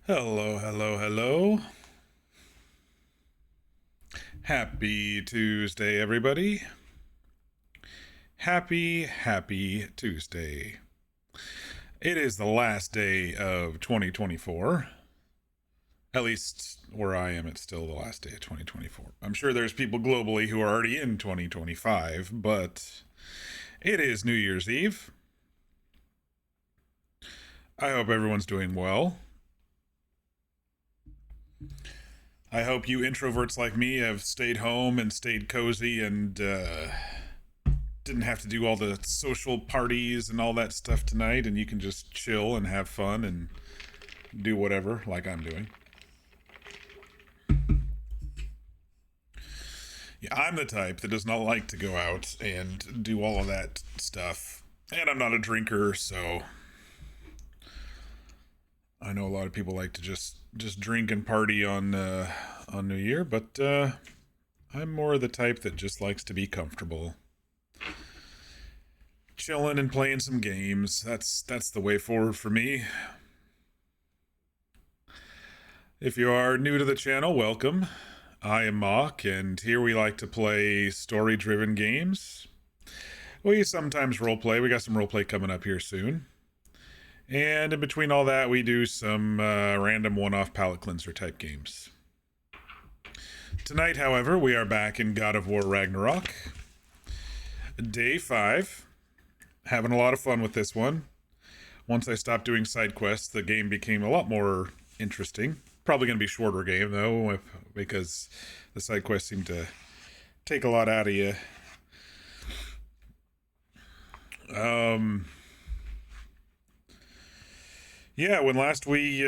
Hello, hello, hello. Happy Tuesday, everybody. Happy Tuesday. It is the last day of 2024. At least where I am, it's still the last day of 2024. I'm sure there's people globally who are already in 2025, but it is New Year's Eve. I hope everyone's doing well. I hope you introverts like me have stayed home and stayed cozy and didn't have to do all the social parties and all that stuff tonight, and you can just chill and have fun and do whatever, like I'm doing. Yeah, I'm the type that does not like to go out and do all of that stuff, and I'm not a drinker, so I know a lot of people like to just drink and party on New Year, but I'm more the type that just likes to be comfortable, chilling and playing some games. That's the way forward for me. If you are new to the channel, welcome. I am Mock, and here we like to play story-driven games. We sometimes roleplay. We got some roleplay coming up here soon. And in between all that, we do some random one-off palate cleanser type games. Tonight, however, we are back in God of War Ragnarok. Day 5. Having a lot of fun with this one. Once I stopped doing side quests, the game became a lot more interesting. Probably going to be a shorter game, though, because the side quests seem to take a lot out of you. Yeah, when last we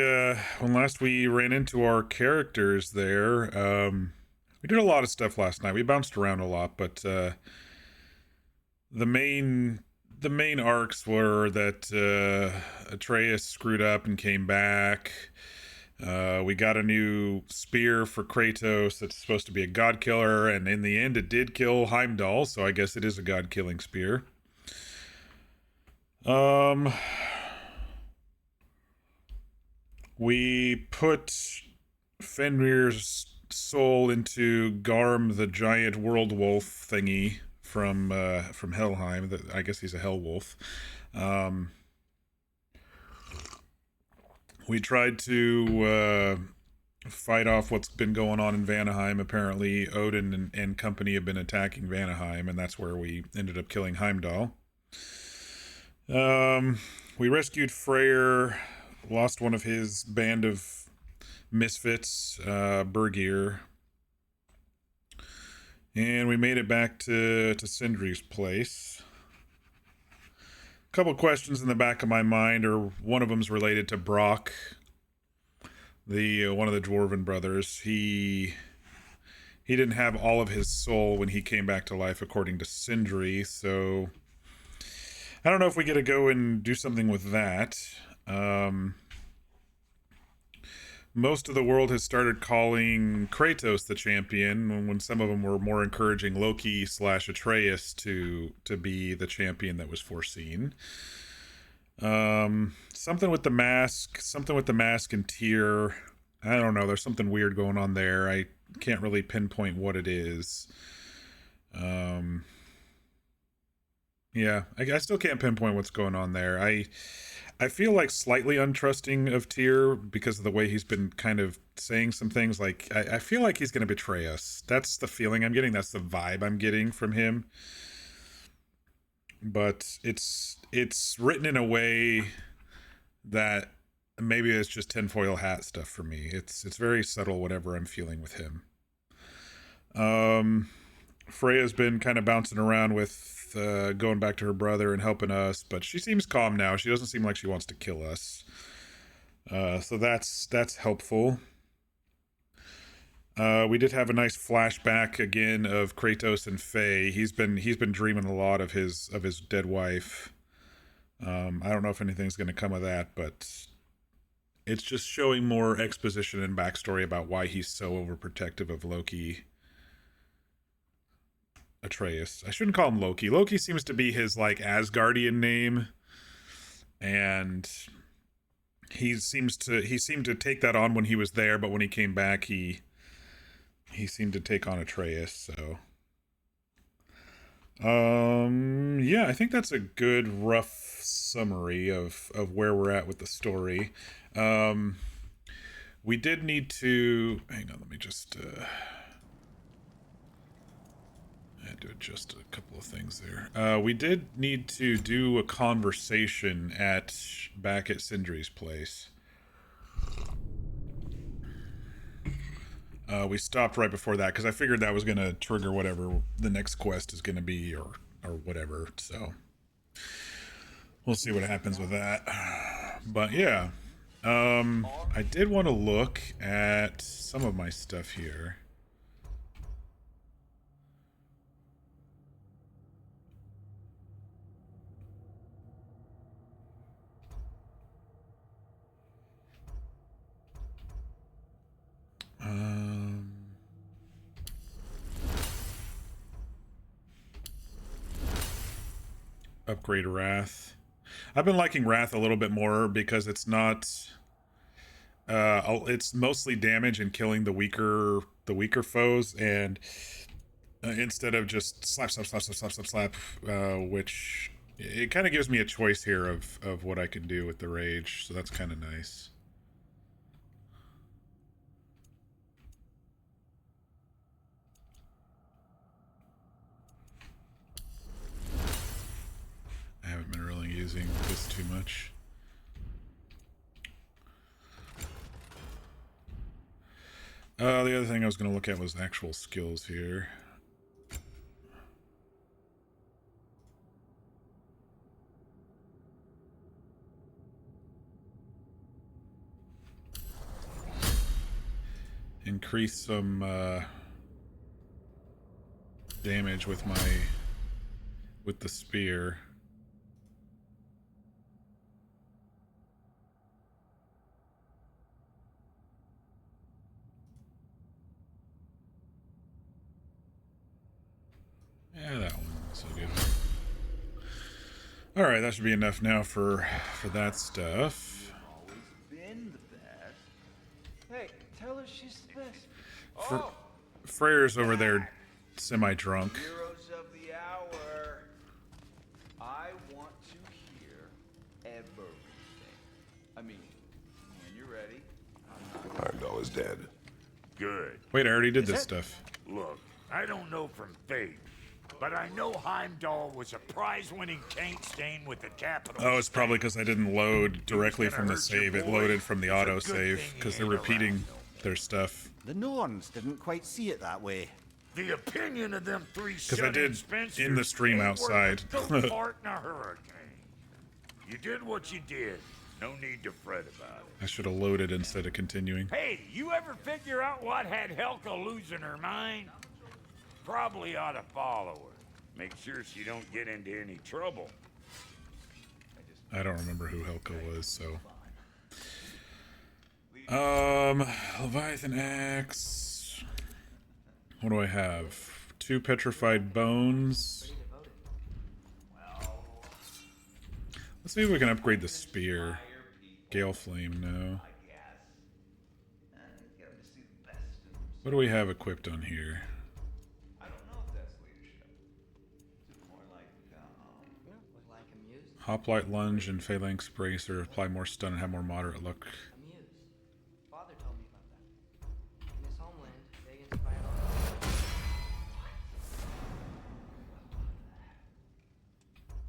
ran into our characters there, we did a lot of stuff last night. We bounced around a lot, but the main the main arcs were that Atreus screwed up and came back. We got a new spear for Kratos that's supposed to be a god killer, and in the end, it did kill Heimdall, so I guess it is a god killing spear. Um, we put Fenrir's soul into Garm, the giant world wolf thingy from Helheim. I guess he's a hell wolf. Um, we tried to fight off what's been going on in Vanaheim. Apparently, Odin and company have been attacking Vanaheim, and that's where we ended up killing Heimdall. We rescued Freyr, lost one of his band of misfits, Bergir, and we made it back to Sindri's place. A couple questions in the back of my mind, or one of them's related to Brock, the one of the dwarven brothers. He didn't have all of his soul when he came back to life, according to Sindri. So I don't know if we get to go and do something with that. Most of the world has started calling Kratos the champion, when some of them were more encouraging Loki slash Atreus to be the champion that was foreseen. Something with the mask and Tyr. I don't know. There's something weird going on there. I can't really pinpoint what it is. Um, yeah, I still can't pinpoint what's going on there. I feel like slightly untrusting of Tyr because of the way he's been kind of saying some things. Like I feel like he's going to betray us. That's the feeling I'm getting. That's the vibe I'm getting from him. But it's written in a way that maybe it's just tinfoil hat stuff for me. It's very subtle whatever I'm feeling with him. Um, Freya's been kind of bouncing around with going back to her brother and helping us, but she seems calm now. She doesn't seem like she wants to kill us. So that's helpful. We did have a nice flashback again of Kratos and Faye. He's been dreaming a lot of his dead wife. I don't know if anything's going to come of that, but it's just showing more exposition and backstory about why he's so overprotective of Loki. Atreus. I shouldn't call him Loki. Loki seems to be his like Asgardian name, and he seemed to take that on when he was there, but when he came back, he seemed to take on Atreus. So, yeah, I think that's a good rough summary of where we're at with the story. We did need to hang on. Let me just. I had to adjust a couple of things there. We did need to do a conversation back at Sindri's place. We stopped right before that because I figured that was going to trigger whatever the next quest is going to be, or whatever. So we'll see what happens with that. But yeah, I did want to look at some of my stuff here. Upgrade Wrath. I've been liking Wrath a little bit more because it's not. It's mostly damage and killing the weaker foes, and instead of just slap, which it kind of gives me a choice here of what I can do with the rage. So that's kind of nice. I haven't been really using this too much. The other thing I was going to look at was actual skills here. Increase some damage with the spear. Yeah, that one's so good. All right, that should be enough now for that stuff. Always been the best. Hey, tell her she's the best. Freyr's over there, semi-drunk. Heroes of the hour. I want to hear everything. I mean, when you're ready. Heimdall is dead. Good. Wait, I already did this stuff. Look, I don't know from fate, but I know Heimdall was a prize-winning taint stain with the capital. Oh, it's probably because I didn't load directly from the save. It loaded from the autosave because they're repeating their stuff. The Norns didn't quite see it that way. The opinion of them three Because I did in the stream outside. Fart in a hurricane. You did what you did. No need to fret about it. I should have loaded instead of continuing. Hey, you ever figure out what had Helka losing her mind? Probably ought to follow her. Make sure she don't get into any trouble. I don't remember who Helka was, so. Leviathan Axe. What do I have? 2 petrified bones. Let's see if we can upgrade the spear. Gale Flame, no. What do we have equipped on here? I don't know if that's leadership. It's more like, Hoplite Lunge and Phalanx Bracer. Apply more stun and have more moderate luck. Amuse. Father told me about that. In his homeland, they inspired all.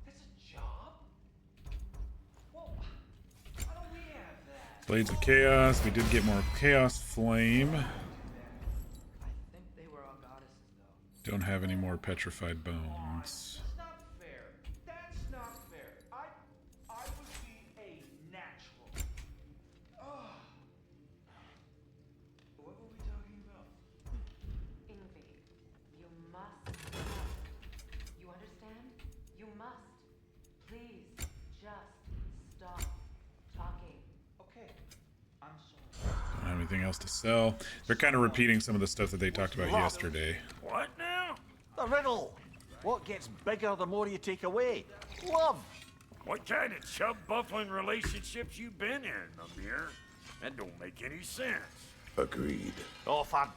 that's a job? Well, why don't we have that? Blades of Chaos. We did get more Chaos Flame. I think they were all goddesses, though. Don't have any more petrified bones. That's not fair. That's not fair. I would be a natural. Ugh. What were we talking about? Ingvi, you must. You understand? You must. Please, just stop talking. Okay. I'm sorry. Don't have anything else to sell. They're kind of repeating some of the stuff that they talked about yesterday. What now? The riddle! What gets bigger the more you take away? Love! What kind of chub-buffling relationships you been in, Amir? That don't make any sense. Agreed. Oh, fam.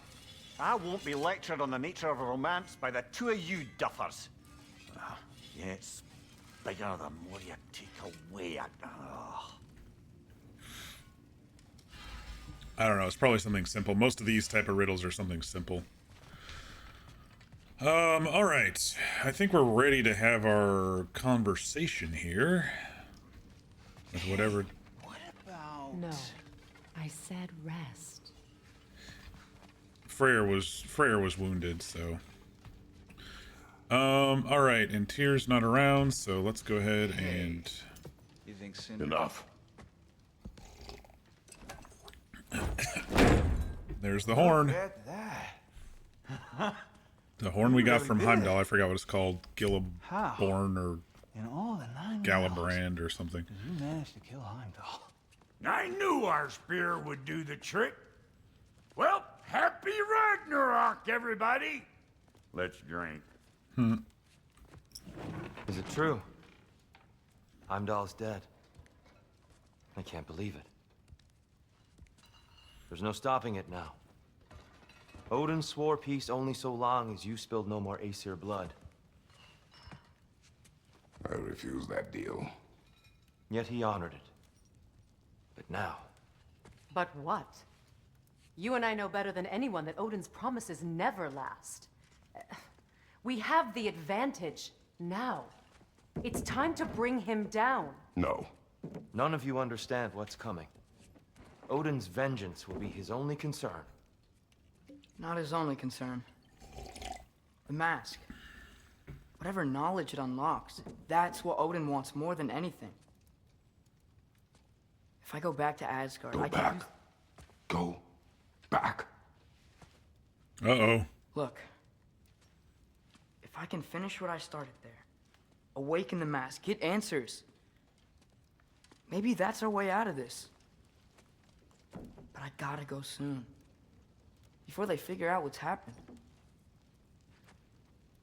I won't be lectured on the nature of a romance by the two of you duffers. Yeah, it's bigger the more you take away. I don't know. It's probably something simple. Most of these type of riddles are something simple. All right. I think we're ready to have our conversation here. With whatever. What about... No. I said rest. Freyr was wounded, so. All right, and Tyr's not around, so let's go ahead and. You think Cinder? Enough. There's the horn. Look at that. The horn we got really from did. Heimdall. I forgot what it's called. How? Gilliborn or In all the 9 Galibrand or something. you managed to kill Heimdall. I knew our spear would do the trick. Well, happy Ragnarok, everybody! Let's drink. Is it true? Heimdall's dead. I can't believe it. There's no stopping it now. Odin swore peace only so long as you spilled no more Aesir blood. I refuse that deal. Yet he honored it. But now, But what? You and I know better than anyone that Odin's promises never last. We have the advantage now. It's time to bring him down. No. none of you understand what's coming. Odin's vengeance will be his only concern. Not his only concern. The mask. Whatever knowledge it unlocks, that's what Odin wants more than anything. If I go back to Asgard, Go I can back. use... Go back. Uh-oh. Look. If I can finish what I started there, awaken the mask, get answers, maybe that's our way out of this. But I gotta go soon. Before they figure out what's happened.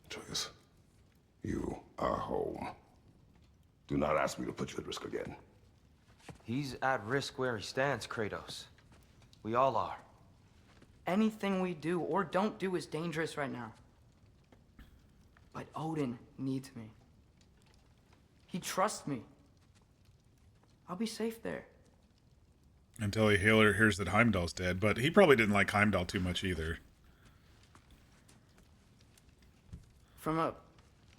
Choice. You are home. Do not ask me to put you at risk again. He's at risk where he stands, Kratos. We all are. Anything we do or don't do is dangerous right now. But Odin needs me. He trusts me. I'll be safe there. Until he hears that Heimdall's dead, but he probably didn't like Heimdall too much either. From a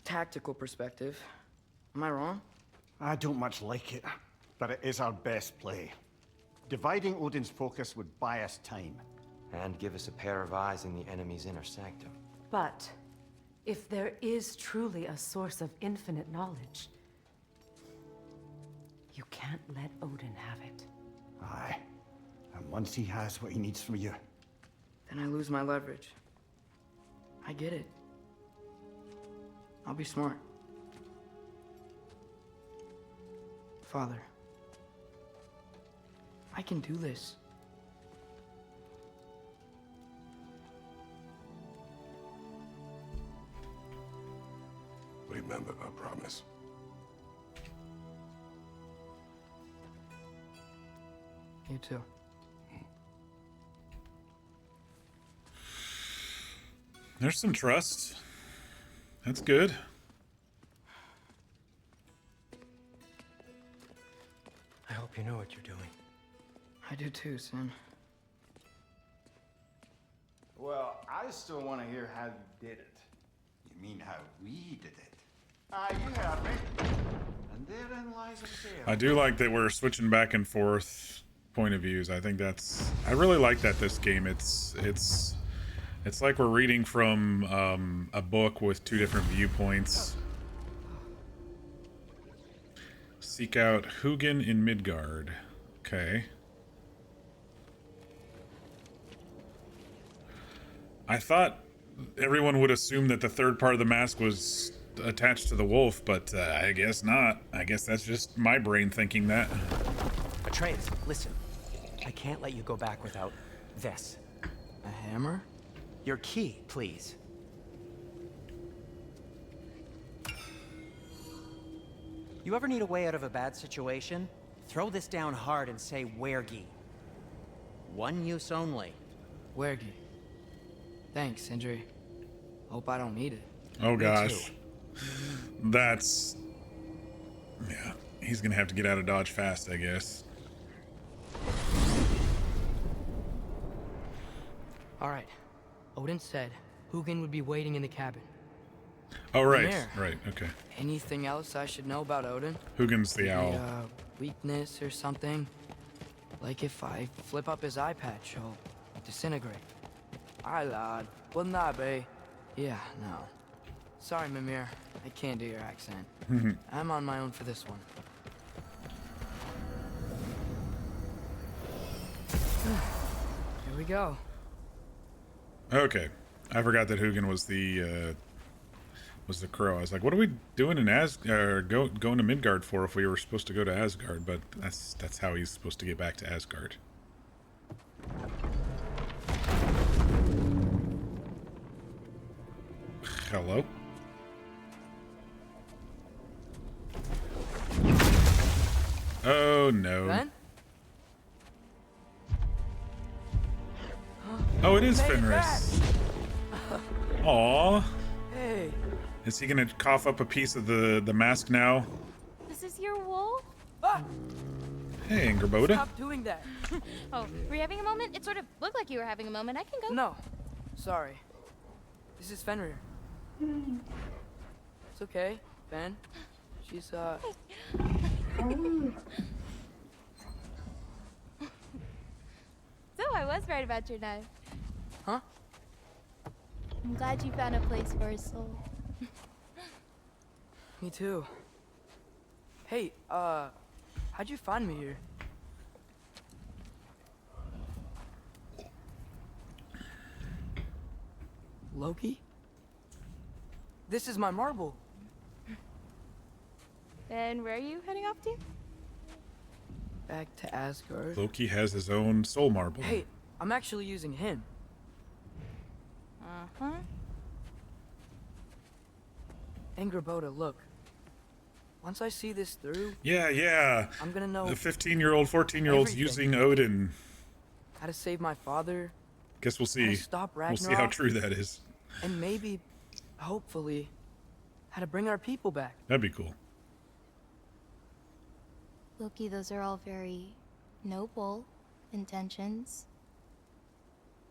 tactical perspective, am I wrong? I don't much like it, but it is our best play. Dividing Odin's focus would buy us time. And give us a pair of eyes in the enemy's inner sanctum. But if there is truly a source of infinite knowledge, you can't let Odin have it. Aye. And once he has what he needs from you, Then I lose my leverage. I get it. I'll be smart. Father, I can do this. Remember our promise. You too. There's some trust. That's good. I hope you know what you're doing. I do too, Sin. Well, I still want to hear how you did it. you mean how we did it? Ah, you heard me. And therein lies a tale. I do like that we're switching back and forth point of views. I think I really like that this game. It's like we're reading from a book with two different viewpoints. Seek out Hugin in Midgard. Okay. I thought everyone would assume that the third part of the mask was attached to the wolf, but I guess not. I guess that's just my brain thinking that. Atreus, listen. I can't let you go back without this. A hammer? Your key, please. You ever need a way out of a bad situation? Throw this down hard and say wergi. One use only. Wergi. Thanks, Sindri. Hope I don't need it. Oh Me gosh. too. That's... Yeah. He's gonna have to get out of Dodge fast, I guess. Alright. Odin said Hugin would be waiting in the cabin. Oh, right. There. Right, okay. Anything else I should know about Odin? Hugin's the owl. Weakness or something? Like if I flip up his eye patch, he'll disintegrate. Aye, lad. Wouldn't that be? Yeah, no. Sorry, Mimir. I can't do your accent. I'm on my own for this one. Here we go. Okay. I forgot that Hugin was the crow. I was like, what are we doing in going to Midgard for if we were supposed to go to Asgard? But that's how he's supposed to get back to Asgard. Hello? Oh no. Ben? Oh, it is Made it Fenris. Aw. Hey. Is he gonna cough up a piece of the mask now? This is your wolf? Ah, Hey, Angerboda. stop doing that. Oh, were you having a moment? It sort of looked like you were having a moment. I can go. No. Sorry. This is Fenrir. It's okay, Ben. She's, So I was right about your knife. Huh? I'm glad you found a place for his soul. Me too. Hey, how'd you find me here? Loki? This is my marble. And where are you heading off to? Back to Asgard. Loki has his own soul marble. Hey, I'm actually using him. Uh-huh. Angerboda, look. Once I see this through, Yeah. I'm gonna know The 15-year-old, 14-year-old's everything. using Odin. how to save my father, Guess we'll how see. to stop We'll see how Ragnarok, true that is. and maybe, hopefully, how to bring our people back. That'd be cool. Loki, those are all very noble intentions.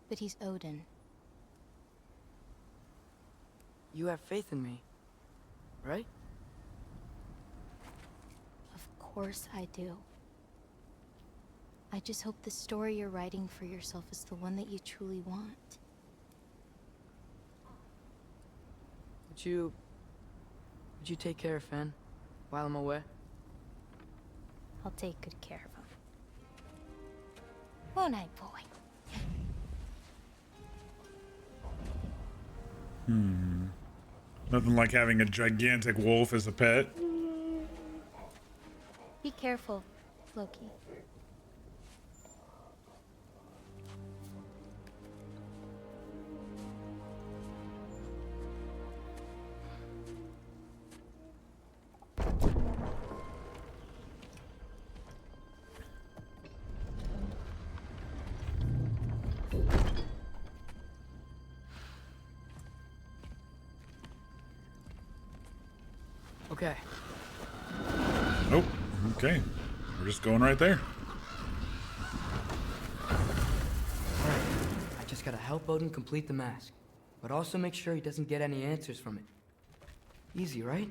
But he's Odin. You have faith in me, right? Of course I do. I just hope the story you're writing for yourself is the one that you truly want. Would you take care of Fen while I'm away? I'll take good care of him. Won't I, boy? Nothing like having a gigantic wolf as a pet. Be careful, Loki. Okay. Oh, okay. We're just going right there. I just gotta help Odin complete the mask, but also make sure he doesn't get any answers from it. Easy, right?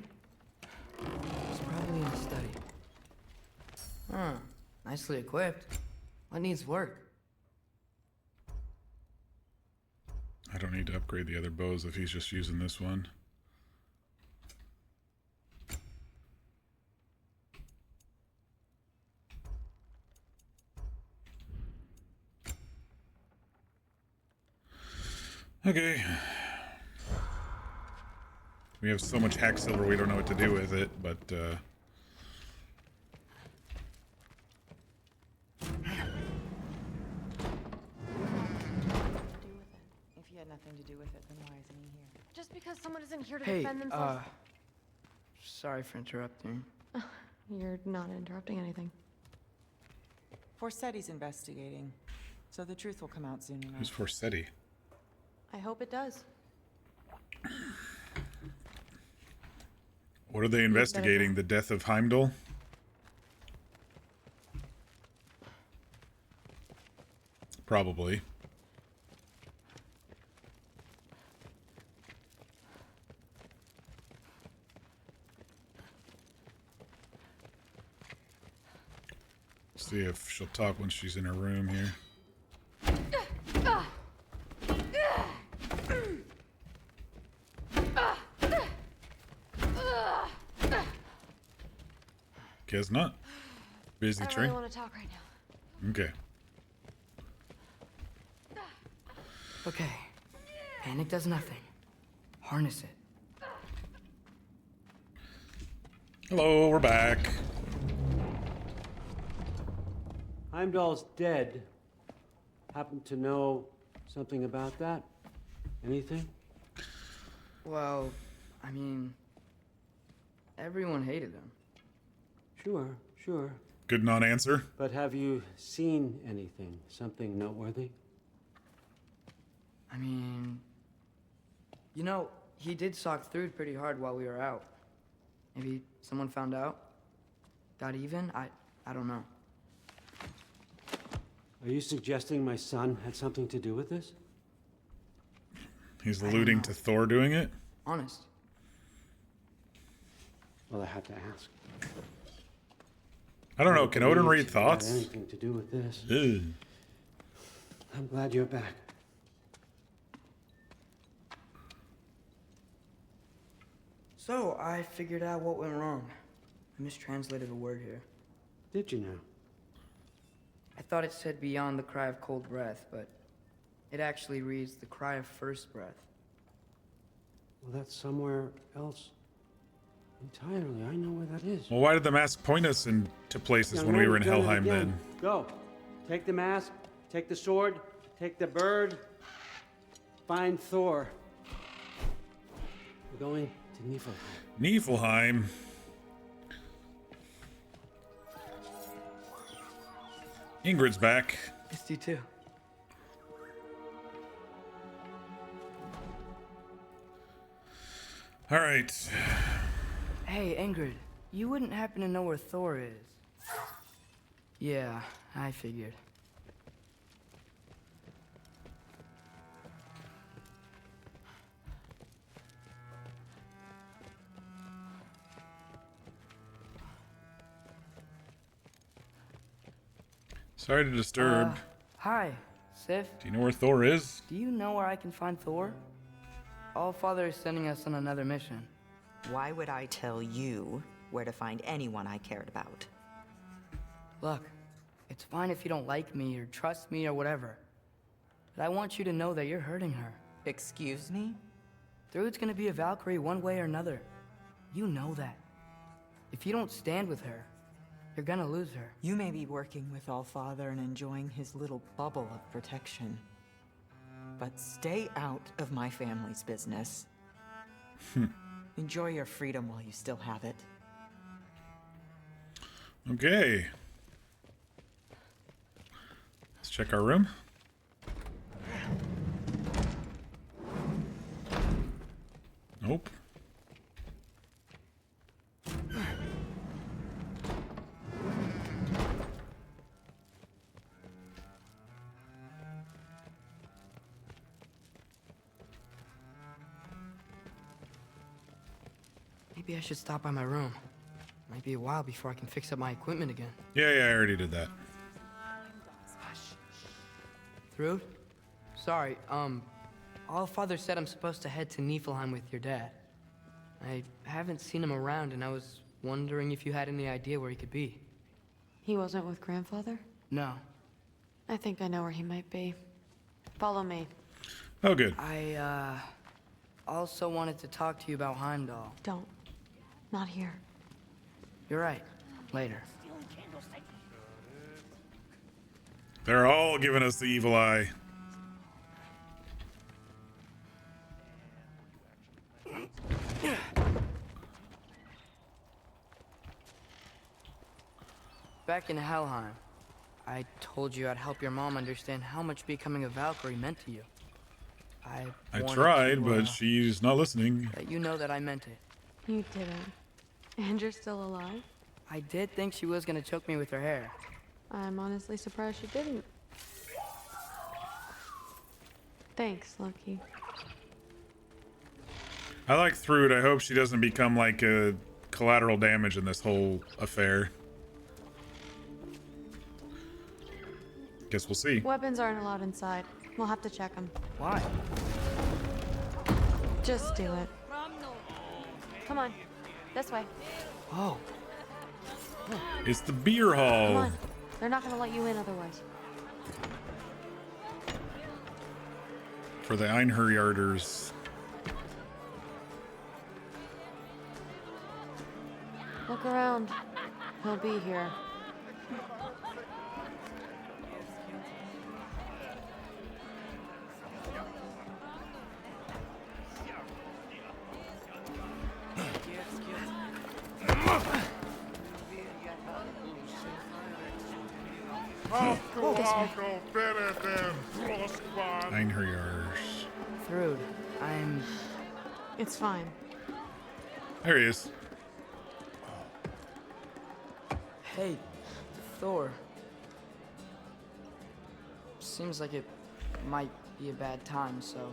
It's probably in the study. Huh. Nicely equipped. What needs work? I don't need to upgrade the other bows if he's just using this one. Okay. We have so much hack silver we don't know what to do with it, but If he had nothing to do with it, then why isn't he here? Just because someone isn't here to Hey, defend themselves. sorry for interrupting. You're not interrupting anything. Forseti's investigating, so the truth will come out soon enough. Who's Forseti? I hope it does. What are they investigating? The death of Heimdall? Probably. See if she'll talk when she's in her room here. Guess not. Busy I tree. really want to talk right now. Okay. Okay. Panic does nothing. Harness it. Hello, we're back. Heimdall's dead. Happen to know something about that? Anything? Well, I mean, everyone hated him. Sure. Good non-answer. But have you seen anything? Something noteworthy? I mean, you know, he did sock through pretty hard while we were out. Maybe someone found out? Got even? I don't know. Are you suggesting my son had something to do with this? He's alluding to Thor doing it? Honest. Well, I had to ask. I don't know. Can Odin read Had thoughts? anything to do with this? Ugh. I'm glad you're back. So, I figured out what went wrong. I mistranslated a word here. Did you now? I thought it said beyond the cry of cold breath, but it actually reads the cry of first breath. Well, that's somewhere else entirely. I know where that is. Well, why did the mask point us into places when we were in Young man, Helheim you've done it then? again. Go. Take the mask, take the sword, take the bird, find Thor. We're going to Niflheim. Niflheim. Ingrid's back. Missed you too. All right. Hey, Ingrid, you wouldn't happen to know where Thor is? Yeah, I figured. Sorry to disturb. Hi, Sif. Do you know where Thor is? Do you know where I can find Thor? Allfather is sending us on another mission. Why would I tell you where to find anyone I cared about? Look, it's fine if you don't like me or trust me or whatever. But I want you to know that you're hurting her. Excuse me? Thrud's gonna be a Valkyrie one way or another. You know that. If you don't stand with her, you're gonna lose her. You may be working with Allfather and enjoying his little bubble of protection. But stay out of my family's business. Enjoy your freedom while you still have it. Okay. Let's check our room. Nope. Maybe I should stop by my room. Might be a while before I can fix up my equipment again. Yeah, I already did that. Thrud? Sorry, Allfather said I'm supposed to head to Niflheim with your dad. I haven't seen him around, and I was wondering if you had any idea where he could be. He wasn't with grandfather? No. I think I know where he might be. Follow me. Oh, good. I, also wanted to talk to you about Heimdall. Don't. Not here. You're right. Later. They're all giving us the evil eye. back in Helheim, I told you I'd help your mom understand how much becoming a Valkyrie meant to you. I wanted tried, to, but she's not listening. let you know that I meant it. You didn't. And you're still alive? I did think she was gonna choke me with her hair. I'm honestly surprised she didn't. Thanks, Lucky. I like Thrud. I hope she doesn't become like a collateral damage in this whole affair. Guess we'll see. Weapons aren't allowed inside. We'll have to check them. Why? Just do it. Come on. This way. Oh. It's the beer hall. Come on. They're not gonna let you in otherwise. For the Einherjarders. Look around. He'll be here. Einherjarders. Thrud, I'm... It's fine. There he is. Hey, Thor. Seems like it might be a bad time, so...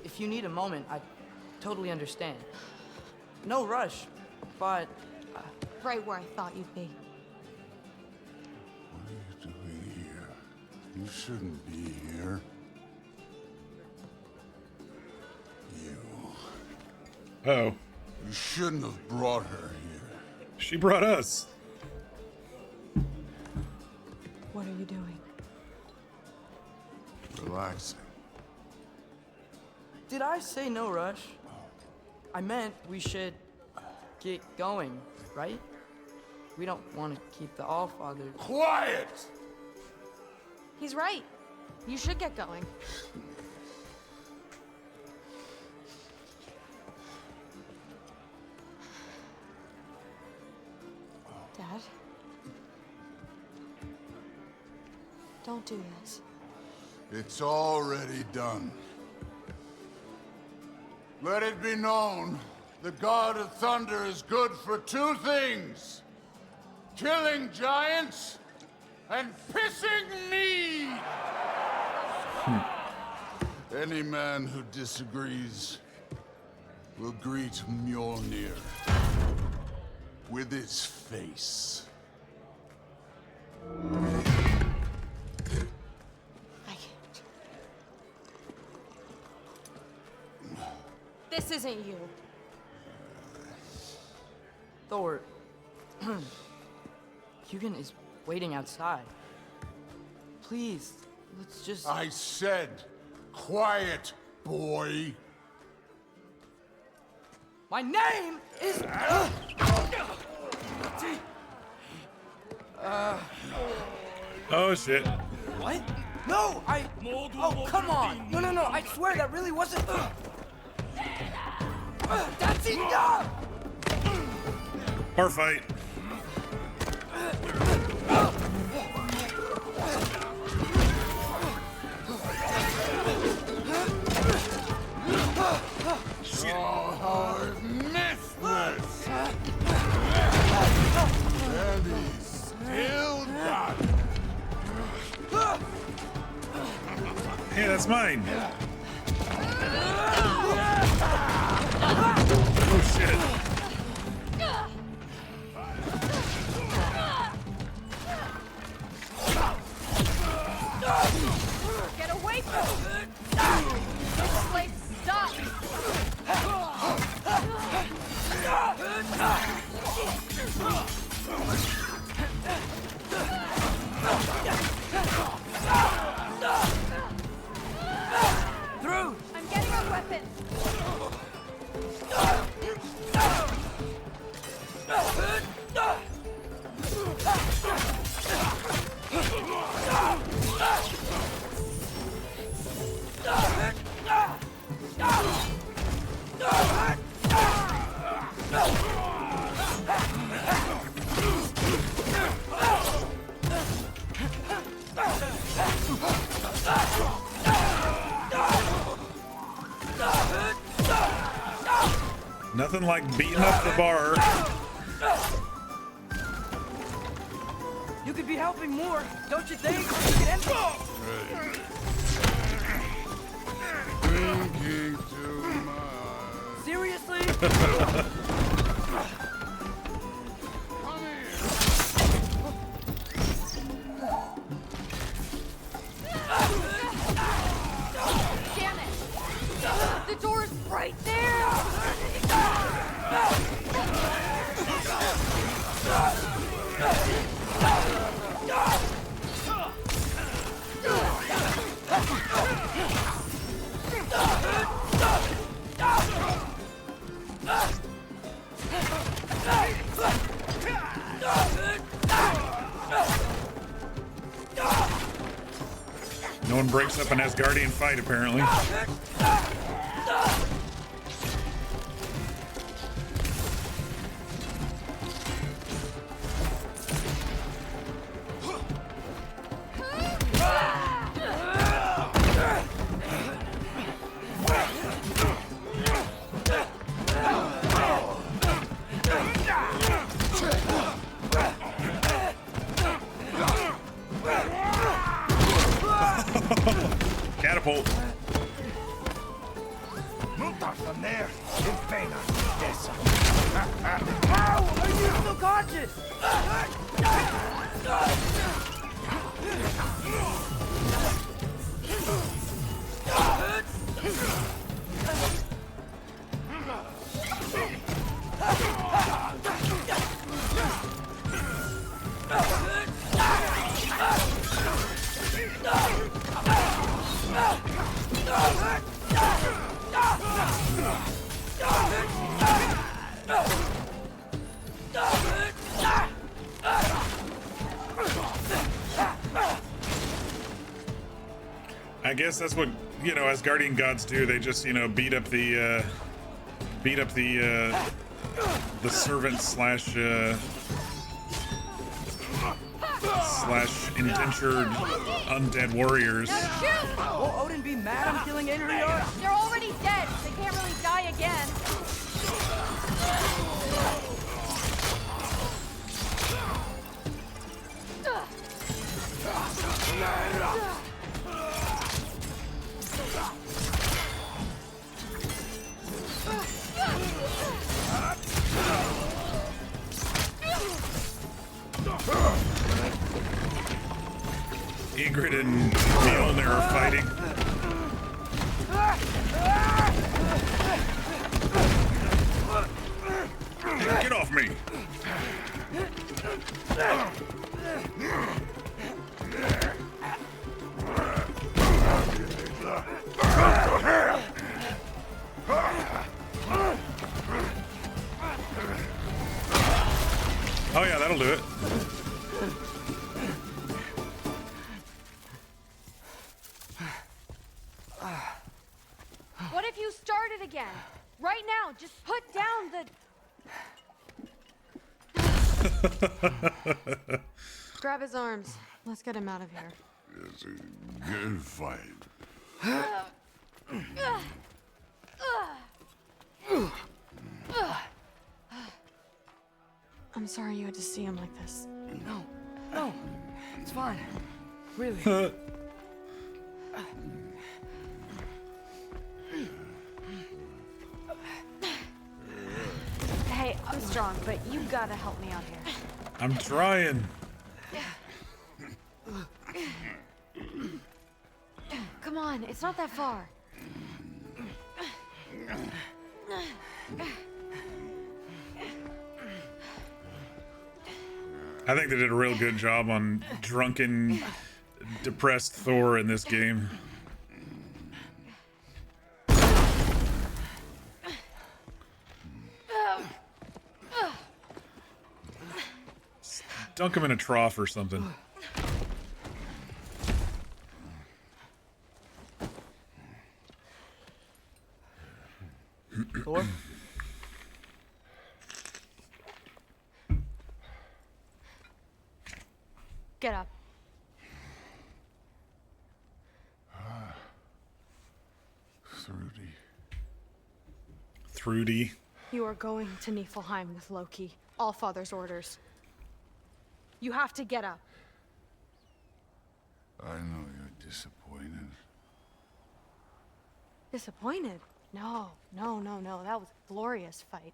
If you need a moment, I totally understand. No rush, but... Right where I thought you'd be. What are you doing here? You shouldn't be here. You. Oh. You shouldn't have brought her here. She brought us. What are you doing? Relaxing. Did I say no rush? I meant we should get going, right? We don't want to keep the Allfather... Quiet! He's right. You should get going. Dad? Don't do this. It's already done. Let it be known, the God of Thunder is good for two things. Killing giants and pissing me! Any man who disagrees will greet Mjolnir with his face. I can't. This isn't you. Thor... Hugin is waiting outside. Please, let's just... I said, quiet, boy. My name is... Oh, shit. What? No, I... Oh, come on. No, I swear that really wasn't... That's enough! Bar fight. Oh, I've missed this! And he's still got it. Hey, that's mine. Oh, shit. Get away from me! This place sucks! Nothing like beating up the bar. You could be helping more, don't you think? Thinking too much. Seriously? Damn it! The door's right there! No one breaks up an Asgardian fight, apparently. Catapult. How are you still conscious? I guess that's what, you know, Asgardian gods do. They just, you know, beat up the servants slash indentured undead warriors. Will Odin be mad I'm killing Einherjar? They're already dead. They can't really die again. Ygritte and Mjolnir are fighting. Get off me! Oh yeah, that'll do it. What if you started again? Right now, just put down the... Grab his arms. Let's get him out of here. It's a good fight. I'm sorry you had to see him like this. No, it's fine. Really. Hey, I'm strong, but you gotta help me out here. I'm trying. Come on, it's not that far. I think they did a real good job on drunken, depressed Thor in this game. Dunk him in a trough or something. Thor? Get up. Thrudy. Thrudy. You are going to Niflheim with Loki. Allfather's orders. You have to get up. I know you're disappointed. Disappointed? No. That was a glorious fight.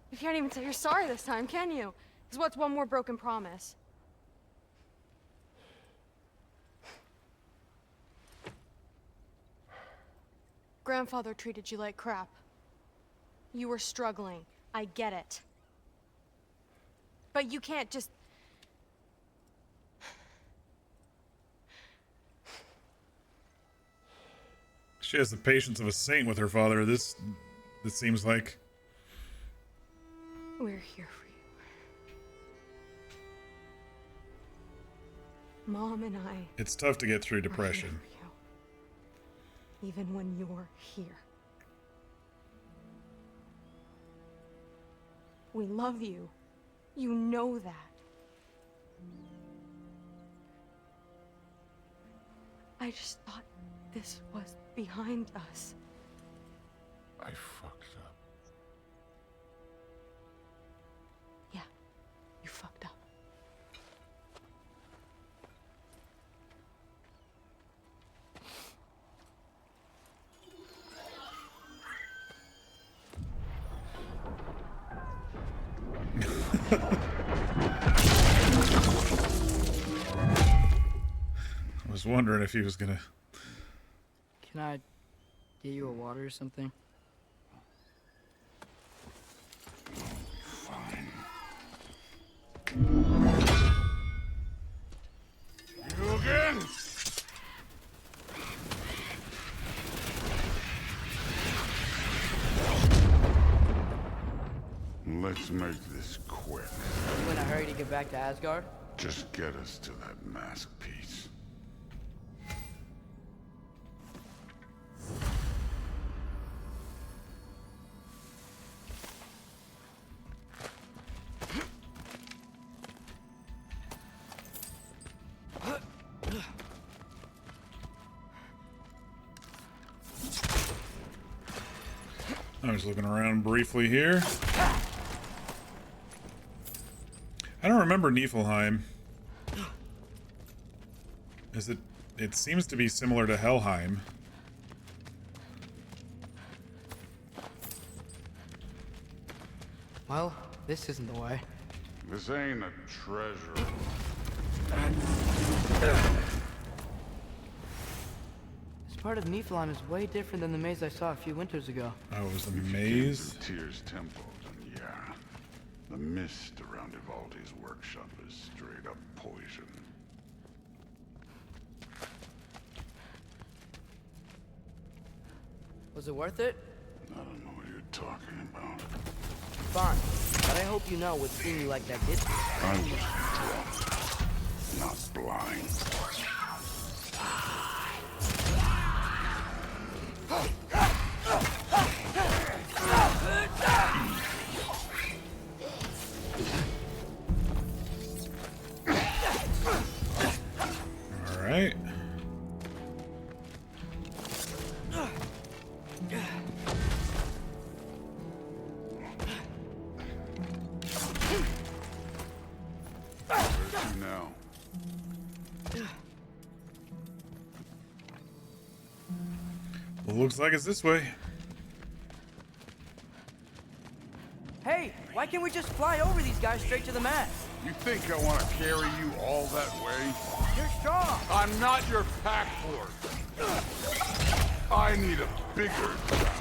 You can't even say you're sorry this time, can you? Because what's one more broken promise? Grandfather treated you like crap. You were struggling. I get it. But you can't just... She has the patience of a saint with her father. This seems like. We're here for you. Mom and I... It's tough to get through depression. Even when you're here. We love you. You know that. I just thought this was behind us. I fucked up. Yeah, you fucked up. I was wondering if he was gonna. Can I get you a water or something? Fine. You again? Let's make this quick. You in a hurry to get back to Asgard? Just get us to that mask piece. I was looking around briefly here. I don't remember Niflheim. Is it? It seems to be similar to Helheim. Well, this isn't the way. This ain't a treasure. This part of Niflheim is way different than the maze I saw a few winters ago. Oh, it was a If you came maze? through Tyr's temple, then yeah. The mist around Ivaldi's workshop is straight up poison. Was it worth it? I don't know what you're talking about. Fine. But I hope you know what seeing you like that did to you. I was drunk, not blind. All right. Where's he now? Well, looks like it's this way. Hey, why can't we just fly over these guys straight to the mast? You think I want to carry you all that way? You're strong. I'm not your pack horse. I need a bigger ground.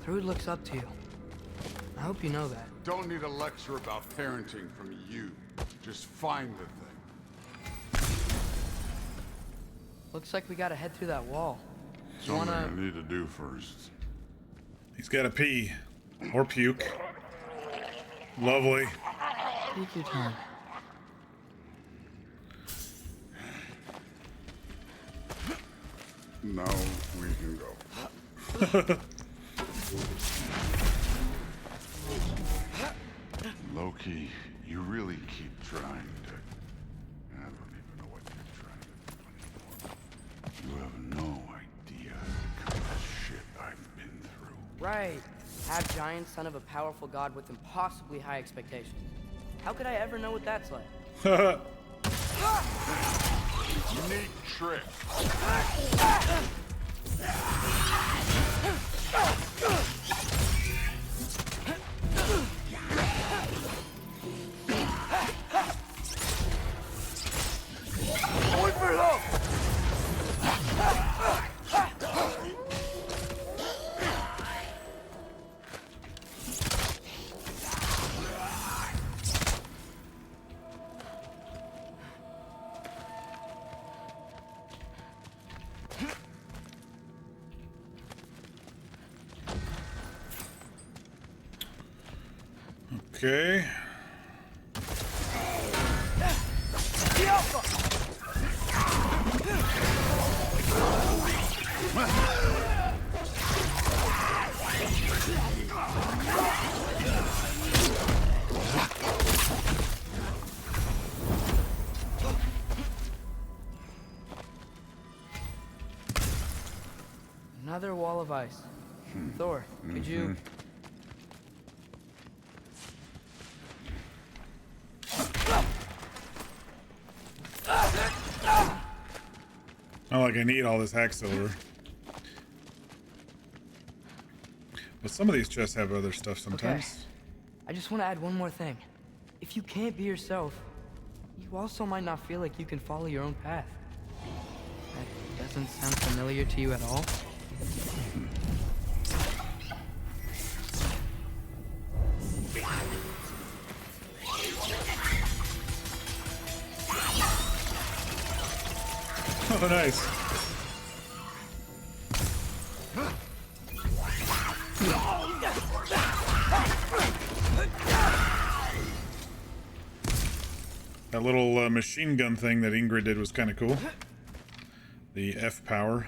Thrud looks up to you. I hope you know that. Don't need a lecture about parenting from you. Just find the thing. Looks like we gotta head through that wall. Something I need to do first. He's got to pee. Or puke. Lovely. Take your time. Now we can go. Loki, you really keep trying to... I don't even know what you're trying to do anymore. You have no idea the kind of shit I've been through. Right. Half giant, son of a powerful god with impossibly high expectations. How could I ever know what that's like? Neat trick. Okay. Another wall of ice. Thor, could you... Not like I need all this hack silver. But some of these chests have other stuff sometimes. Okay. I just want to add one more thing. If you can't be yourself, you also might not feel like you can follow your own path. That doesn't sound familiar to you at all? Oh, nice. That little machine gun thing that Ingrid did was kind of cool. The F power.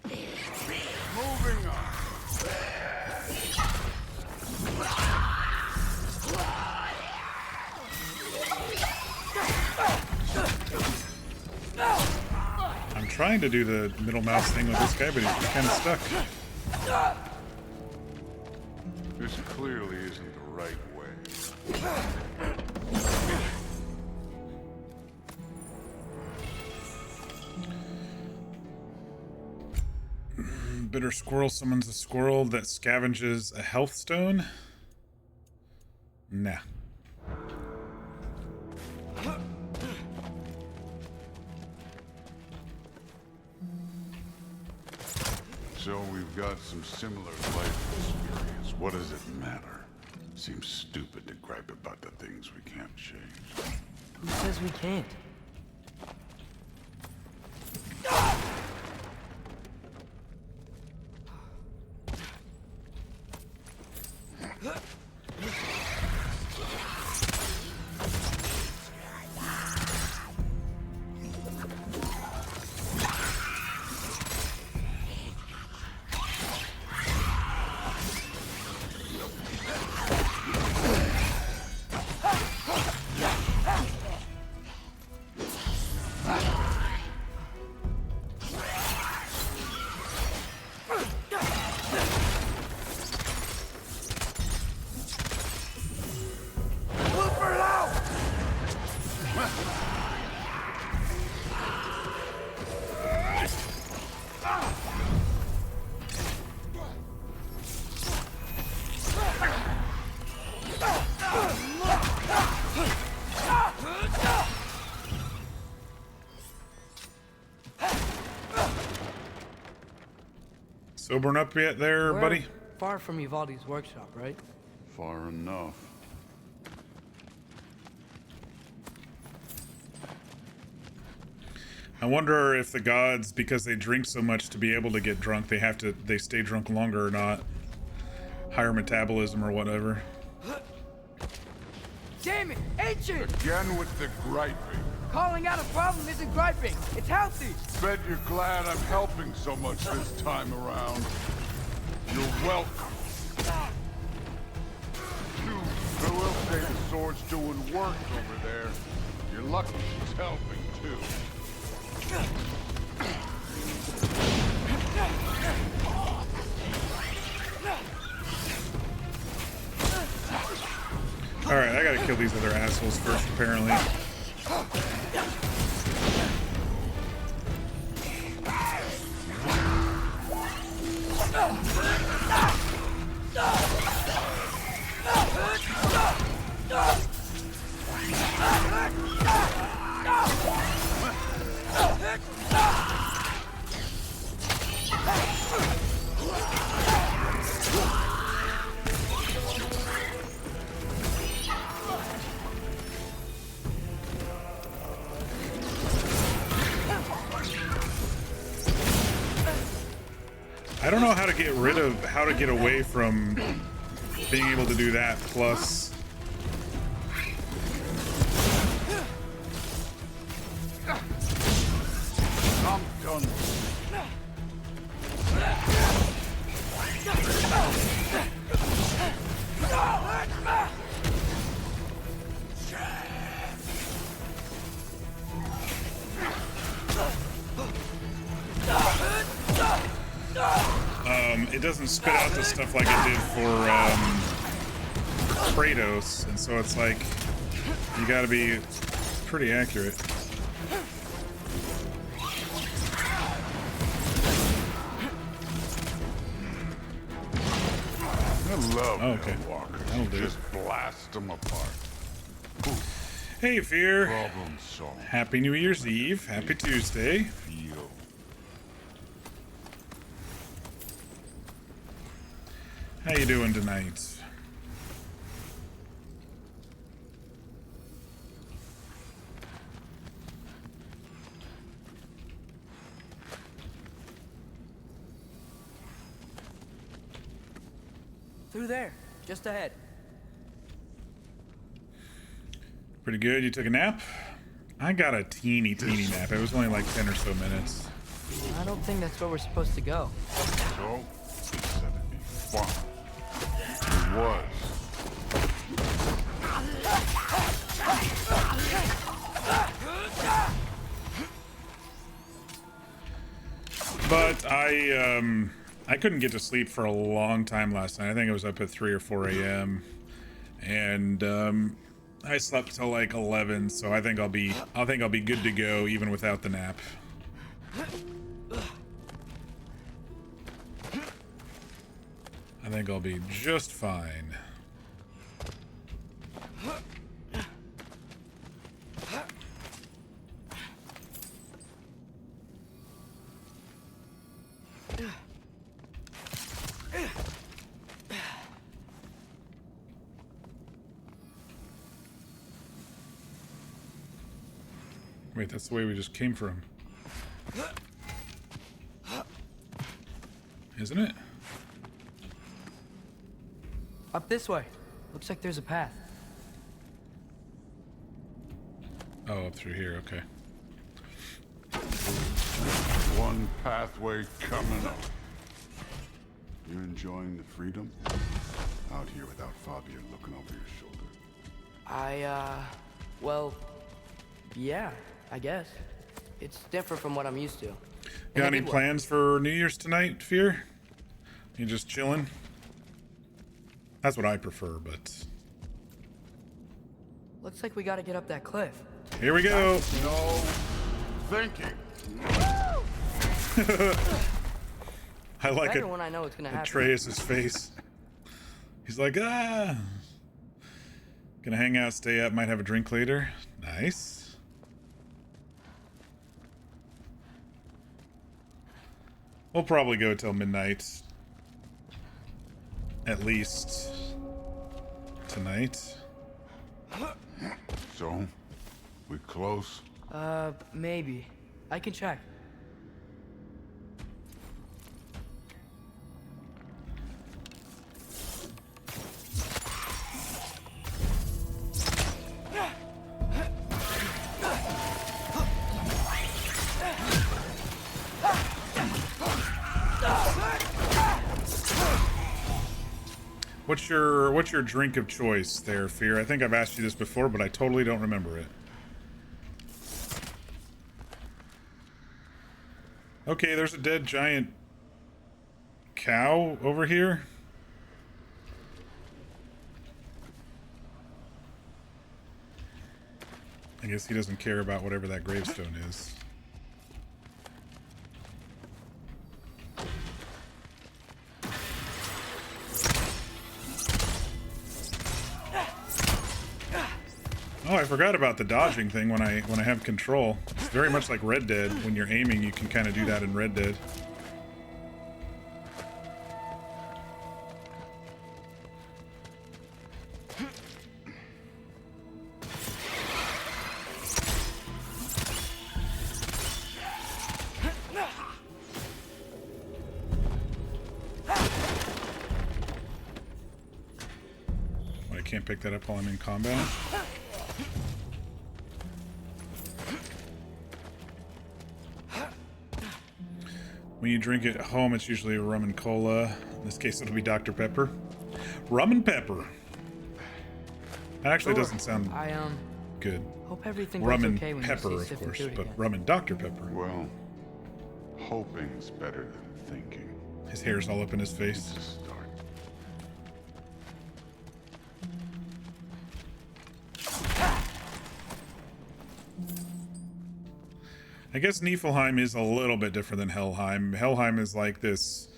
Moving on. I'm trying to do the middle mouse thing with this guy, but he's kind of stuck. This clearly isn't the right way. Bitter squirrel summons a squirrel that scavenges a health stone. Nah. So we've got some similar life experience. What does it matter? Seems stupid to gripe about the things we can't change. Who says we can't? Sobering up yet there, We're buddy? far from Uvaldi's workshop, right? Far enough. I wonder if the gods, because they drink so much to be able to get drunk, they stay drunk longer or not. Higher metabolism or whatever. Damn it! Ancient! Again with the griping. Calling out a problem isn't griping. It's healthy. Bet you're glad I'm helping so much this time around. You're welcome. I will say the sword's doing work over there. You're lucky she's helping, too. Alright, I gotta kill these other assholes first, apparently. I don't know how to get away from being able to do that, plus I'm done. it doesn't spit out the stuff like it did for Kratos, and so it's like you gotta be pretty accurate. I love okay. Walker. That'll do. Just blast them apart. Hey, Fear. Problem solved. Happy New Year's Eve. Happy Tuesday. How you doing tonight? Through there, just ahead. Pretty good. You took a nap? I got a teeny nap. It was only like 10 or so minutes. I don't think that's where we're supposed to go. So, he said it'd be fun. It was. But I couldn't get to sleep for a long time last night. I think I was up at 3 or 4 a.m. and I slept till like 11, so I think I'll be good to go even without the nap. I think I'll be just fine. Wait, that's the way we just came from. Isn't it? Up this way. Looks like there's a path. Oh, up through here, okay. One pathway coming up. You enjoying the freedom? Out here without Fabio looking over your shoulder. Well, yeah, I guess. It's different from what I'm used to. Got any plans for New Year's tonight, Fear? You just chilling? That's what I prefer, but... Looks like we gotta get up that cliff. Here we go! No thinking. I like it. When I know it's gonna happen. Atreus' face. He's like, ah! Gonna hang out, stay up, might have a drink later. Nice. We'll probably go till midnight. At least tonight. So, we close? Maybe. I can check. What's your drink of choice there, Fear? I think I've asked you this before, but I totally don't remember it. Okay, there's a dead giant cow over here. I guess he doesn't care about whatever that gravestone is. Oh, I forgot about the dodging thing when I have control. It's very much like Red Dead. When you're aiming, you can kind of do that in Red Dead. What, I can't pick that up while I'm in combat? When you drink it at home, it's usually a rum and cola. In this case, it'll be Dr. Pepper. Rum and pepper. That actually doesn't sound good. Hope everything Rum goes and okay when you pepper, see of Sif and course, Tootie but again. rum and Dr. Pepper. Well, hoping's better than thinking. His hair's all up in his face. I guess Niflheim is a little bit different than Helheim. Helheim is like this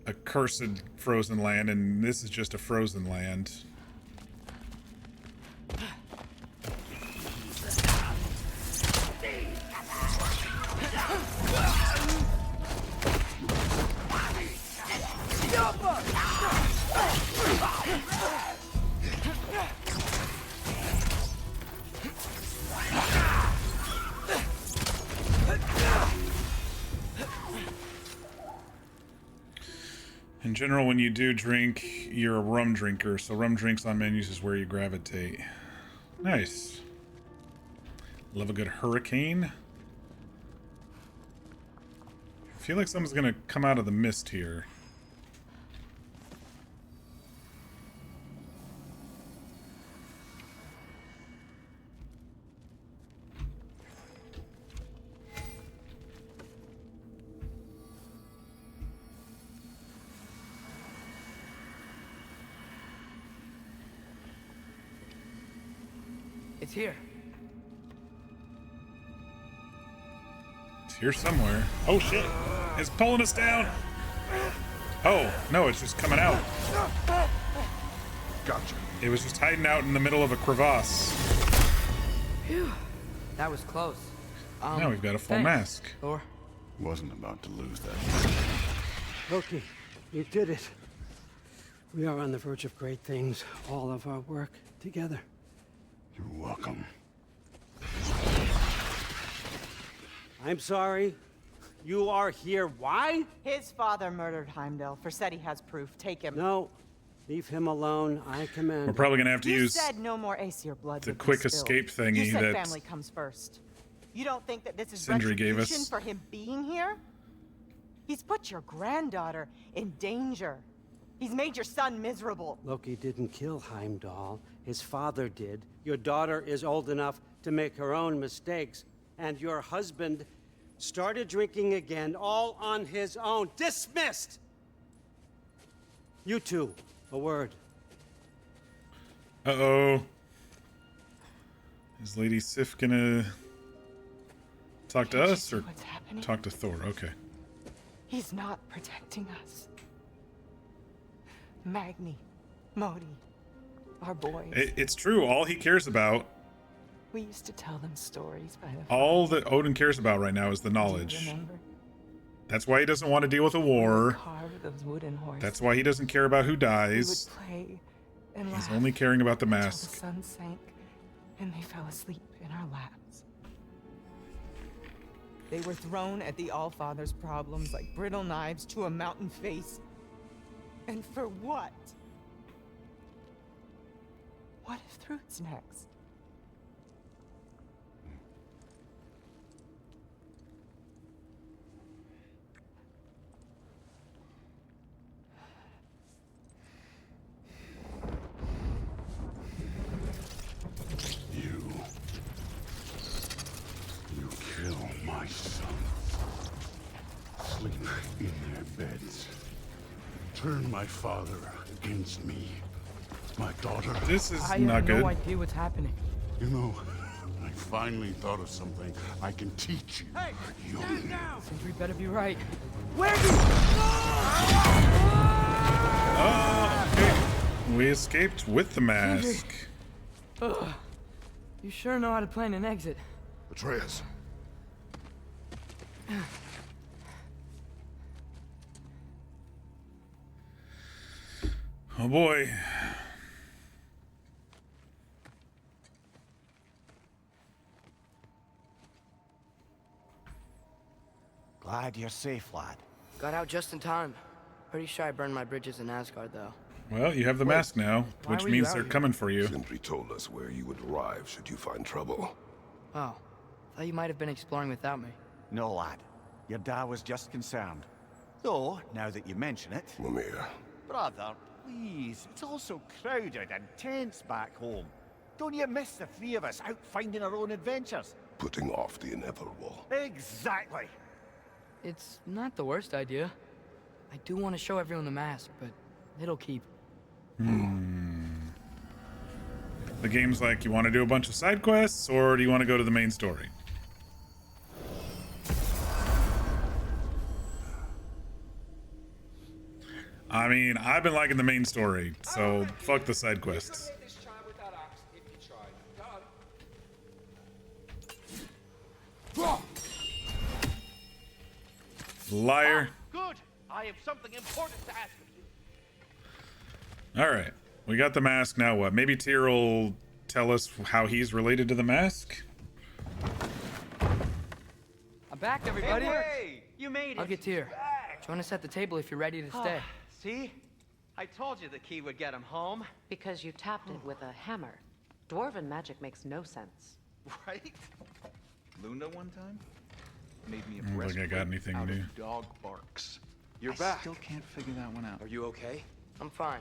accursed frozen land, and this is just a frozen land. In general, when you do drink, you're a rum drinker, so rum drinks on menus is where you gravitate. Nice. Love a good hurricane. I feel like someone's gonna come out of the mist here. It's here. It's here somewhere. Oh shit! It's pulling us down! Oh, no, it's just coming out. Gotcha. It was just hiding out in the middle of a crevasse. Phew. That was close. Now we've got a full thanks, mask. Thor. Wasn't about to lose that. Loki, you did it. We are on the verge of great things. All of our work together. You're welcome. I'm sorry. You are here. Why? His father murdered Heimdall. Forseti has proof. Take him. No. Leave him alone. I command. We're probably gonna have to You use said no more Aesir blood. the would be quick spilled. escape thingy You said that family comes first. You don't think that this is Sindri gave retribution us. for him being here? He's put your granddaughter in danger. He's made your son miserable. Loki didn't kill Heimdall. His father did. Your daughter is old enough to make her own mistakes. And your husband started drinking again, all on his own. Dismissed! You two, a word. Uh-oh. Is Lady Sif gonna talk to us or what's happening? talk to Thor? Okay. He's not protecting us. Magni, Modi, our boys. It's true. All he cares about, We used to tell them stories by the all that Odin cares about right now is the knowledge. remember? That's why he doesn't want to deal with a war. Carve those wooden horses. That's why he doesn't care about who We would dies. play and He's laugh only caring about the until mask. the sun sank and they fell asleep in our laps. They were thrown at the Allfather's problems like brittle knives to a mountain face. And for what? What if Thrud's next? You kill my son. Sleep in their beds. Turn my father against me. My daughter. This is I not have good. no idea what's happening. You know, I finally thought of something I can teach you. Hey, young stand man. down! Sentry better be right. Where do Oh, okay. We escaped with the mask. Ugh. You sure know how to plan an exit. Atreus. Oh boy. Glad you're safe, lad. Got out just in time. Pretty sure I burned my bridges in Asgard, though. Well, you have the mask now, why which were you means out they're here? coming for you. Sindri told us where you would arrive should you find trouble. Oh. Thought you might have been exploring without me. No, lad. Your dad was just concerned. Though, now that you mention it... Mimir. Brother, please. It's all so crowded and tense back home. Don't you miss the three of us out finding our own adventures? Putting off the inevitable. Exactly. It's not the worst idea. I do want to show everyone the mask, but it'll keep. The game's like, you want to do a bunch of side quests, or do you want to go to the main story? I mean, I've been liking the main story, so fuck the side quests. Liar. Good. I have something important to ask of you. All right, we got the mask. Now what? Maybe Tyr will tell us how he's related to the mask. I'm back, everybody. Hey, you made it. I'll get Tyr. Join us at the table if you're ready to stay. See? I told you the key would get him home. Because you tapped it with a hammer. Dwarven magic makes no sense. Right? Luna one time made me a I don't think I breastplate got anything out new. of dog barks. You're I back. still can't figure that one out. Are you okay? I'm fine.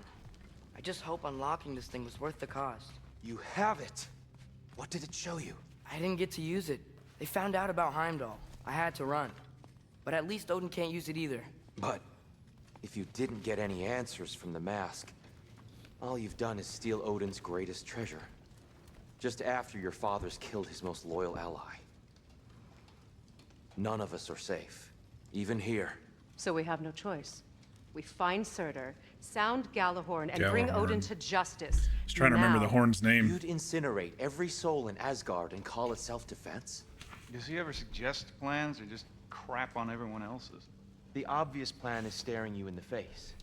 I just hope unlocking this thing was worth the cost. You have it. What did it show you? I didn't get to use it. They found out about Heimdall. I had to run. But at least Odin can't use it either. But if you didn't get any answers from the mask, all you've done is steal Odin's greatest treasure. Just after your father's killed his most loyal ally. None of us are safe, even here. So we have no choice. We find Surtur, sound Gjallarhorn, and bring Gjallarhorn. Odin to justice. Just trying to remember the Now. horn's name. You'd incinerate every soul in Asgard and call it self-defense? Does he ever suggest plans or just crap on everyone else's? The obvious plan is staring you in the face.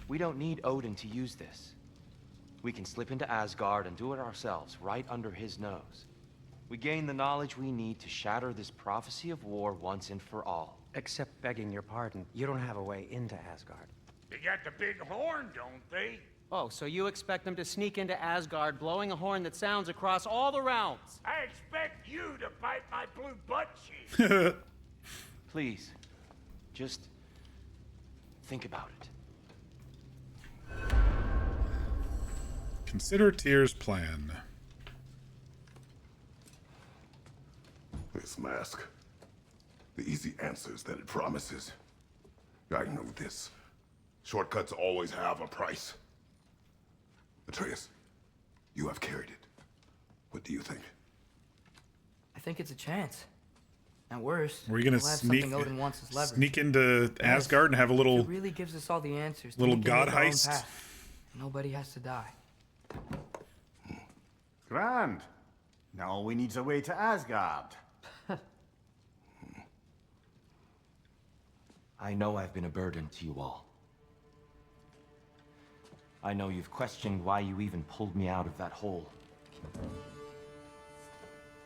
We don't need Odin to use this. We can slip into Asgard and do it ourselves, right under his nose. We gain the knowledge we need to shatter this prophecy of war once and for all. Except begging your pardon, you don't have a way into Asgard. They got the big horn, don't they? Oh, so you expect them to sneak into Asgard blowing a horn that sounds across all the realms? I expect you to bite my blue butt cheek. Please, just think about it. Consider Tyr's plan. This mask. The easy answers that it promises. I know this. Shortcuts always have a price. Atreus, you have carried it. What do you think? I think it's a chance. At worst, We're gonna we'll have sneak something Odin wants as leverage. sneak into Asgard and have a little It really gives us all the answers. little We can god make our own heist. path. Nobody has to die. Grand. Now all we need's a way to Asgard. I know I've been a burden to you all. I know you've questioned why you even pulled me out of that hole.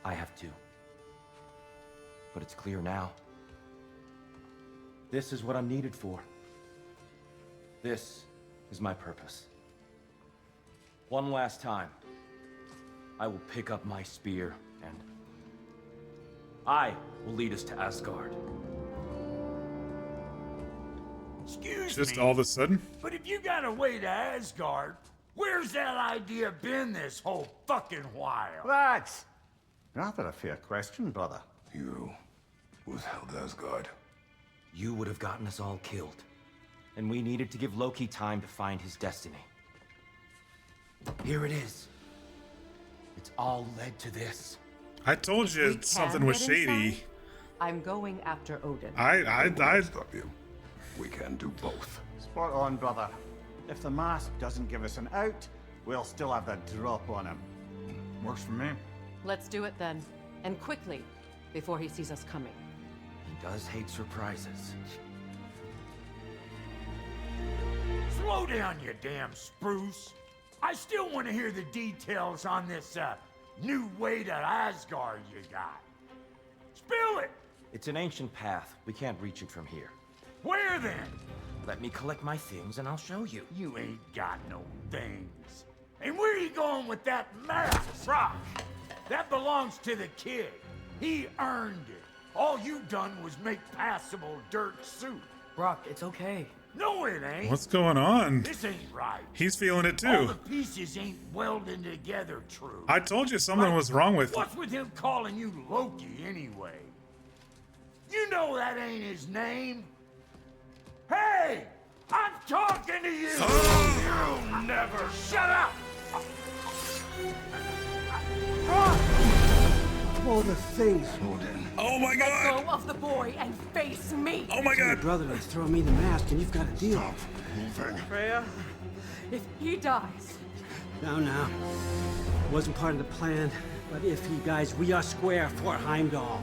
I have too. but it's clear now. This is what I'm needed for. This is my purpose. One last time, I will pick up my spear and I will lead us to Asgard. Excuse Just me, all of a sudden? but if you got a way to Asgard, where's that idea been this whole fucking while? That's rather a fair question, brother. You was held Asgard. You would have gotten us all killed. And we needed to give Loki time to find his destiny. Here it is. It's all led to this. I told you We something can was get shady. inside. I'm going after Odin. I Stop you. We can do both. Spot on, brother. If the mask doesn't give us an out, we'll still have the drop on him. Works for me. Let's do it then. And quickly, before he sees us coming. He does hate surprises. Slow down, you damn spruce. I still want to hear the details on this, new way to Asgard you got. Spill it! It's an ancient path. We can't reach it from here. Where then? Let me collect my things and I'll show you. You ain't got no things. And where are you going with that map, Brock? That belongs to the kid. He earned it. All you done was make passable dirt soup. Brock, it's okay. No, it ain't. What's going on? This ain't right. He's feeling it All too. the pieces ain't welding together true. I told you something was wrong with What's with him calling you Loki anyway? You know that ain't his name. Hey! I'm talking to you! You never shut up! All the things. Oh my god! Let go of the boy and face me! Oh my Your god! brother is throwing me the mask, and you've got a deal. Freya, if he dies... Now. Wasn't part of the plan, but if he dies, we are square for Heimdall.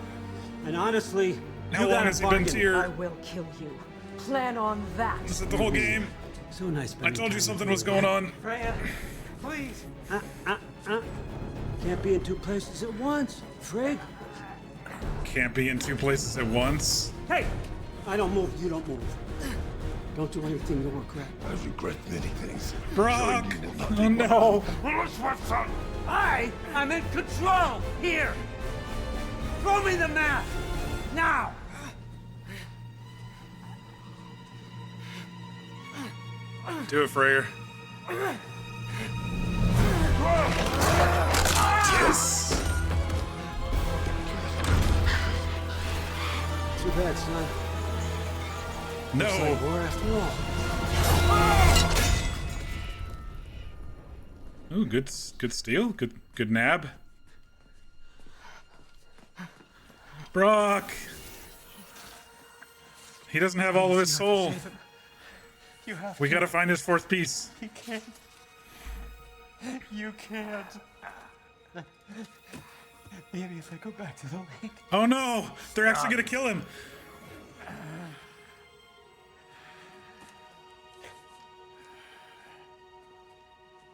And honestly, How you long got has a he been bargain. here? I will kill you. Plan on that. Is it the whole game? So nice. I spending told you time something with was going on. Freya, please. Can't be in two places at once, Frig. Can't be in two places at once. Hey! I don't move, you don't move. Don't do anything to regret. I regret many things. Brock! Sure, you will not Oh be no! I'm in control! Here! Throw me the mask! Now! Do it, Freyr. Yes! Too bad, son. Looks No! like war after all. Ooh, good steal. Good nab. Brock! He doesn't have all of his soul. You have We gotta find his fourth piece. He can't. You can't. Maybe if I go back to the lake. Oh no! They're actually gonna kill him!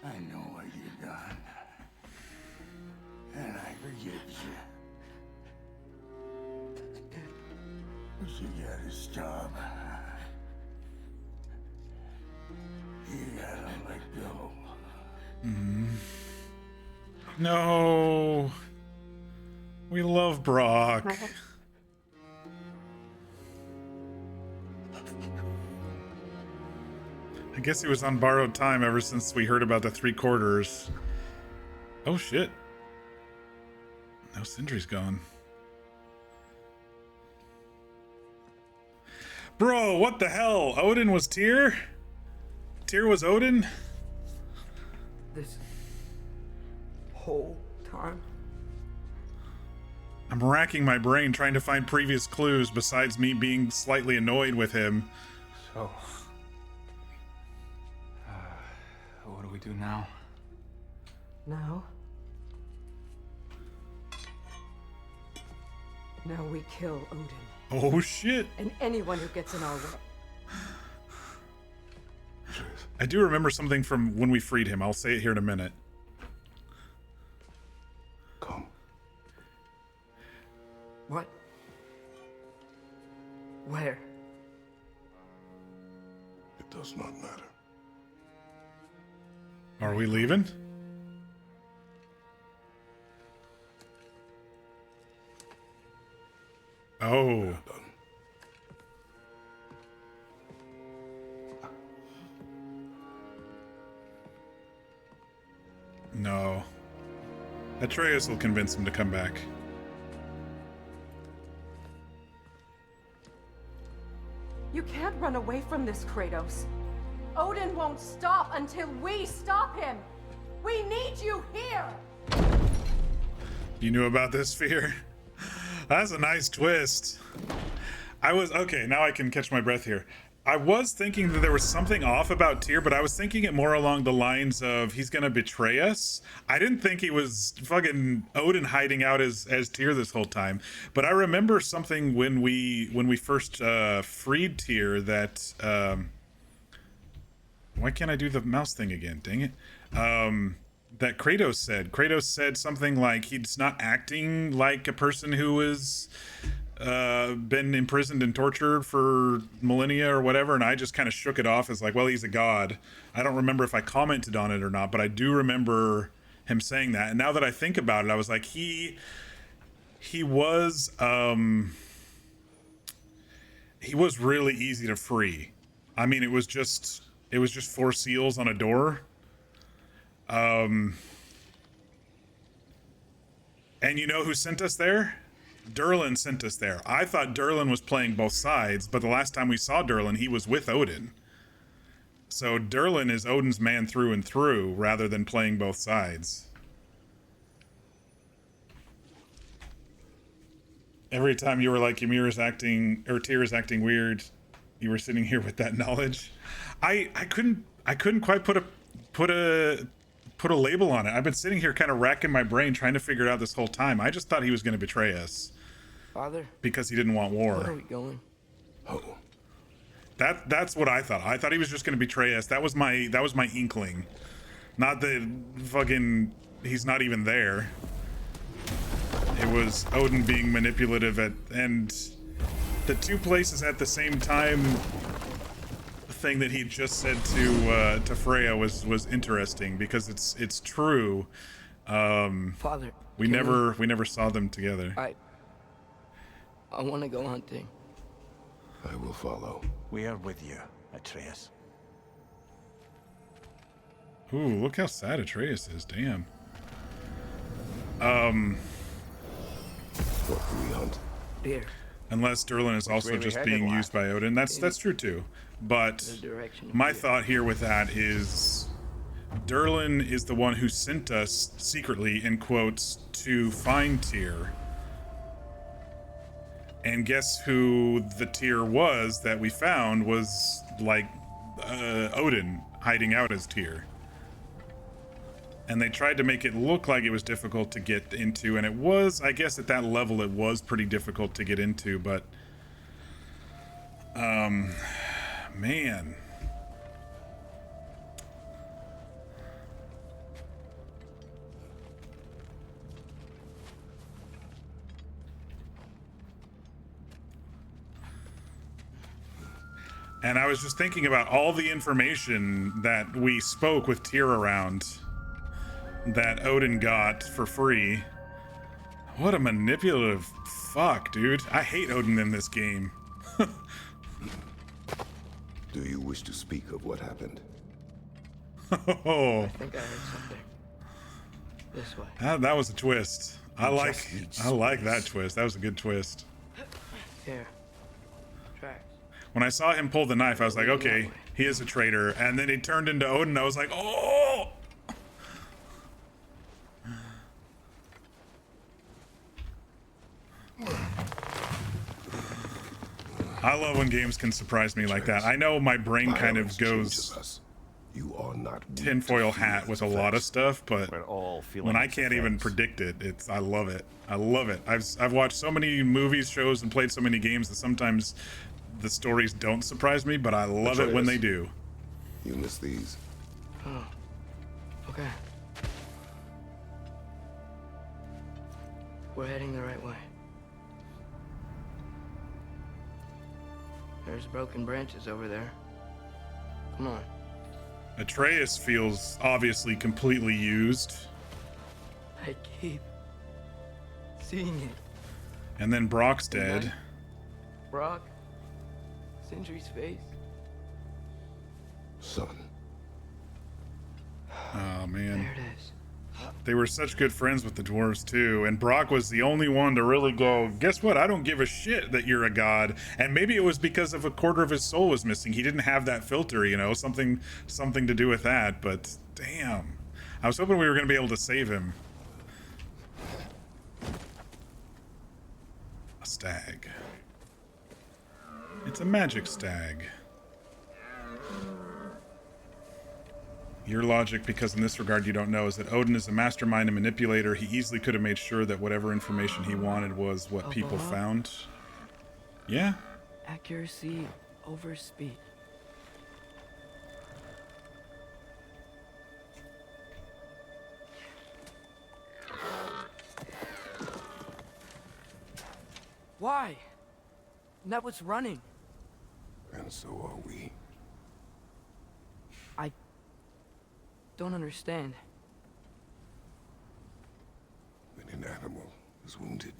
I know what you've done. And I forgive you. But you gotta stop. You gotta let go. No. We love Brock. I guess he was on borrowed time ever since we heard about the 3/4. Oh shit. Now Sindri's gone. Bro, what the hell? Odin was Tyr? Tyr was Odin? This whole time? I'm racking my brain trying to find previous clues besides me being slightly annoyed with him. So, what do we do now? Now we kill Odin. Oh shit. And anyone who gets in our way. I do remember something from when we freed him. I'll say it here in a minute. Come. What? Where? It does not matter. Are we leaving? Oh. No. Atreus will convince him to come back. You can't run away from this, Kratos. Odin won't stop until we stop him. We need you here. You knew about this, Fear? That's a nice twist. Okay, now I can catch my breath here. I was thinking that there was something off about Tyr, but I was thinking it more along the lines of he's gonna betray us. I didn't think he was fucking Odin hiding out as Tyr this whole time. But I remember something when we first freed Tyr that why can't I do the mouse thing again? Dang it. That Kratos said. Kratos said something like he's not acting like a person who is been imprisoned and tortured for millennia or whatever, and I just kind of shook it off as like, well, he's a god. I don't remember if I commented on it or not, but I do remember him saying that. And now that I think about it, I was like, he was really easy to free. I mean, it was just 4 seals on a door. And you know who sent us there? Durlin sent us there. I thought Durlin was playing both sides, but the last time we saw Durlin, he was with Odin. So Durlin is Odin's man through and through, rather than playing both sides. Every time you were like, Ymir is acting, or Tyr is acting weird, you were sitting here with that knowledge. I couldn't quite put a label on it. I've been sitting here kind of racking my brain trying to figure it out this whole time. I just thought he was going to betray us. Father? Because he didn't want war. Where are we going? Oh. That's what I thought. I thought he was just going to betray us. That was my inkling. Not that fucking he's not even there. It was Odin being manipulative and the 2 places at the same time thing that he just said to Freya was interesting because it's true. Father, we never saw them together. I want to go hunting. I will follow. We are with you, Atreus. Ooh, look how sad Atreus is. Damn. What do we hunt? Deer. Unless Durlin is also just being used by Odin. That's true too. But my thought here with that is Durlin is the one who sent us secretly, in quotes, to find Tyr. And guess who the Tyr was that we found was like Odin hiding out as Tyr. And they tried to make it look like it was difficult to get into, and it was, I guess at that level it was pretty difficult to get into, but man. And I was just thinking about all the information that we spoke with Tyr around that Odin got for free. What a manipulative fuck, dude. I hate Odin in this game. Do you wish to speak of what happened? Oh. I think I heard something. This way. That was a twist. I like that twist. That was a good twist. Here. Tracks. When I saw him pull the knife, I was like, okay, he is a traitor. And then he turned into Odin. I was like, oh! I love when games can surprise me like that. I know my brain kind of goes tinfoil hat with a lot of stuff, but when I can't even predict it, I love it. I love it. I've watched so many movies, shows, and played so many games that sometimes the stories don't surprise me, but I love it when they do. You miss these. Oh. Okay. We're heading the right way. There's broken branches over there. Come on. Atreus feels obviously completely used. I keep seeing it. And then Brock's dead. Brock? Sindri's face? Son. Oh, man. There it is. They were such good friends with the dwarves too, and Brock was the only one to really go, guess what, I don't give a shit that you're a god. And maybe it was because of a quarter of his soul was missing. He didn't have that filter, you know, something to do with that. But damn, I was hoping we were going to be able to save him. A stag. It's a magic stag. Your logic, because in this regard you don't know, is that Odin is a mastermind and manipulator. He easily could have made sure that whatever information he wanted was what people found. Yeah. Accuracy over speed. Why? That was running. And so are we. I don't understand. When an animal is wounded,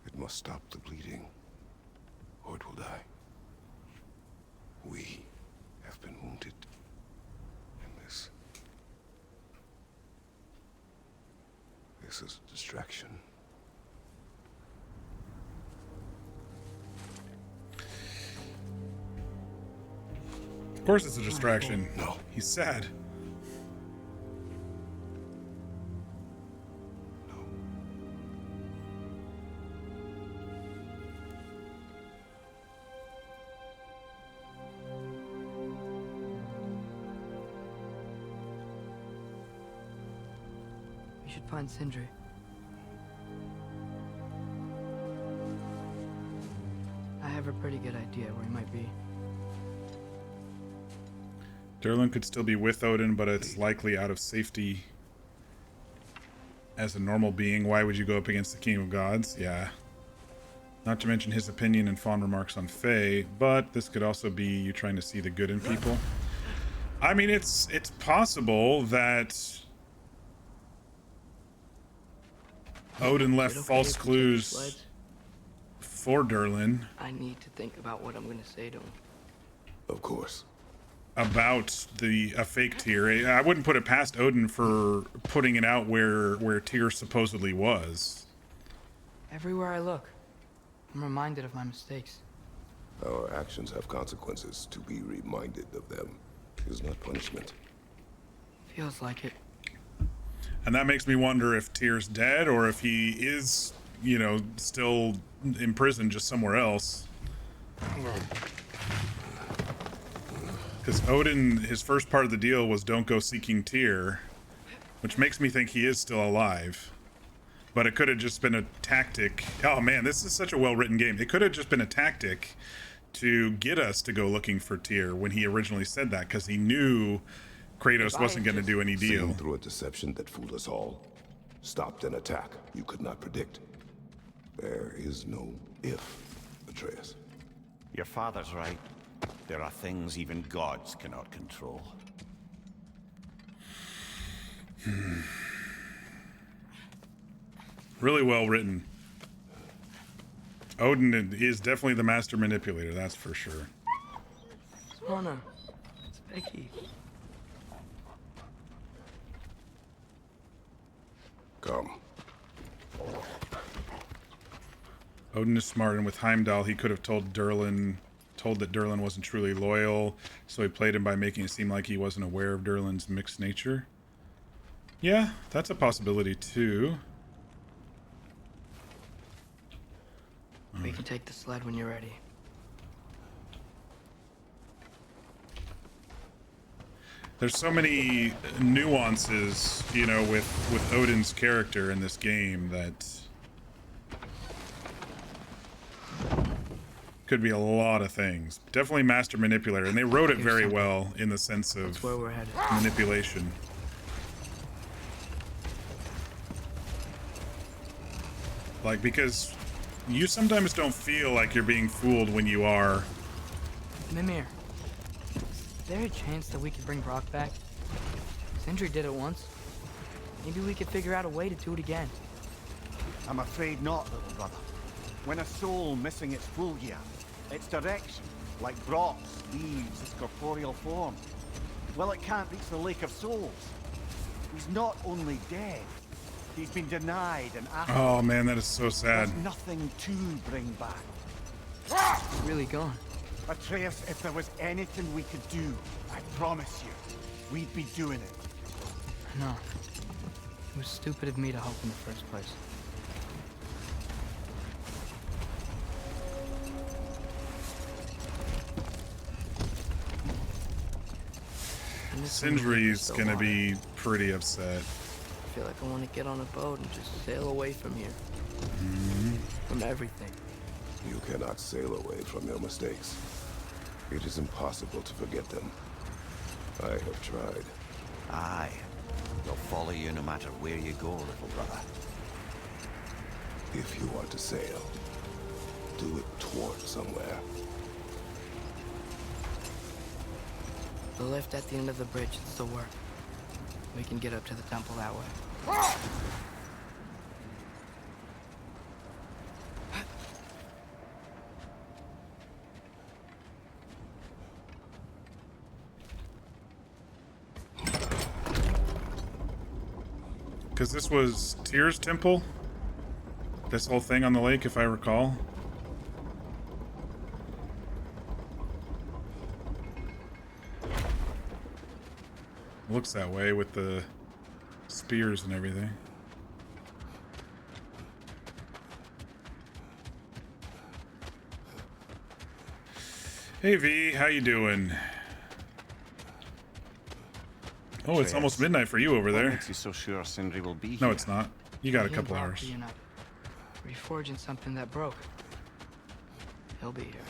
it must stop the bleeding, or it will die. We have been wounded, and this is a distraction. Of course it's a distraction. No. He's sad. We should find Sindri. I have a pretty good idea where he might be. Durlin could still be with Odin, but it's likely out of safety. As a normal being, why would you go up against the King of Gods? Yeah. Not to mention his opinion and fond remarks on Faye, but this could also be you trying to see the good in people. I mean, it's possible that Odin left false clues for Durlin. I need to think about what I'm going to say to him. Of course. About a fake Tyr. I wouldn't put it past Odin for putting it out where Tyr supposedly was. Everywhere I look, I'm reminded of my mistakes. Our actions have consequences. To be reminded of them is not punishment. Feels like it. And that makes me wonder if Tyr's dead or if he is, you know, still imprisoned just somewhere else. Because Odin, his first part of the deal was don't go seeking Tyr, which makes me think he is still alive. But it could have just been a tactic. Oh man, this is such a well-written game. It could have just been a tactic to get us to go looking for Tyr when he originally said that, because he knew Kratos wasn't going to do any deal. Seen through a deception that fooled us all. Stopped an attack you could not predict. There is no if, Atreus. Your father's right. There are things even gods cannot control. Really well written. Odin is definitely the master manipulator, that's for sure. Swana, it's Becky. Come. Odin is smart, and with Heimdall, he could have told that Durlin wasn't truly loyal, so he played him by making it seem like he wasn't aware of Durlin's mixed nature. Yeah, that's a possibility too. We can take the sled when you're ready. There's so many nuances, you know, with Odin's character in this game that could be a lot of things. Definitely master manipulator, and they wrote it very well in the sense of That's where we're headed. manipulation. Like, because you sometimes don't feel like you're being fooled when you are, Mimir, is there a chance that we could bring Brock back? Sindri did it once. Maybe we could figure out a way to do it again. I'm afraid not, little brother. When a soul missing its full gear, its direction, like Brock's, leaves its corporeal form, well, it can't reach the Lake of Souls. He's not only dead, he's been denied an afterlife. Oh man, that is so sad. There's nothing to bring back. It's really gone. Atreus, if there was anything we could do, I promise you, we'd be doing it. No. It was stupid of me to help in the first place. Sindri's gonna be pretty upset. I feel like I want to get on a boat and just sail away from here. From everything. You cannot sail away from your mistakes. It is impossible to forget them. I have tried. Aye. They'll follow you no matter where you go, little brother. If you want to sail, do it toward somewhere. The lift at the end of the bridge should still work. We can get up to the temple that way. Because this was Tyr's temple? This whole thing on the lake, if I recall. Looks that way with the spears and everything. Hey V, how you doing? Oh, it's almost midnight for you over there. What makes you so sure Sindri will be here? No, it's not. You got a couple hours. Reforging something that broke. He'll be here.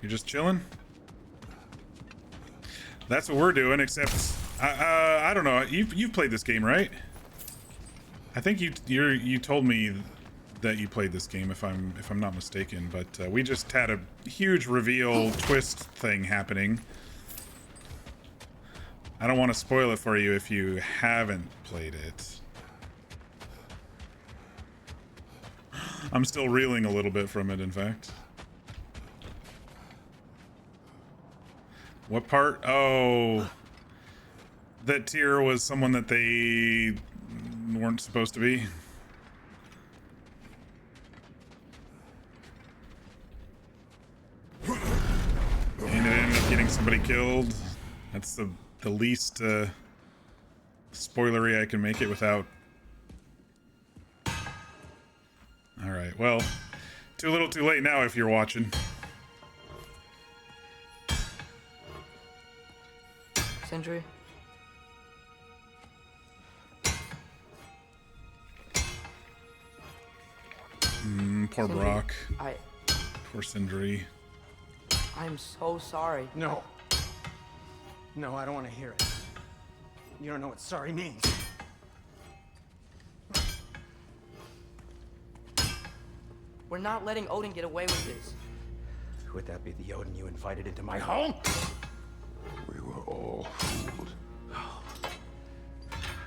You're just chilling? That's what we're doing, except I don't know. You've played this game, right? I think you told me that you played this game, if I'm not mistaken. But we just had a huge reveal twist thing happening. I don't want to spoil it for you if you haven't played it. I'm still reeling a little bit from it, in fact. What part? Oh, that Tyr was someone that they weren't supposed to be. And it ended up getting somebody killed. That's the least spoilery I can make it without. All right, well, too little too late now if you're watching. Sindri? Poor Sindri, Brock. Poor Sindri. I'm so sorry. No. No, I don't want to hear it. You don't know what sorry means. We're not letting Odin get away with this. Would that be the Odin you invited into my home? We were all fooled.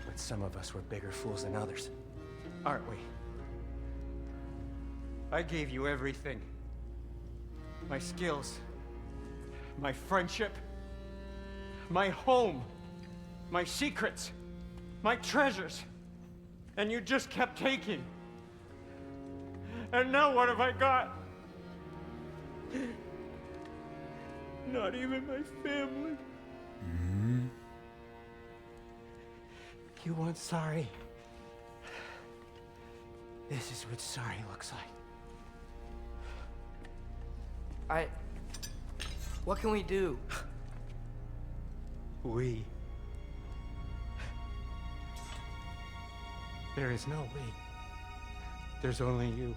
But some of us were bigger fools than others. Aren't we? I gave you everything. My skills. My friendship. My home. My secrets. My treasures. And you just kept taking. And now what have I got? Not even my family. You want sorry? This is what sorry looks like. What can we do? We. There is no we. There's only you.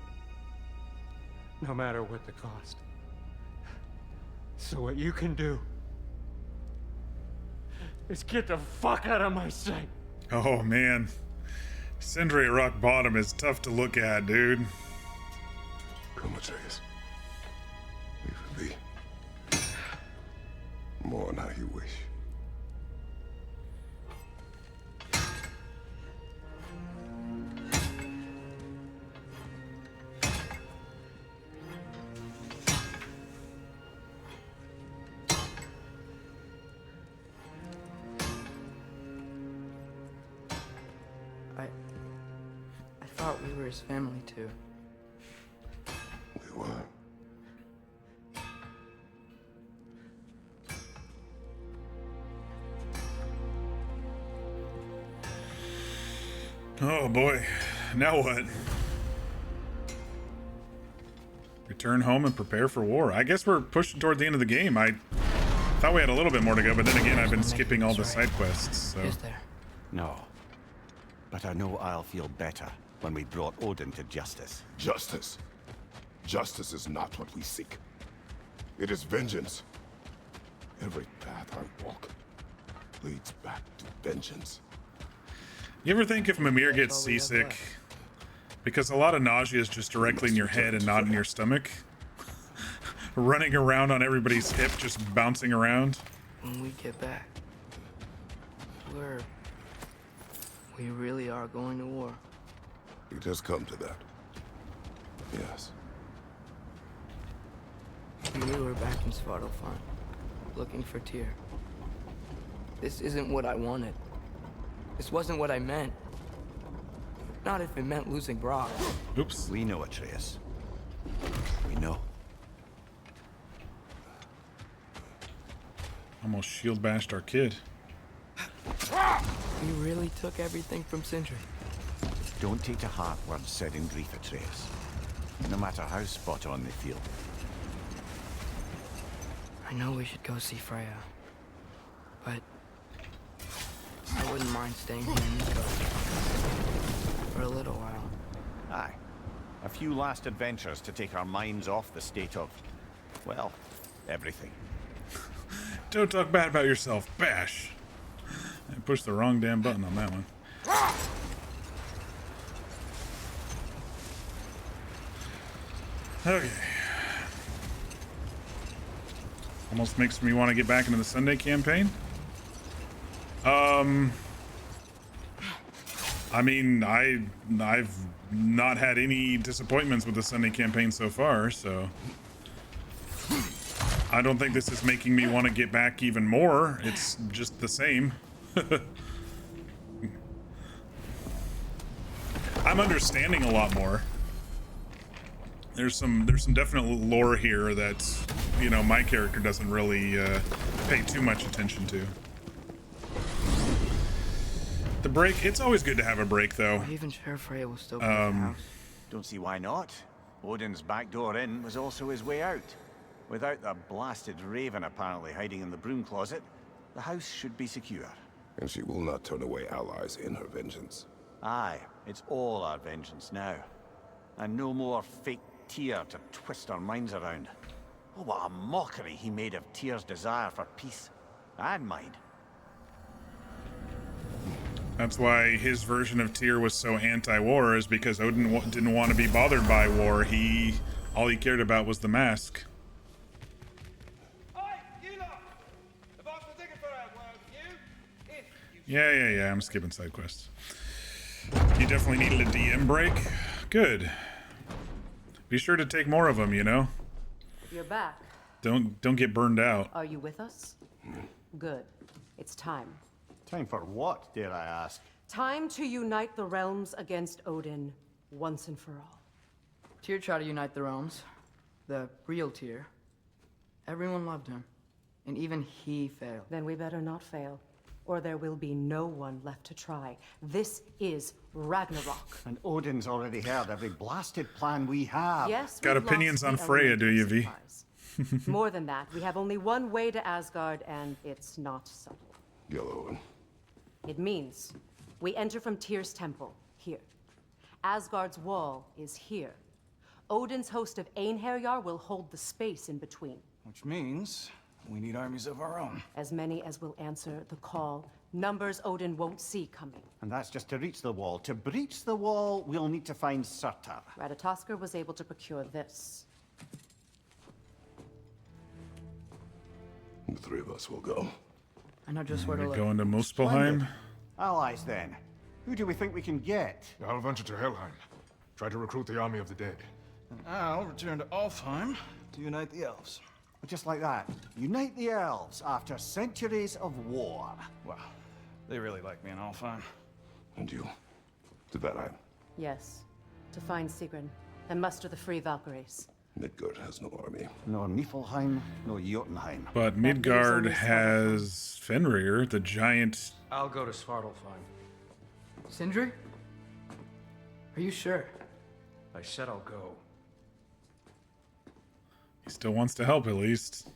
No matter what the cost. So what you can do is get the fuck out of my sight. Oh man, Sindri at rock bottom is tough to look at, dude. Come, Atreus. Leave it be. Mourn how you wish. I thought we were his family too. We were. Oh boy, now what? Return home and prepare for war. I guess we're pushing toward the end of the game. I thought we had a little bit more to go, but then again, I've been skipping all the side quests, so... Is there? No. But I know I'll feel better when we brought Odin to justice. Justice. Justice is not what we seek. It is vengeance. Every path I walk leads back to vengeance. You ever think if Mimir gets seasick, because a lot of nausea is just directly in your head and not in your stomach, running around on everybody's hip, just bouncing around? When we get back, we really are going to war. It has come to that. Yes. We were back in Svartalfheim, looking for Tyr. This isn't what I wanted. This wasn't what I meant. Not if it meant losing Brock. Oops. We know, Atreus. We know. Almost shield bashed our kid. You really took everything from Sindri. Don't take to heart words said in grief, Atreus. No matter how spot on they feel. I know we should go see Freya, but I wouldn't mind staying here in Midgard for a little while. Aye. A few last adventures to take our minds off the state of, well, everything. Don't talk bad about yourself, bash. I pushed the wrong damn button on that one. Okay. Almost makes me want to get back into the Sunday campaign. I mean, I've not had any disappointments with the Sunday campaign so far, so I don't think this is making me want to get back even more. It's just the same. I'm understanding a lot more. There's some definite lore here that, you know, my character doesn't really pay too much attention to. The break, it's always good to have a break, though. Even sure Freya will still be at the house. Don't see why not. Odin's back door in was also his way out. Without the blasted raven apparently hiding in the broom closet, the house should be secure. And she will not turn away allies in her vengeance. Aye, it's all our vengeance now. And no more fake Tyr to twist our minds around. Oh, what a mockery he made of Tyr's desire for peace. And mine. That's why his version of Tyr was so anti-war, is because Odin didn't want to be bothered by war. All he cared about was the mask. Yeah, I'm skipping side quests. You definitely needed a DM break? Good. Be sure to take more of them, you know? You're back. Don't get burned out. Are you with us? Good. It's time. Time for what, dare I ask? Time to unite the realms against Odin once and for all. Tyr tried to unite the realms. The real Tyr. Everyone loved him. And even he failed. Then we better not fail, or there will be no one left to try. This is Ragnarok. And Odin's already heard every blasted plan we have. Yes, got we've opinions lost on the Freya, do you, V? supplies. More than that, we have only one way to Asgard, and it's not subtle. Yellow one. It means we enter from Tyr's temple, here. Asgard's wall is here. Odin's host of Einherjar will hold the space in between. Which means we need armies of our own. As many as will answer the call. Numbers Odin won't see coming. And that's just to reach the wall. To breach the wall, we'll need to find Surtur. Ratatoskr was able to procure this. The three of us will go. I know just where to We're look. going to Muspelheim. Splendid. Allies, then. Who do we think we can get? I'll venture to Helheim. Try to recruit the army of the dead. And I'll return to Alfheim to unite the elves. Just like that. Unite the elves after centuries of war. Wow. They really like me in Alfheim. And you? To Valheim. Yes. To find Sigrun and muster the free Valkyries. Midgard has no army. Nor Niflheim, nor Jotunheim. But Midgard has Fenrir, the giant. I'll go to Svartalfheim. Sindri? Are you sure? I said I'll go. He still wants to help, at least.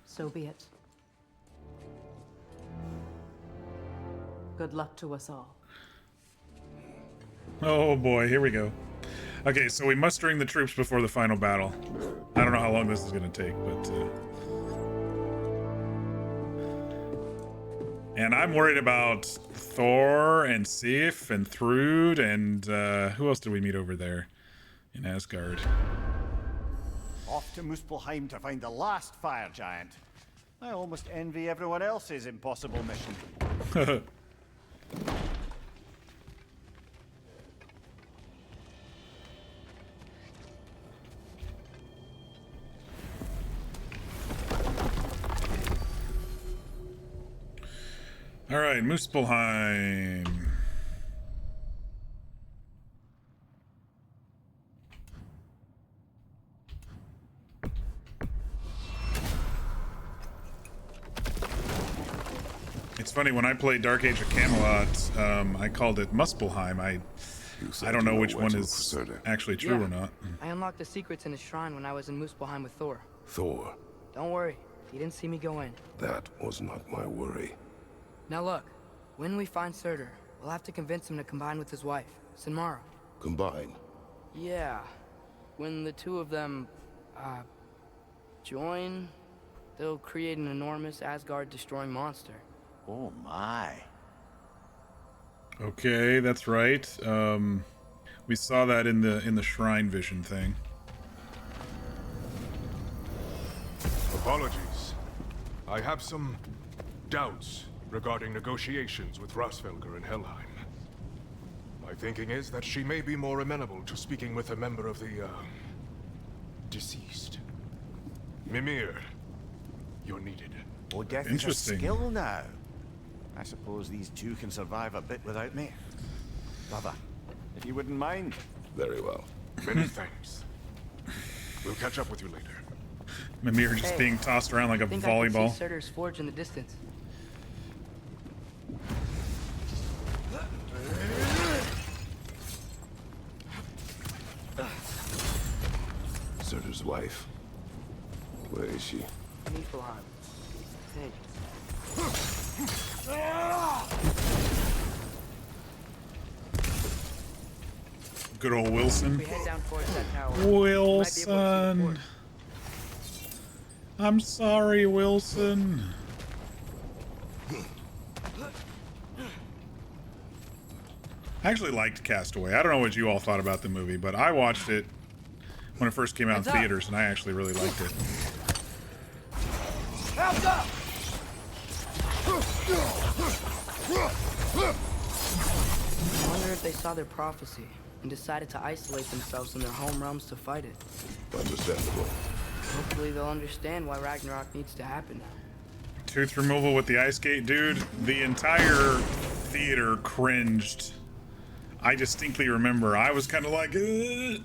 So be it. Good luck to us all. Oh boy, here we go. Okay, so we're mustering the troops before the final battle. I don't know how long this is going to take, but... And I'm worried about Thor and Sif and Thrud and who else did we meet over there in Asgard? Off to Muspelheim to find the last fire giant. I almost envy everyone else's impossible mission. All right, Muspelheim. It's funny, when I played Dark Age of Camelot, I called it Muspelheim. I don't know which one is actually true or not. I unlocked the secrets in his shrine when I was in Muspelheim with Thor. Thor. Don't worry, he didn't see me go in. That was not my worry. Now look, when we find Surtur, we'll have to convince him to combine with his wife, Sinmara. Combine? Yeah. When the two of them, join, they'll create an enormous Asgard-destroying monster. Oh my. Okay, that's right. We saw that in the shrine vision thing. Apologies. I have some doubts regarding negotiations with Rasvelger in Helheim. My thinking is that she may be more amenable to speaking with a member of the, deceased. Mimir, you're needed. Oh, death is a skill now. I suppose these two can survive a bit without me. Brother, if you wouldn't mind. Very well. Many thanks. We'll catch up with you later. Mimir just being tossed around like a I can volleyball. see Surtur's forge in the distance. Surtur's wife. Where is she? Niflheim. Hey. Good old Wilson. We head down towards that tower. Wilson. I'm sorry, Wilson. I actually liked Castaway. I don't know what you all thought about the movie, but I watched it when it first came out in theaters, and I actually really liked it. Hands up! I wonder if they saw their prophecy and decided to isolate themselves in their home realms to fight it. Understandable. Hopefully they'll understand why Ragnarok needs to happen now. Tooth removal with the ice skate, dude. The entire theater cringed. I distinctly remember. I was kind of like, ugh.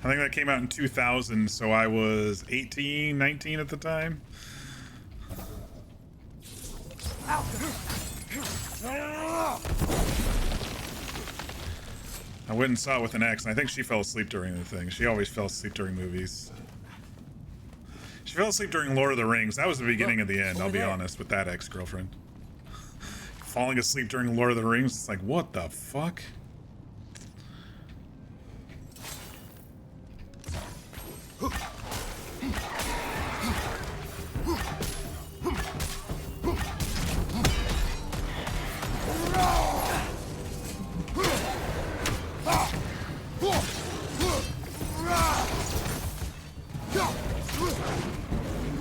I think that came out in 2000, so I was 18, 19 at the time. I went and saw it with an ex, and I think she fell asleep during the thing. She always fell asleep during movies. She fell asleep during Lord of the Rings. That was the beginning of the end, I'll be honest, with that ex-girlfriend. Falling asleep during Lord of the Rings, it's like, what the fuck?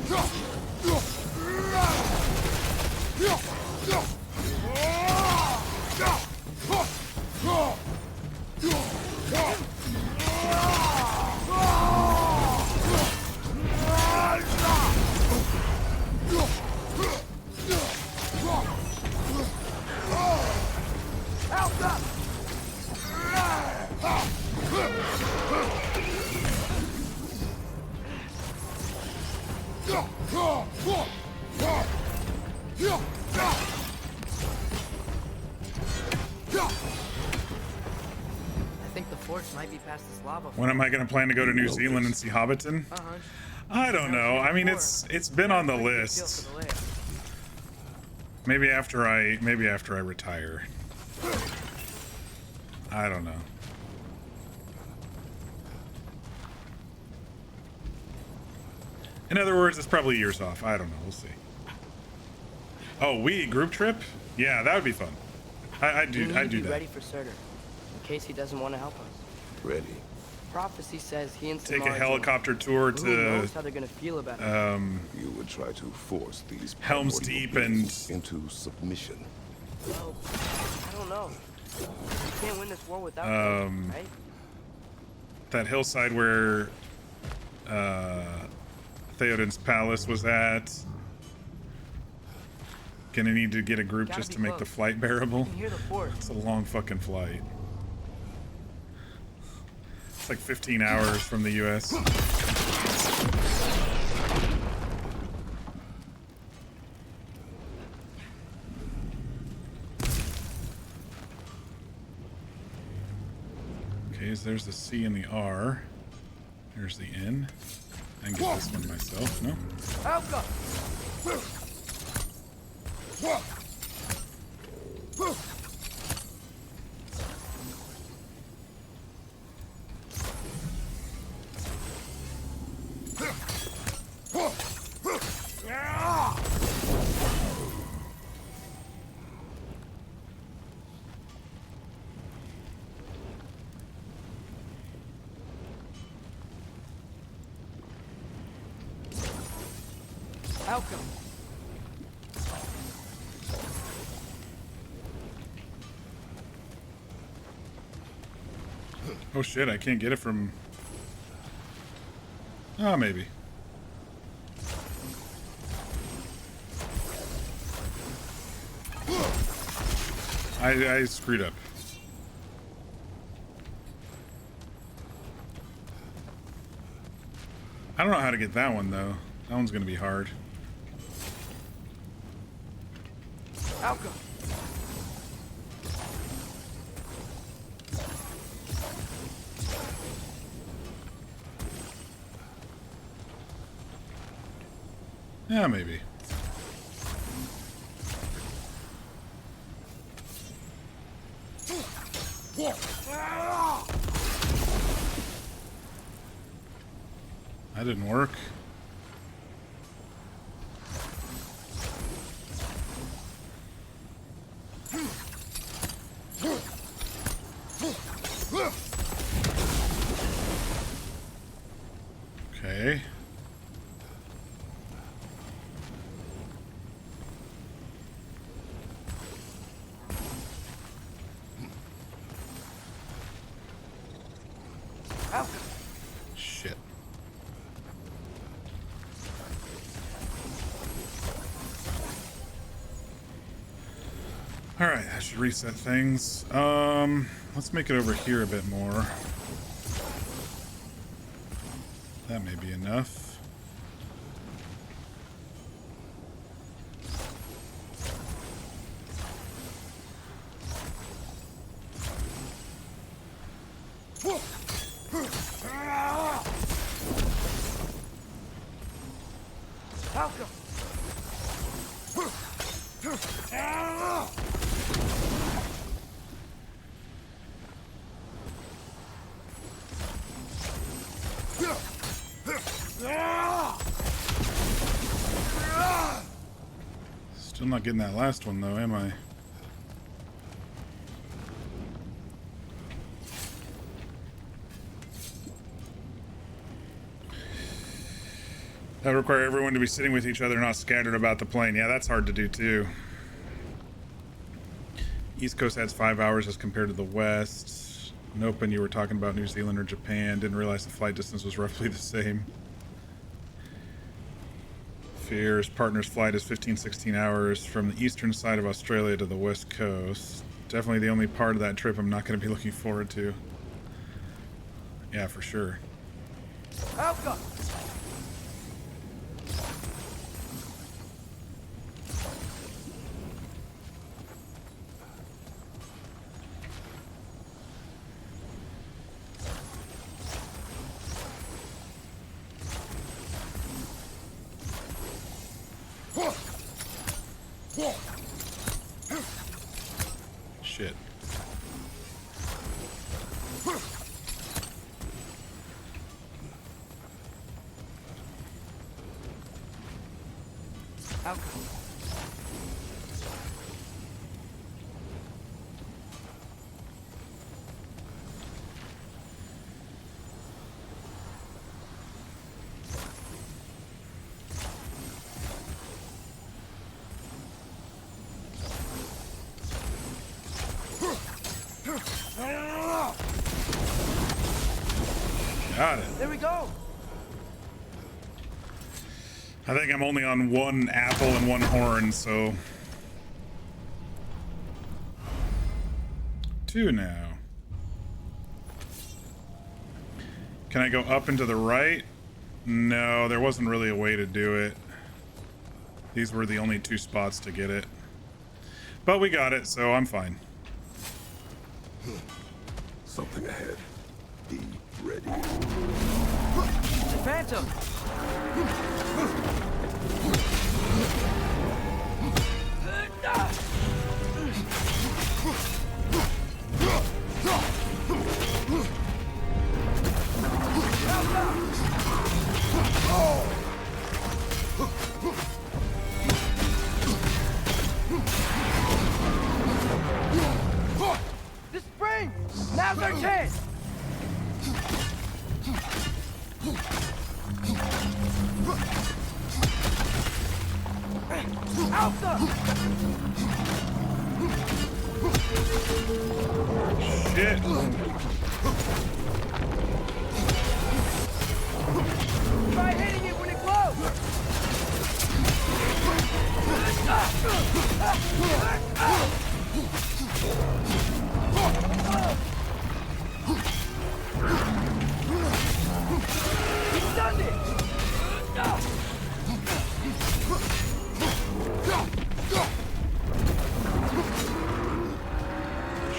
I think the force might be past this lava. When am I going to plan to go to New Zealand and see Hobbiton? I don't know. I mean, it's been on the list. Maybe after I retire. I don't know. In other words, it's probably years off. I don't know. We'll see. Oh, group trip? Yeah, that would be fun. I'd do that. Ready for Surtur, in case he doesn't want to help us. Ready. Prophecy says he and Take a Samara helicopter tour Who to knows how they're gonna feel about it. You would try to force these Helm's primordial Deep and beings into submission. Well, I don't know. We can't win this war without them, right? that hillside where Theoden's palace was at. Gonna need to get a group just to make the flight bearable. It's a long fucking flight. It's like 15 hours from the US. Okay, so there's the C and the R. There's the N. I can get this one myself, no? Alka! Alka! Oh shit, I can't get it from... Oh, maybe. I screwed up. I don't know how to get that one, though. That one's gonna be hard. Alka! Yeah, maybe. That didn't work. Okay. Shit. All right, I should reset things. Let's make it over here a bit more. That may be enough. Still not getting that last one though, am I? That require everyone to be sitting with each other, not scattered about the plane. Yeah, that's hard to do too. East Coast adds 5 hours as compared to the West. Nope, and you were talking about New Zealand or Japan. Didn't realize the flight distance was roughly the same. Fear's partner's flight is 15-16 hours from the eastern side of Australia to the West Coast. Definitely the only part of that trip I'm not going to be looking forward to. Yeah, for sure. Alka! Shit. Got it. There we go. I think I'm only on one apple and one horn, so 2 now. Can I go up and to the right? No, there wasn't really a way to do it. These were the only 2 spots to get it. But we got it, so I'm fine. Something ahead. Be ready. The Phantom! The spring! Now's our chance! Alpha! Shit! Try hitting it when it glows! He stunned it!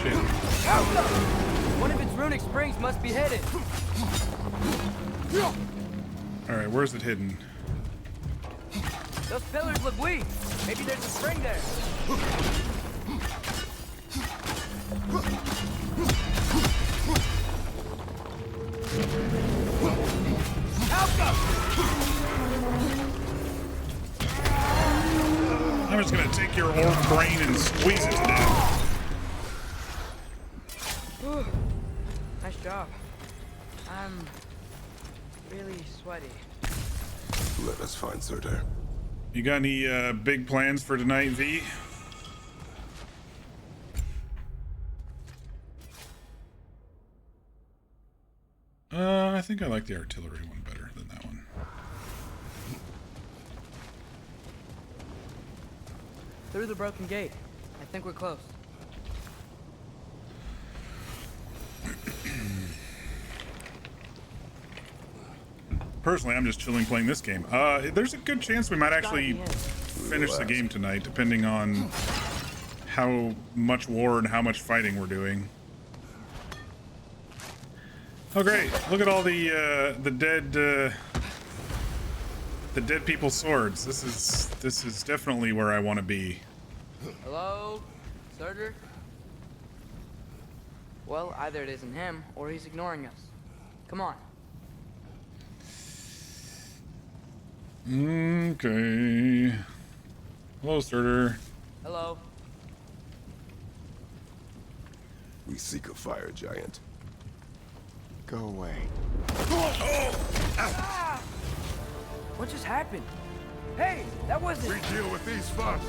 Shit. One of its runic springs must be hidden. Alright, where's it hidden? Those pillars look weak. Maybe there's a spring there. I'm just gonna take your old brain and squeeze it to death. Whew. Nice job. I'm really sweaty. Let us find Surtur. You got any big plans for tonight, V? I think I like the artillery one better than that one. Through the broken gate. I think we're close. Personally, I'm just chilling playing this game. There's a good chance we might actually finish the game tonight, depending on how much war and how much fighting we're doing. Oh great! Look at all the dead people's swords. This is definitely where I want to be. Hello, Surtur? Well, either it isn't him or he's ignoring us. Come on. Okay. Hello, Surtur. Hello. We seek a fire giant. Go away. What just happened? Hey, that wasn't... We deal with these first.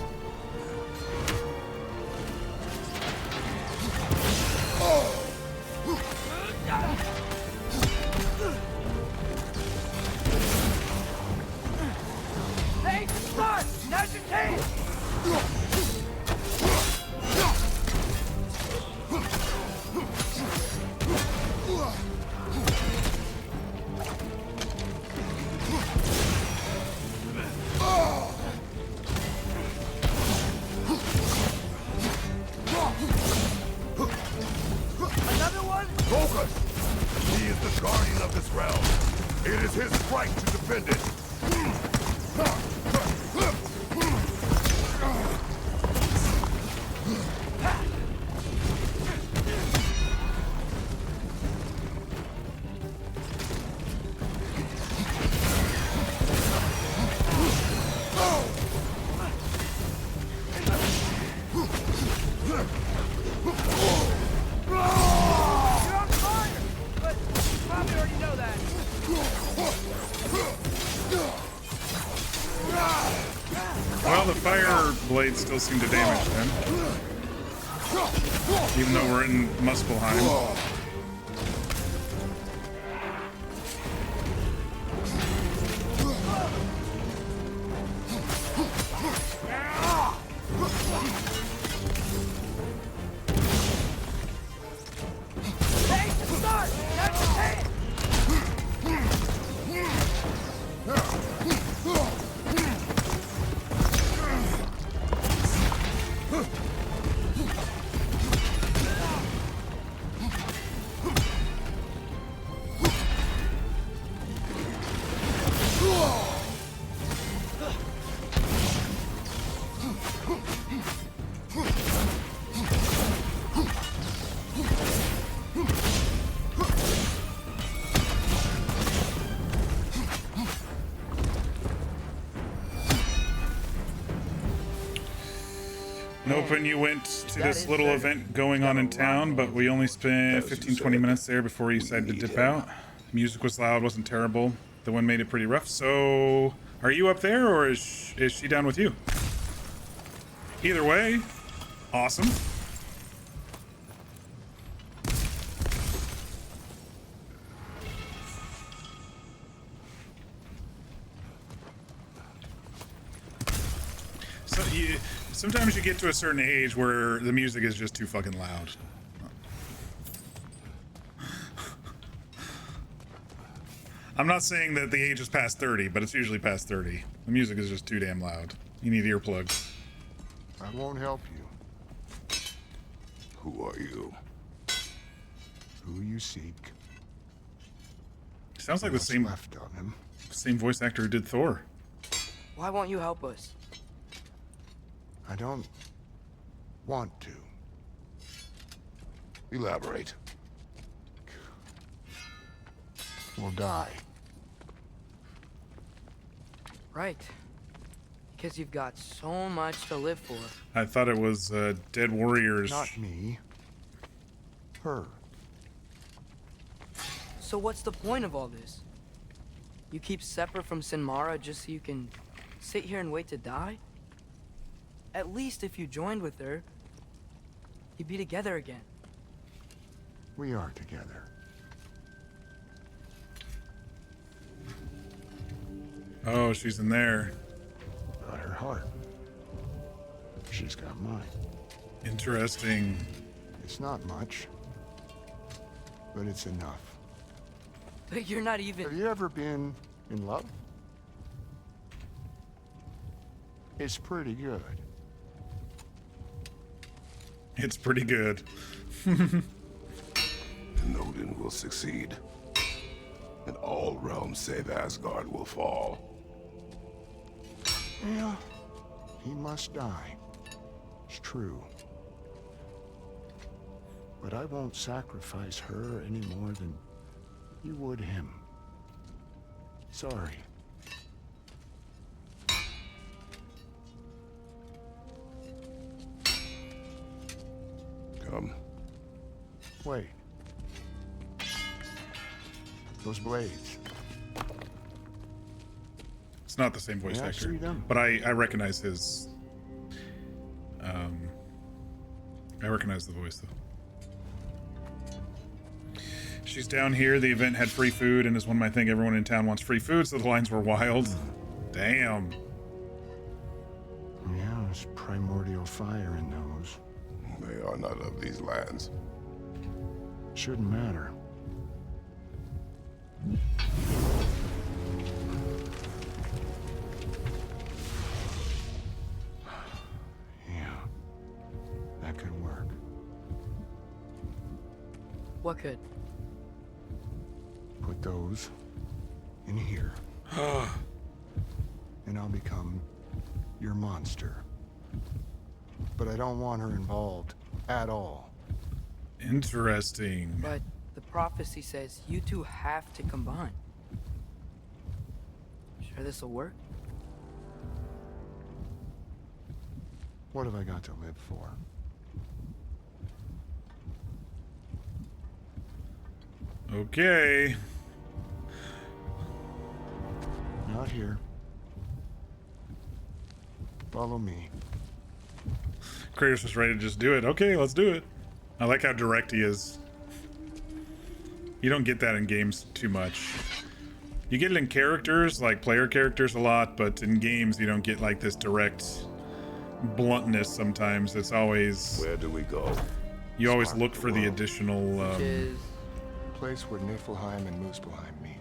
Hey, start! Now's your chance! Another one? Focus! He is the guardian of this realm. It is his right to defend it. Well, the fire blades still seem to damage them. Even though we're in Muspelheim. Nope, and you went to this little event going on in town, but we only spent 15-20 minutes there before you decided to dip out. Music was loud, wasn't terrible. The wind made it pretty rough. So, are you up there, or is she down with you? Either way, awesome. So sometimes you get to a certain age where the music is just too fucking loud. I'm not saying that the age is past 30, but it's usually past 30. The music is just too damn loud. You need earplugs. I won't help you. Who are you? Who you seek. Sounds like the What's same left of him. same voice actor who did Thor. Why won't you help us? I don't want to. Elaborate. We'll die. Right. Because you've got so much to live for. I thought it was Dead Warriors. Not me. Her. So what's the point of all this? You keep separate from Sinmara just so you can sit here and wait to die? At least if you joined with her, you'd be together again. We are together. Oh, she's in there. Got her heart. She's got mine. Interesting. It's not much, but it's enough. But you're not even... Have you ever been in love? It's pretty good. It's pretty good. And Odin will succeed. And all realms save Asgard will fall. Yeah, he must die. It's true. But I won't sacrifice her any more than you would him. Sorry. Come. Wait. Those blades. not the same voice Yeah, I actor, see them. but I recognize his. I recognize the voice though. She's down here. The event had free food, and is one might think everyone in town wants free food, so the lines were wild. Damn. Yeah, there's primordial fire in those. They are not of these lands. Shouldn't matter. Yeah, that could work. What could? Put those in here. And I'll become your monster. But I don't want her involved at all. Interesting. But the prophecy says you two have to combine. Sure this'll work? What have I got to live for? Okay. Not here. Follow me. Kratos was ready to just do it. Okay, let's do it. I like how direct he is. You don't get that in games too much. You get it in characters, like player characters a lot, but in games you don't get like this direct bluntness sometimes. It's always... Where do we go? You always look for the additional... place where Niflheim and Muspelheim meet.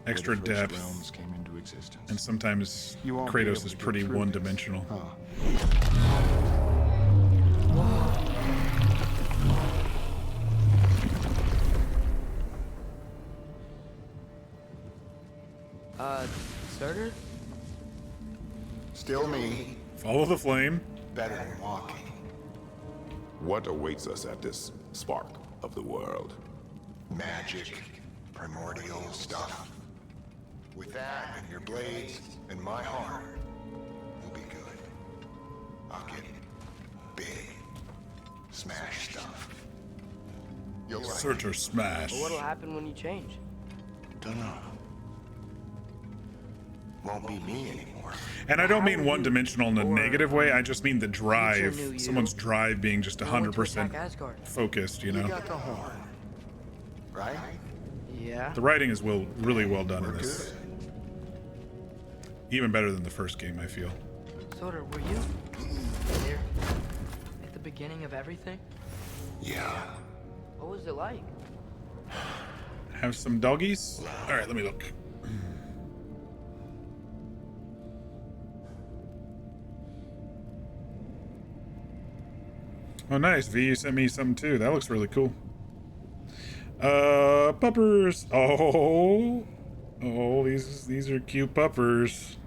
extra Where the first depth. realms came into existence. And sometimes You won't be Kratos able is to get pretty through one-dimensional. Surtur? Still me. Follow the flame. Better than walking. What awaits us at this spark of the world? Magic, primordial stuff. With that and your blades and my heart, we'll be good. I'll get big. Smash stuff. You'll like Surtur smash. But what'll happen when you change? Dunno. Won't be me anymore. And I don't mean one-dimensional in a negative way. I just mean the drive. knew you. Someone's drive being just We're going to 100% attack Asgard. focused, you You know? got the horn. Right? Yeah. The writing is really well done in We're this. good. Even better than the first game, I feel. Surtur, were you there at the beginning of everything? Yeah. What was it like? Have some doggies? Alright, let me look. Oh, nice. V, you sent me something too. That looks really cool. Puppers. Oh, these are cute puppers.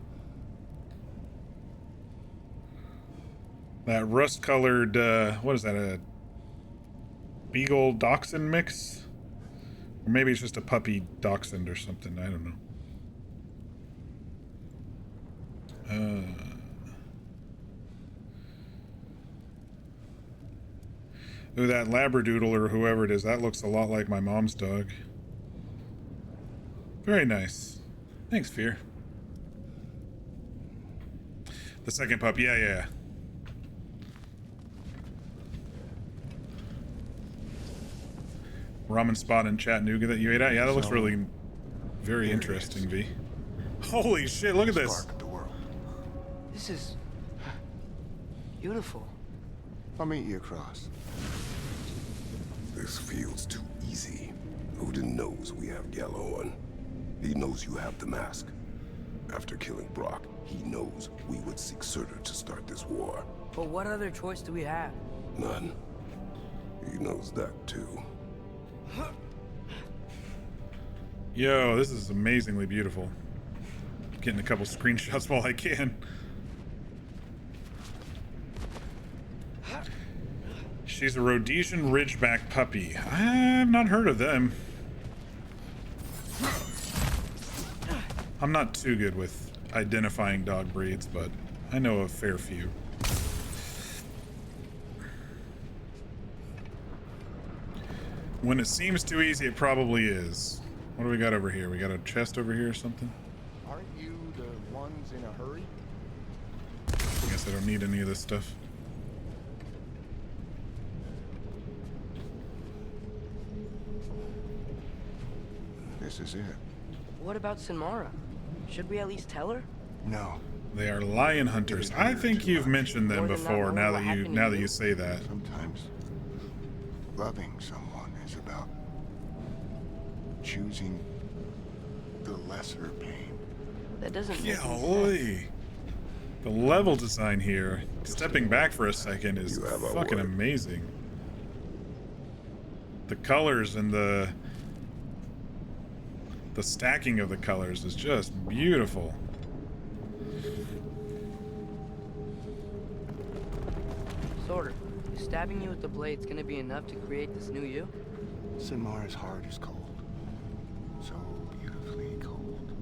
That rust-colored, what is that? A beagle dachshund mix? Or maybe it's just a puppy dachshund or something. I don't know. Ooh, that Labradoodle or whoever it is, that looks a lot like my mom's dog. Very nice. Thanks, Fear. The second pup, yeah. Ramen spot in Chattanooga that you ate at? Yeah, that looks really very interesting, V. Holy shit, look at this. Spark of the world. This is beautiful. I'll meet you across. This feels too easy. Odin knows we have Yellowhorn. He knows you have the mask. After killing Brock, he knows we would seek Surtur to start this war. But what other choice do we have? None. He knows that too. Yo, this is amazingly beautiful. Getting a couple screenshots while I can. She's a Rhodesian Ridgeback puppy. I've not heard of them. I'm not too good with identifying dog breeds, but I know a fair few. When it seems too easy, it probably is. What do we got over here? We got a chest over here or something? Aren't you He's in a hurry. I guess I don't need any of this stuff. This is it. What about Sinmara? Should we at least tell her? No. They are lion hunters. I think you've mentioned them before. Now that you say that. Sometimes loving someone is about choosing the lesser pain. That doesn't make Yeah, any oi. sense. The level design here, stepping back for a second, is fucking amazing. The colors and the stacking of the colors is just beautiful. Sorter, is stabbing you with the blades gonna be enough to create this new you? Sinmara's heart is cold. So beautifully cold.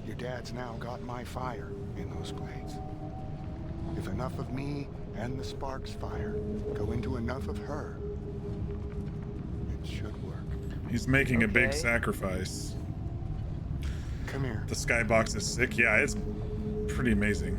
Your dad's now got my fire in those blades. If enough of me and the spark's fire go into enough of her, it should work. He's making a big sacrifice. Come here. The skybox is sick. Yeah, it's pretty amazing.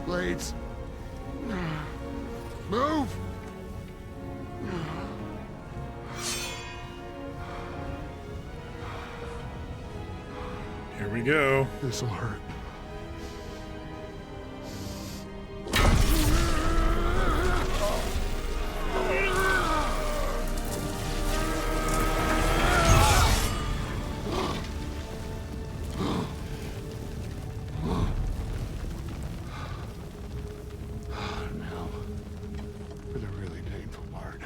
Blades. Move! Here we go. This'll hurt. Now, for the really painful part.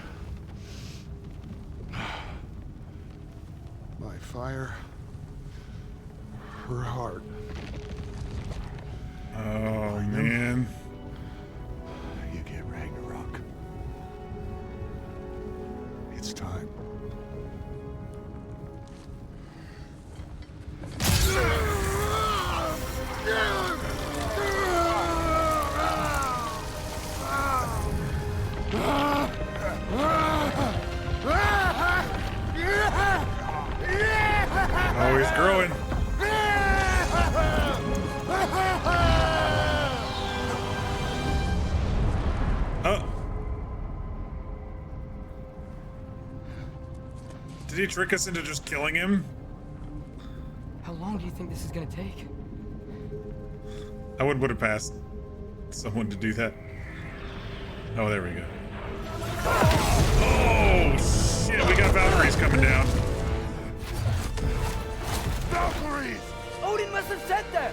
My fire. Her heart. Oh, man. You get Ragnarok. It's time. Oh, he's growing. Oh. Did he trick us into just killing him? How long do you think this is gonna take? I wouldn't put it past someone to do that. Oh, there we go. Oh, shit, we got Valkyries coming down. Valkyries! Odin must have sent them!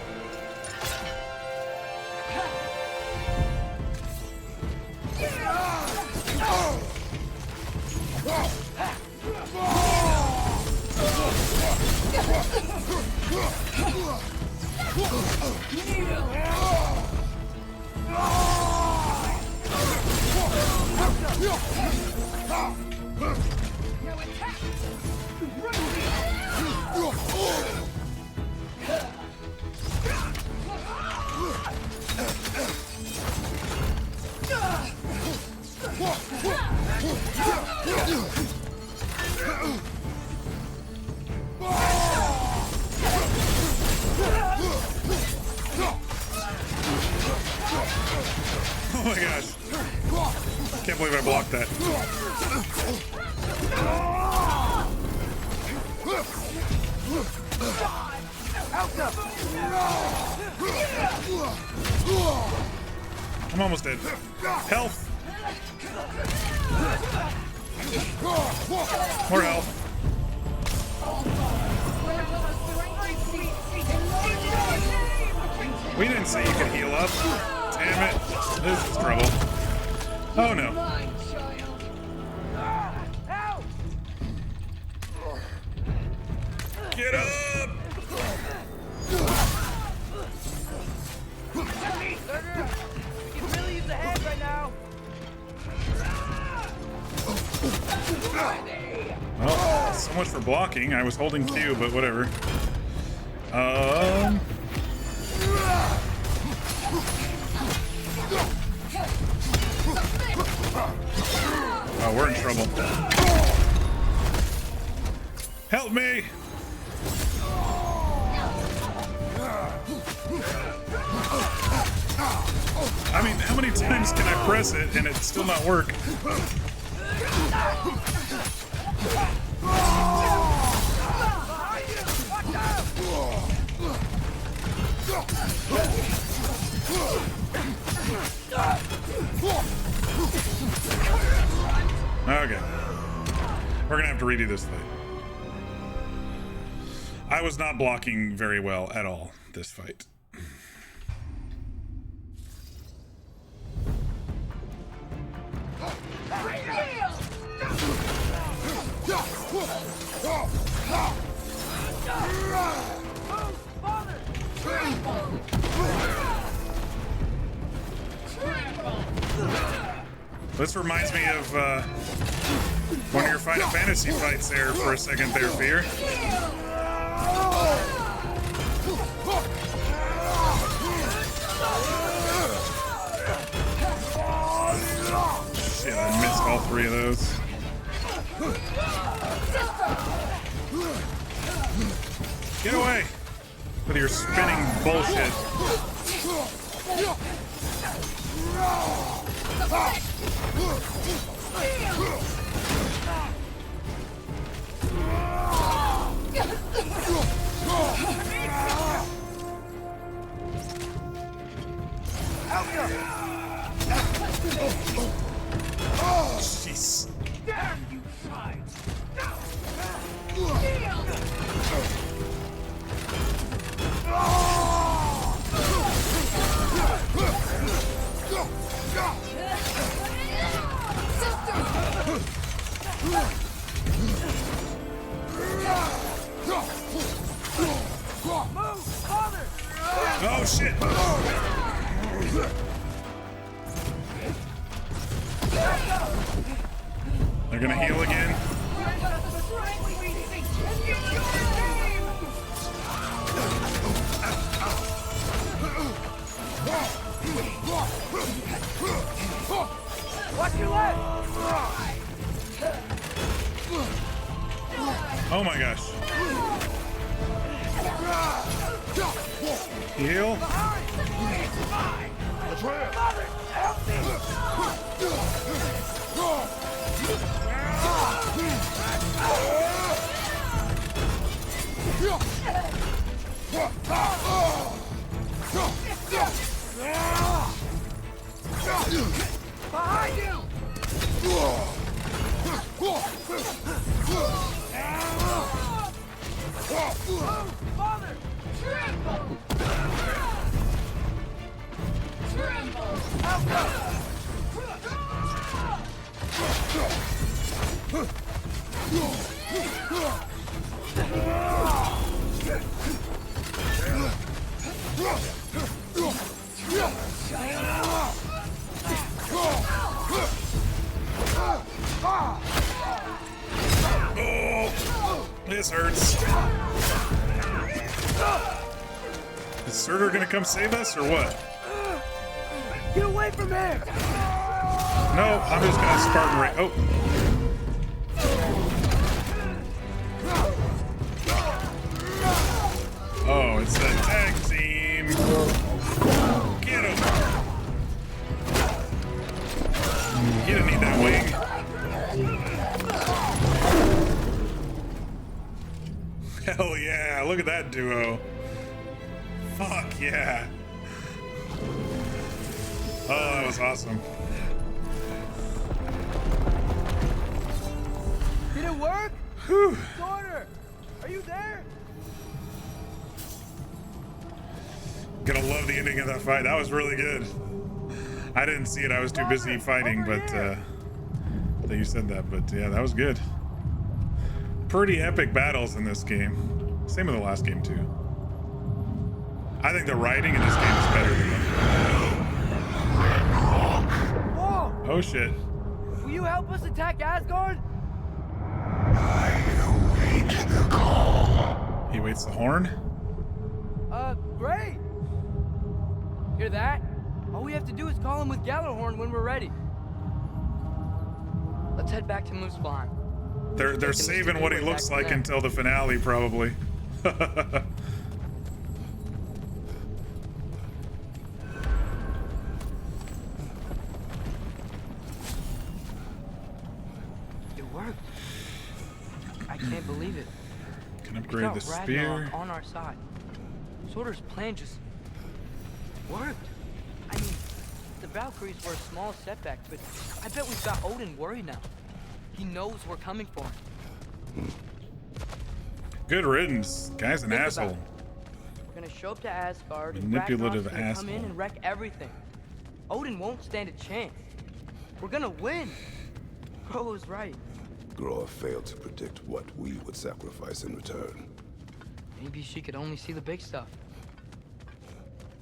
Oh my gosh. Can't believe I blocked that. I'm almost dead. Health. More health. We didn't say you could heal up. Damn it. This is trouble. Oh no. Get blocking. I was holding Q, but whatever. Oh, we're in trouble. Help me! I mean, how many times can I press it and it still not work? Okay. We're gonna have to redo this fight. I was not blocking very well at all this fight. This reminds me of one of your Final Fantasy fights there for a second there, Fear. Shit, I missed all three of those. Get away with your spinning bullshit. Jeez. Damn you, side! Oh shit! They're gonna heal again. Watch your left! Oh my gosh. Heal. Help me! Behind you! Father! Tremble! Oh, this hurts. Is Surtur gonna come save us or what? Get away from him! No, I'm just gonna Spartan Ray. Oh. Oh, it's a tag team. Get him. You didn't need that wing. Hell yeah, look at that duo. Fuck yeah. Oh, that was awesome. Did it work? Whew. Daughter, are you there? Gonna love the ending of that fight. That was really good. I didn't see it. I was too busy fighting, but that you said that. But yeah, that was good. Pretty epic battles in this game. Same with the last game too. I think the writing in this game is better than the... Whoa! Oh shit. Will you help us attack Asgard? I await He waits the horn. Great! Hear that? All we have to do is call him with Gallarhorn when we're ready. Let's head back to Moose Spawn. They're saving what he looks like until the finale, probably. It worked. I can't believe it. Can upgrade the spear. Ragnarok on our side. Sorter's plan just worked. I mean, the Valkyries were a small setback, but I bet we've got Odin worried now. He knows we're coming for him. Good riddance. Guy's an asshole. We're gonna show up to Asgard and Manipulative Ragnarok's gonna come in asshole. and wreck everything. Odin won't stand a chance. We're gonna win. Bro was right. Groa failed to predict what we would sacrifice in return. Maybe she could only see the big stuff.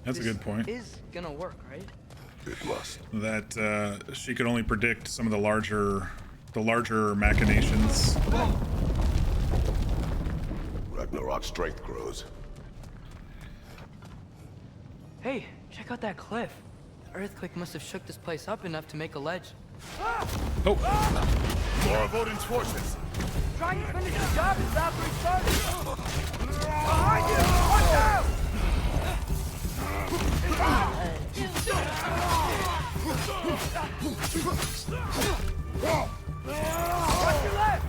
That's a good point. This is gonna work, right? It must. That she could only predict some of the larger machinations. Ragnarok's strength grows. Hey, check out that cliff. The earthquake must have shook this place up enough to make a ledge. Oh! More of Odin's forces. Try and finish the job as Valkyrie started. Behind you! Watch out! Watch your left!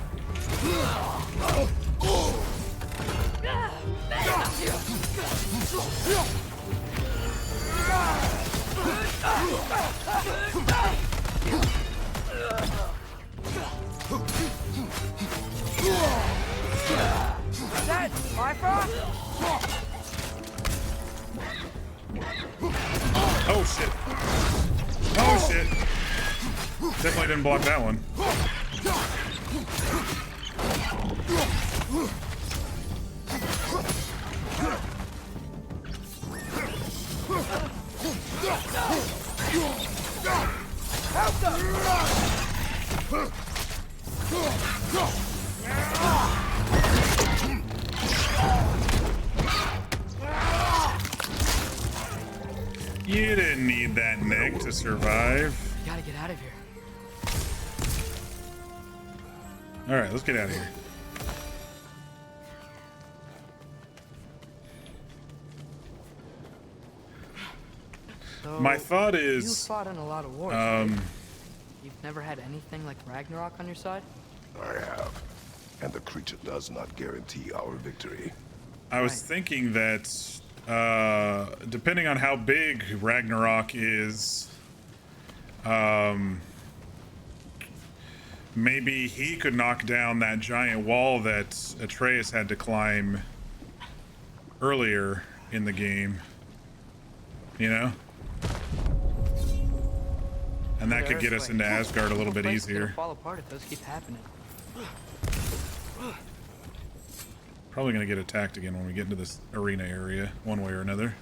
Is that my frog? Oh shit! Oh shit! Definitely didn't block that one. Help them! You didn't need that neck to survive. We gotta get out of here. All right, let's get out of here. So, My thought is, you fought in a lot of wars. Right? You've never had anything like Ragnarok on your side? I have. And the creature does not guarantee our victory. I was thinking that depending on how big Ragnarok is, maybe he could knock down that giant wall that Atreus had to climb earlier in the game. You know? And that could get us into Asgard a little bit easier. Fall apart if those keep happening. Probably gonna get attacked again when we get into this arena area, one way or another.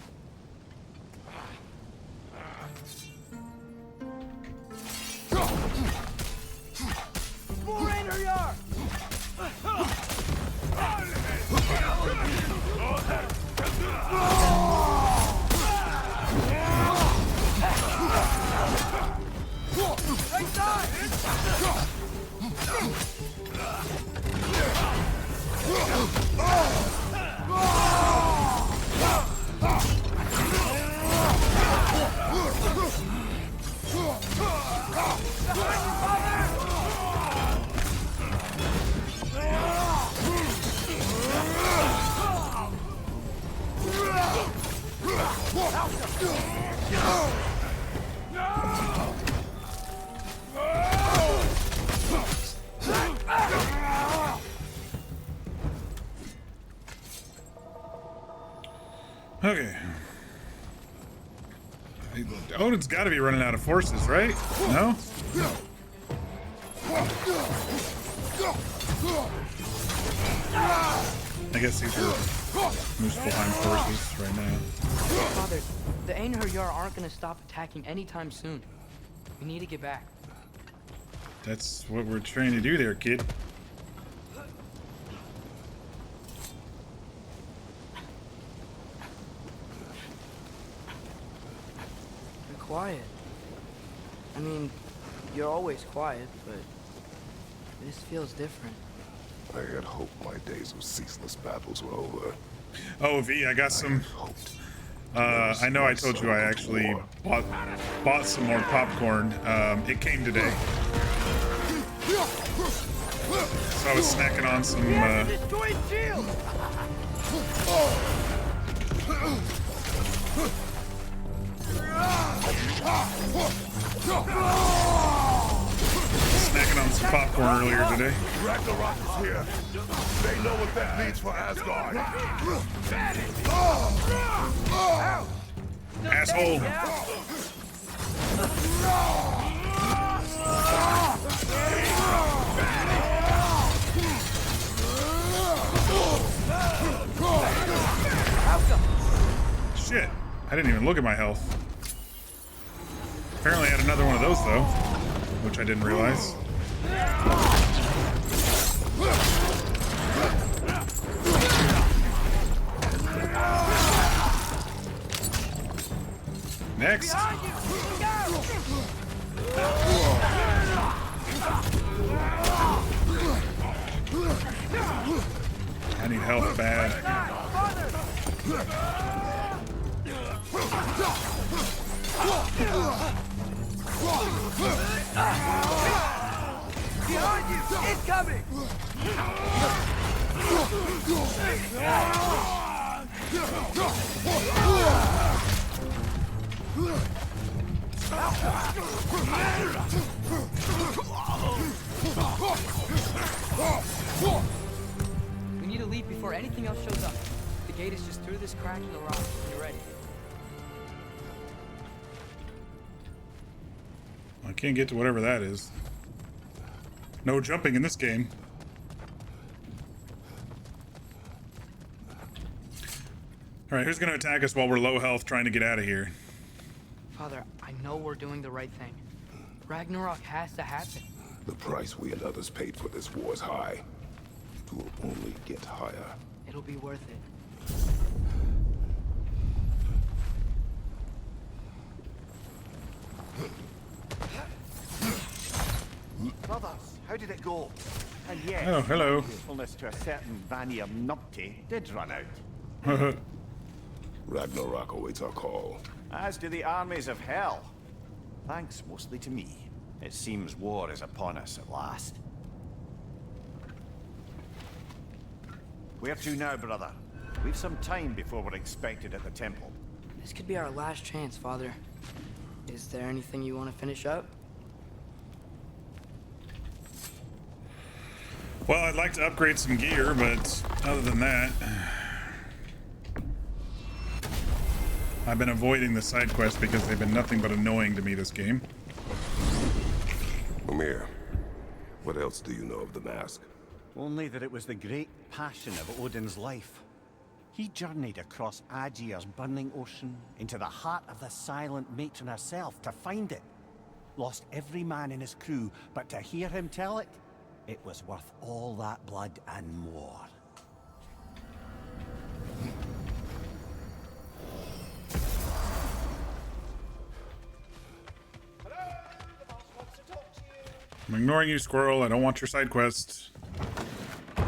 Okay. Odin's got to be running out of forces, right? No? I guess these are Muspelheim forces right now. Father, the Einherjar aren't going to stop attacking anytime soon. We need to get back. That's what we're trying to do there, kid. quiet. I mean, you're always quiet, but this feels different. I had hoped my days of ceaseless battles were over. Oh, V, I got some. I know I told you I actually bought some more popcorn. It came today. So I was snacking on some. Snacking on some popcorn earlier today. Ragnarök is here. They know what that means for Asgard. Asshole. Shit. I didn't even look at my health. Apparently I had another one of those though, which I didn't realize. Next. I need help bad. Behind you! It's coming! We need to leave before anything else shows up. The gate is just through this crack in the rock. You ready? I can't get to whatever that is. No jumping in this game. Alright, who's gonna attack us while we're low health trying to get out of here? Father, I know we're doing the right thing. Ragnarok has to happen. The price we and others paid for this war is high. It will only get higher. It'll be worth it. Brothers, how did it go? And yes, oh, hello. Usefulness to a certain Vanir Numpty did run out. Ragnarok awaits our call. As do the armies of hell. Thanks mostly to me. It seems war is upon us at last. Where to now, brother? We've some time before we're expected at the temple. This could be our last chance, Father. Is there anything you want to finish up? Well, I'd like to upgrade some gear, but other than that, I've been avoiding the side quests because they've been nothing but annoying to me this game. Amir, what else do you know of the mask? Only that it was the great passion of Odin's life. He journeyed across Aegir's burning ocean into the heart of the silent matron herself to find it. Lost every man in his crew, but to hear him tell it, it was worth all that blood and more. I'm ignoring you, Squirrel. I don't want your side quests.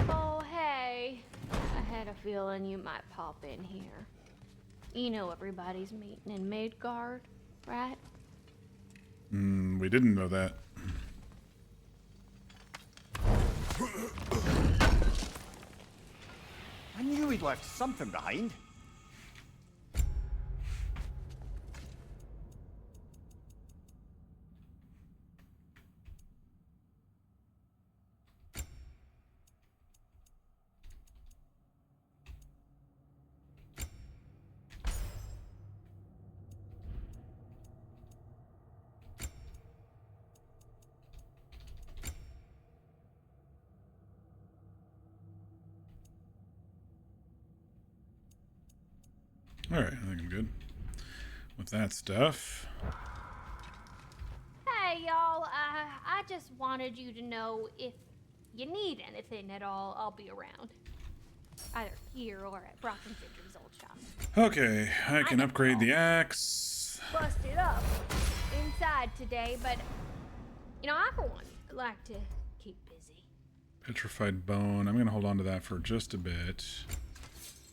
Oh, hey. I had a feeling you might pop in here. You know everybody's meeting in Midgard, right? We didn't know that. I knew he'd left something behind. Alright, I think I'm good with that stuff. Hey, y'all. I just wanted you to know if you need anything at all, I'll be around. Either here or at Brock and Ginger's old shop. Okay, I can upgrade the axe. busted up inside today, but you know, I for one like to keep busy. Petrified bone. I'm gonna hold on to that for just a bit.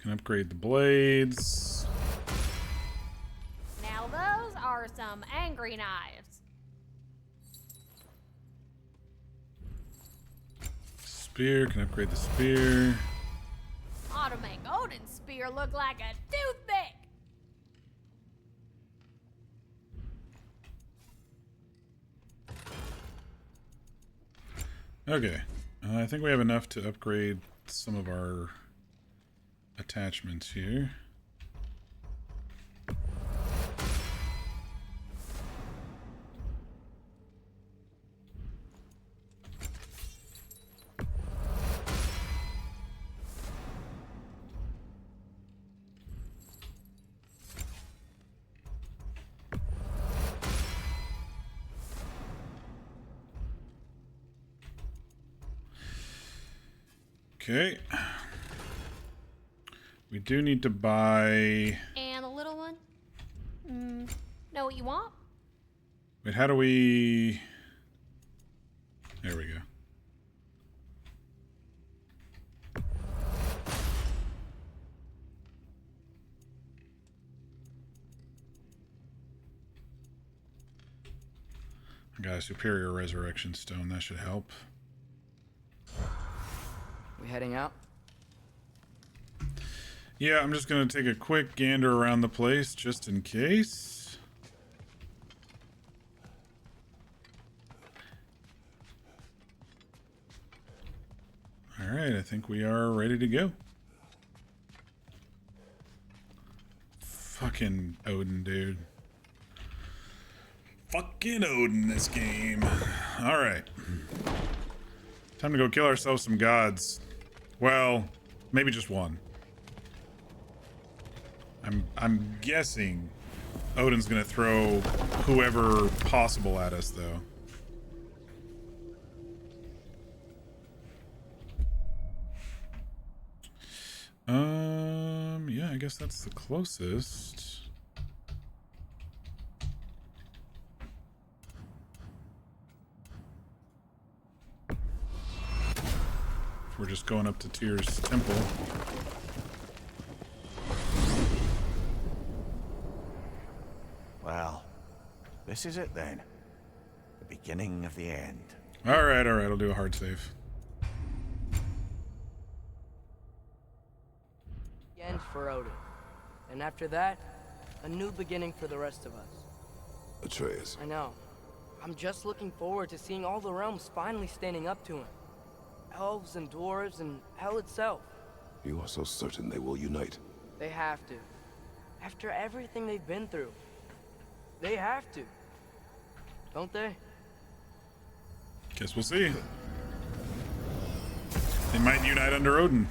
Can upgrade the blades. Now those are some angry knives. Spear. Can upgrade the spear. Ought to make Odin's spear look like a toothpick. Okay. I think we have enough to upgrade some of our attachments here. Okay. We do need to buy... And a little one? Know what you want? Wait, how do we... There we go. I got a superior resurrection stone. That should help. We heading out? Yeah, I'm just gonna take a quick gander around the place just in case. Alright, I think we are ready to go. Fucking Odin, dude. Fucking Odin, this game. Alright. Time to go kill ourselves some gods. Well, maybe just one. I'm guessing Odin's gonna throw whoever possible at us, though. Yeah, I guess that's the closest. We're just going up to Tyr's temple. Well, this is it then. The beginning of the end. Alright, I'll do a hard save. The end for Odin. And after that, a new beginning for the rest of us. Atreus. I know. I'm just looking forward to seeing all the realms finally standing up to him. Elves and dwarves and hell itself. You are so certain they will unite? They have to. After everything they've been through. They have to. Don't they? Guess we'll see. They might unite under Odin.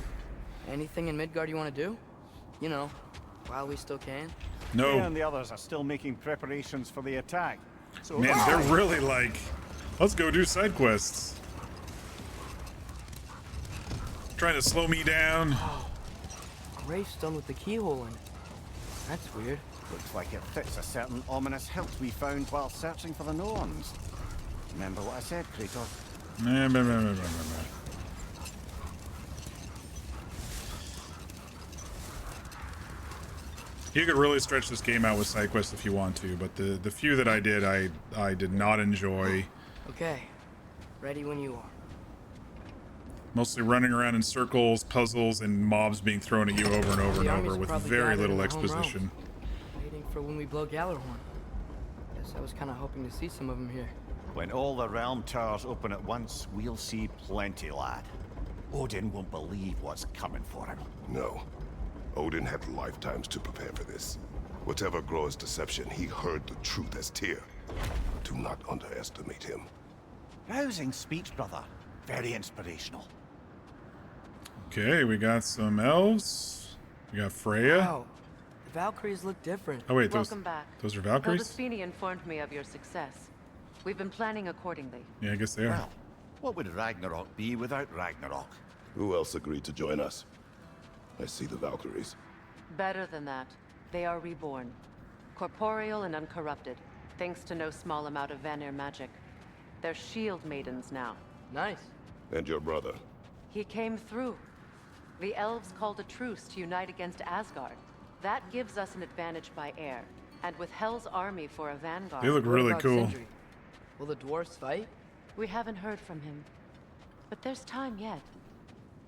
Anything in Midgard you want to do? You know, while we still can? No. He and the others are still making preparations for the attack. So Man, they're really like, let's go do side quests. Trying to slow me down. Gravestone with the keyhole in it. That's weird. Looks like it fits a certain ominous hilt we found while searching for the Norns. Remember what I said, Kratos? You could really stretch this game out with side quests if you want to, but the few that I did, I did not enjoy. Okay. Ready when you are. Mostly running around in circles, puzzles, and mobs being thrown at you over and over and over with very little exposition. Waiting for when we blow Gallarhorn. Guess I was kind of hoping to see some of them here. When all the realm towers open at once, we'll see plenty, lad. Odin won't believe what's coming for him. No. Odin had lifetimes to prepare for this. Whatever Groa's deception, he heard the truth as Tyr. Do not underestimate him. Rousing speech, brother. Very inspirational. Okay, we got some elves. We got Freya. Wow. The Valkyries look different. Oh wait, Welcome back. those are Valkyries? Hildesfini informed me of your success. We've been planning accordingly. Yeah, I guess they are. Well, what would Ragnarok be without Ragnarok? Who else agreed to join us? I see the Valkyries. Better than that, they are reborn. Corporeal and uncorrupted, thanks to no small amount of Vanir magic. They're shield maidens now. Nice. And your brother? He came through. The elves called a truce to unite against Asgard. That gives us an advantage by air. And with Hell's army for a vanguard... They look really cool. Sindri? Will the dwarves fight? We haven't heard from him. But there's time yet.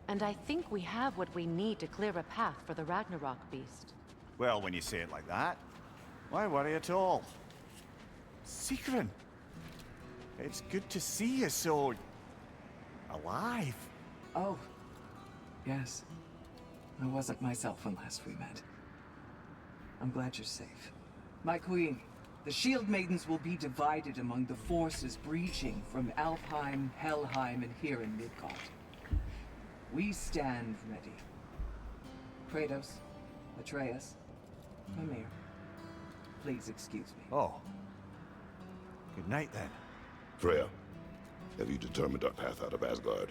And I think we have what we need to clear a path for the Ragnarok beast. Well, when you say it like that, why worry at all? Sigrun, it's good to see you so... alive. Oh, yes. I wasn't myself when last we met. I'm glad you're safe. My queen, the Shield Maidens will be divided among the forces breaching from Alfheim, Helheim, and here in Midgard. We stand ready. Kratos, Atreus, Mimir, please excuse me. Oh. Good night, then. Freya, have you determined our path out of Asgard?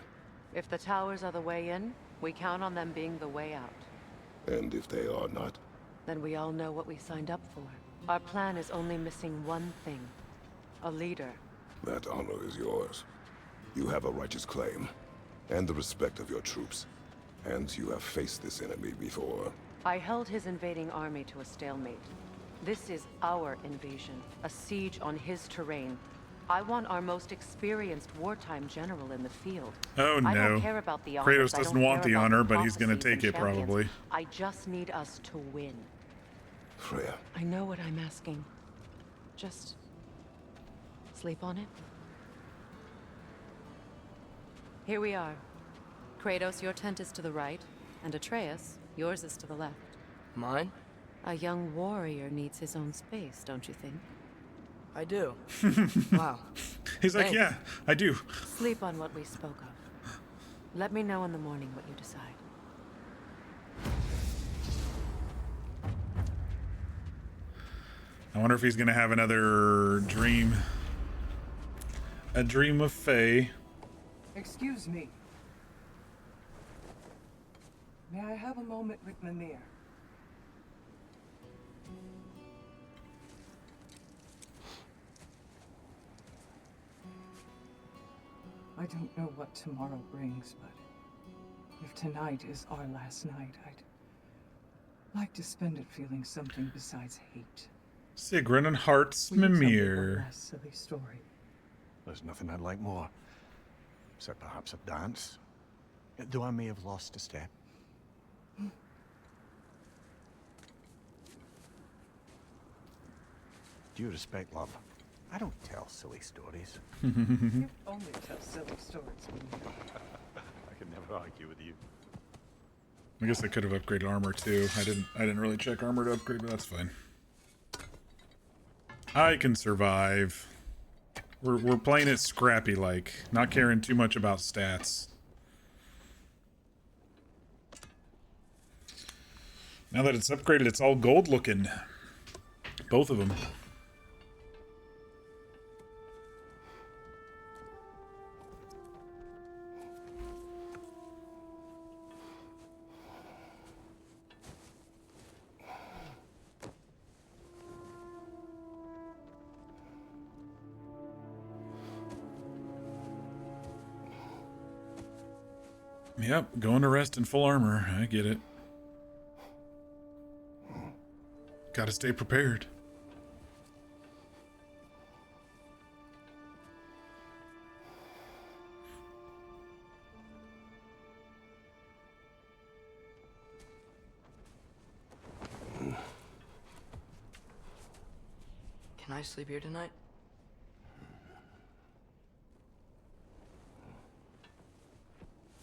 If the towers are the way in, we count on them being the way out. And if they are not? Then we all know what we signed up for. Our plan is only missing one thing. A leader. That honor is yours. You have a righteous claim, and the respect of your troops. And you have faced this enemy before. I held his invading army to a stalemate. This is our invasion, a siege on his terrain. I want our most experienced wartime general in the field. Oh no. I don't care about the honors. Kratos doesn't want the honor, but he's gonna take it probably. I just need us to win. Freya. I know what I'm asking. Just sleep on it. Here we are. Kratos, your tent is to the right, and Atreus, yours is to the left. Mine? A young warrior needs his own space, don't you think? I do. Wow. He's like, Thanks. yeah, I do. Sleep on what we spoke of. Let me know in the morning what you decide. I wonder if he's gonna have another dream. A dream of Faye. Excuse me. May I have a moment with Mimir? I don't know what tomorrow brings, but if tonight is our last night, I'd like to spend it feeling something besides hate. Sigrun and Heart's Will you tell me one Mimir. last silly story? There's nothing I'd like more, except perhaps a dance. Though I may have lost a step. Due respect, love, I don't tell silly stories. You only tell silly stories, Mimir. I can never argue with you. I guess I could have upgraded armor too. I didn't really check armor to upgrade, but that's fine. I can survive. We're playing it scrappy like, not caring too much about stats. Now that it's upgraded, it's all gold looking. Both of them. Yep, going to rest in full armor. I get it. Gotta stay prepared. Can I sleep here tonight?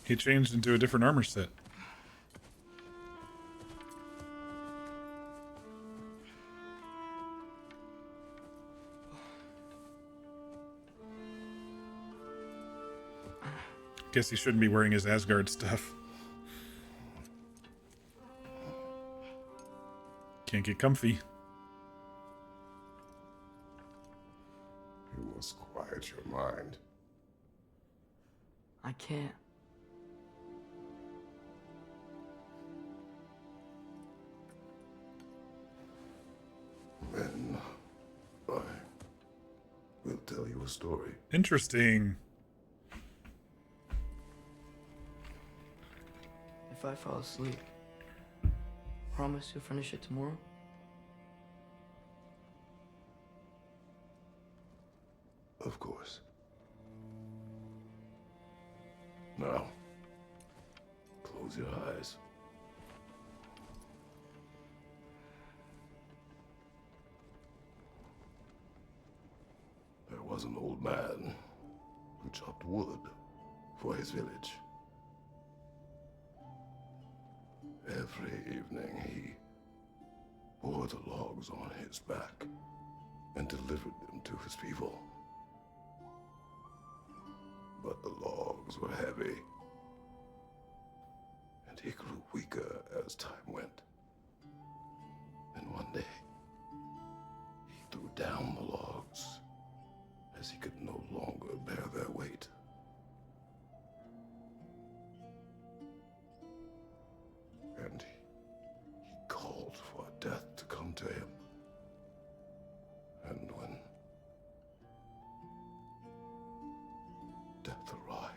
He changed into a different armor set. Guess he shouldn't be wearing his Asgard stuff. Can't get comfy. You must quiet your mind. I can't. Then tell you a story. Interesting. If I fall asleep, promise you'll finish it tomorrow? Of course. Now, close your eyes. There was an old man who chopped wood for his village. Every evening he bore the logs on his back and delivered them to his people. But the logs were heavy, and he grew weaker as time went. And one day, he threw down the logs as he could no longer bear their weight. And he called for death to come to him. And when death arrived,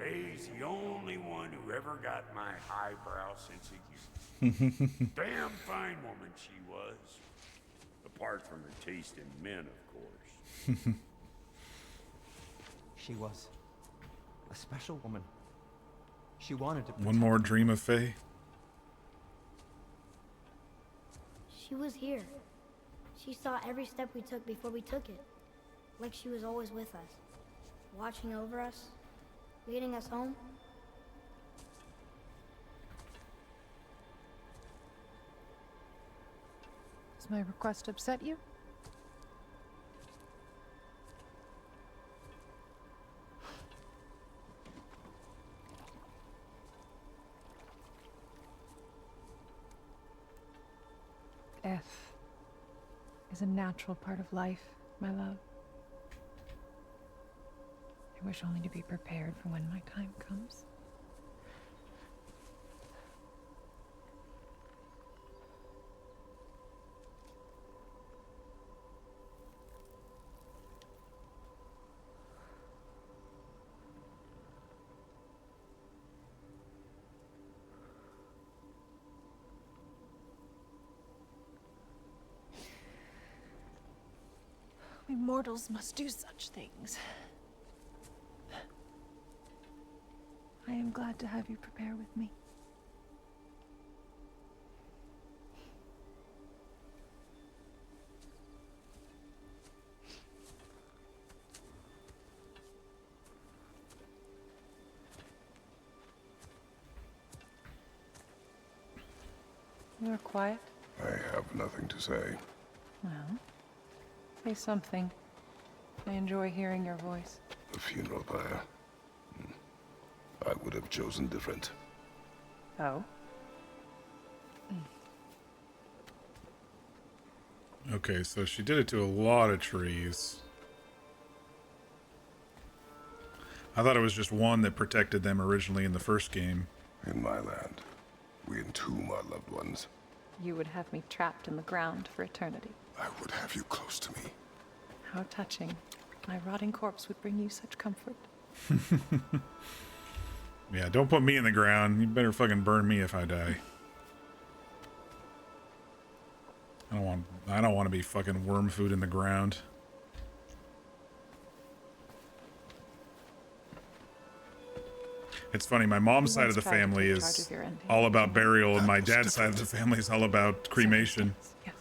He's the only one who ever got my highbrow sense of humor. Damn fine woman she was. Apart from her taste in men, of course. She was a special woman. She wanted to One more dream of Faye. She was here. She saw every step we took before we took it. Like she was always with us. Watching over us. Leading us home. Does my request upset you? Death is a natural part of life, my love. I wish only to be prepared for when my time comes. We mortals must do such things. I am glad to have you prepare with me. You are quiet? I have nothing to say. Well, say something. I enjoy hearing your voice. The funeral pyre. I would have chosen different. Oh? Okay, so she did it to a lot of trees. I thought it was just one that protected them originally in the first game. In my land, we entomb our loved ones. You would have me trapped in the ground for eternity. I would have you close to me. How touching. My rotting corpse would bring you such comfort. Yeah, don't put me in the ground. You better fucking burn me if I die. I don't want to be fucking worm food in the ground. It's funny, my mom's side of the family is all about burial, and my dad's side of the family is all about cremation. Yes.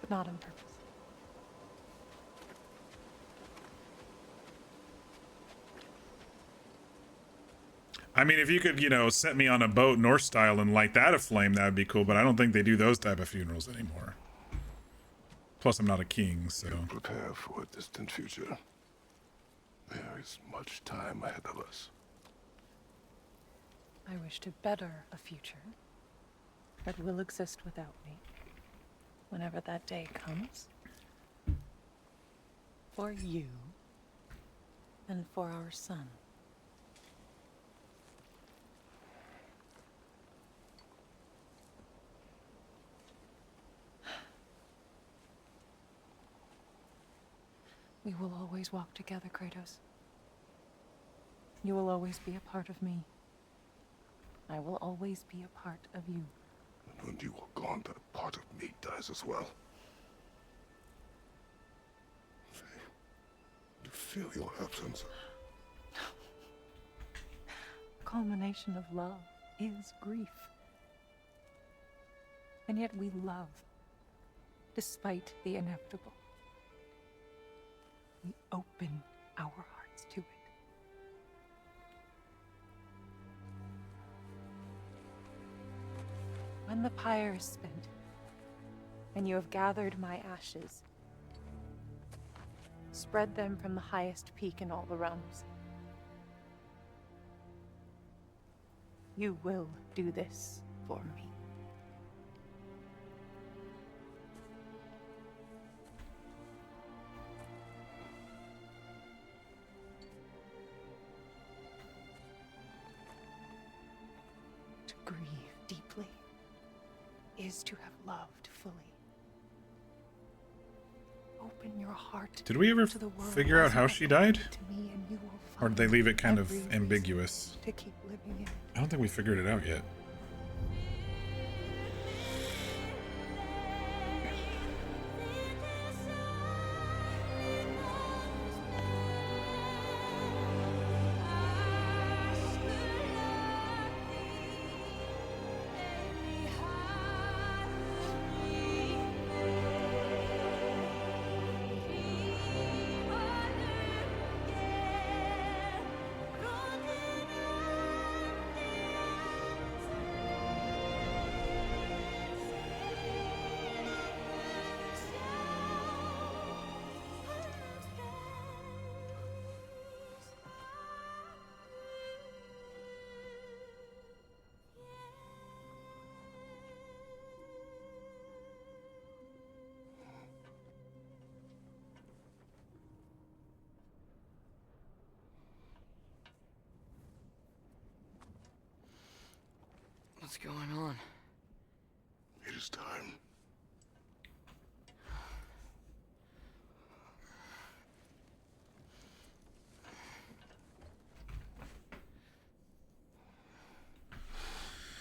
But not on purpose. I mean, if you could, you know, set me on a boat North style and light that aflame, that would be cool, but I don't think they do those type of funerals anymore. Plus, I'm not a king, so... Prepare for a distant future. There is much time ahead of us. I wish to better a future that will exist without me, whenever that day comes. For you, and for our son. We will always walk together, Kratos. You will always be a part of me. I will always be a part of you. And when you are gone, that part of me dies as well. You feel your absence. The culmination of love is grief. And yet we love, despite the inevitable. We open our hearts to it. When the pyre is spent, and you have gathered my ashes, spread them from the highest peak in all the realms. You will do this for me. To grieve deeply is to have loved fully. Open your heart. Did we ever to the world figure out as how it she belonged died? to me, and you will Or did they find leave it kind of every reason ambiguous? to keep living in it. I don't think we figured it out yet. What's going on? It is time.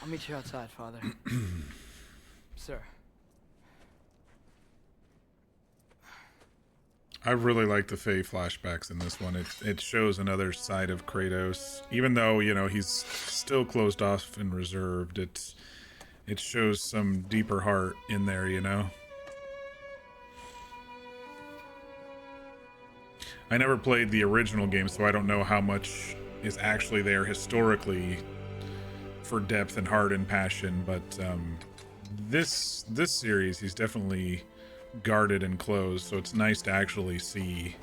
I'll meet you outside, Father. Sir. I really like the Faye flashbacks in this one. It shows another side of Kratos, even though, you know, he's still closed off and reserved. It shows some deeper heart in there, you know. I never played the original game, so I don't know how much is actually there historically for depth and heart and passion, but this series, he's definitely guarded and closed, so it's nice to actually see.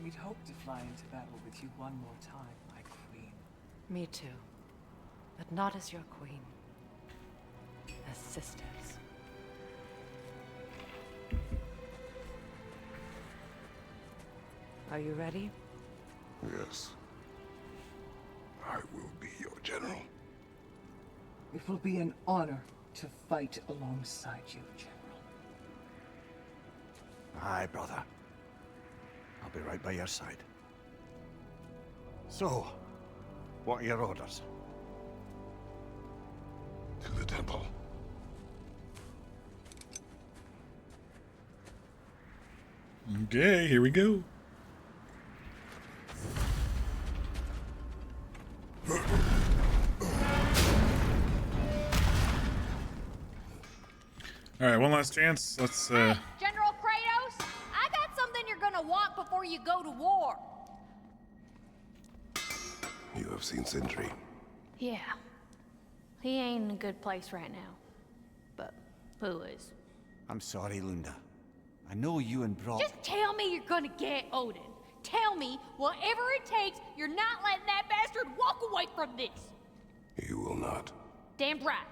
We'd hoped to fly into battle with you one more time, my queen. Me too. But not as your queen. As sisters. Are you ready? Yes. I will be your general. It will be an honor to fight alongside you, General. Aye, brother. I'll be right by your side. So, what are your orders? To the temple. Okay, here we go. All right, one last chance. Let's. General Kratos, I got something you're gonna want before you go to war. You have seen Sindri. Yeah. He ain't in a good place right now. But who is? I'm sorry, Lunda. I know you and Brock... Just tell me you're gonna get Odin. Tell me, whatever it takes, you're not letting that bastard walk away from this. You will not. Damn right.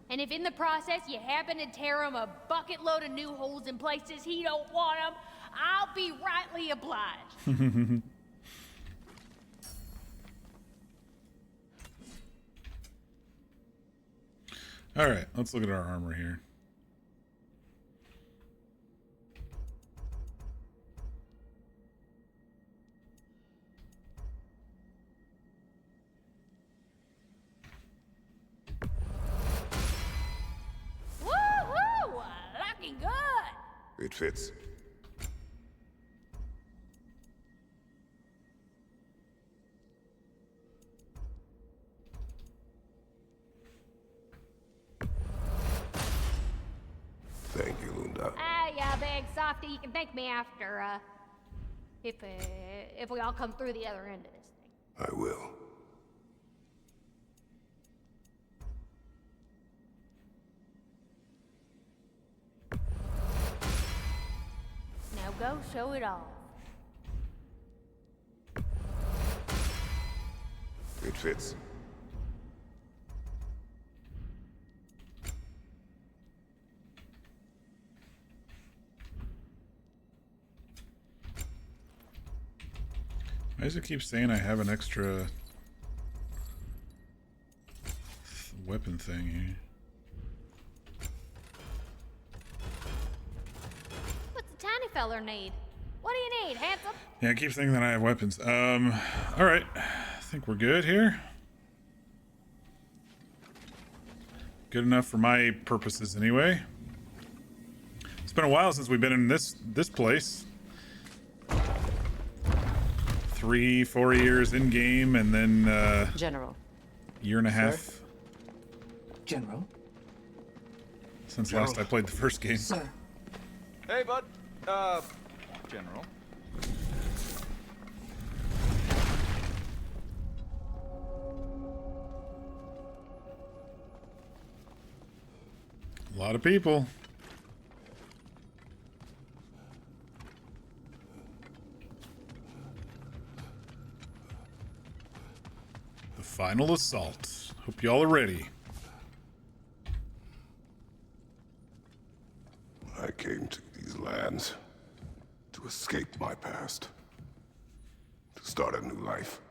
And if in the process you happen to tear him a bucket load of new holes in places he don't want them, I'll be rightly obliged. All right, let's look at our armor here. Woo-hoo! Looking good! It fits. Thank you, Lunda. Ah, yeah, big softy. You can thank me after, if we all come through the other end of this thing. I will. Now go show it off. It fits. Why does it keep saying I have an extra weapon thing here? What's the tiny feller need? What do you need, handsome? Yeah, I keep thinking that I have weapons. All right. I think we're good here. Good enough for my purposes anyway. It's been a while since we've been in this place. 3-4 years in game, and then General. Year and a half General. since last I played the first game. Sir. Hey, bud. General. A lot of people. The final assault. Hope y'all are ready. I came to these lands to escape my past, to start a new life.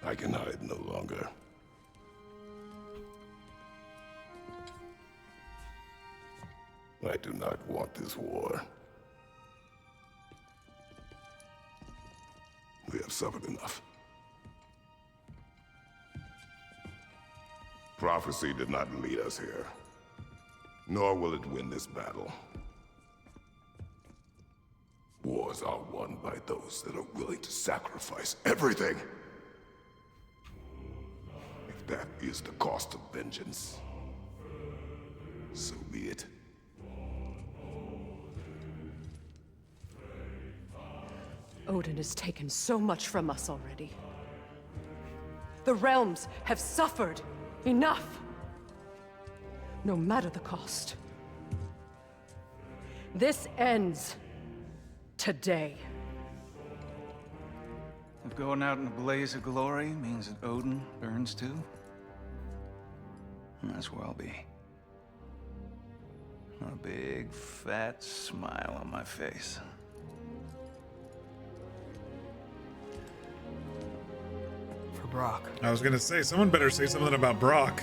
I can hide no longer. I do not want this war. We have suffered enough. Prophecy did not lead us here, nor will it win this battle. Wars are won by those that are willing to sacrifice everything. If that is the cost of vengeance, so be it. Odin has taken so much from us already. The realms have suffered enough. No matter the cost. This ends today. If going out in a blaze of glory means that Odin burns too, that's where I'll be. A big, fat smile on my face. For Brock. I was gonna say, someone better say something about Brock.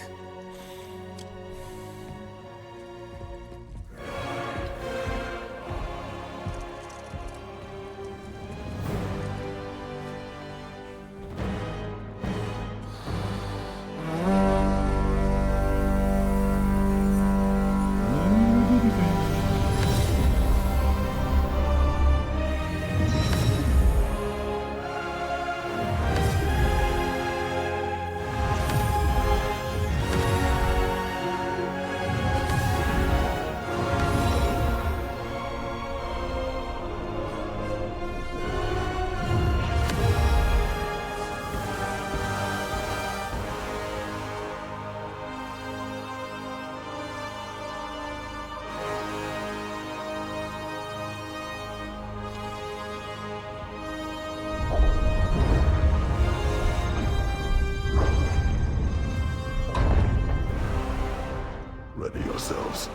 Ready yourselves.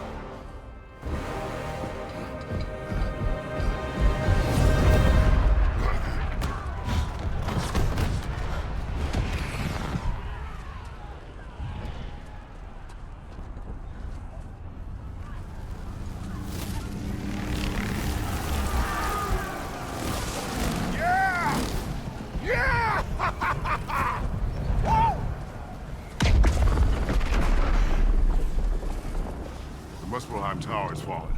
The Muspelheim Tower has fallen.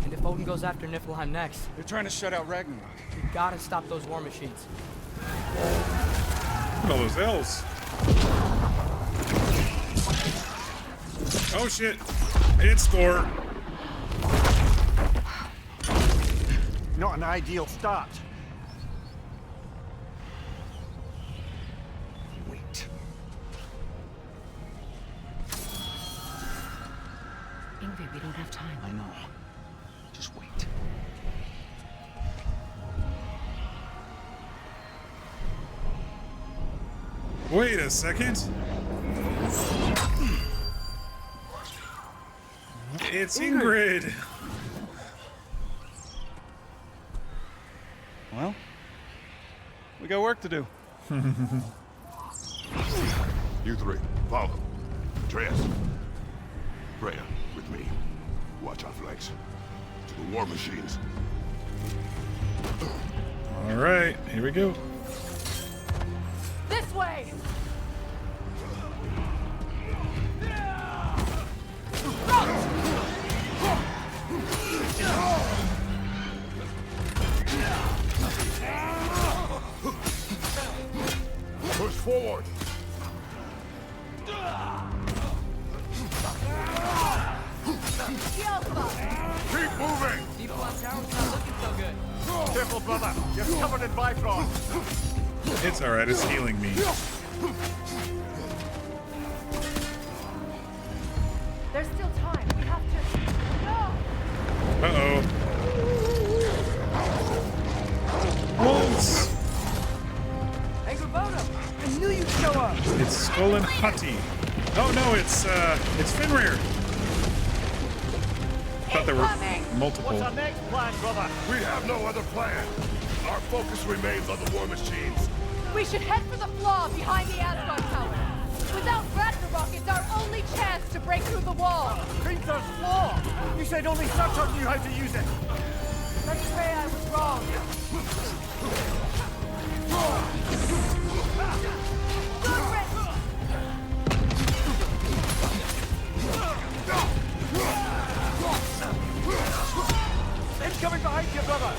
And if Odin goes after Niflheim next? They're trying to shut out Ragnarök. We gotta stop those war machines. Look at all those elves. Oh shit. Hit score. Not an ideal start. Wait. Ingrid, we don't have time. I know. Just wait. Wait a second. It's Ingrid. Well, we got work to do. You three, follow. Atreus. Freya, with me. Watch our flanks. To the war machines. All right, here we go. This way! Push forward. Keep moving. Deep Blood Tower's not looking so good. Careful, brother. You're covered in Bifrost. It's all right. It's healing me. There's still time. We have to. No! Uh-oh. Wolves. Hey, Gravona! I knew you'd show up! It's Skull and Hutty. Oh no, it's Fenrir. I thought there were multiple. What's our next plan, brother? We have no other plan. Our focus remains on the war machines. We should head for the flaw behind the Asgard Tower. Without Ragnarok, it's our only chance to break through the wall. Hrinthur's flaw! You said only Surtur knew how to use it! Let's say I was wrong. Incoming behind you, brother!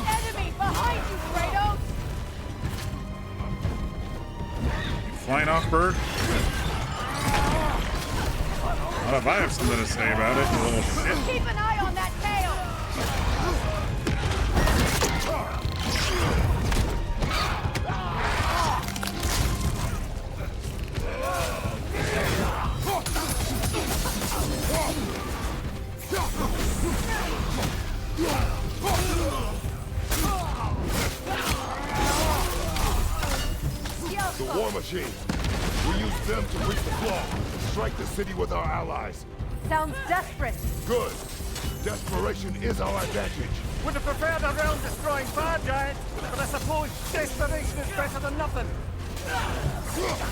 Enemy behind you, Kratos! Flying off bird. What if I have something to say about it, you little shit? Keep an eye on that tail! The war machines. We use them to reach the flaw and strike the city with our allies. Sounds desperate. Good. Desperation is our advantage. Would have preferred a realm-destroying fire giant, but I suppose desperation is better than nothing.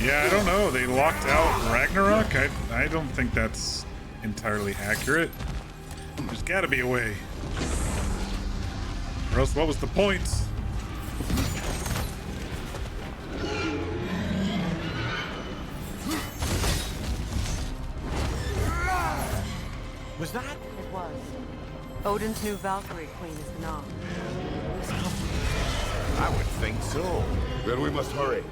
Yeah, I don't know. They locked out Ragnarok? I don't think that's entirely accurate. There's gotta be a way. Or else what was the point? Was that? It was. Odin's new Valkyrie queen is Gná. I would think so. Then we must hurry.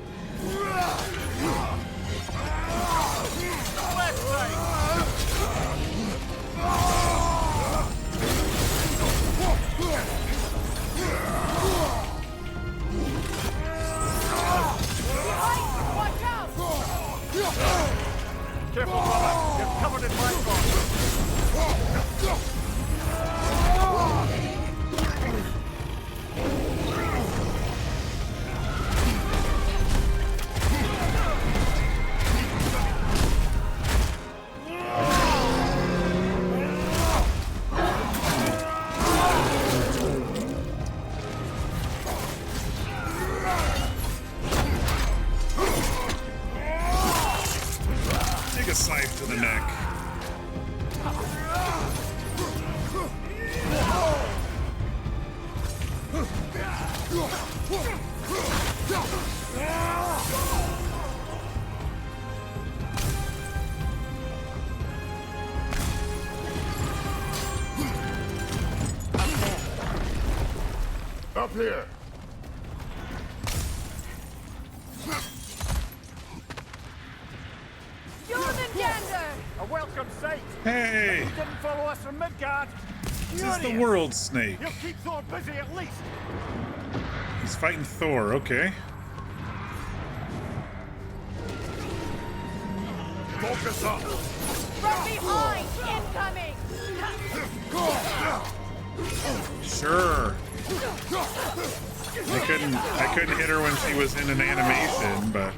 Watch out! Careful, brother. You're covered in Bifrost. Up here! Jormungandr! A welcome sight! Hey! You didn't follow us from Midgard! This is the world snake. You'll keep Thor busy at least! He's fighting Thor, okay. Focus up! From behind! Incoming! Sure. I couldn't hit her when she was in an animation, but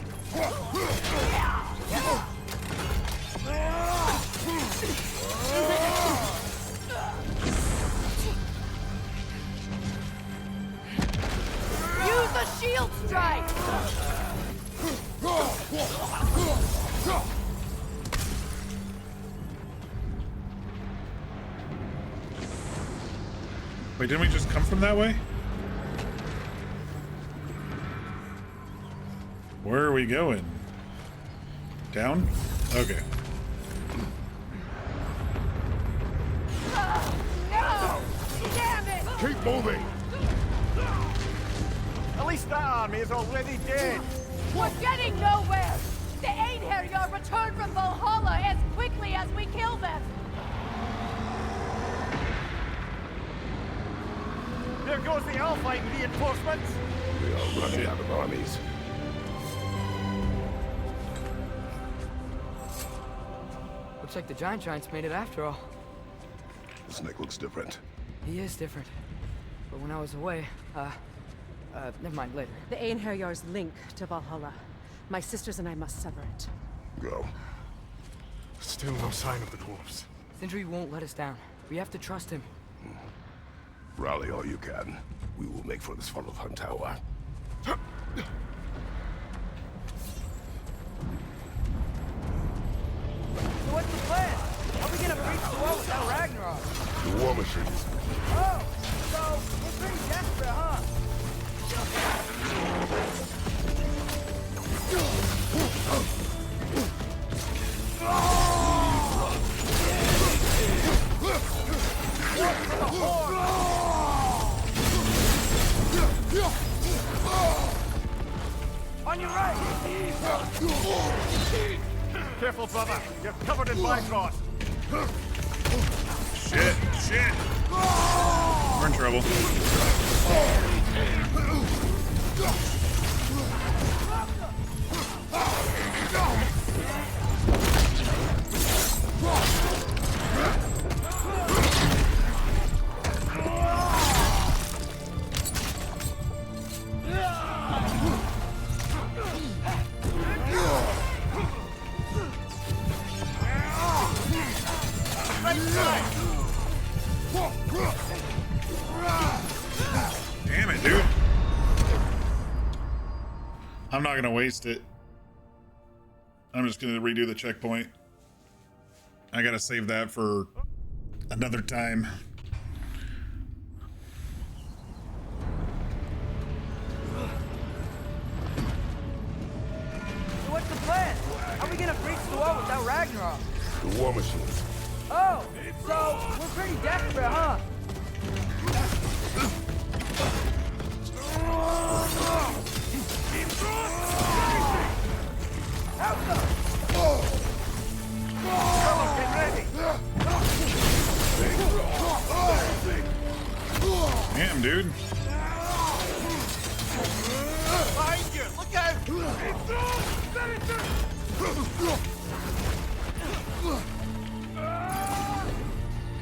Use a shield strike! wait, didn't we just come from that way? Where are we going? Down? Okay. No! Damn it! Keep moving! At least that army is already dead! We're getting nowhere! The Einherjar return from Valhalla as quickly as we kill them! There goes the Alpine reinforcements! We are running out of armies. Looks like the Giants made it after all. The snake looks different. He is different. But when I was away, never mind, later. The Einherjar's link to Valhalla. My sisters and I must sever it. Go. Still no sign of the dwarves. Sindri won't let us down. We have to trust him. Rally all you can. We will make for this funnel hunt tower. So what's the plan? How are we gonna breach the wall without Ragnarok? The war machines. Oh, so we're pretty desperate, huh? On your right! Careful, brother. You're covered in bifrost. Shit, shit. We're in trouble. Damn it, dude. I'm not gonna waste it. I'm just gonna redo the checkpoint. I gotta save that for another time. So what's the plan? How are we gonna breach the wall without Ragnarok? The war machines. Oh, so we're pretty desperate, huh? Damn, dude. Behind you! Look out!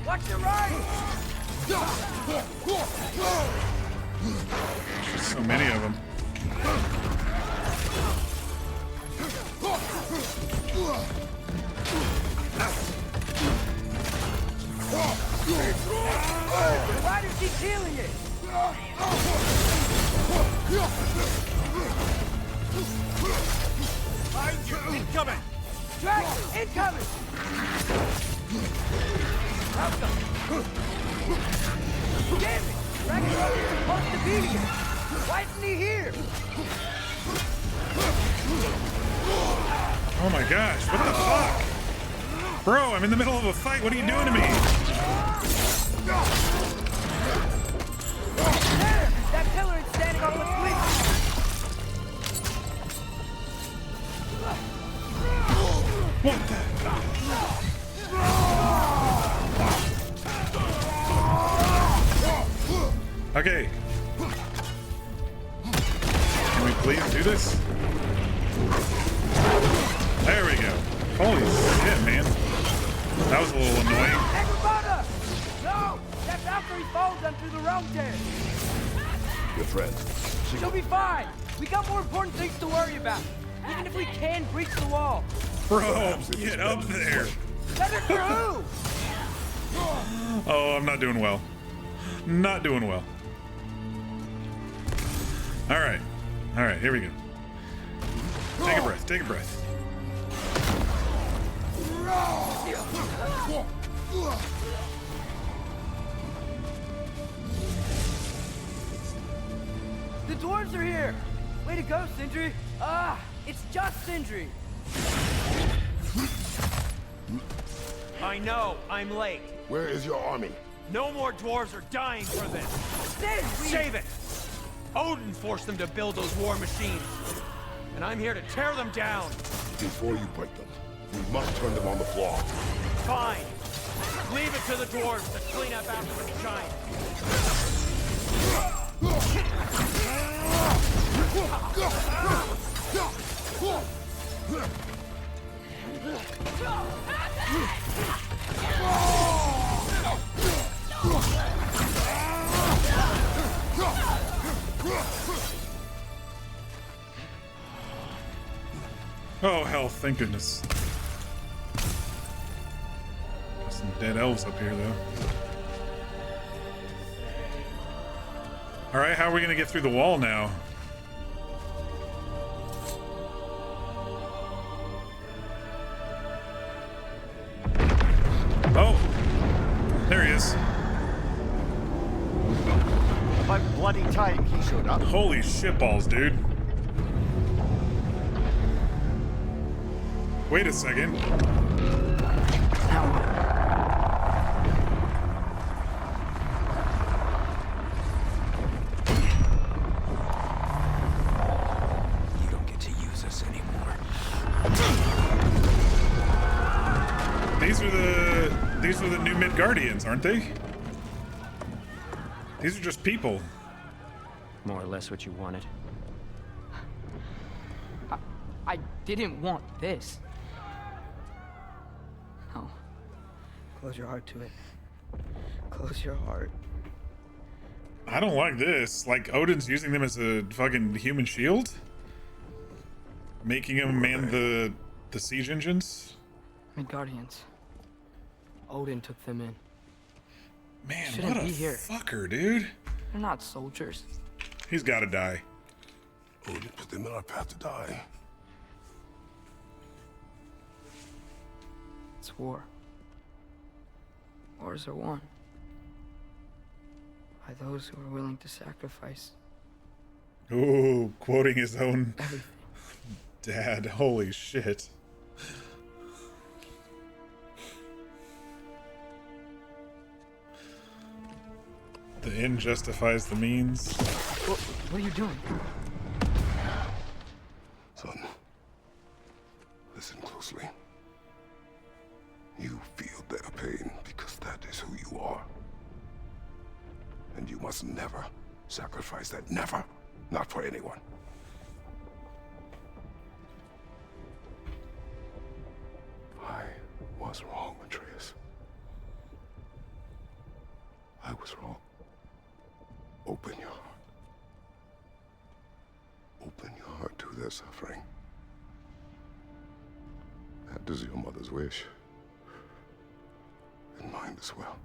Watch your right! There's so many of them. Why does he healing it? Behind you! Incoming! Dragon, incoming! Damn it! Ragnarok is supposed to be here! Why Why isn't he here? Oh my gosh, what the fuck? Bro, I'm in the middle of a fight. What are you doing to me? There! That pillar is standing on what's weak. What the? Okay. Can we please do this? There we go. Holy shit, man. That was a little annoying. Everybody! No! That's after he falls onto the round there. Your friend. She'll be fine. We got more important things to worry about. Even if we can breach the wall. Bro, get up there. Better for who? Oh, I'm not doing well. Not doing well. All right, here we go. Take a breath, take a breath. The dwarves are here. Way to go, Sindri. Ah, it's just Sindri. I know, I'm late. Where is your army? No more dwarves are dying for this. Save it! Odin forced them to build those war machines. And I'm here to tear them down. Before you break them, we must turn them on the floor. Fine. Leave it to the dwarves to clean up after the giant. Oh, hell, thank goodness. Some dead elves up here, though. Alright, how are we gonna get through the wall now? Oh! There he is. About bloody time he showed up. Holy shitballs, dude. Wait a second. You don't get to use us anymore. These are the new Midgardians, aren't they? These are just people. More or less what you wanted. I didn't want this. No. Close your heart to it. Close your heart. I don't like this. Like, Odin's using them as a fucking human shield? Making them man the siege engines? Midgardians. Odin took them in. Man, Shouldn't what a be here. fucker, dude. They're not soldiers. He's gotta die. Odin put them in our path to die. It's war. Wars are won by those who are willing to sacrifice. Ooh, quoting his own everything. Dad. Holy shit. The end justifies the means. What are you doing? Son, listen closely. You feel their pain because that is who you are. And you must never sacrifice that. Never. Not for anyone. I was wrong, Atreus. I was wrong. Open your heart. Open your heart to their suffering. That is your mother's wish. And mine as well.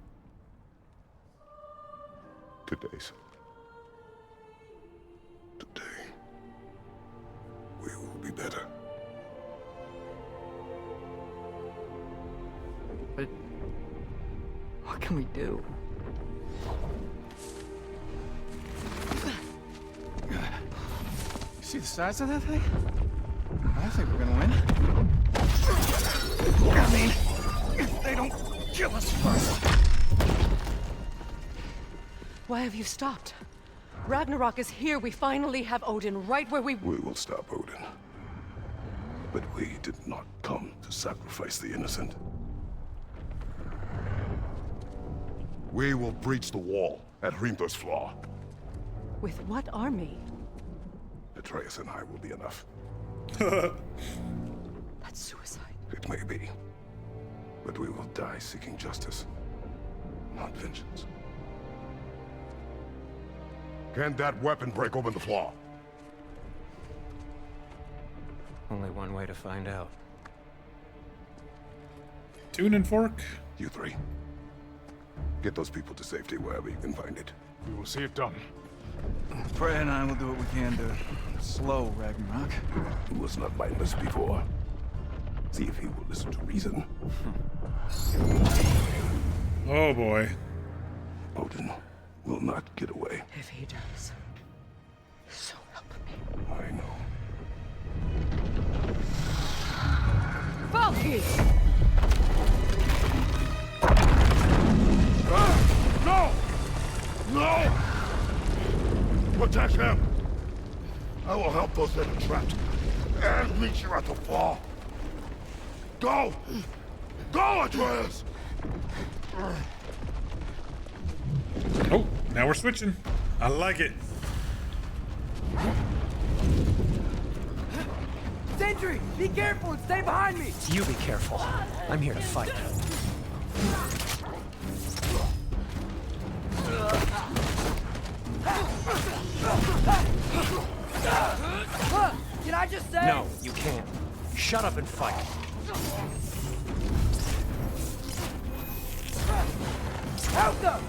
Today, son. Today, we will be better. But what can we do? See the size of that thing? I think we're gonna win. I mean, if they don't kill us first. Why have you stopped? Ragnarok is here. We finally have Odin right where we... We will stop Odin. But we did not come to sacrifice the innocent. We will breach the wall at Hrimthor's Flaw. With what army? Atreus and I will be enough. That's suicide. It may be. But we will die seeking justice, not vengeance. Can that weapon break open the flaw? Only one way to find out. Tune and fork. You three. Get those people to safety wherever you can find it. We will see it done. Freya and I will do what we can to slow Ragnarok. He was not mindless before. See if he will listen to reason. Oh boy. Odin will not get away. If he does, so help me. I know. Valky! No! No! Protect him! I will help those that are trapped. And meet you at the fall. Go! Go, Atreus! Oh, now we're switching. I like it. Sentry, be careful and stay behind me! You be careful. I'm here to fight. Can I just say? No, you can't. Shut up and fight. Help them!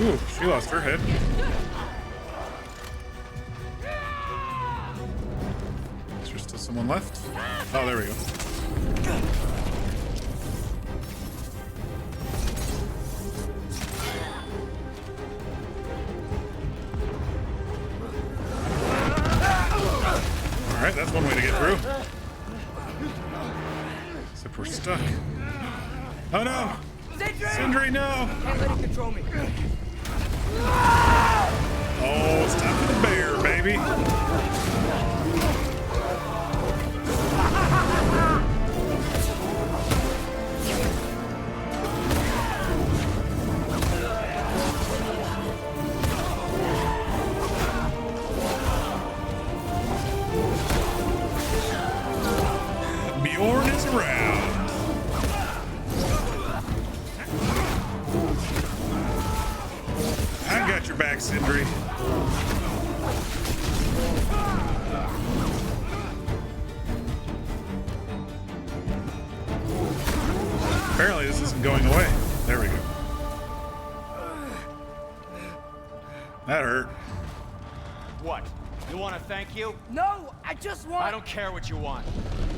Ooh, she lost her head. Is there still someone left? Oh, there we go. Alright, that's one way to get through. Except we're stuck. Oh no! Sindri, no! Can't let it control me. Oh, it's time for the bear, baby. Bjorn is around. I got your back, Sindri. Apparently this isn't going away. There we go. That hurt. What? You want to thank you? No, I just want... I don't care what you want.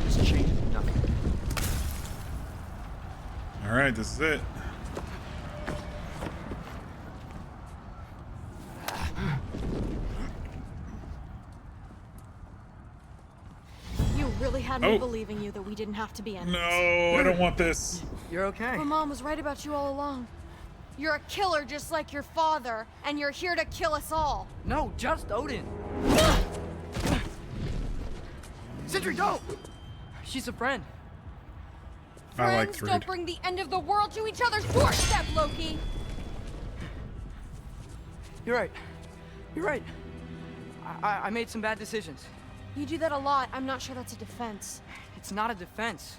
Just change nothing. All right, this is it. You really had me believing you that we didn't have to be enemies. No, I don't want this. You're okay. My mom was right about you all along. You're a killer just like your father, and you're here to kill us all. No, just Odin. Sentry, don't! She's a friend. I like Friends Thrud. don't bring the end of the world to each other's doorstep, Loki. You're right. You're right. I made some bad decisions. You do that a lot. I'm not sure that's a defense. It's not a defense.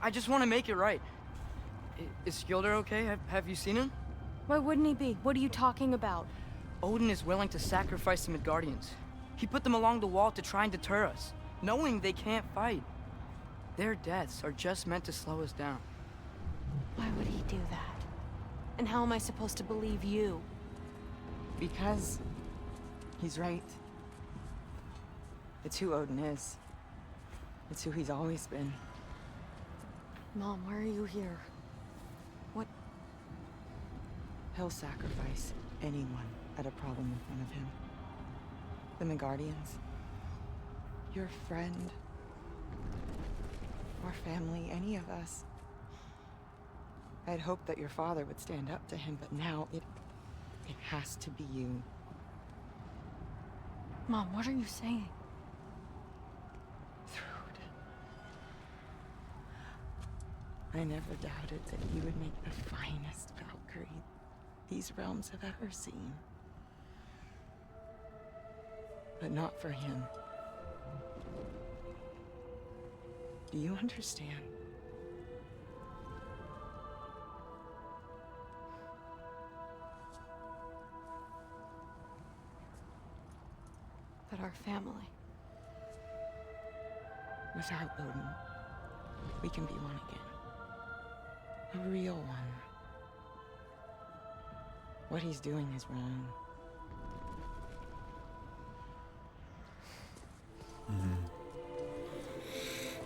I just want to make it right. Is Skilder okay? Have you seen him? Why wouldn't he be? What are you talking about? Odin is willing to sacrifice the Midgardians. He put them along the wall to try and deter us, knowing they can't fight. Their deaths are just meant to slow us down. Why would he do that? And how am I supposed to believe you? Because he's right. It's who Odin is. It's who he's always been. Mom, why are you here? What? He'll sacrifice anyone at a problem in front of him. The Midgardians. Your friend. Our family, any of us. I'd hoped that your father would stand up to him, but now it has to be you. Mom, what are you saying? I never doubted that you would make the finest Valkyrie these realms have ever seen. But not for him. Do you understand? That our family. Without Odin, we can be one again. A real one. What he's doing is wrong.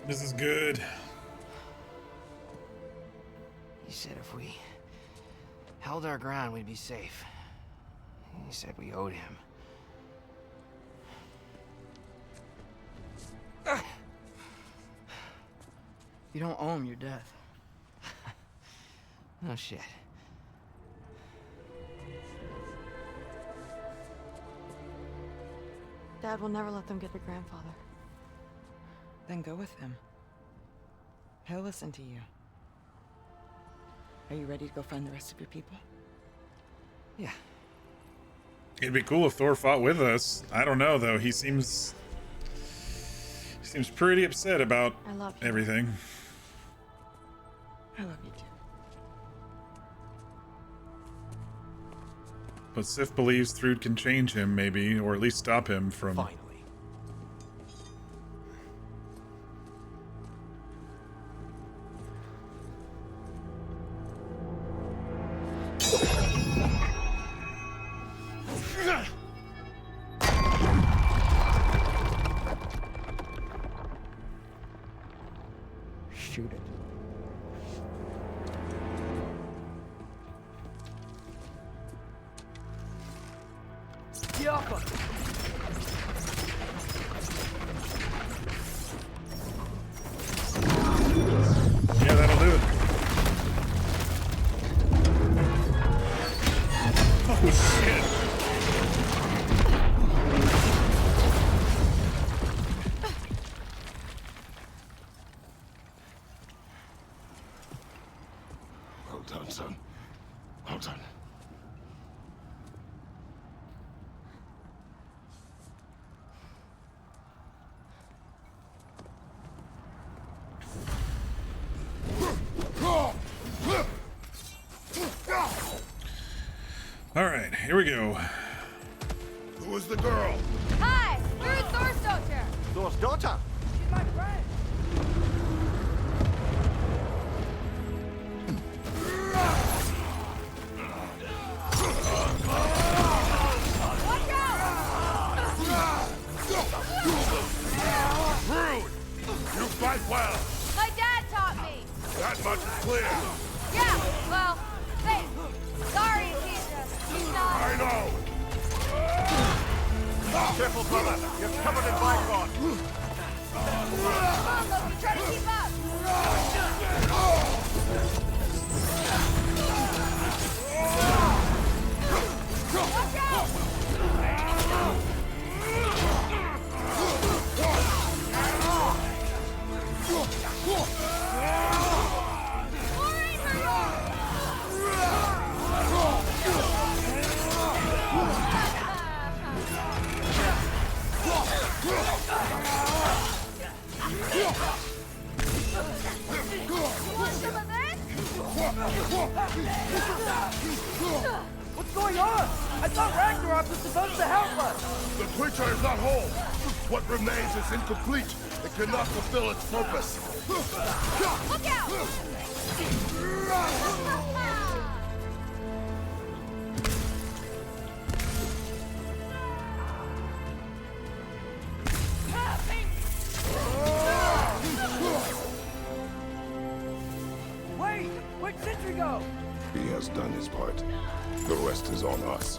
This is good. He said if we held our ground, we'd be safe. He said we owed him. You don't owe him your death. No shit. Dad will never let them get their grandfather. Then go with him. He'll listen to you. Are you ready to go find the rest of your people? Yeah. It'd be cool if Thor fought with us. I don't know though. He seems pretty upset about I love you. everything. I love you too. But Sif believes Thrud can change him, maybe, or at least stop him from. Finally. Shoot it. Yappa! Yeah, that'll do it. Oh shit! Well done, son. Well done. All right, here we go. Who was the girl? Hi! You're Thor's daughter! Thor's daughter? She's my friend! Watch out! Rude! You fight well. My dad taught me! That much is clear. Yeah, well, thanks. Sorry, he's not... I know. Careful, brother. You're covered in bygone. Come on, Loki, try to keep up! Watch out! I thought Ragnarök was supposed to help us! The creature is not whole. What remains is incomplete. It cannot fulfill its purpose. Look out! Wait! Where'd Sentry go? He has done his part. The rest is on us.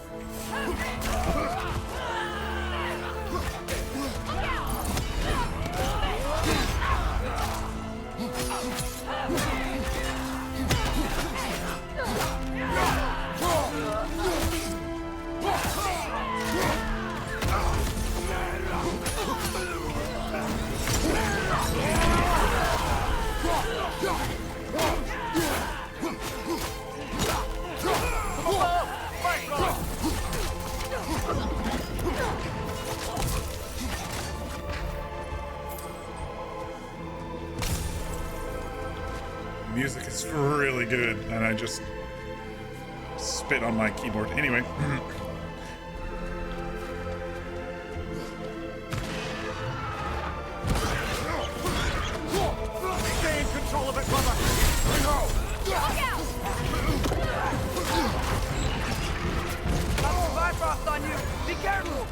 Music is really good, and I just spit on my keyboard. Anyway. Stay in control of it, brother! Look out! Got some Bifrost on you! Be careful!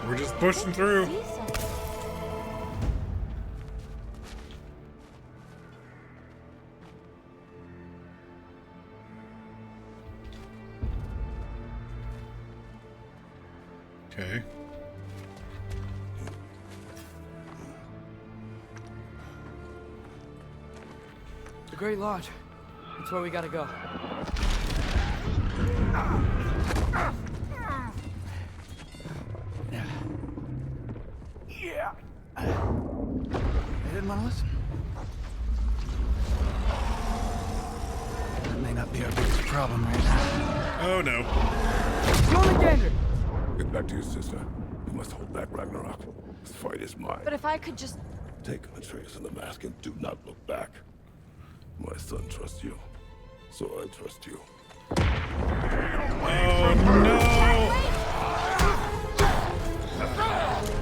We're just pushing through. Okay. The Great Lodge. That's where we gotta go. Yeah. They didn't want to listen. That may not be our biggest problem right now. Oh no. Get back to your sister. We must hold back Ragnarok. This fight is mine. But if I could just... Take Atreus and the mask and do not look back. My son trusts you, so I trust you. Oh no!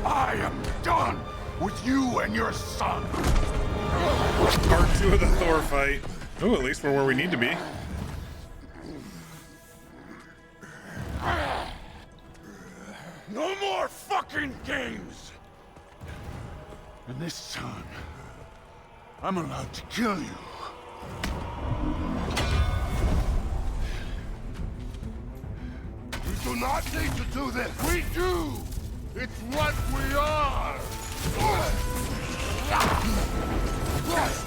I am done with you and your son. Part 2 of the Thor fight. Oh, at least we're where we need to be. No more fucking games! And this time, I'm allowed to kill you. We do not need to do this. We do! It's what we are!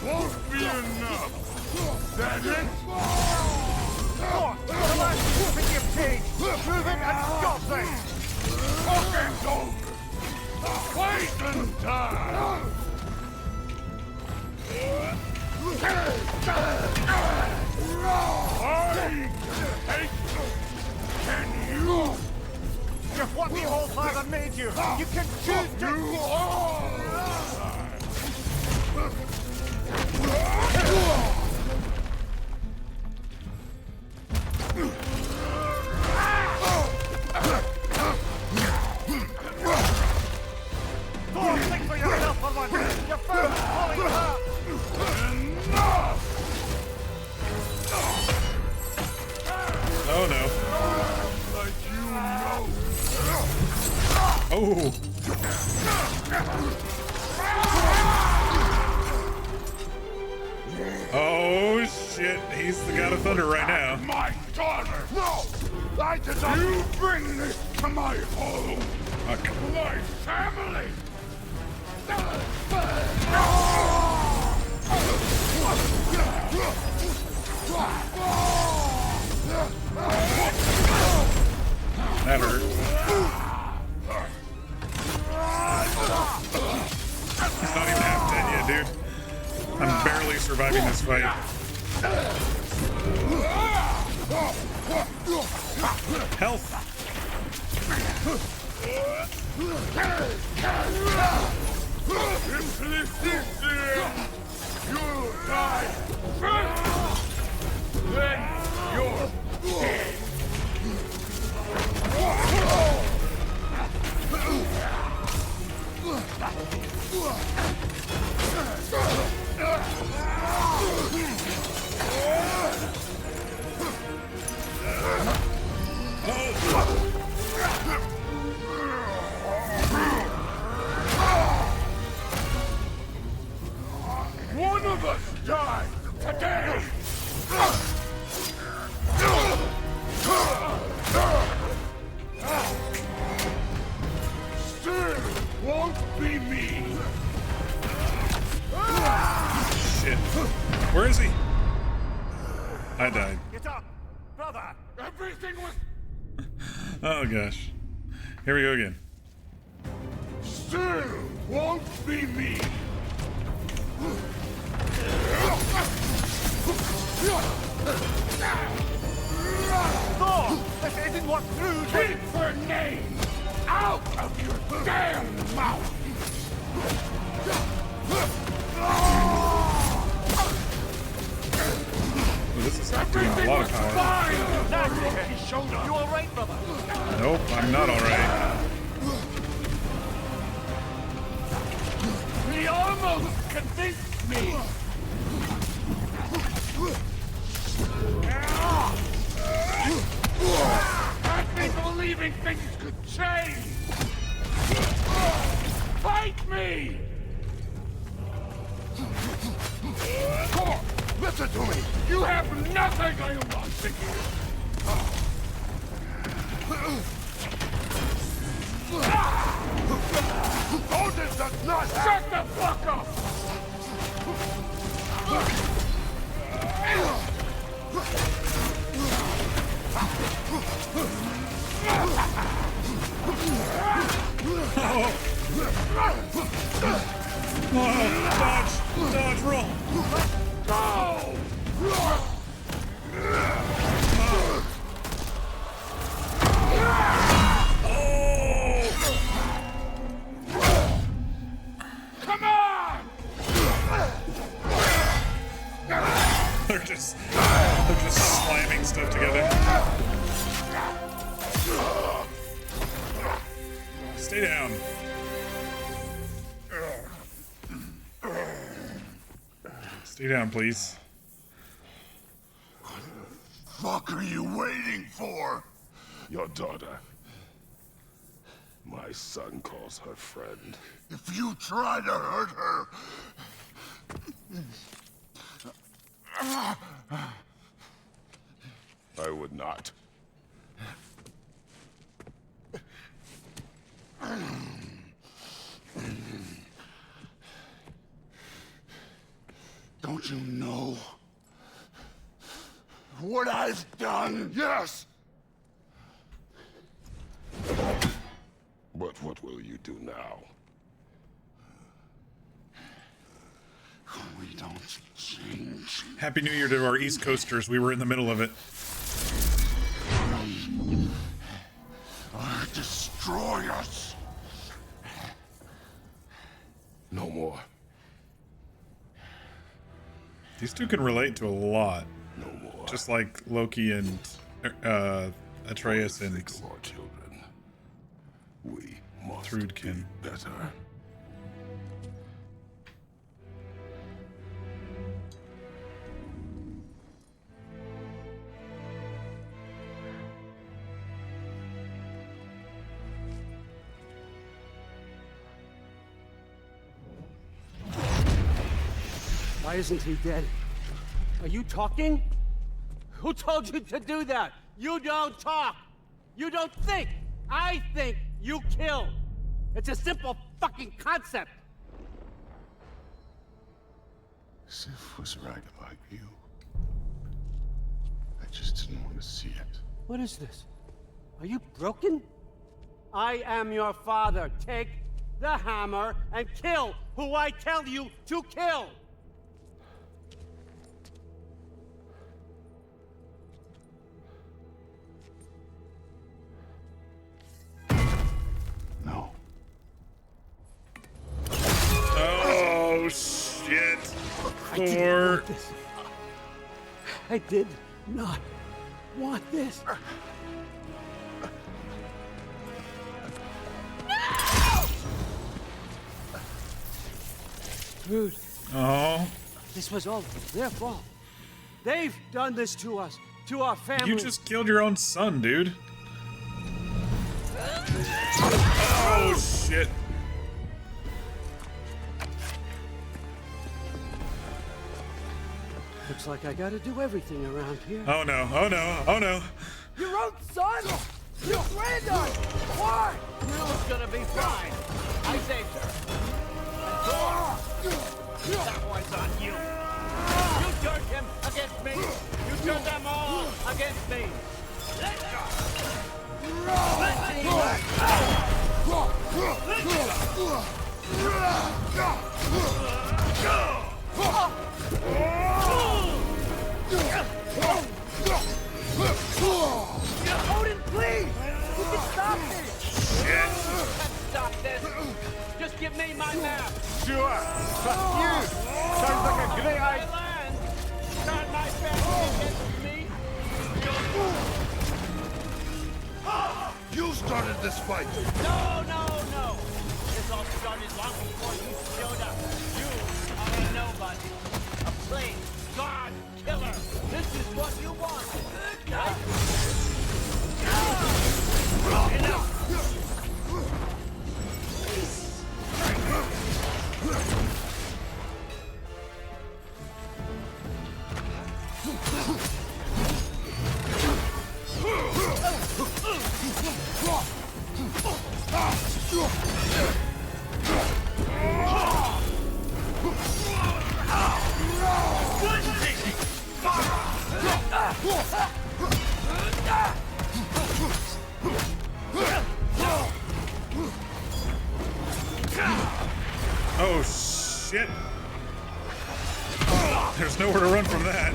Won't be enough! That it? The last stupid you've changed! Prove it and stop it! Talking's over! Waiting time! Can you? Just what the All Father made you! You can choose to... You all! Thor, think for yourself for once! Your firm's falling apart! Enough! Oh no. Like you know. Oh. Oh shit, he's the god of thunder right now. My daughter! No! I did not. You bring this to my home! Fuck. My family! That hurt. He's not even half dead yet, dude. I'm barely surviving this fight. Health. If this is it, you'll die first! Then you're dead! One of us died today! Still won't be me! Shit. Where is he? I died. Get up! Brother! Everything was... Oh gosh. Here we go again. Still won't be me! Thor! This isn't what threw... Keep her name out of your damn mouth! Well, this is doing a lot of power. You alright, brother? Nope, I'm not alright. He almost convinced me! Had me believing things could change! Fight me! Come on, listen to me! You have nothing I want to hear! Odin does not shut the fuck up! Dodge! Dodge, roll! Go! Come on! They're just slamming stuff together. Stay down. Stay down, please. What the fuck are you waiting for? Your daughter. My son calls her friend. If you try to hurt her... I would not. you know what I've done? Yes! But what will you do now? We don't change. Happy New Year to our East Coasters. We were in the middle of it. Destroy us. No more. These two can relate to a lot. No more. Just like Loki and Atreus and our children. We must Thrudkin. be better. Why isn't he dead? Are you talking? Who told you to do that? You don't talk. You don't think. I think. You kill. It's a simple fucking concept. Sif was right about you. I just didn't want to see it. What is this? Are you broken? I am your father. Take the hammer and kill who I tell you to kill. No. Oh shit! Thor. I did not want this. Dude. Oh. This was all their fault. They've done this to us, to our family. You just killed your own son, dude. Oh shit. Looks like I gotta do everything around here. Oh no, oh no, oh no. Your own son? You granddad! Why? It's gonna be fine. I saved her. That one's on you. You turned him against me. You turned them all against me. Let's go. Odin, please! You can stop this! Let's stop this. Just give me my map. Sure. Fuck you. Sounds like a great idea. Turn my family against me. You started this fight! No, no, no! This all started long before you showed up. You are a nobody. A plain god killer. This is what you want. Enough! Oh shit. There's nowhere to run from that.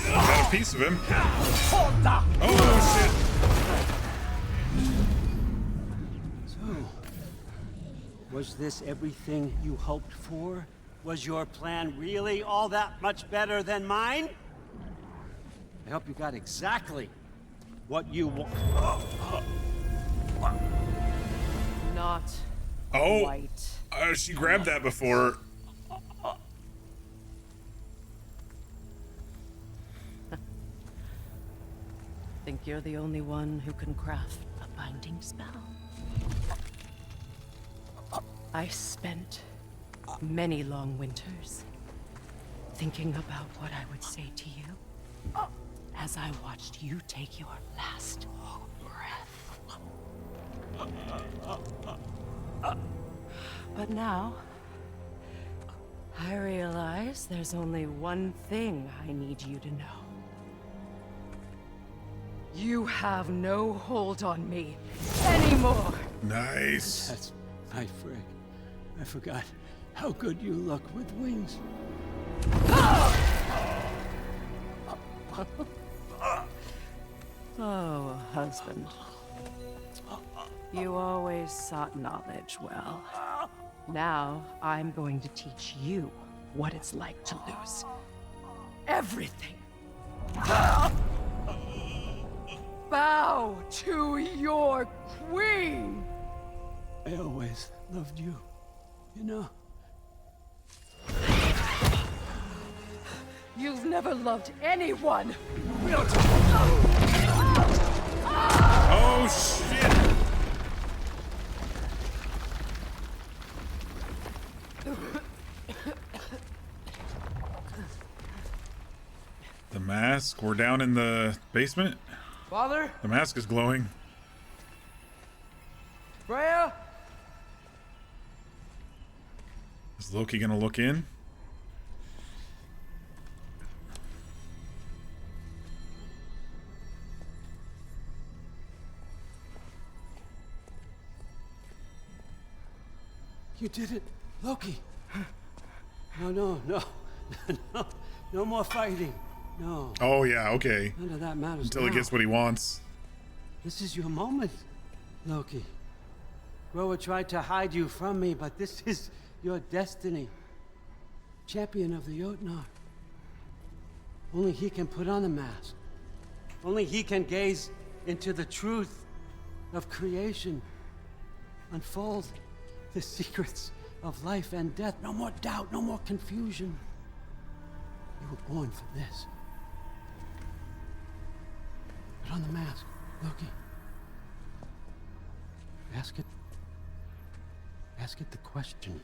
Got a piece of him. Oh shit. Was this everything you hoped for? Was your plan really all that much better than mine? I hope you got exactly what you want. Not Oh, quite. she grabbed that before. Think you're the only one who can craft a binding spell? I spent many long winters thinking about what I would say to you as I watched you take your last breath. But now, I realize there's only one thing I need you to know. You have no hold on me anymore. Nice. That's my friend. I forgot how good you look with wings. Oh, husband. You always sought knowledge well. Now, I'm going to teach you what it's like to lose everything. Bow to your queen! I always loved you, you know. You've never loved anyone! Oh, shit! The mask? We're down in the basement? Father? The mask is glowing. Freya? Is Loki gonna look in? You did it, Loki. No, no, no, no, no more fighting. No. Oh, yeah, okay. None of that matters Until now. he gets what he wants. This is your moment, Loki. Groa tried to hide you from me, but this is your destiny. Champion of the Jotnar. Only he can put on the mask. Only he can gaze into the truth of creation. Unfold the secrets of life and death. No more doubt, no more confusion. You were born for this. Put on the mask, Loki. Ask it the question.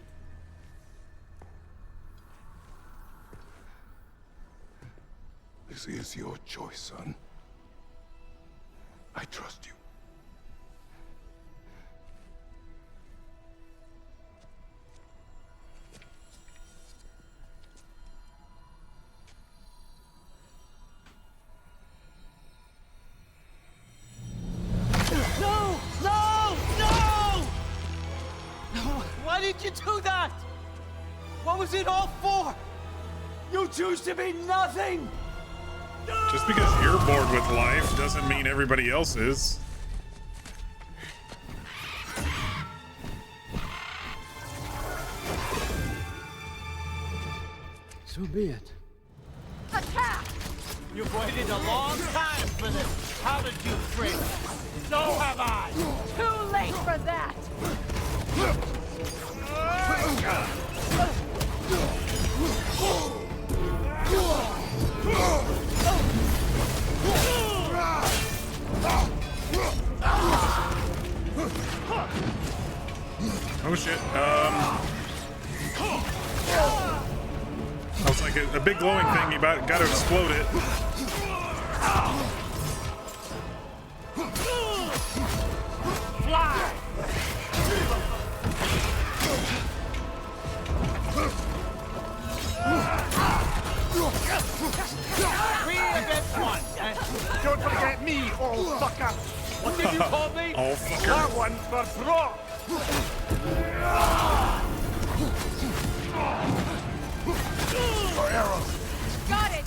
This is your choice, son. I trust you. No! No! No! Why did you do that? What was it all for? You choose to be nothing! Just because you're bored with life doesn't mean everybody else is. So be it. Attack! You've waited a long time for this, haven't you, Frick? So have I! Too late for that! Oh shit. That was like a big glowing thing. You got to explode it. Fly! We against one, and don't forget me, old fucker! What did you call me? Old fucker. That one's for Brock! Your arrows. Got it!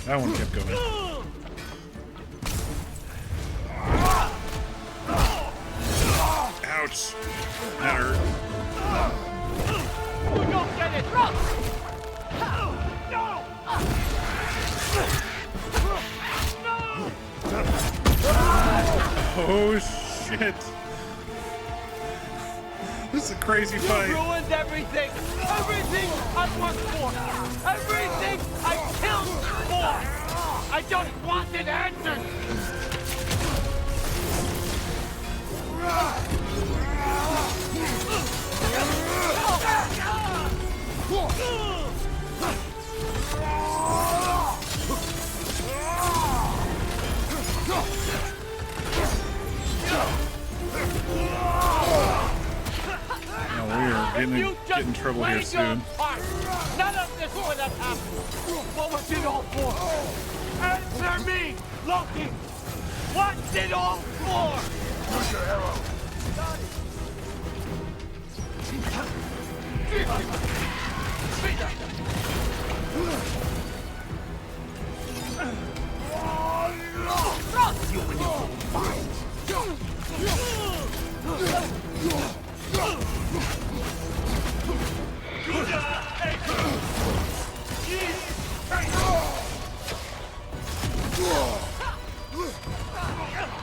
That one kept going. Ouch. That hurt. Go get it! Oh shit. This is a crazy fight. You ruined everything! Everything I worked for! Everything I killed for! I just wanted answers! We're gonna get in trouble here soon. None of this would have happened. What was it all for? Answer me, Loki. What's it all for? Use your arrow. You and your fight.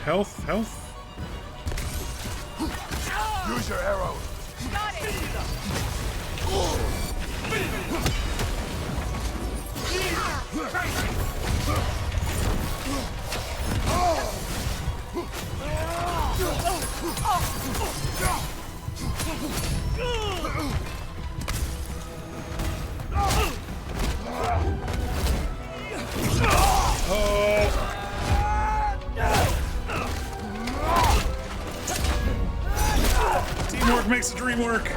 Health. Use your arrow. Got it. Teamwork makes the dream work.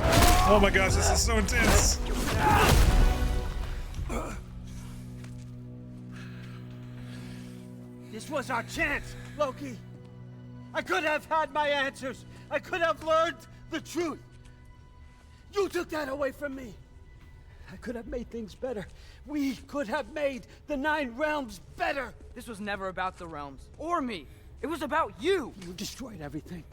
Oh my gosh, this is so intense. This was our chance, Loki. I could have had my answers. I could have learned the truth. You took that away from me. I could have made things better. We could have made the 9 realms better. This was never about the realms, or me. It was about you. You destroyed everything.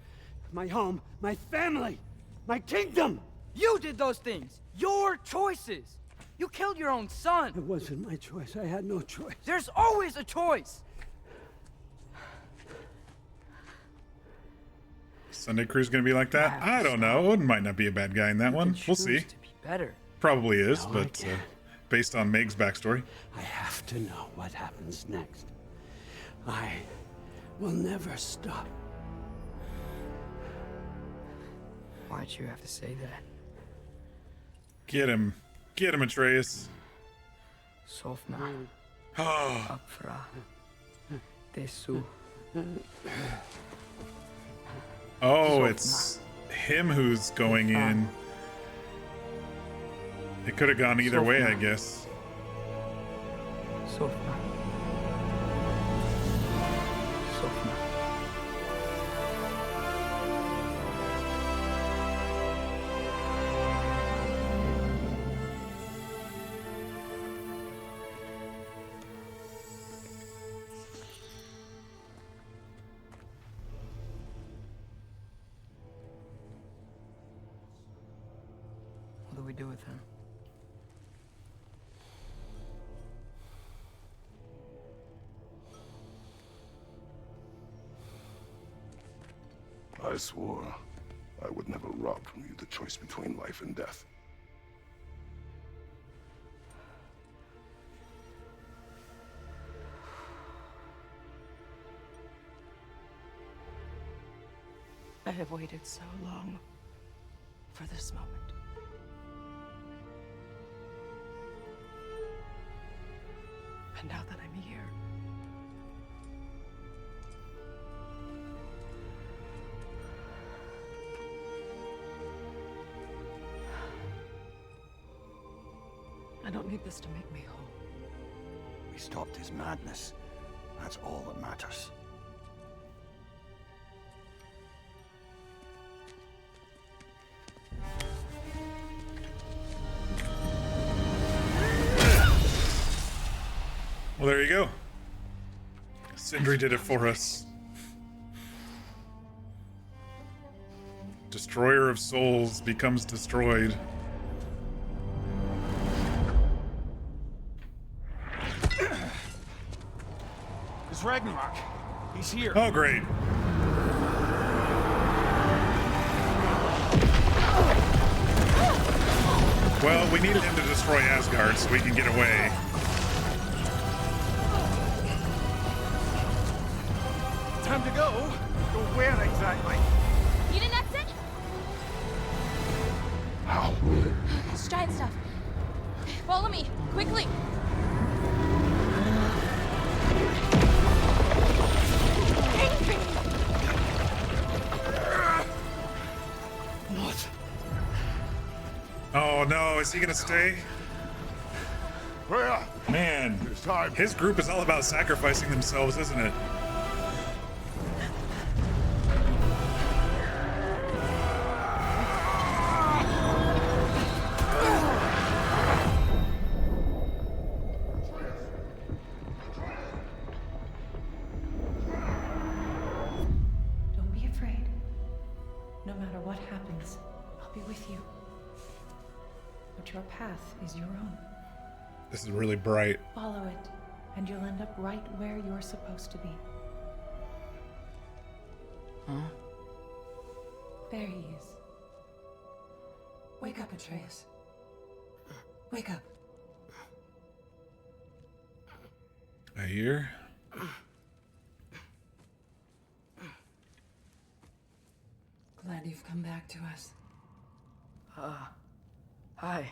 My home, my family, my kingdom. You did those things. Your choices. You killed your own son. It wasn't my choice. I had no choice. There's always a choice. Sunday Crew's gonna be like that? I don't know. Odin might not be a bad guy in that one. We'll see. To be better. Probably is, No, but based on Meg's backstory. I have to know what happens next. I will never stop. Why'd you have to say that? Get him, Atreus. Sofna. Oh. Apfra. Desu. Oh, it's him who's going in. It could have gone either way, I guess. Sofna. Sofna. What do we do with him? I swore I would never rob from you the choice between life and death. I have waited so long for this moment. And now that I'm here, I don't need this to make me whole. We stopped his madness. That's all that matters. Well, Well, there you go. Sindri did it for us. Destroyer of souls becomes destroyed. It's Ragnarok. He's here. Oh, great. Well, we needed him to destroy Asgard so we can get away. Time to go. Go where exactly? Need an exit? How? It's giant stuff. Follow me, quickly. What? Oh no, is he gonna stay? Where? Man, his group is all about sacrificing themselves, isn't it? Don't be afraid. No matter what happens, I'll be with you. But your path is your own. This is really bright. Follow it, and you'll end up right where you're supposed to be. Huh? There he is. Wake up, Atreus. Wake up. I hear. Glad you've come back to us. Hi.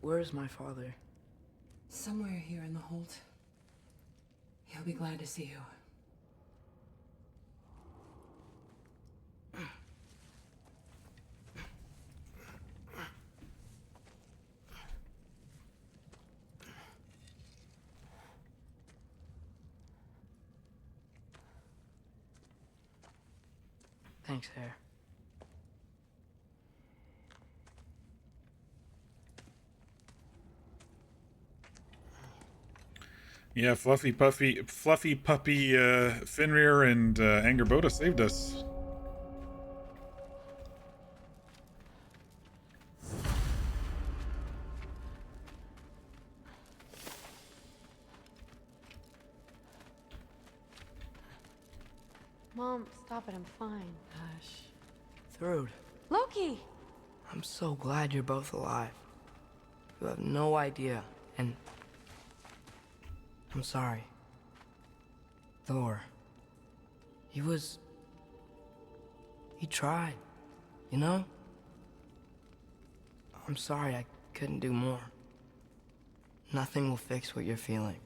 Where's my father? Somewhere here in the Holt. He'll be glad to see you. Thanks, Hare. Yeah, fluffy puppy Fenrir and Angerboda saved us. Mom, stop it. I'm fine. Hush. Thrud, Loki! I'm so glad you're both alive. You have no idea, and I'm sorry. Thor. He tried, you know? I'm sorry I couldn't do more. Nothing will fix what you're feeling.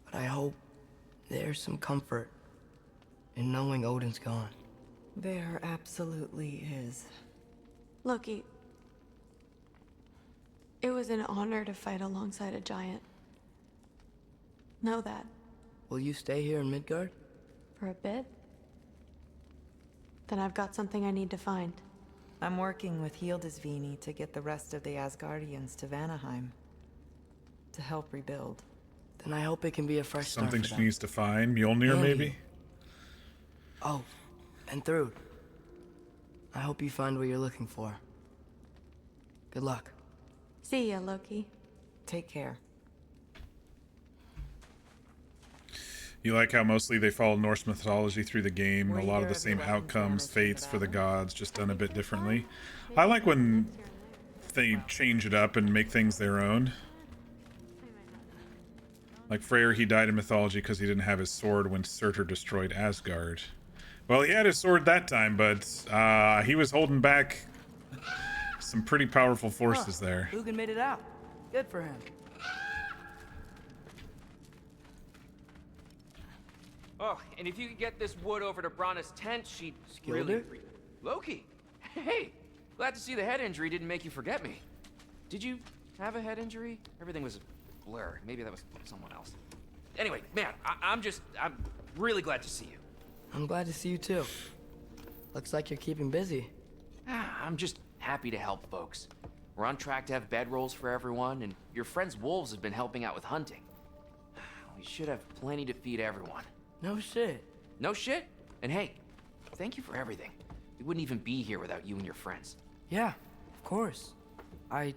But I hope there's some comfort in knowing Odin's gone. There absolutely is. Loki, it was an honor to fight alongside a giant. Know that. Will you stay here in Midgard? For a bit? Then I've got something I need to find. I'm working with Hildisvini to get the rest of the Asgardians to Vanaheim. To help rebuild. Then I hope it can be a fresh start Something for she them. needs to find. Mjolnir, And maybe? you. Oh, and Thrud. I hope you find what you're looking for. Good luck. See ya, Loki. Take care. You like how mostly they follow Norse mythology through the game. Were A lot either of the of same your weapons outcomes, damaged fates in for the battle? gods, just done a bit differently. I like when they change it up and make things their own. Like Freyr, he died in mythology because he didn't have his sword when Surtur destroyed Asgard. Well, he had his sword that time, but he was holding back some pretty powerful forces there. Hugin made it out. Good for him. Oh, and if you could get this wood over to Brana's tent, she'd Skilder? Loki! Hey! Glad to see the head injury didn't make you forget me. Did you have a head injury? Everything was a blur. Maybe that was someone else. Anyway, man, I'm really glad to see you. I'm glad to see you too. Looks like you're keeping busy. I'm just happy to help folks. We're on track to have bedrolls for everyone, and your friend's wolves have been helping out with hunting. We should have plenty to feed everyone. No shit. No shit? And hey, thank you for everything. We wouldn't even be here without you and your friends. Yeah, of course. I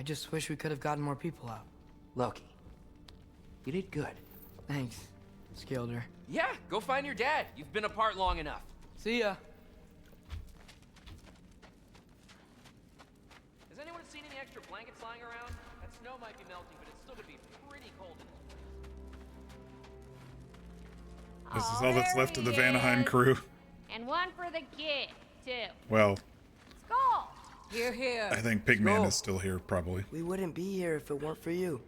just wish we could have gotten more people out. Loki, you did good. Thanks, Skilder. Yeah, go find your dad. You've been apart long enough. See ya. Has anyone seen any extra blankets lying around? That snow might be melting, but it's still gonna be pretty cold. This is all that's left of the Vanaheim crew. And one for the kid, too. Well, Skull! Here, here. I think Pigman is still here, probably. We wouldn't be here if it weren't for you.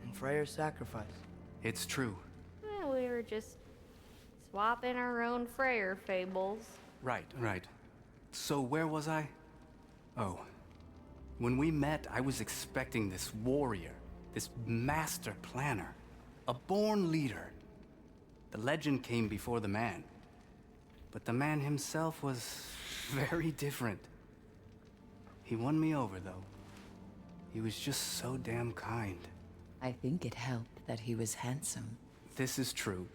And Freyr's sacrifice. It's true. Well, we were just swapping our own Freyr fables. Right, right. So where was I? Oh. When we met, I was expecting this warrior, this master planner, a born leader. The legend came before the man. But the man himself was very different. He won me over, though. He was just so damn kind. I think it helped that he was handsome. This is true.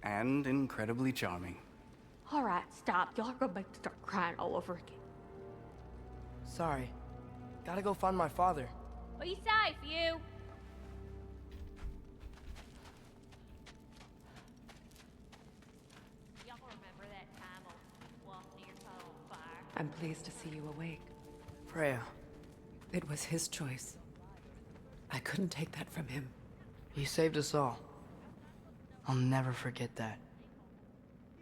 And incredibly charming. All right, stop. Y'all are gonna make me start crying all over again. Sorry. Gotta go find my father. Be safe, you. Y'all remember that time I walked near your on fire? I'm pleased to see you awake. Freya. It was his choice. I couldn't take that from him. He saved us all. I'll never forget that.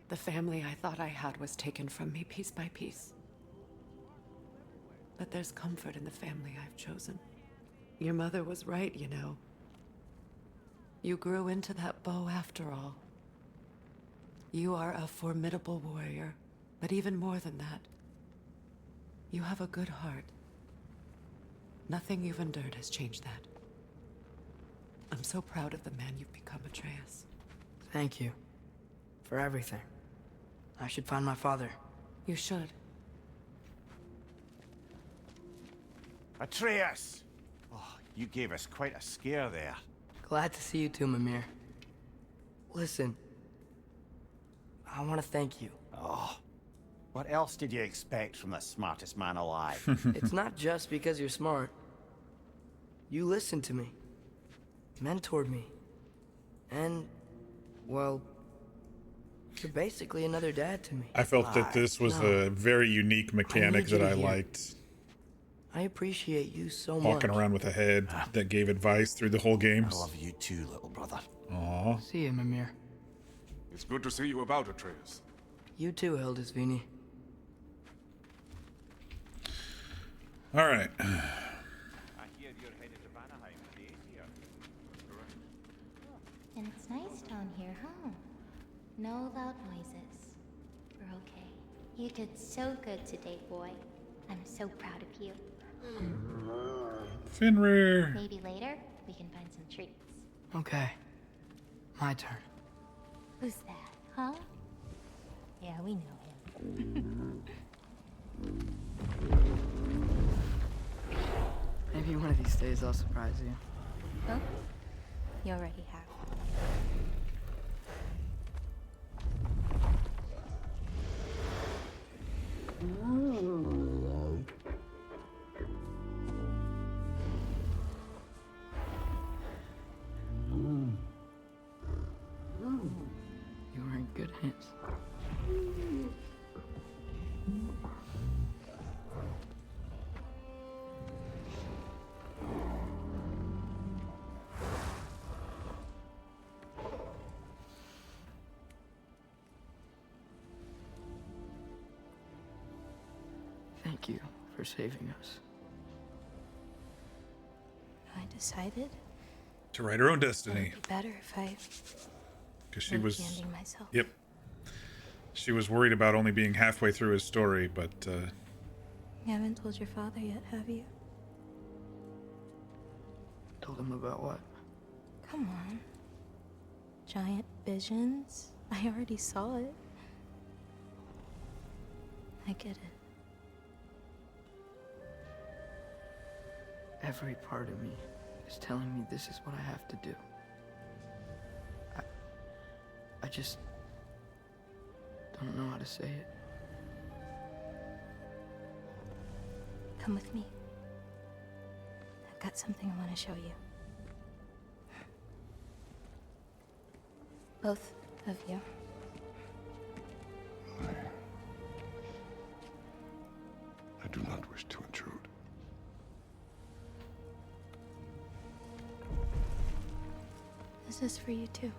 The family I thought I had was taken from me piece by piece. But there's comfort in the family I've chosen. Your mother was right, you know. You grew into that bow after all. You are a formidable warrior, but even more than that, you have a good heart. Nothing you've endured has changed that. I'm so proud of the man you've become, Atreus. Thank you. For everything. I should find my father. You should. Atreus! Oh, you gave us quite a scare there. Glad to see you too, Mimir. Listen. I want to thank you. Oh. What else did you expect from the smartest man alive? It's not just because you're smart. You listened to me. Mentored me. And, well, you're basically another dad to me. I felt that this was a very unique mechanic that I liked. I appreciate you so much. Walking around with a head that gave advice through the whole game. I love you too, little brother. Aww. See you, Mimir. It's good to see you about, Atreus. You too, Hildisvíni. All right. I hear you're headed to Vanaheim for the Aesir. And it's nice down here, huh? No loud noises. We're okay. You did so good today, boy. I'm so proud of you. Fenrir. Maybe later, we can find some treats. Okay. My turn. Who's that, huh? Yeah, we know him. Maybe one of these days I'll surprise you. Huh? You already have. You are in good hands. Thank you for saving us. I decided To write her own destiny. it'd be better if I Because she wrote was. the ending myself. Yep. She was worried about only being halfway through his story, but You haven't told your father yet, have you? Told him about what? Come on. Giant visions? I already saw it. I get it. Every part of me is telling me this is what I have to do. I just don't know how to say it. Come with me. I've got something I want to show you. Both of you. I do not wish to intrude. This is for you too.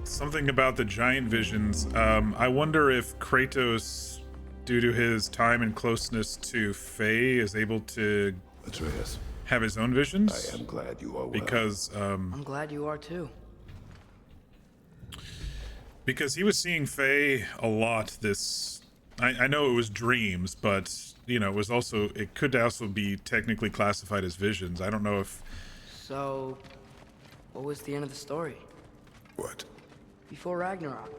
Something about the giant visions. I wonder if Kratos, due to his time and closeness to Faye, is able to Atreus, have his own visions. I am glad you are well. I'm glad you are too. Because he was seeing Faye a lot this... I know it was dreams, but, you know, it could also be technically classified as visions. I don't know if... So, what was the end of the story? What? Before Ragnarok,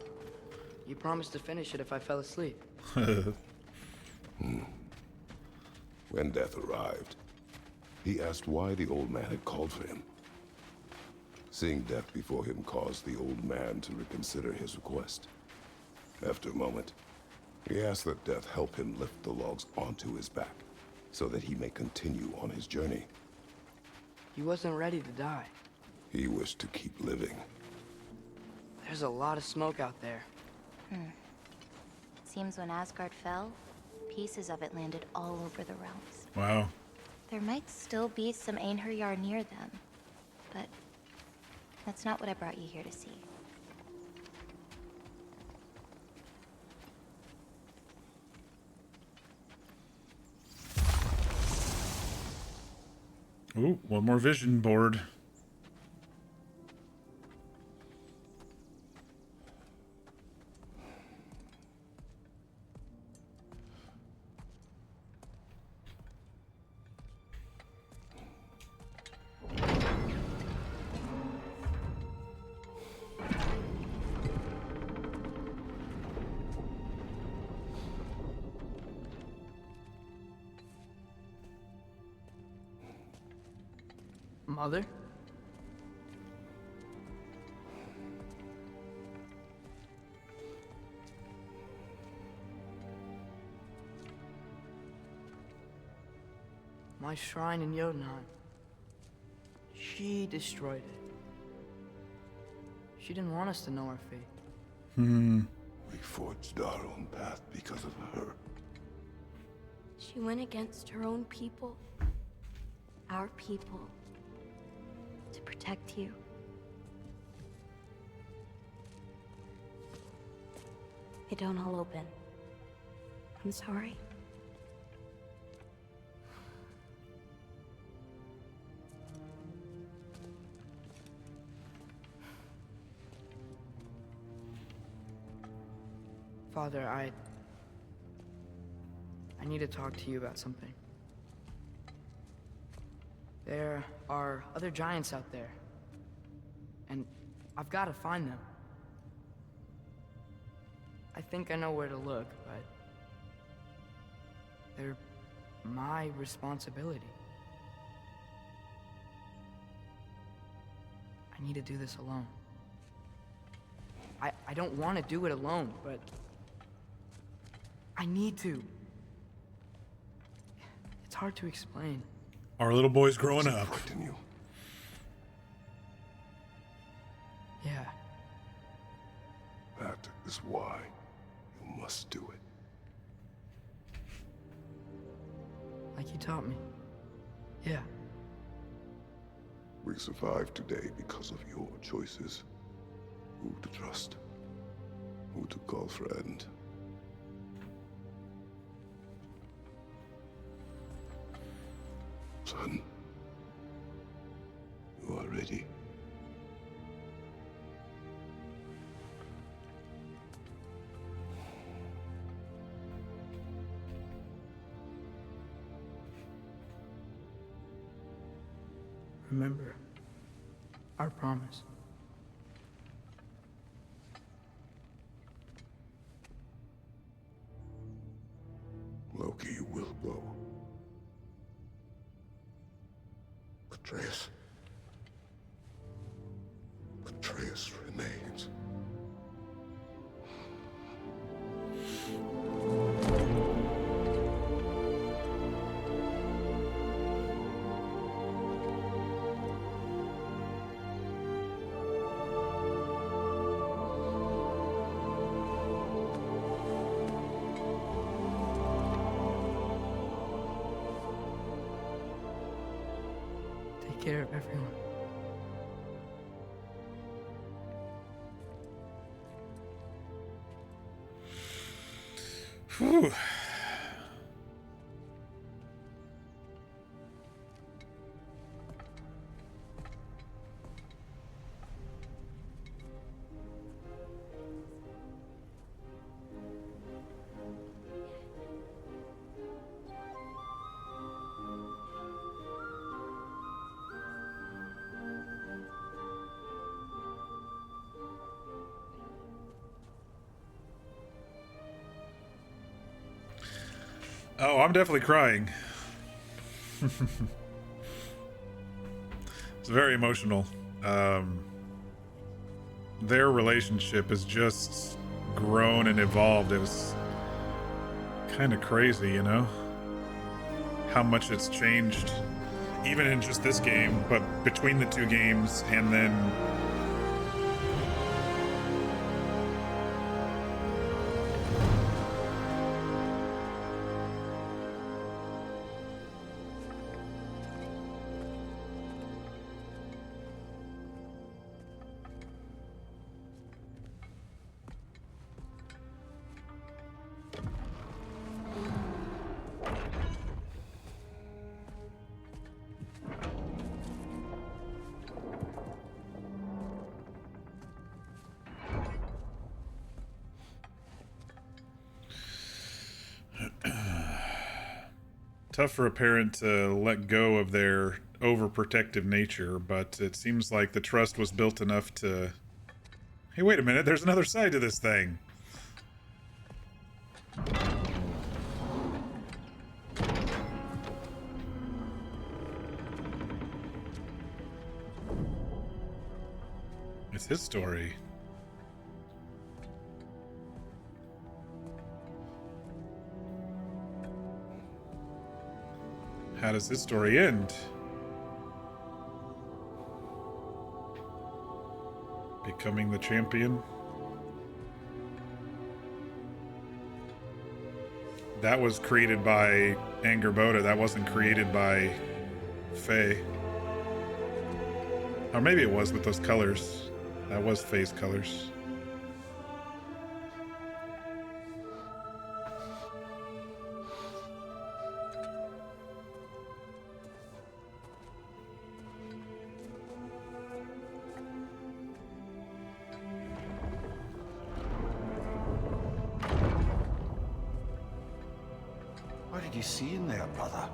you promised to finish it if I fell asleep. When death arrived, he asked why the old man had called for him. Seeing death before him caused the old man to reconsider his request. After a moment, he asked that death help him lift the logs onto his back, so that he may continue on his journey. He wasn't ready to die. He wished to keep living. There's a lot of smoke out there. Seems when Asgard fell, pieces of it landed all over the realms. Wow. There might still be some Einherjar near them, but that's not what I brought you here to see. Ooh, one more vision board. Mother? My shrine in Jotunheim. She destroyed it. She didn't want us to know our fate. We forged our own path because of her. She went against her own people. Our people. To protect you. They don't all open. I'm sorry. Father, I need to talk to you about something. There are other giants out there, and I've got to find them. I think I know where to look, but they're my responsibility. I need to do this alone. I don't want to do it alone, but I need to. It's hard to explain. Our little boy's growing up. You. Yeah. That is why you must do it. Like you taught me. Yeah. We survive today because of your choices. Who to trust. Who to call friend. Son, you are ready. Remember our promise. Atreus. Atreus remains. Take care of everyone. Whew. Oh, I'm definitely crying. It's very emotional. Their relationship has just grown and evolved. It was kind of crazy, you know? How much it's changed, even in just this game, but between the two games, and then tough for a parent to let go of their overprotective nature, but it seems like the trust was built enough to... Hey, wait a minute, there's another side to this thing. It's his story. How does his story end? Becoming the champion? That was created by Angerboda. That wasn't created by Faye. Or maybe it was with those colors. That was Faye's colors. What did you see in there, brother?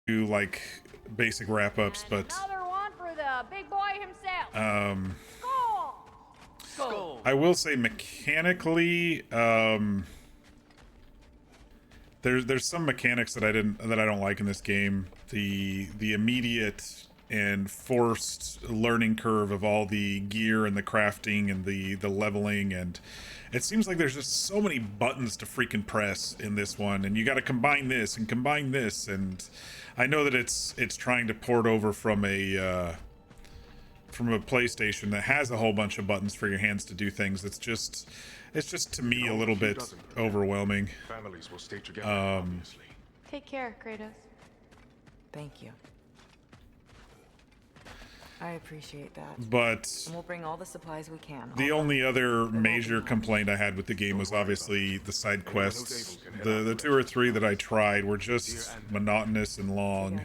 do like basic wrap-ups, but Another one for the big boy himself. Skull. I will say mechanically, there's some mechanics that I don't like in this game. The immediate and forced learning curve of all the gear and the crafting and the leveling, and it seems like there's just so many buttons to freaking press in this one, and you got to combine this and combine this, and I know that it's trying to port over from a PlayStation that has a whole bunch of buttons for your hands to do things. It's just to me a little bit overwhelming. Families will stay together, obviously. Take care, Kratos. Thank you. I appreciate that. But and we'll bring all the supplies we can. The only other major complaint I had with the game was obviously the side quests. The 2 or 3 that I tried were just monotonous and long.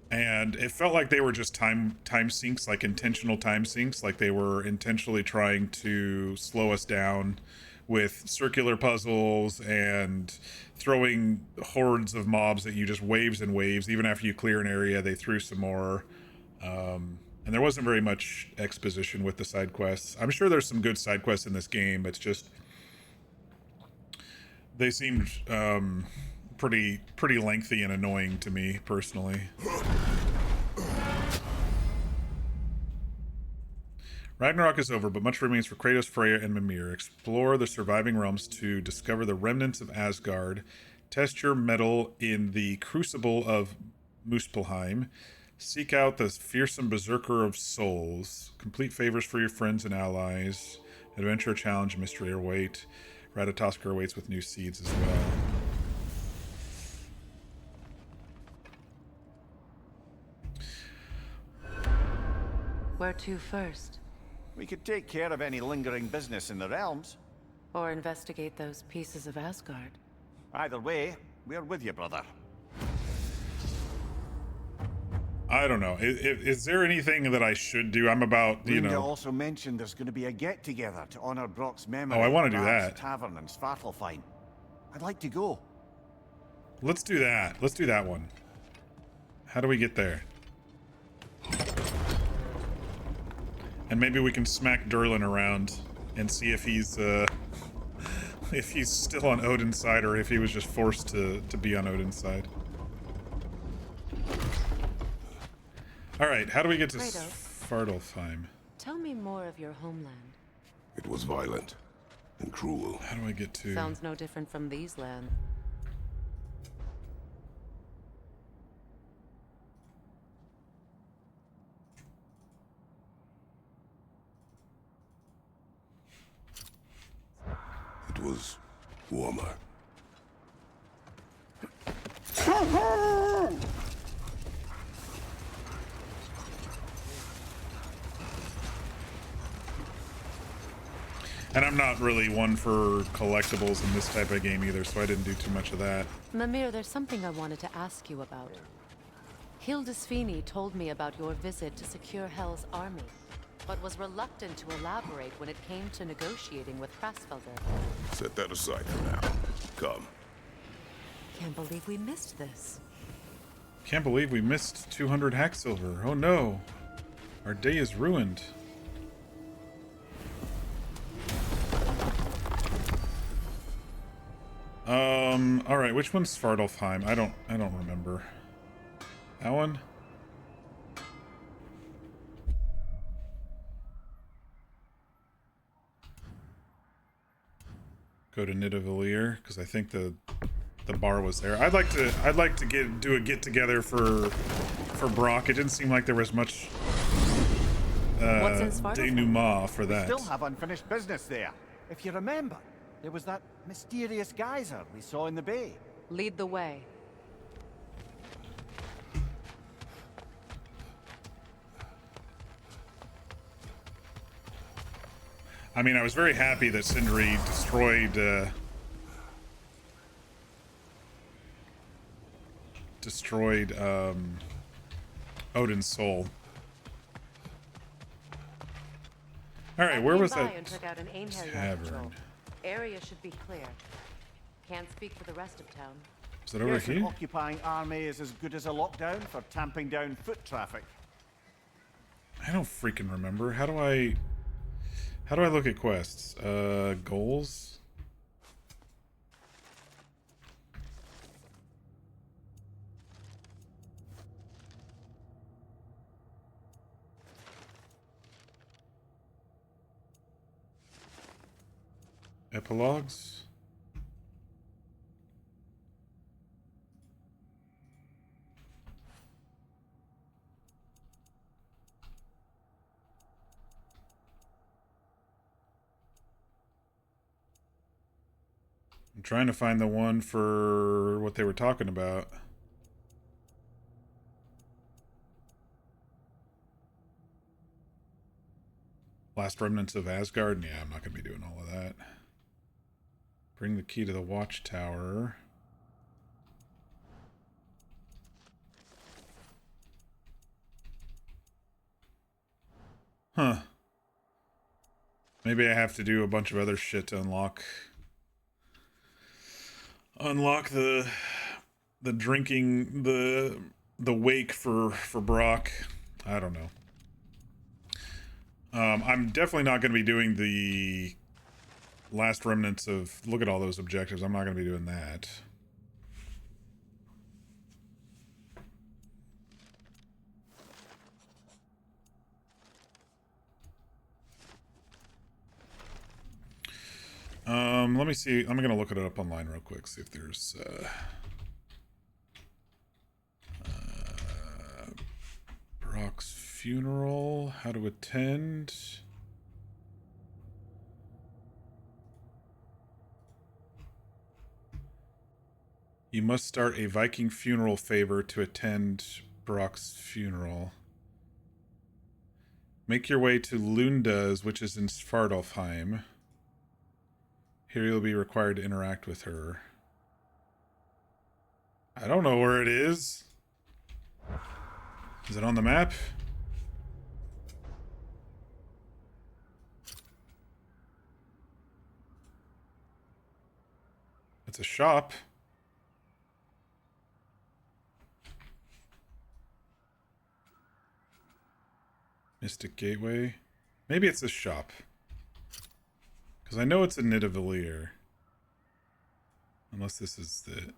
And it felt like they were just time sinks, like intentional time sinks, like they were intentionally trying to slow us down with circular puzzles and throwing hordes of mobs at you, just waves and waves. Even after you clear an area, they threw some more. And there wasn't very much exposition with the side quests. I'm sure there's some good side quests in this game. It's just they seemed pretty lengthy and annoying to me personally. Ragnarök is over, but much remains for Kratos, Freya, and Mimir. Explore the surviving realms to discover the remnants of Asgard. Test your mettle in the Crucible of Muspelheim. Seek out the fearsome Berserker of Souls. Complete favors for your friends and allies. Adventure, challenge, mystery await. Ratatoskr awaits with new seeds as well. Where to first? We could take care of any lingering business in the realms. Or investigate those pieces of Asgard. Either way, we're with you, brother. I don't know. Is there anything that I should do? I'm about, you Linda know. also mentioned there's going to be a get-together to honor Brock's memory. Oh, I want to do Rab's that. Tavern in Svartalfheim. I'd like to go. Let's do that. Let's do that one. How do we get there? And maybe we can smack Durlin around and see if he's still on Odin's side or if he was just forced to be on Odin's side. All right, how do we get to Svartalfheim? Tell me more of your homeland. It was violent and cruel. How do I get to... Sounds no different from these lands. It was warmer. And I'm not really one for collectibles in this type of game either, so I didn't do too much of that. Mimir, there's something I wanted to ask you about. Hildisvini told me about your visit to secure Hell's army, but was reluctant to elaborate when it came to negotiating with Krasfelder. Set that aside for now. Come. Can't believe we missed this. Can't believe we missed 200 Hacksilver. Oh no. Our day is ruined. All right, which one's Svartalfheim? I don't remember. That one? Go to Nidavellir because I think the bar was there. I'd like to do a get together for Brock. It didn't seem like there was much denouement for that. We still have unfinished business there. If you remember, there was that mysterious geyser we saw in the bay. Lead the way. I mean, I was very happy that Sindri destroyed Odin's soul. All right, where was that And took out an Einherjar tavern? patrol. Area should be clear. Can't speak for the rest of town. Is it over Yes, an here? occupying army is as good as a lockdown for tamping down foot traffic. I don't freaking remember. How do I look at quests? Goals? Epilogues? I'm trying to find the one for what they were talking about. Last remnants of Asgard? Yeah, I'm not going to be doing all of that. Bring the key to the watchtower. Huh. Maybe I have to do a bunch of other shit to unlock the drinking, the wake for Brock. I don't know. I'm definitely not going to be doing the last remnants of, look at all those objectives. I'm not going to be doing that. Let me see. I'm going to look it up online real quick, see if there's Brock's funeral, how to attend. You must start a Viking funeral favor to attend Brock's funeral. Make your way to Lunda's, which is in Svartalfheim. Here you'll be required to interact with her. I don't know where it is. Is it on the map? It's a shop. Mystic Gateway. Maybe it's a shop. Because I know it's a Nidavellir. Unless this is the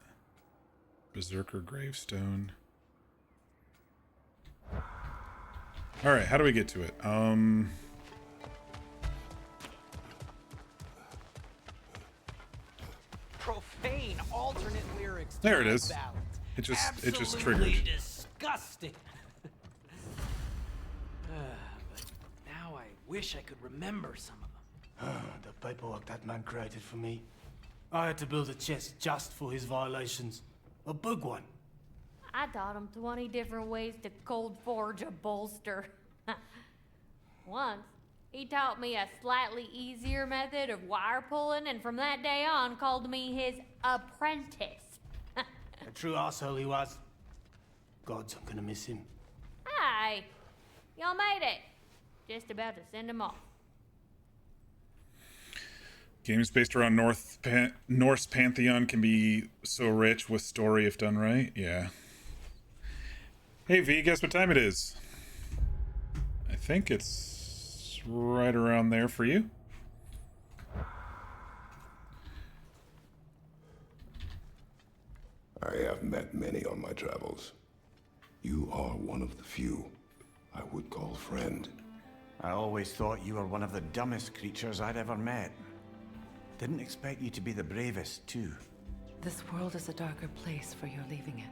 Berserker Gravestone. Alright, how do we get to it? Profane alternate lyrics. There it is. It just triggered. Disgusting. But now I wish I could remember some of them. The paperwork that man created for me. I had to build a chest just for his violations. A big one. I taught him 20 different ways to cold forge a bolster. Once, he taught me a slightly easier method of wire pulling, and from that day on called me his apprentice. A true asshole he was. Gods, I'm gonna miss him. Hi, y'all made it. Just about to send him off. Games based around Norse pantheon can be so rich with story if done right. Yeah. Hey V, guess what time it is? I think it's right around there for you. I have met many on my travels. You are one of the few I would call friend. I always thought you were one of the dumbest creatures I'd ever met. Didn't expect you to be the bravest, too. This world is a darker place for your leaving it.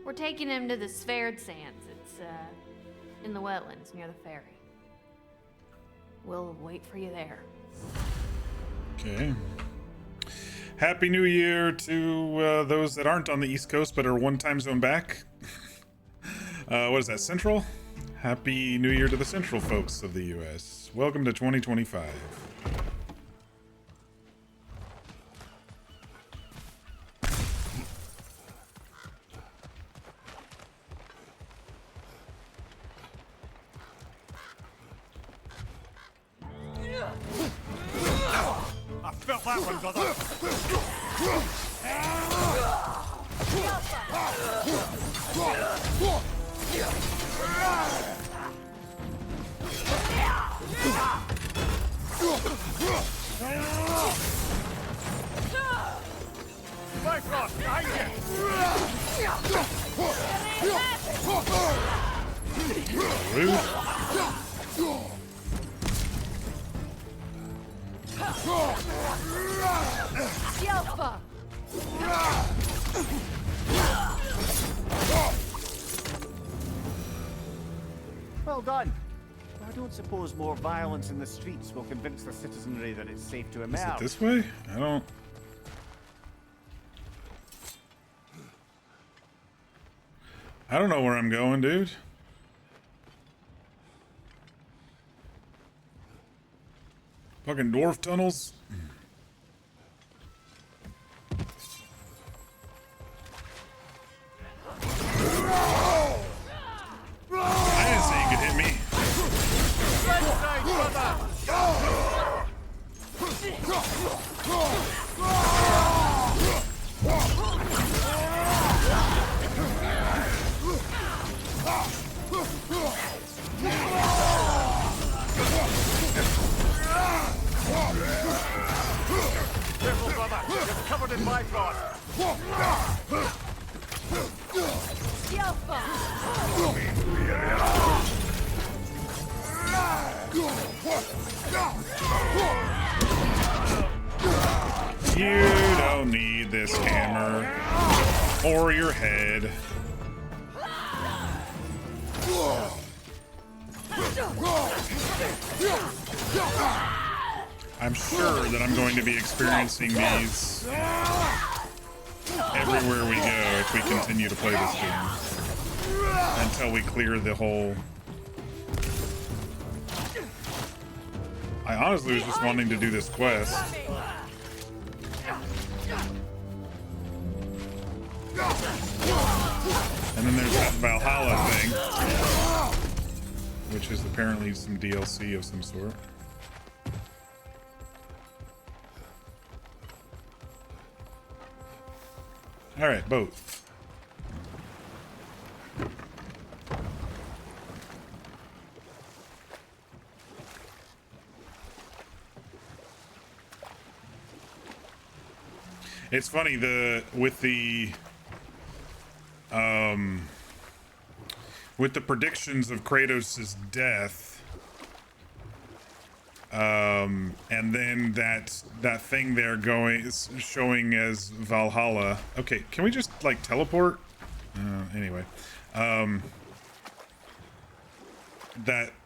We're taking him to the Sverd Sands. It's, in the wetlands near the ferry. We'll wait for you there. Okay. Happy New Year to those that aren't on the East Coast but are one time zone back. What is that, Central? Happy New Year to the Central folks of the U.S. Welcome to 2025. I felt that one, brother. Bifrost, behind Yelpa! Well done. I don't suppose more violence in the streets will convince the citizenry that it's safe to emerge. Is it this way? I don't know where I'm going, dude. Fucking dwarf tunnels. I didn't say you could hit me. Careful, brother. You're covered in Bifrost. You don't need this hammer or your head. I'm sure that I'm going to be experiencing these everywhere we go if we continue to play this game until we clear the whole. I honestly was just wanting to do this quest. And then there's that Valhalla thing, which is apparently some DLC of some sort. All right, boat. It's funny with the predictions of Kratos' death, and then that thing there showing as Valhalla. Okay, can we just like teleport? Anyway, that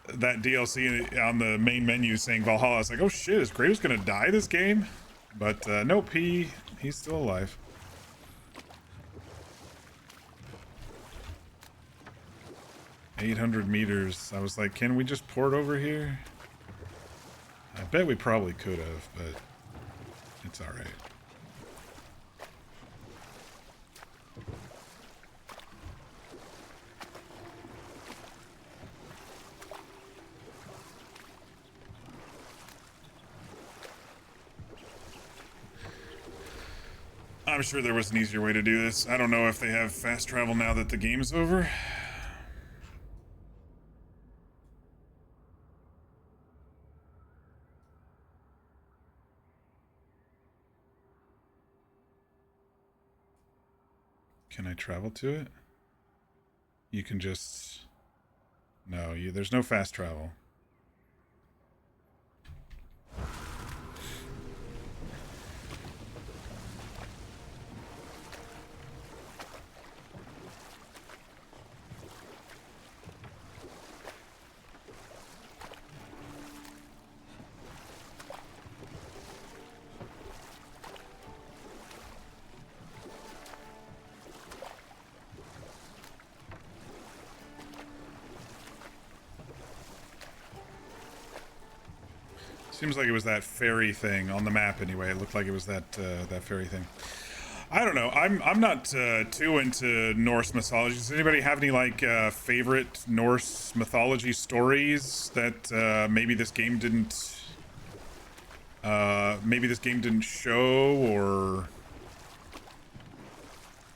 DLC on the main menu saying Valhalla. I was like, oh shit, is Kratos gonna die this game? But nope, he's still alive. $800 meters. I was like, can we just port over here? I bet we probably could have, but it's all right. I'm sure there was an easier way to do this. I don't know if they have fast travel now that the game's over. Can I travel to it? You can just... No, there's no fast travel. Seems like it was that fairy thing on the map anyway. It looked like it was that that fairy thing. I don't know. I'm not too into Norse mythology. Does anybody have any like favorite Norse mythology stories that maybe this game didn't show, or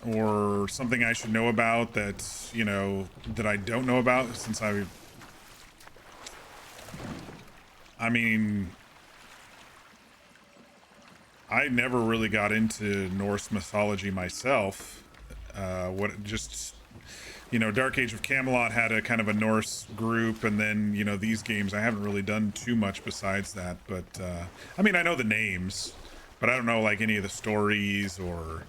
or something I should know about that, you know, that I don't know about, since I mean, I never really got into Norse mythology myself. You know, Dark Age of Camelot had a kind of a Norse group, and then, you know, these games, I haven't really done too much besides that, but, I mean, I know the names, but I don't know, like, any of the stories, or,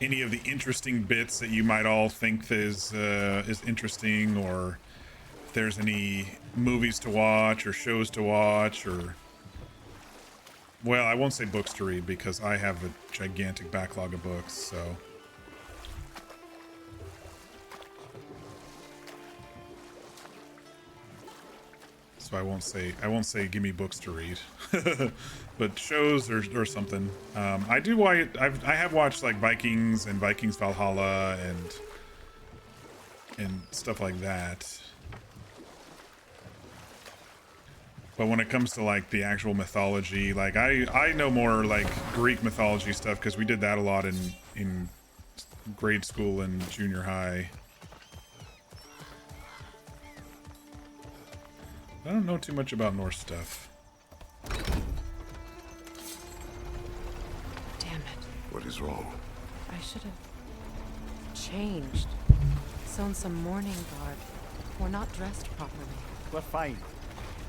any of the interesting bits that you might all think is interesting, or if there's any movies to watch, or shows to watch, or... Well, I won't say books to read, because I have a gigantic backlog of books, so... So I won't say give me books to read, but shows or something. I have watched like Vikings and Vikings Valhalla and stuff like that. But when it comes to like the actual mythology, like I know more like Greek mythology stuff, because we did that a lot in grade school and junior high. I don't know too much about Norse stuff. Damn it. What is wrong? I should have changed. Sewn some mourning garb. We're not dressed properly. We're fine.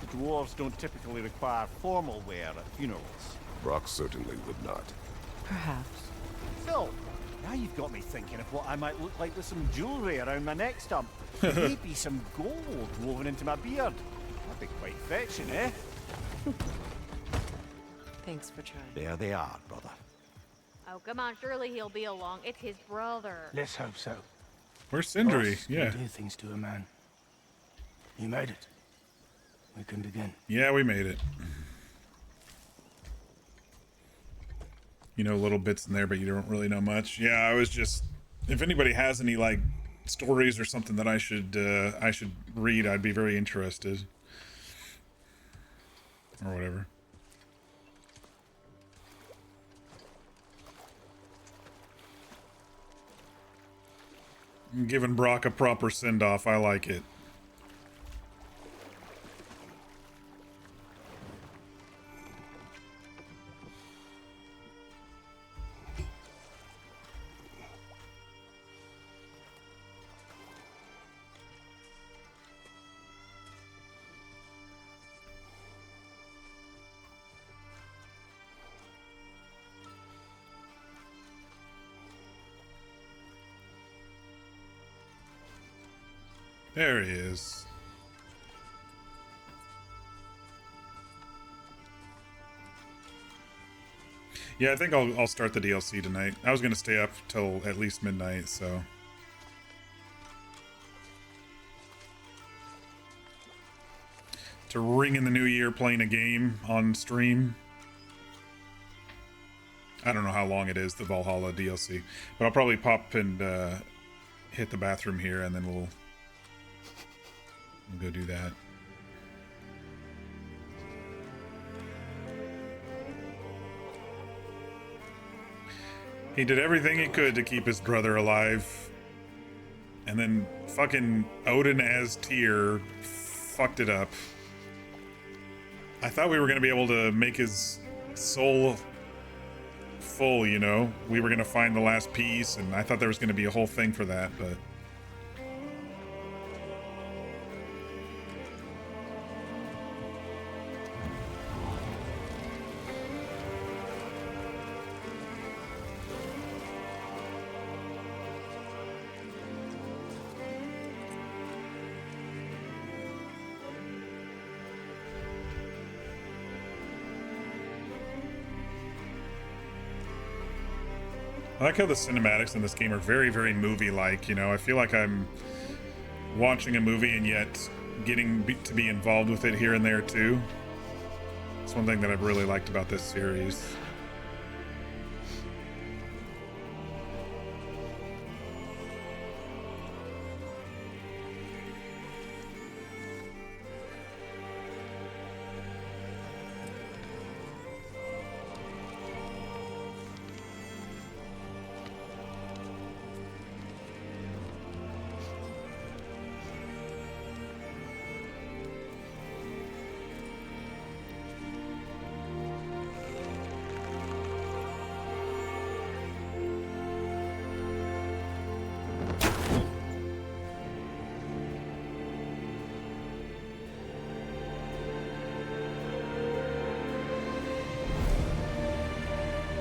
The dwarves don't typically require formal wear at funerals. Brock certainly would not. Perhaps. So, now you've got me thinking of what I might look like with some jewellery around my neck stump. Maybe some gold woven into my beard. That'd be quite fetching, eh? Thanks for trying. There they are, brother. Oh, come on, surely he'll be along. It's his brother. Let's hope so. Where's Sindri? Boss can Yeah. do things to a man. You made it. We can begin. Yeah, we made it. You know little bits in there, but you don't really know much. Yeah, I was just... If anybody has any, like, stories or something that I should read, I'd be very interested. Or whatever. I'm giving Brock a proper send-off. I like it. There he is. Yeah, I think I'll start the DLC tonight. I was gonna stay up till at least midnight, so... To ring in the new year playing a game on stream. I don't know how long it is, the Valhalla DLC. But I'll probably pop and hit the bathroom here, and then we'll go do that. He did everything he could to keep his brother alive. And then fucking Odin as Tyr fucked it up. I thought we were going to be able to make his soul full, you know? We were going to find the last piece, and I thought there was going to be a whole thing for that, but... I like how the cinematics in this game are very, very movie-like, you know? I feel like I'm watching a movie and yet getting to be involved with it here and there, too. It's one thing that I've really liked about this series.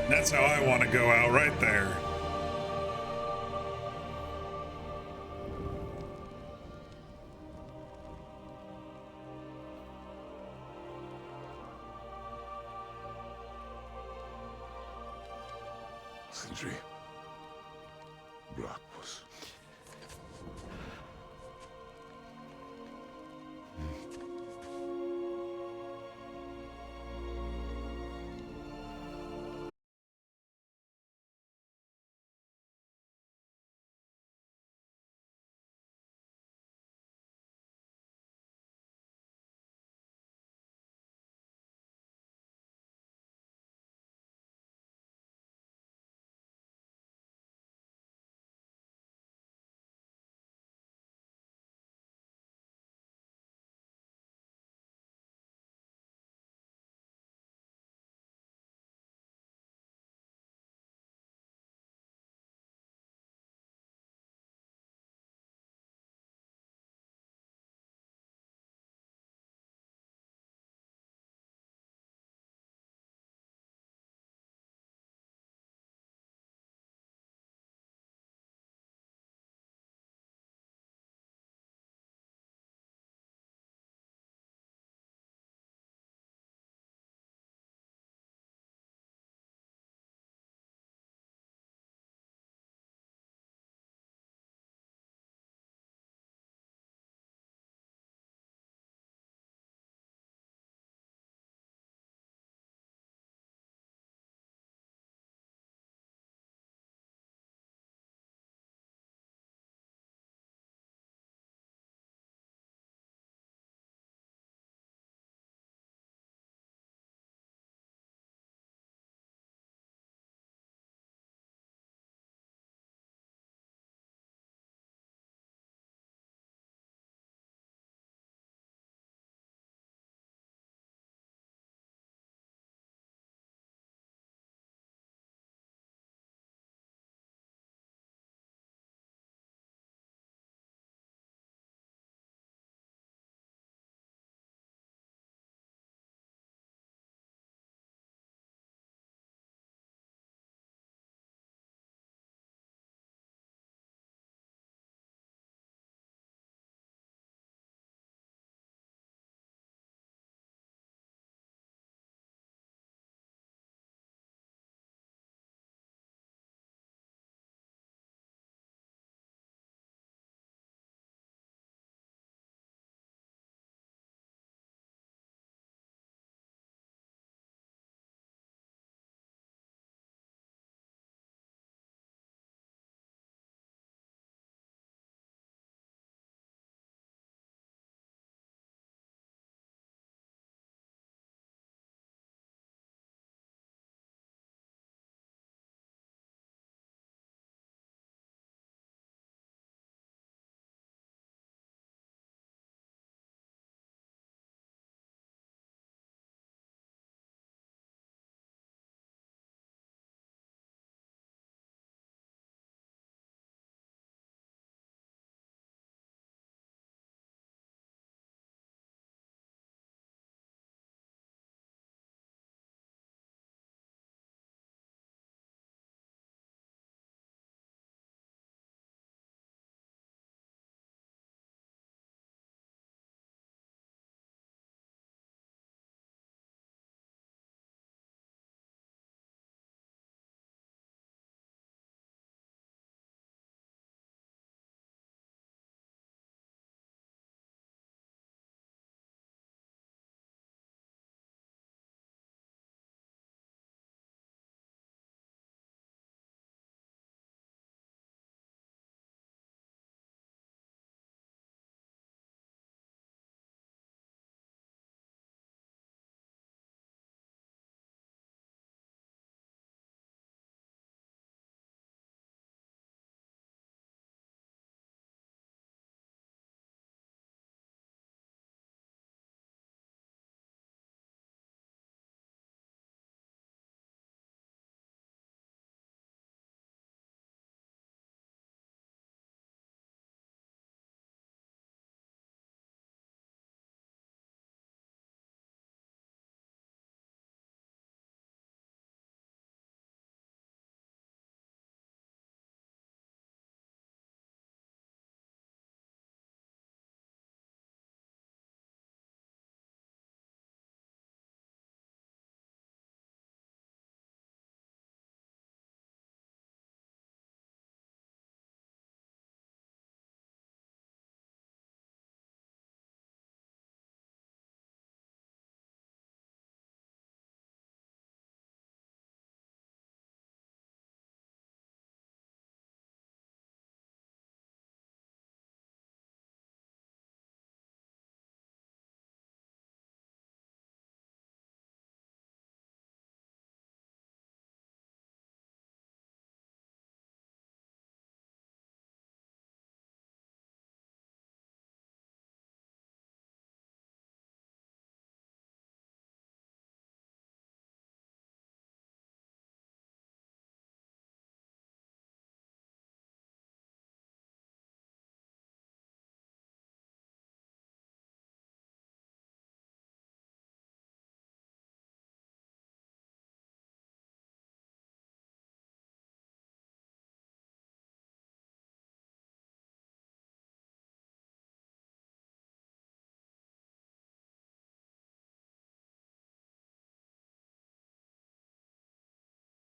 That's how I want to go out, right there. Sentry. Block.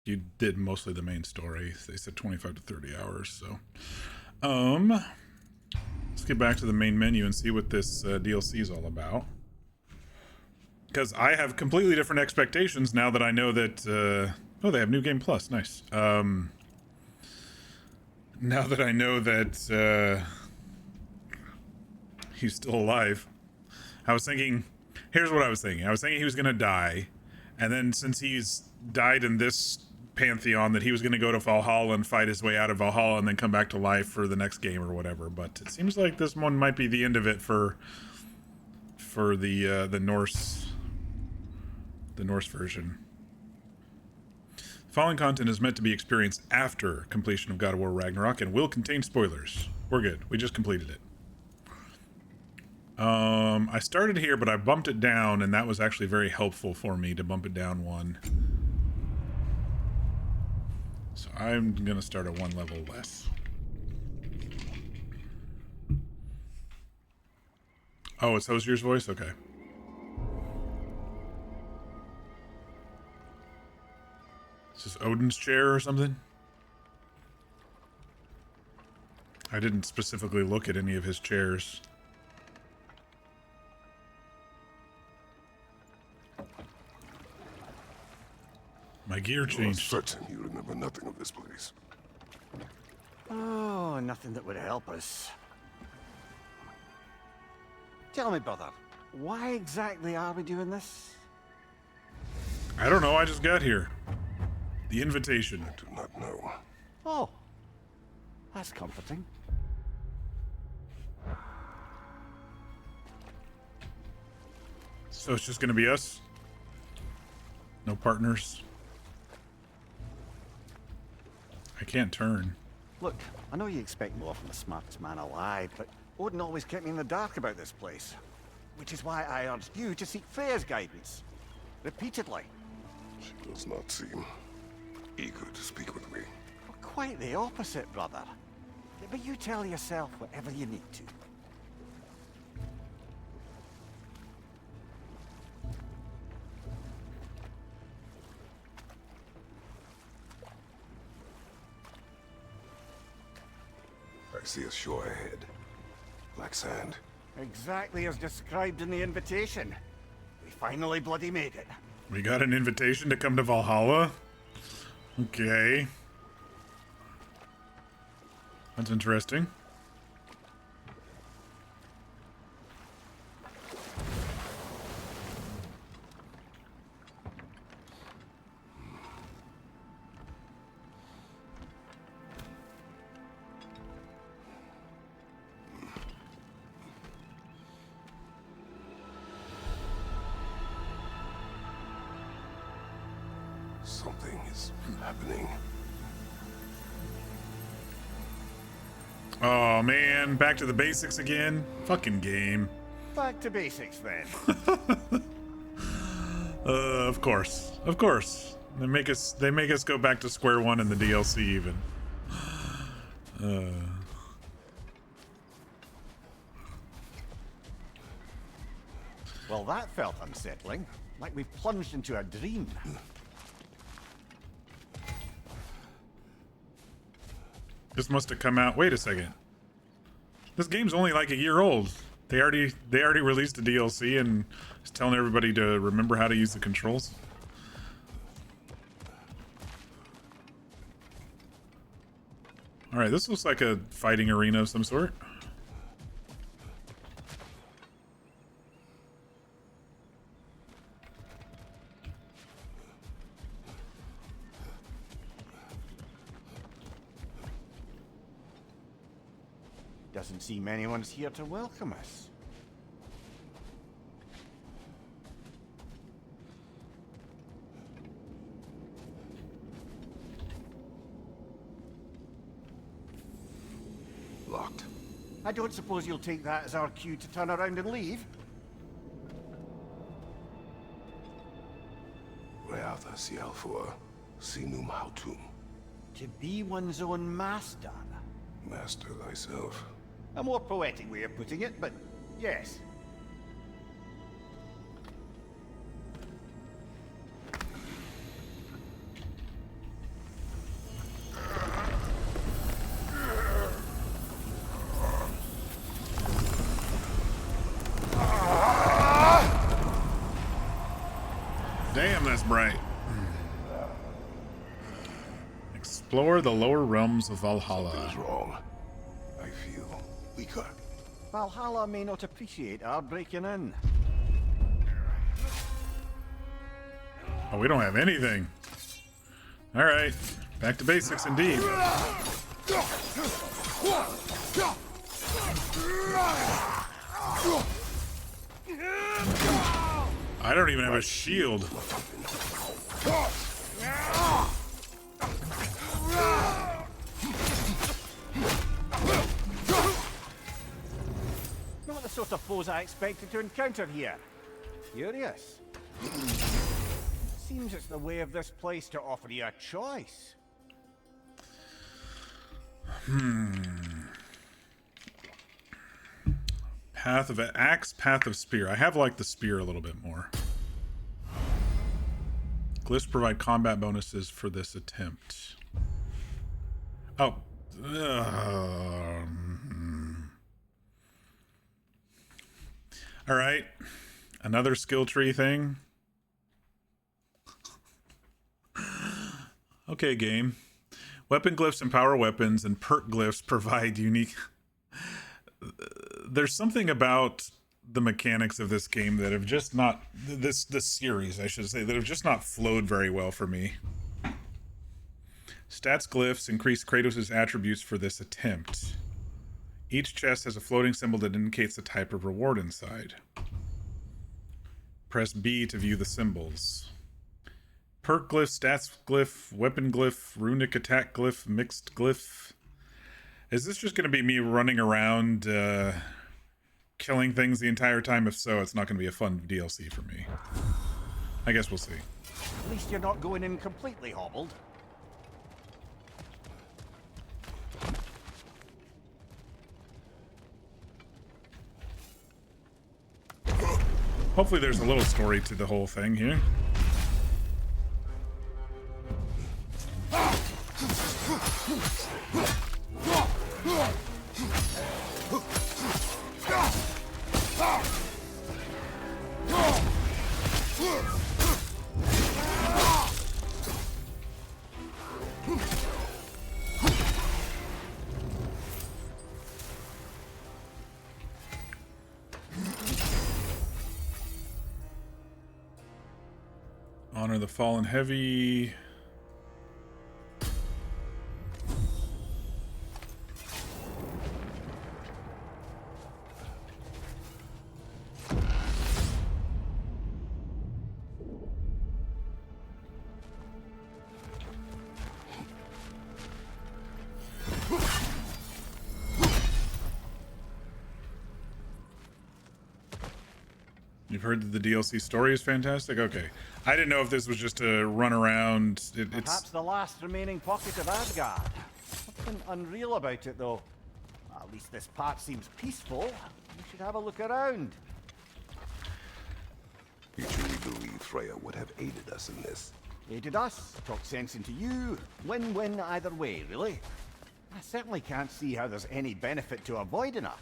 You did mostly the main story. They said 25 to 30 hours, so. Let's get back to the main menu and see what this DLC is all about. Because I have completely different expectations now that I know that... oh, they have New Game Plus. Nice. Now that I know that he's still alive, I was thinking... Here's what I was thinking. I was thinking he was going to die. And then since he's died in this pantheon, that he was going to go to Valhalla and fight his way out of Valhalla and then come back to life for the next game or whatever. But it seems like this one might be the end of it for the Norse version. The following content is meant to be experienced after completion of God of War Ragnarok and will contain spoilers. We're good. We just completed it. I started here, but I bumped it down, and that was actually very helpful for me to bump it down one. So I'm gonna start at one level less. Oh, it's Hosier's voice? Okay. Is this Odin's chair or something? I didn't specifically look at any of his chairs. My gear changed. I'm certain you remember nothing of this place. Oh, nothing that would help us. Tell me, brother, why exactly are we doing this? I don't know, I just got here. The invitation. I do not know. Oh, that's comforting. So it's just gonna be us? No partners? I can't turn. Look, I know you expect more from the smartest man alive, but Odin always kept me in the dark about this place. Which is why I urged you to seek Freya's guidance. Repeatedly. She does not seem eager to speak with me. Well, quite the opposite, brother. But you tell yourself whatever you need to. I see a shore ahead. Black sand. Exactly as described in the invitation. We finally bloody made it. We got an invitation to come to Valhalla? Okay. That's interesting. Something is happening. Oh man, back to the basics again. Fucking game. Back to basics then. Of course. Of course. They make us go back to square one in the DLC even. Well, that felt unsettling. Like we plunged into a dream. This must have come out. Wait a second. This game's only like a year old. They already released a DLC and is telling everybody to remember how to use the controls. All right, this looks like a fighting arena of some sort. Doesn't seem anyone's here to welcome us. Locked. I don't suppose you'll take that as our cue to turn around and leave? Reatha Sialfur, Sinum Hautum. To be one's own master. Master thyself. A more poetic way of putting it, but yes. Explore the lower realms of Valhalla. Something's wrong. I feel weaker. Valhalla may not appreciate our breaking in. Oh, we don't have anything. All right, back to basics indeed. I don't even have a shield. Not the sort of foes I expected to encounter here. Curious. Seems it's the way of this place to offer you a choice. Path of Axe, Path of Spear. I have liked the spear a little bit more. Glyphs provide combat bonuses for this attempt. Oh. Alright. Another skill tree thing. Okay, game. Weapon glyphs empower weapons, and perk glyphs provide unique... There's something about the mechanics of this game that have just not... This series, I should say, that have just not flowed very well for me. Stats glyphs increase Kratos' attributes for this attempt. Each chest has a floating symbol that indicates the type of reward inside. Press B to view the symbols. Perk glyph, stats glyph, weapon glyph, runic attack glyph, mixed glyph. Is this just going to be me running around killing things the entire time? If so, it's not going to be a fun DLC for me. I guess we'll see. At least you're not going in completely hobbled. Hopefully there's a little story to the whole thing here. Honor the fallen heavy. You've heard that the DLC story is fantastic? Okay. I didn't know if this was just a run around. Perhaps the last remaining pocket of Asgard. Something unreal about it, though. At least this part seems peaceful. We should have a look around. You truly believe Freya would have aided us in this? Aided us, talked sense into you. Win-win either way, really. I certainly can't see how there's any benefit to avoiding her.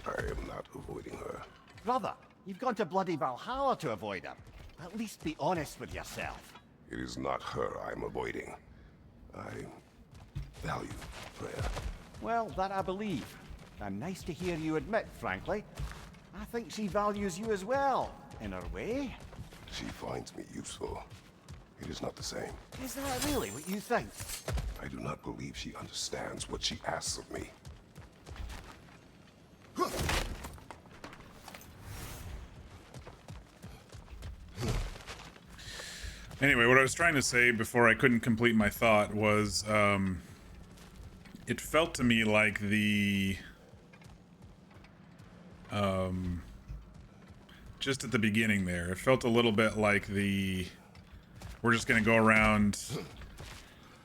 I am not avoiding her. Brother, you've gone to bloody Valhalla to avoid her. At least be honest with yourself. It is not her I'm avoiding. I value Freya. Well, that I believe. And nice to hear you admit, frankly. I think she values you as well, in her way. She finds me useful. It is not the same. Is that really what you think? I do not believe she understands what she asks of me. Anyway, what I was trying to say before I couldn't complete my thought was, it felt to me like the, just at the beginning there, it felt a little bit like the, we're just gonna go around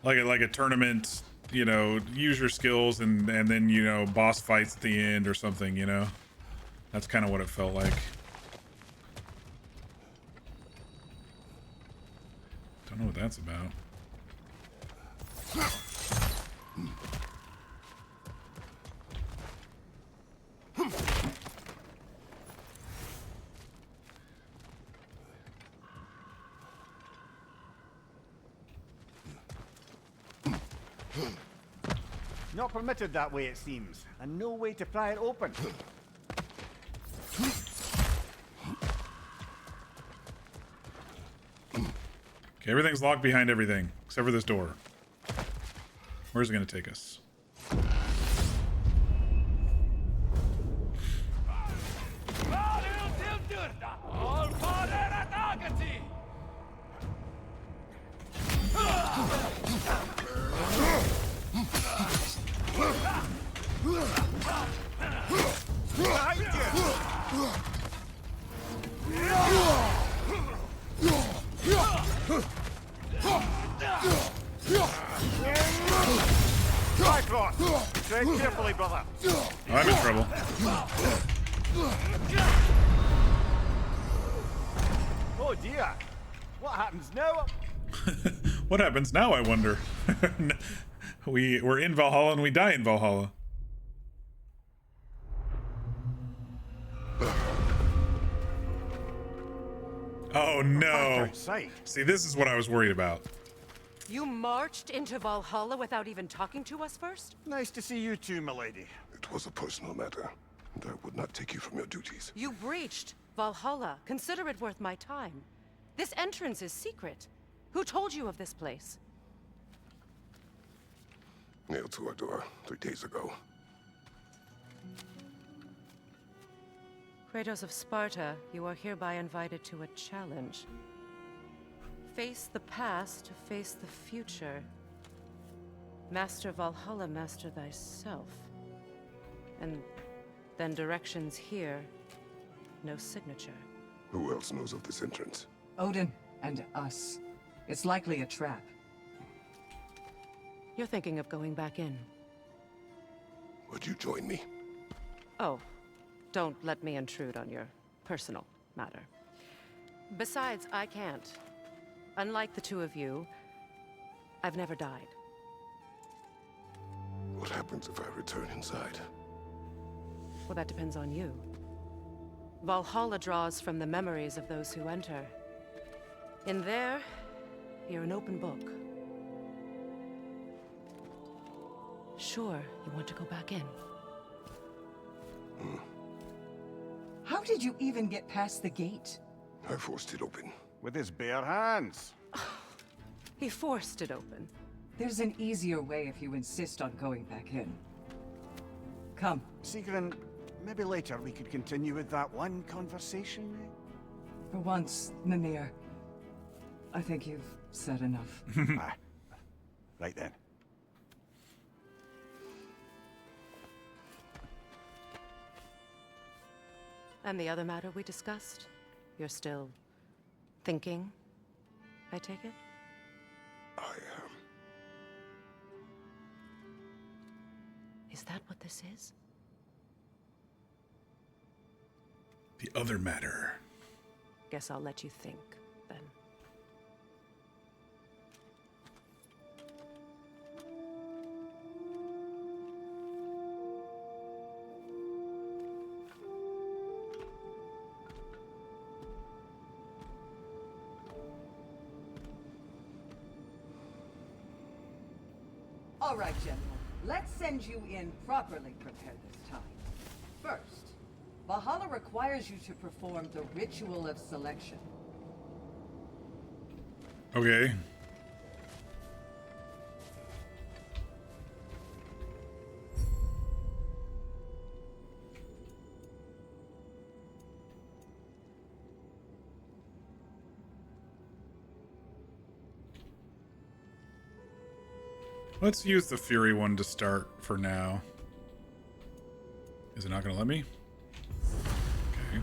like a tournament, you know, use your skills and then, you know, boss fights at the end or something, you know? That's kind of what it felt like. Don't know what that's about. Not permitted that way, it seems, and no way to pry it open. Okay, everything's locked behind everything, except for this door. Where's it gonna take us? Tread carefully, brother. I'm in trouble. Oh dear. What happens now? What happens now, I wonder? We're in Valhalla and we die in Valhalla. Oh no. See, this is what I was worried about. You marched into Valhalla without even talking to us first? Nice to see you too, milady. It was a personal matter, and I would not take you from your duties. You breached Valhalla. Consider it worth my time. This entrance is secret. Who told you of this place? Nailed to our door 3 days ago. Kratos of Sparta, you are hereby invited to a challenge. Face the past to face the future. Master Valhalla, master thyself. And then directions here, no signature. Who else knows of this entrance? Odin and us. It's likely a trap. You're thinking of going back in. Would you join me? Oh, don't let me intrude on your personal matter. Besides, I can't. Unlike the two of you, I've never died. What happens if I return inside? Well, that depends on you. Valhalla draws from the memories of those who enter. In there, you're an open book. Sure, you want to go back in. How did you even get past the gate? I forced it open. With his bare hands. He forced it open. There's an easier way if you insist on going back in. Come. Sigrun, maybe later we could continue with that one conversation, eh? For once, Mimir, I think you've said enough. Right then. And the other matter we discussed? You're still thinking, I take it? I am. Is that what this is? The other matter. Guess I'll let you think, then. All right, General. Let's send you in properly prepared this time. First, Valhalla requires you to perform the ritual of selection. Okay. Let's use the Fury one to start for now. Is it not going to let me? Okay.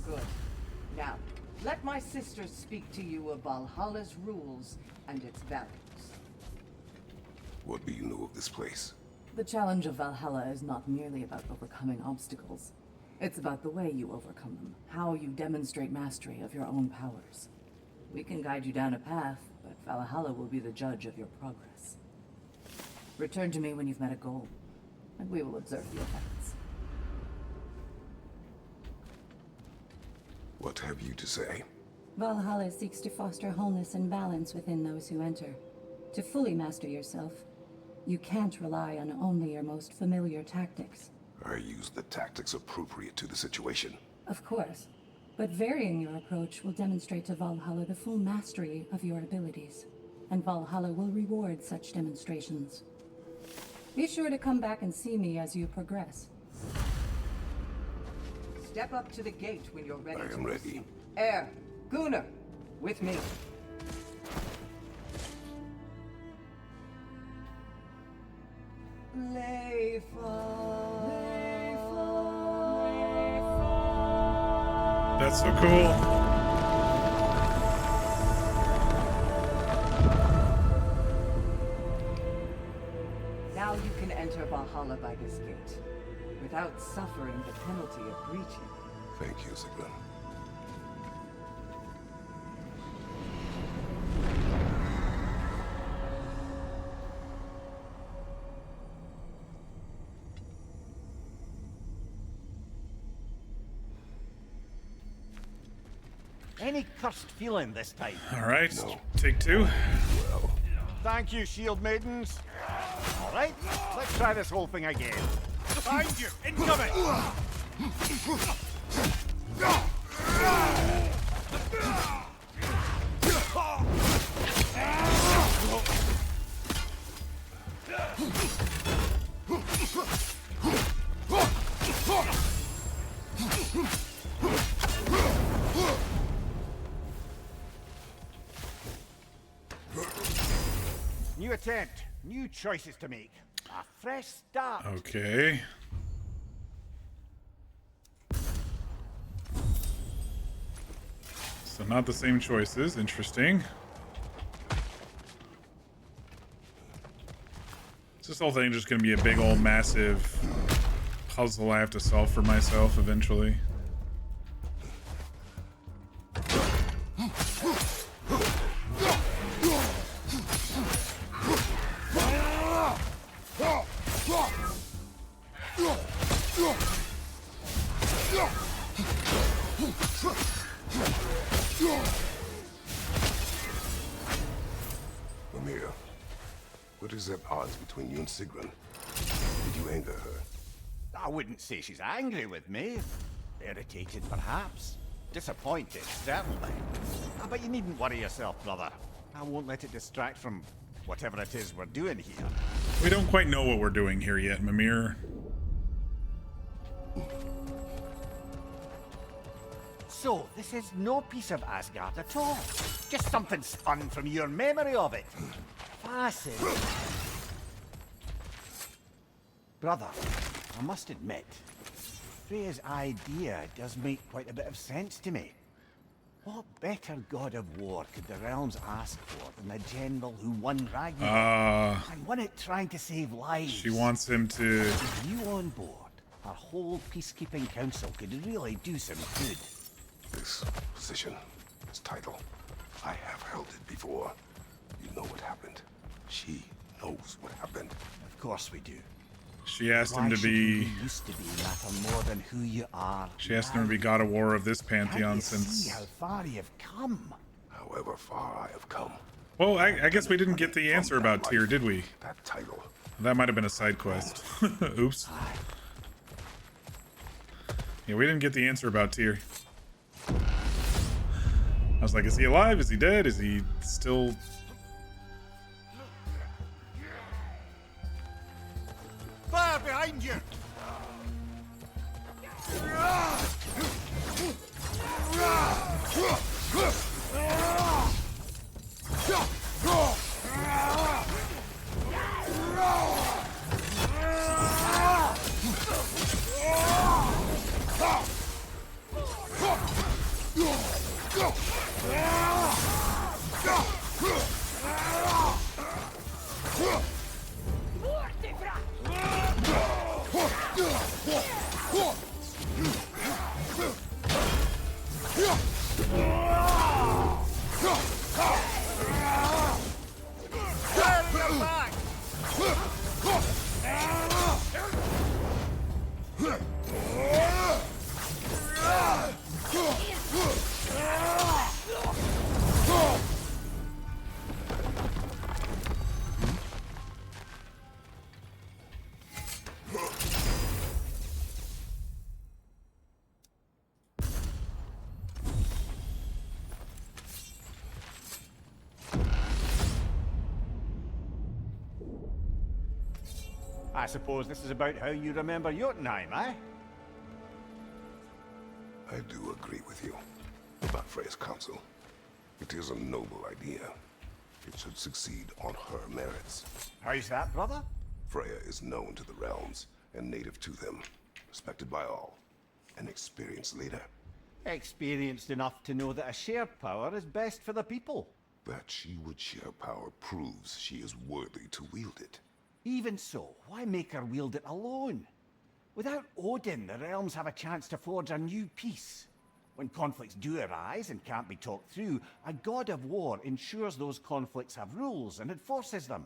Good. Now, let my sister speak to you of Valhalla's rules and its values. What do you know of this place? The challenge of Valhalla is not merely about overcoming obstacles. It's about the way you overcome them, how you demonstrate mastery of your own powers. We can guide you down a path, but Valhalla will be the judge of your progress. Return to me when you've met a goal, and we will observe the effects. What have you to say? Valhalla seeks to foster wholeness and balance within those who enter. To fully master yourself, you can't rely on only your most familiar tactics. I use the tactics appropriate to the situation. Of course, but varying your approach will demonstrate to Valhalla the full mastery of your abilities, and Valhalla will reward such demonstrations. Be sure to come back and see me as you progress. Step up to the gate when you're ready. I am ready. Air, Gunnar, with me. That's so cool. Now you can enter Valhalla by this gate, without suffering the penalty of breaching. Thank you, Sigrun. Any cursed feeling this time? All right, take two. Thank you, shield maidens. All right, let's try this whole thing again. Behind you, incoming! New attempt, new choices to make. A fresh start. Okay. So not the same choices. Interesting. Is this whole thing just going to be a big old massive puzzle I have to solve for myself eventually? Mimir, what is at odds between you and Sigrun? Did you anger her? I wouldn't say she's angry with me. Irritated, perhaps. Disappointed, certainly. But you needn't worry yourself, brother. I won't let it distract from whatever it is we're doing here. We don't quite know what we're doing here yet, Mimir. So, this is no piece of Asgard at all. Just something spun from your memory of it. Fascinating. Brother, I must admit, Freya's idea does make quite a bit of sense to me. What better god of war could the realms ask for than the general who won Ragnarök and won it trying to save lives? She wants him to... With you on board, our whole peacekeeping council could really do some good. This position, this title, I have held it before. You know what happened. She knows what happened. Of course we do. She asked him Why to should who be... you used to be matter more than who you are. She asked him to be God of War of this pantheon Can't you since... see how far you've come? However far I have come. Well, I guess we didn't get the answer about Tyr, did we? That title. That might have been a side quest. Oops. Yeah, we didn't get the answer about Tyr. I was like, is he alive? Is he dead? Is he still... Fire behind you! I suppose this is about how you remember Jotunheim, eh? I do agree with you about Freya's council. It is a noble idea. It should succeed on her merits. How's that, brother? Freya is known to the realms and native to them, respected by all, an experienced leader. Experienced enough to know that a shared power is best for the people. That she would share power proves she is worthy to wield it. Even so, why make her wield it alone? Without Odin, the realms have a chance to forge a new peace. When conflicts do arise and can't be talked through, a god of war ensures those conflicts have rules and enforces them.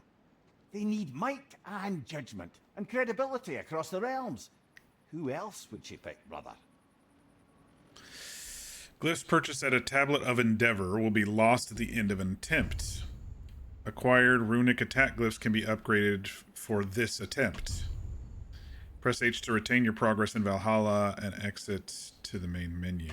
They need might and judgment, and credibility across the realms. Who else would she pick, brother? Glyphs purchased at a Tablet of Endeavor will be lost at the end of an attempt. Acquired runic attack glyphs can be upgraded for this attempt. Press H to retain your progress in Valhalla and exit to the main menu.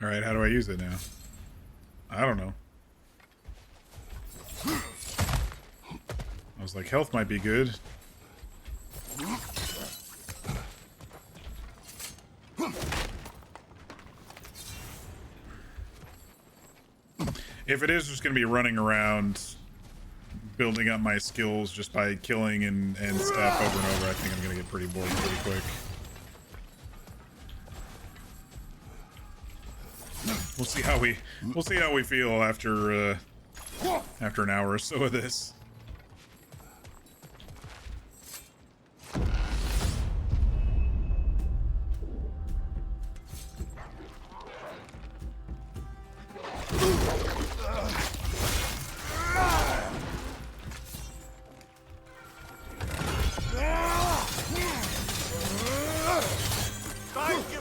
Alright, how do I use it now? I don't know. I was like, health might be good. If it is just going to be running around building up my skills just by killing and stuff over and over, I think I'm going to get pretty bored pretty quick. We'll see how we feel after an hour or so of this.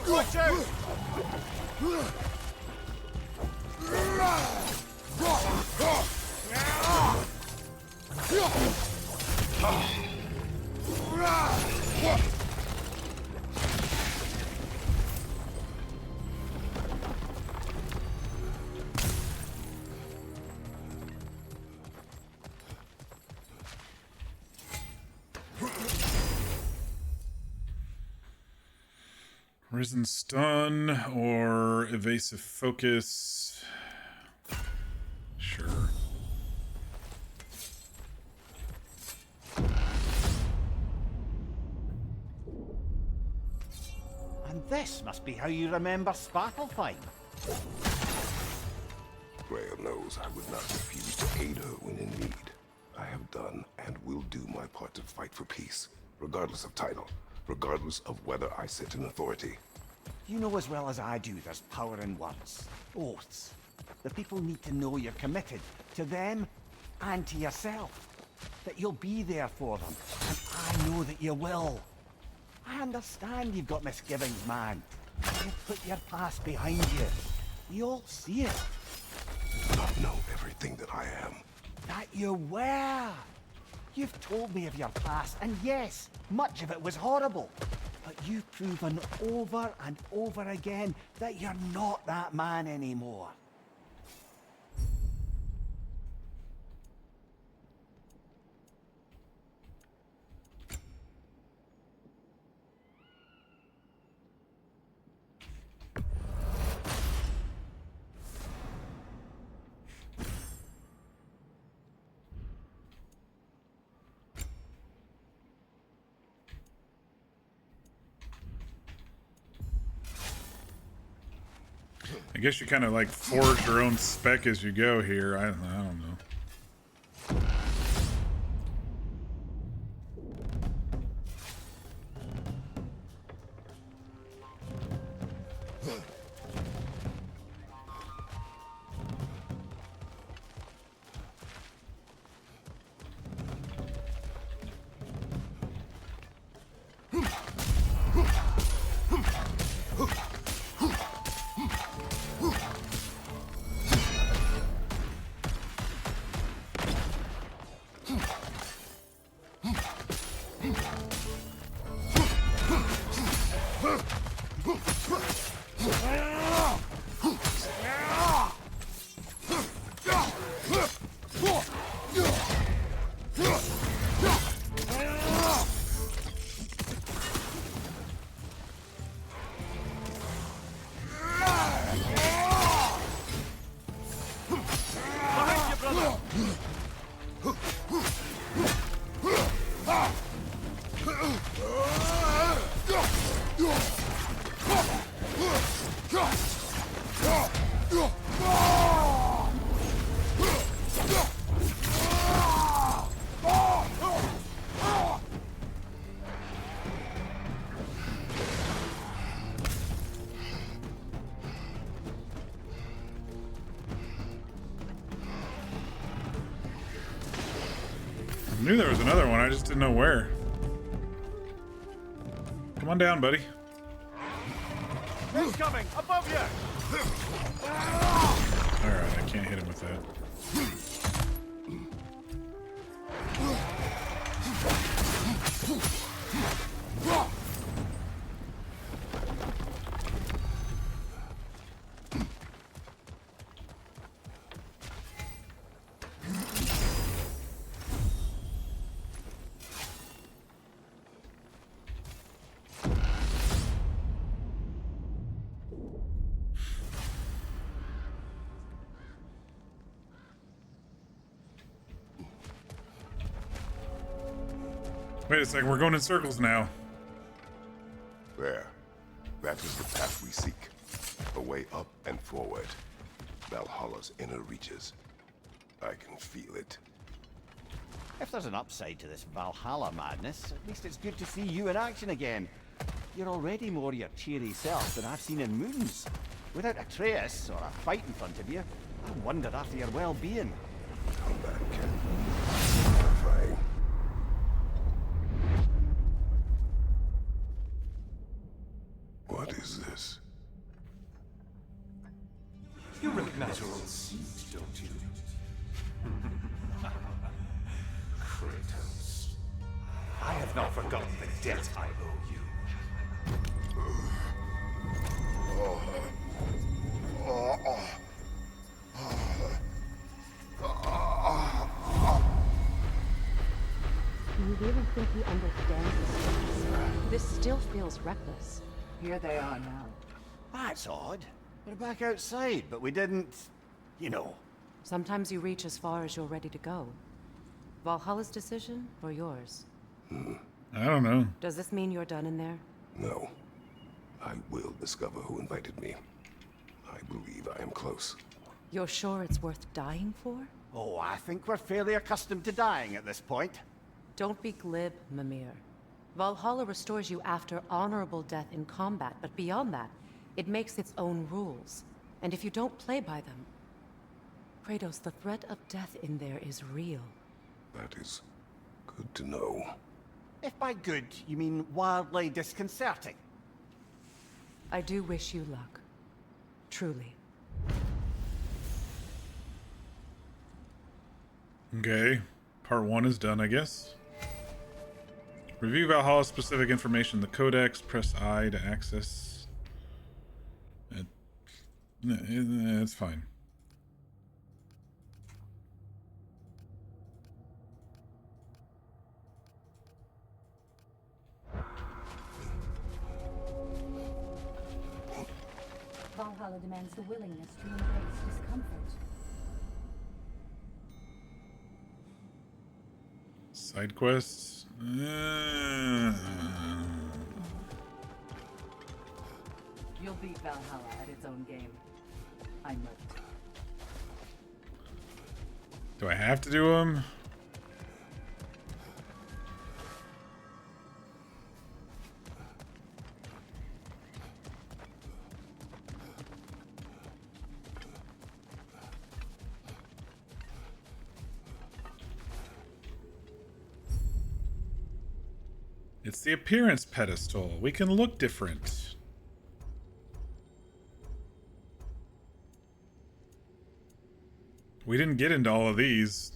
Watch out! Risen stun or evasive focus. Sure. And this must be how you remember Svartalfheim. Freya knows I would not refuse to aid her when in need. I have done and will do my part to fight for peace, regardless of title, regardless of whether I sit in authority. You know as well as I do there's power in words, oaths. The people need to know you're committed to them and to yourself. That you'll be there for them, and I know that you will. I understand you've got misgivings, man. You've put your past behind you. We all see it. I do not know everything that I am. That you were. You've told me of your past, and yes, much of it was horrible. But you've proven over and over again that you're not that man anymore. I guess you kind of like forge your own spec as you go here. I don't know. I knew there was another one, I just didn't know where. Come on down, buddy. It's coming! Above you! Alright, I can't hit him with that. Wait a second, we're going in circles now. There. That is the path we seek. A way up and forward. Valhalla's inner reaches. I can feel it. If there's an upside to this Valhalla madness, at least it's good to see you in action again. You're already more your cheery self than I've seen in moons. Without Atreus or a fight in front of you, I wonder after your well-being. Come back, Ken. Terrifying. What is this? You recognize your own seat, don't you? Kratos. I have not forgotten the debt I owe you. Do you really think he understands this? This still feels reckless. Here they are now. That's odd. We're back outside, but we didn't... you know. Sometimes you reach as far as you're ready to go. Valhalla's decision, or yours? I don't know. Does this mean you're done in there? No. I will discover who invited me. I believe I am close. You're sure it's worth dying for? Oh, I think we're fairly accustomed to dying at this point. Don't be glib, Mimir. Valhalla restores you after honorable death in combat, but beyond that, it makes its own rules. And if you don't play by them... Kratos, the threat of death in there is real. That is good to know. If by good, you mean wildly disconcerting. I do wish you luck. Truly. Okay. Part 1 is done, I guess. Review Valhalla specific information in the codex. Press I to access. It's fine. Valhalla demands the willingness to embrace discomfort. Side quests. You'll beat Valhalla at its own game. I know. Do I have to do them? It's the appearance pedestal. We can look different. We didn't get into all of these.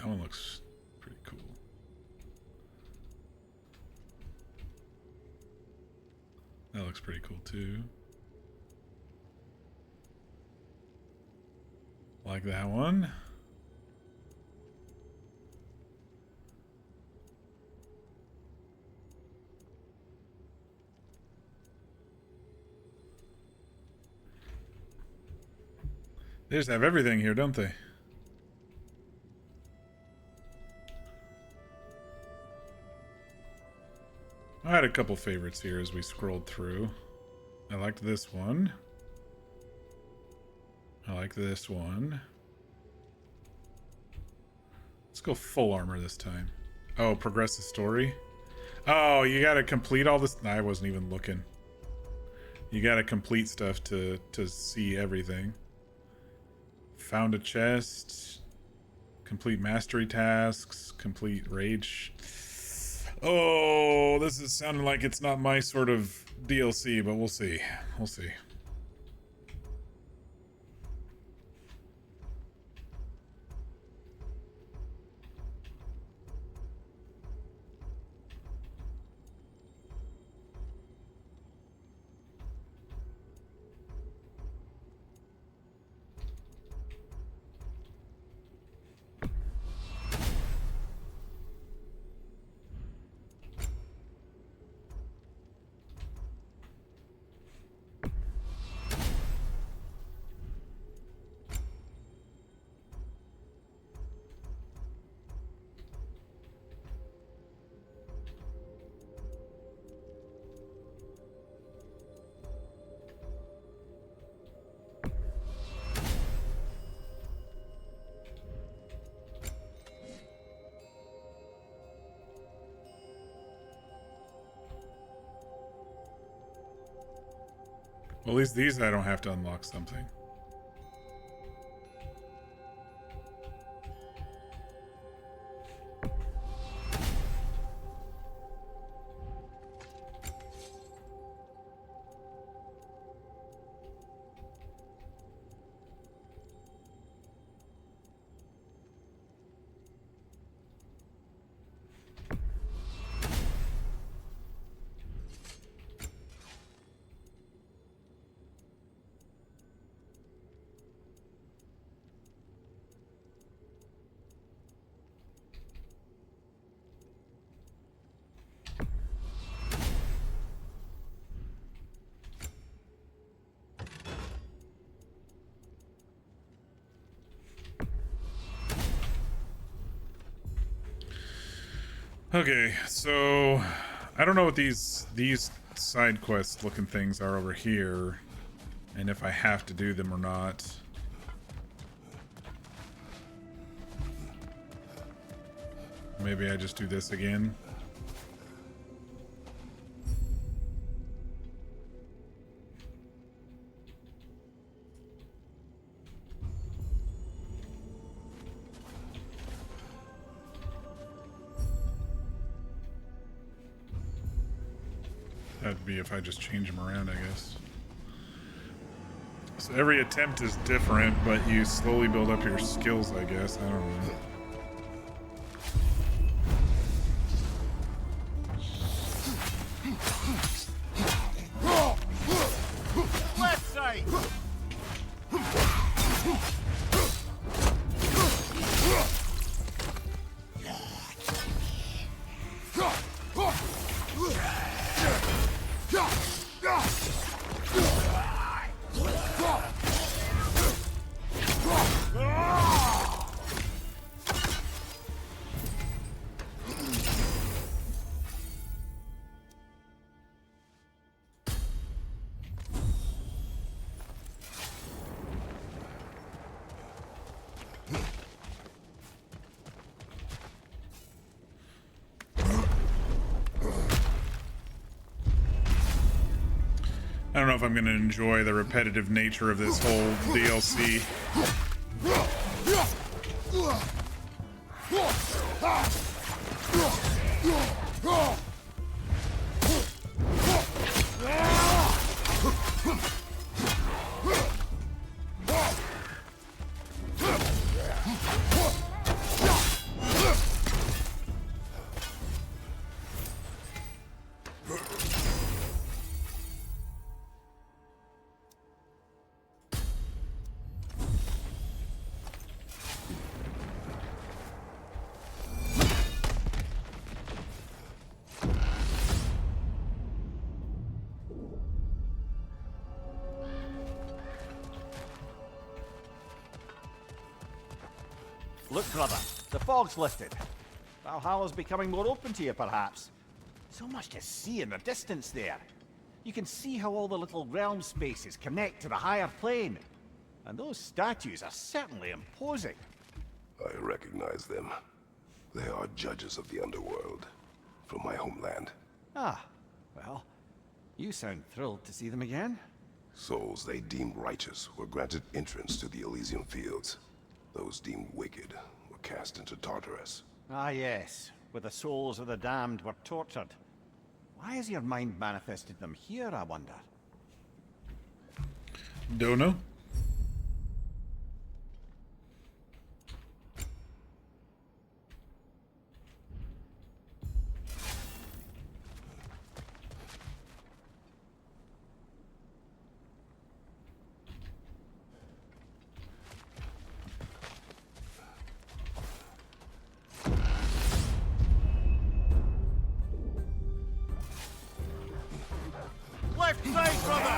That one looks pretty cool. That looks pretty cool too. Like that one. They just have everything here, don't they? I had a couple favorites here as we scrolled through. I liked this one. I like this one. Let's go full armor this time. Oh, progress the story. Oh, you gotta complete all this. I wasn't even looking. You gotta complete stuff to see everything. Found a chest. Complete mastery tasks. Complete rage. Oh, this is sounding like it's not my sort of DLC, but we'll see. We'll see. Well, at least these I don't have to unlock something. Okay, so I don't know what these side quest looking things are over here, and if I have to do them or not. Maybe I just do this again. That'd be if I just change them around, I guess. So every attempt is different, but you slowly build up your skills, I guess. I don't know. Left side! I don't know if I'm going to enjoy the repetitive nature of this whole DLC. Look, brother, the fog's lifted. Valhalla's becoming more open to you, perhaps. So much to see in the distance there. You can see how all the little realm spaces connect to the higher plane. And those statues are certainly imposing. I recognize them. They are judges of the underworld, from my homeland. Ah, well, you sound thrilled to see them again. Souls they deemed righteous were granted entrance to the Elysian fields. Those deemed wicked were cast into Tartarus. Ah yes, where the souls of the damned were tortured. Why has your mind manifested them here, I wonder? Don't know. Left side, brother!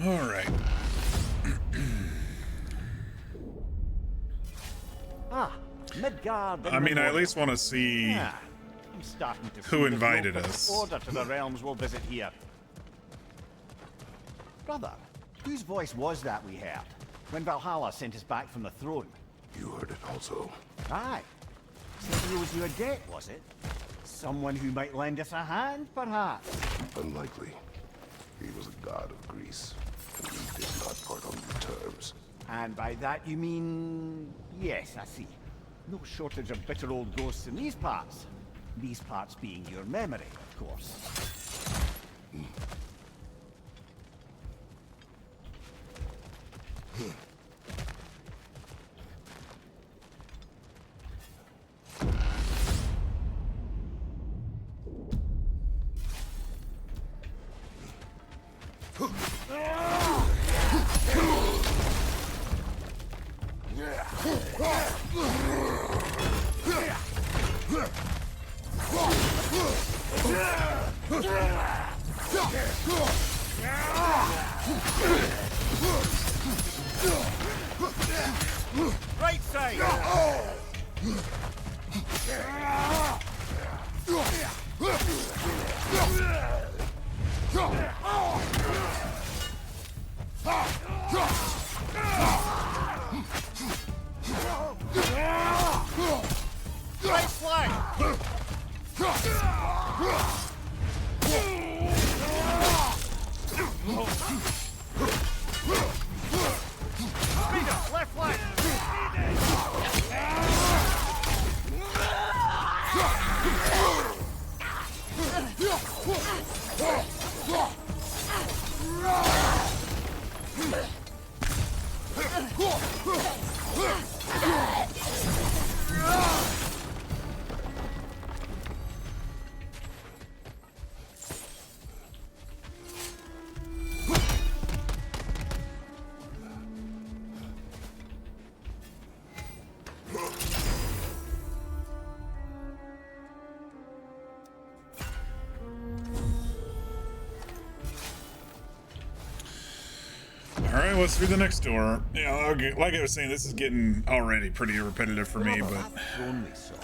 All right. Midgard. I mean, I at least want to see Yeah, I'm starting to who see invited the us. order to the realms we'll visit here. Brother, whose voice was that we heard when Valhalla sent us back from the throne? You heard it also. Aye. Said he owes you a debt, was it? Someone who might lend us a hand, perhaps? Unlikely. He was a god of Greece, and we did not part on good terms. And by that you mean... Yes, I see. No shortage of bitter old ghosts in these parts. These parts being your memory, of course. Right side! Right flank! Left flank! Alright, what's through the next door? Yeah, okay, like I was saying, this is getting already pretty repetitive for me, but... That throne we saw.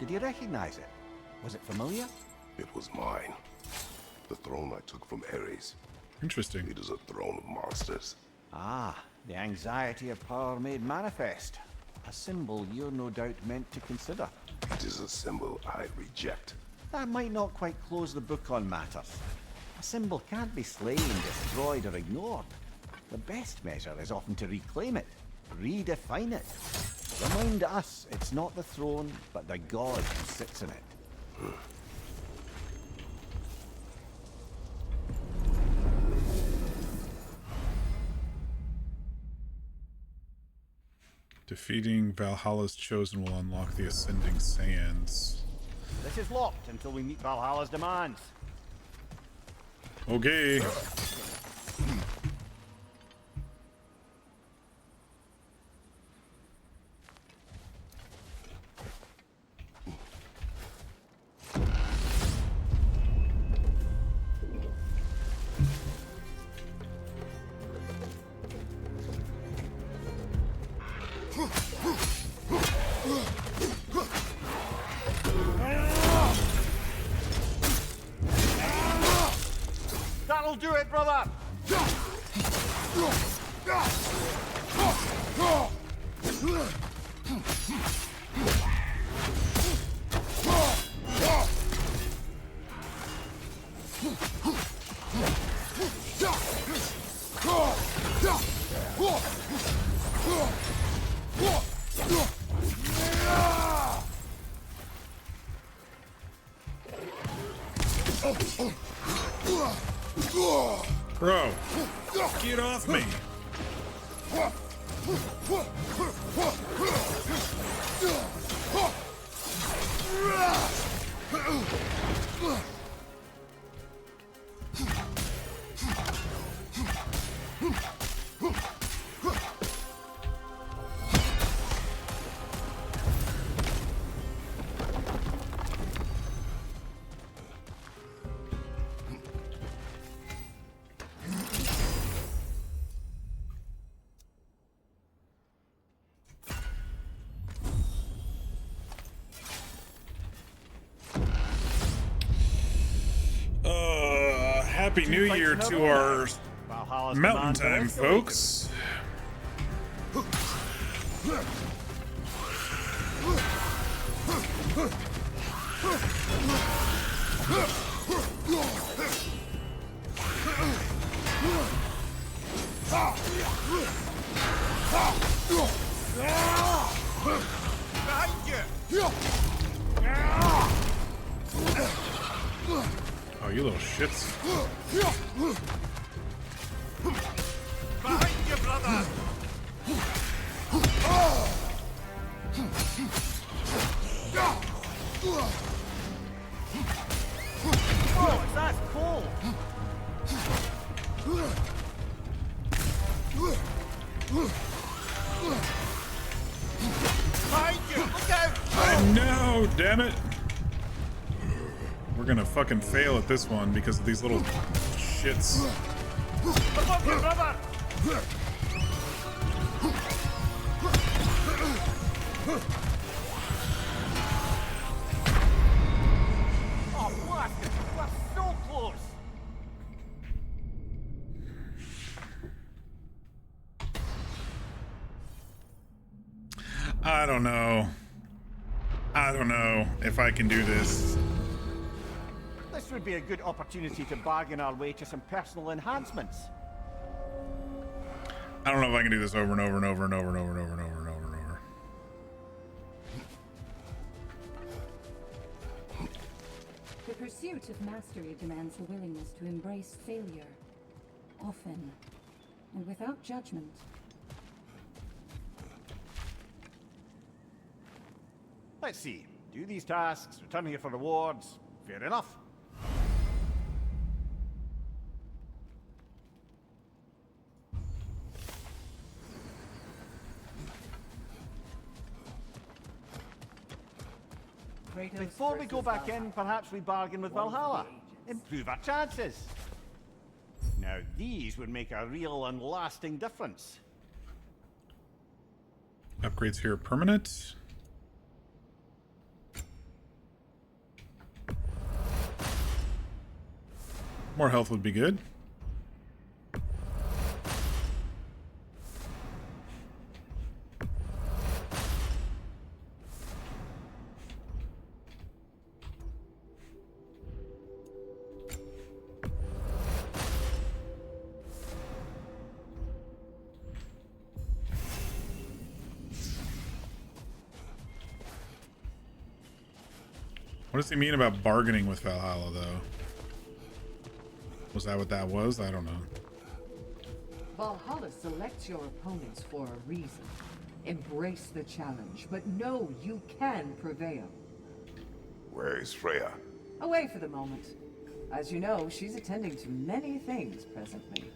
Did you recognize it? Was it familiar? It was mine. The throne I took from Ares. Interesting. It is a throne of monsters. Ah, the anxiety of power made manifest. A symbol you're no doubt meant to consider. It is a symbol I reject. That might not quite close the book on matters. A symbol can't be slain, destroyed, or ignored. The best measure is often to reclaim it, redefine it. Remind us it's not the throne, but the god who sits in it. Defeating Valhalla's Chosen will unlock the Ascending Sands. This is locked until we meet Valhalla's demands. Okay. That'll do it, brother! Bro, get off me! Happy New Year to our Mountain Time folks. Oh, you little shits. Behind you, brother! Oh, that's cool! Behind you! Look out! I know, damn it! We're gonna fucking fail at this one because of these little shits. Above you, brother! Oh, blasted! We're so close! I don't know. I don't know if I can do this. This would be a good opportunity to bargain our way to some personal enhancements. I don't know if I can do this over and over and over and over and over and over and over and over and over. The pursuit of mastery demands a willingness to embrace failure, often, and without judgment. Let's see. Do these tasks, return here for rewards. Fair enough. Before we go back in, perhaps we bargain with Valhalla. Improve our chances. Now these would make a real and lasting difference. Upgrades here are permanent. More health would be good. What does he mean about bargaining with Valhalla, though? Was that what that was? I don't know. Valhalla selects your opponents for a reason. Embrace the challenge, but know you can prevail. Where is Freya? Away for the moment. As you know, she's attending to many things presently.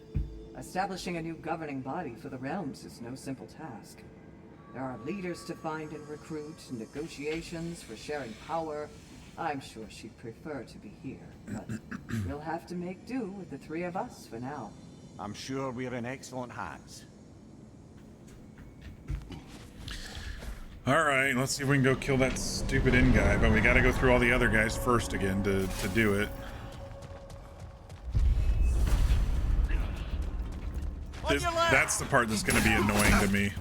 Establishing a new governing body for the realms is no simple task. There are leaders to find and recruit, negotiations for sharing power. I'm sure she'd prefer to be here, but we'll have to make do with the three of us for now. I'm sure we're in excellent hands. Alright, let's see if we can go kill that stupid inn guy, but we gotta go through all the other guys first again to do it. That's the part that's gonna be annoying to me.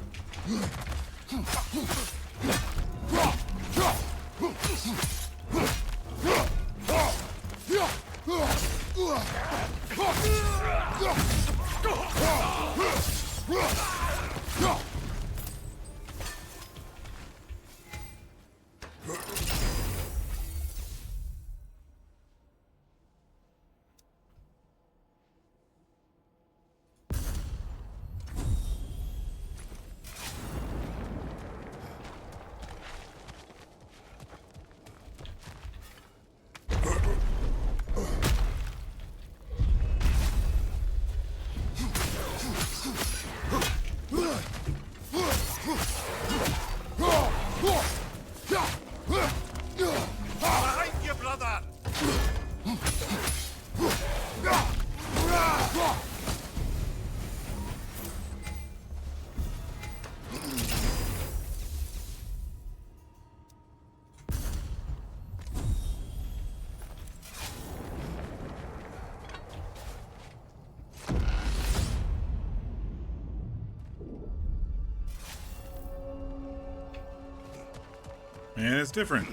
Behind you, brother! And it's different.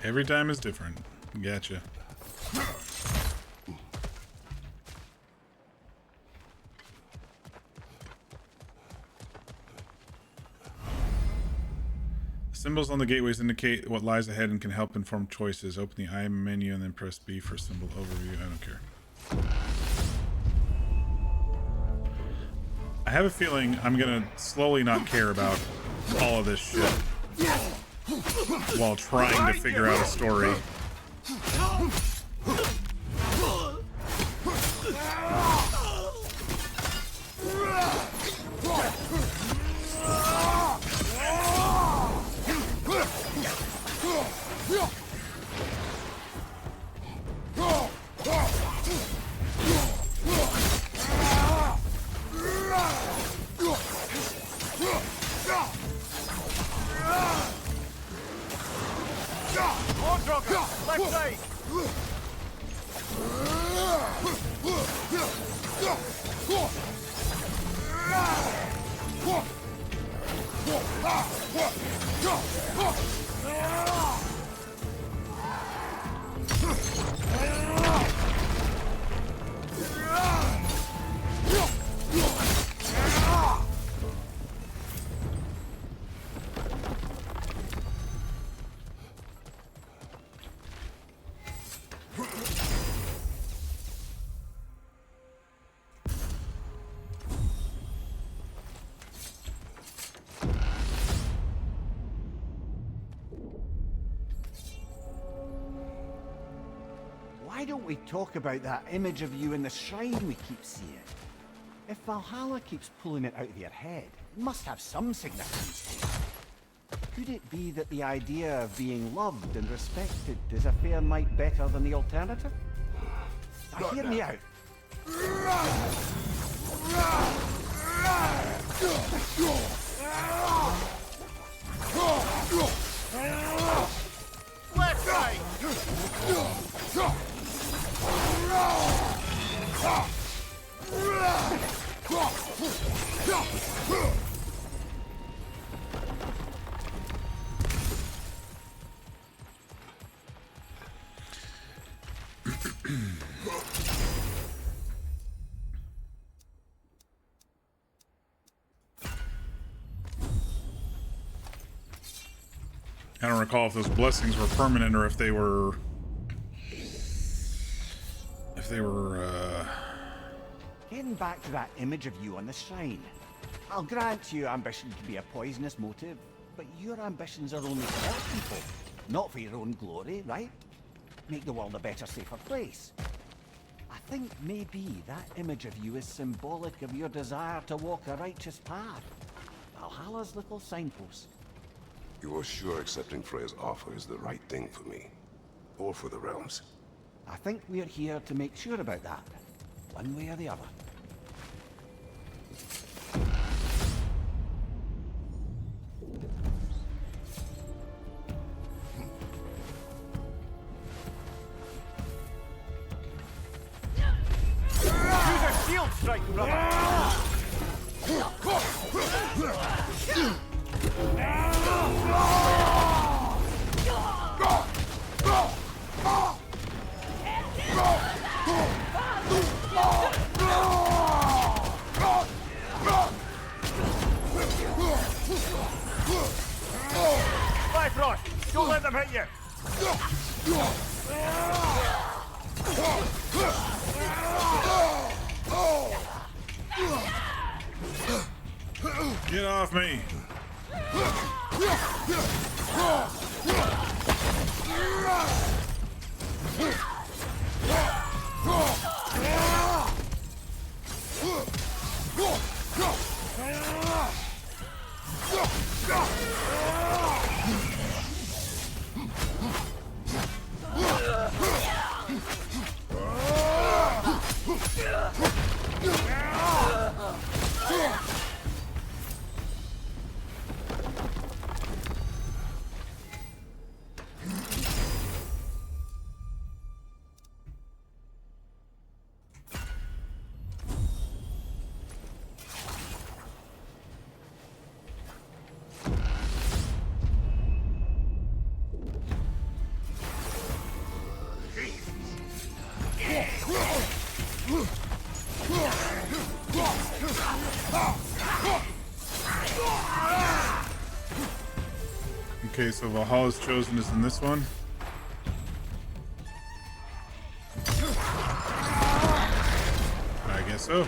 Every time is different. Gotcha. Symbols on the gateways indicate what lies ahead and can help inform choices. Open the I menu and then press B for symbol overview. I don't care. I have a feeling I'm gonna slowly not care about all of this shit while trying to figure out a story. Left side! Why don't we talk about that image of you in the shrine we keep seeing? If Valhalla keeps pulling it out of your head, it must have some significance. Could it be that the idea of being loved and respected is a fair mite better than the alternative? Now, hear me out. Left side! I don't recall if those blessings were permanent or if they were... Getting back to that image of you on the shrine. I'll grant you ambition can be a poisonous motive, but your ambitions are only to help people, not for your own glory, right? Make the world a better, safer place. I think maybe that image of you is symbolic of your desire to walk a righteous path. Valhalla's little signpost. You are sure accepting Freya's offer is the right thing for me? Or for the realms? I think we're here to make sure about that, one way or the other. Use a shield strike, brother! Bifrost! Don't let them hit you! Get off me! Okay, so Valhalla's chosen is in this one. I guess so.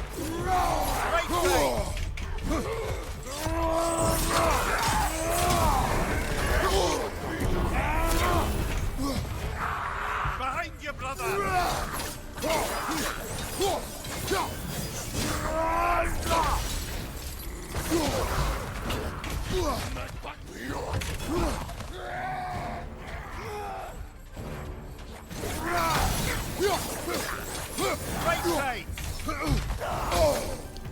Behind you, brother! Right side!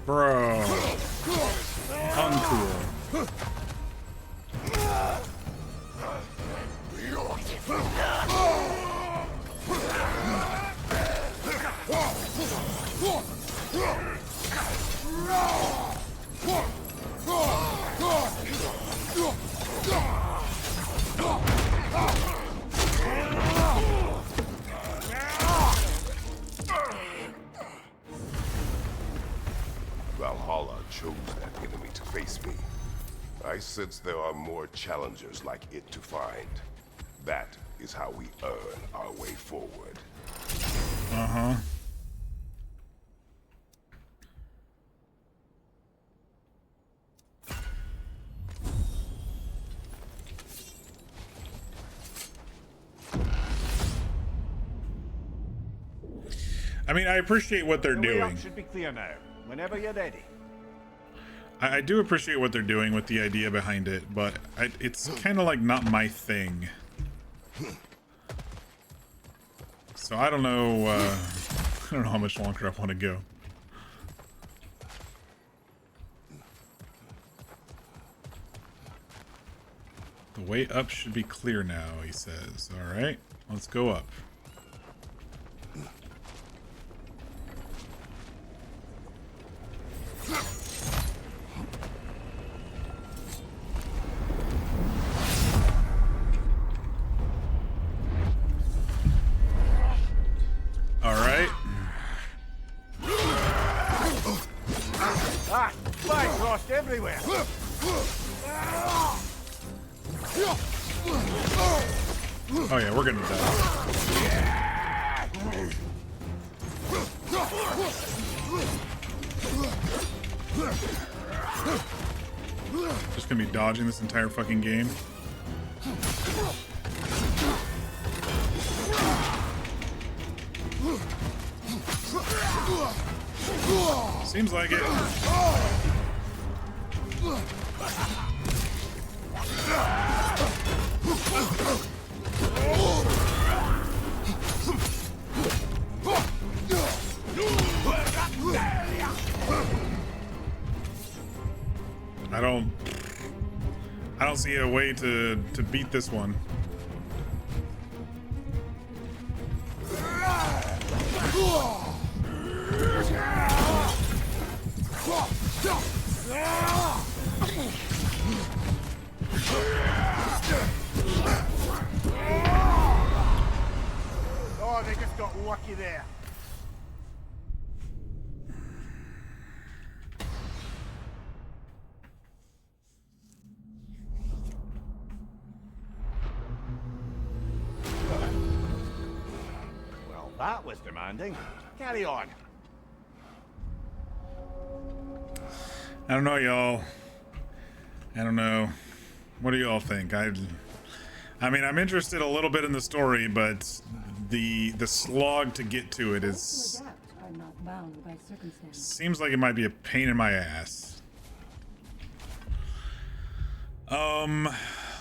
Bro. Uncool. Valhalla chose that enemy to face me. I sense there are more challengers like it to find. That is how we earn our way forward. Uh-huh. I mean, I appreciate what they're The way up doing. should be clear now. Whenever you're ready. I do appreciate what they're doing with the idea behind it, but it's kind of like not my thing. So I don't know. I don't know how much longer I want to go. The way up should be clear now, he says. All right, let's go up. All right. Ah! Bifrost everywhere! Oh yeah, we're gonna die. Just gonna be dodging this entire fucking game. Seems like it. I don't see a way to beat this one. Oh, they just got lucky there. Well, that was demanding. Carry on. I don't know, y'all. I don't know. What do y'all think? I mean, I'm interested a little bit in the story, but the slog to get to it is seems like it might be a pain in my ass.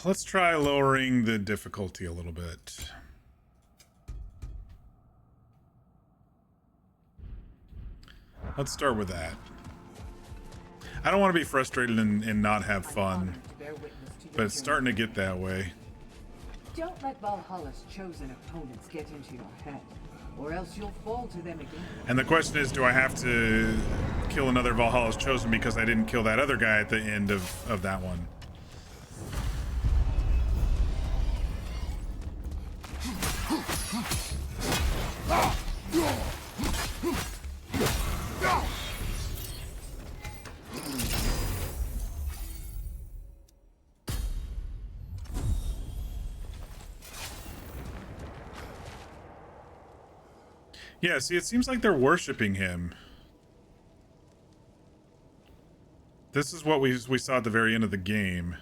Let's try lowering the difficulty a little bit. Let's start with that. I don't want to be frustrated and not have fun, but it's starting to get that way. Don't let Valhalla's chosen opponents get into your head, or else you'll fall to them again. And the question is, do I have to kill another Valhalla's chosen because I didn't kill that other guy at the end of that one? Yeah, see, it seems like they're worshiping him. This is what we saw at the very end of the game.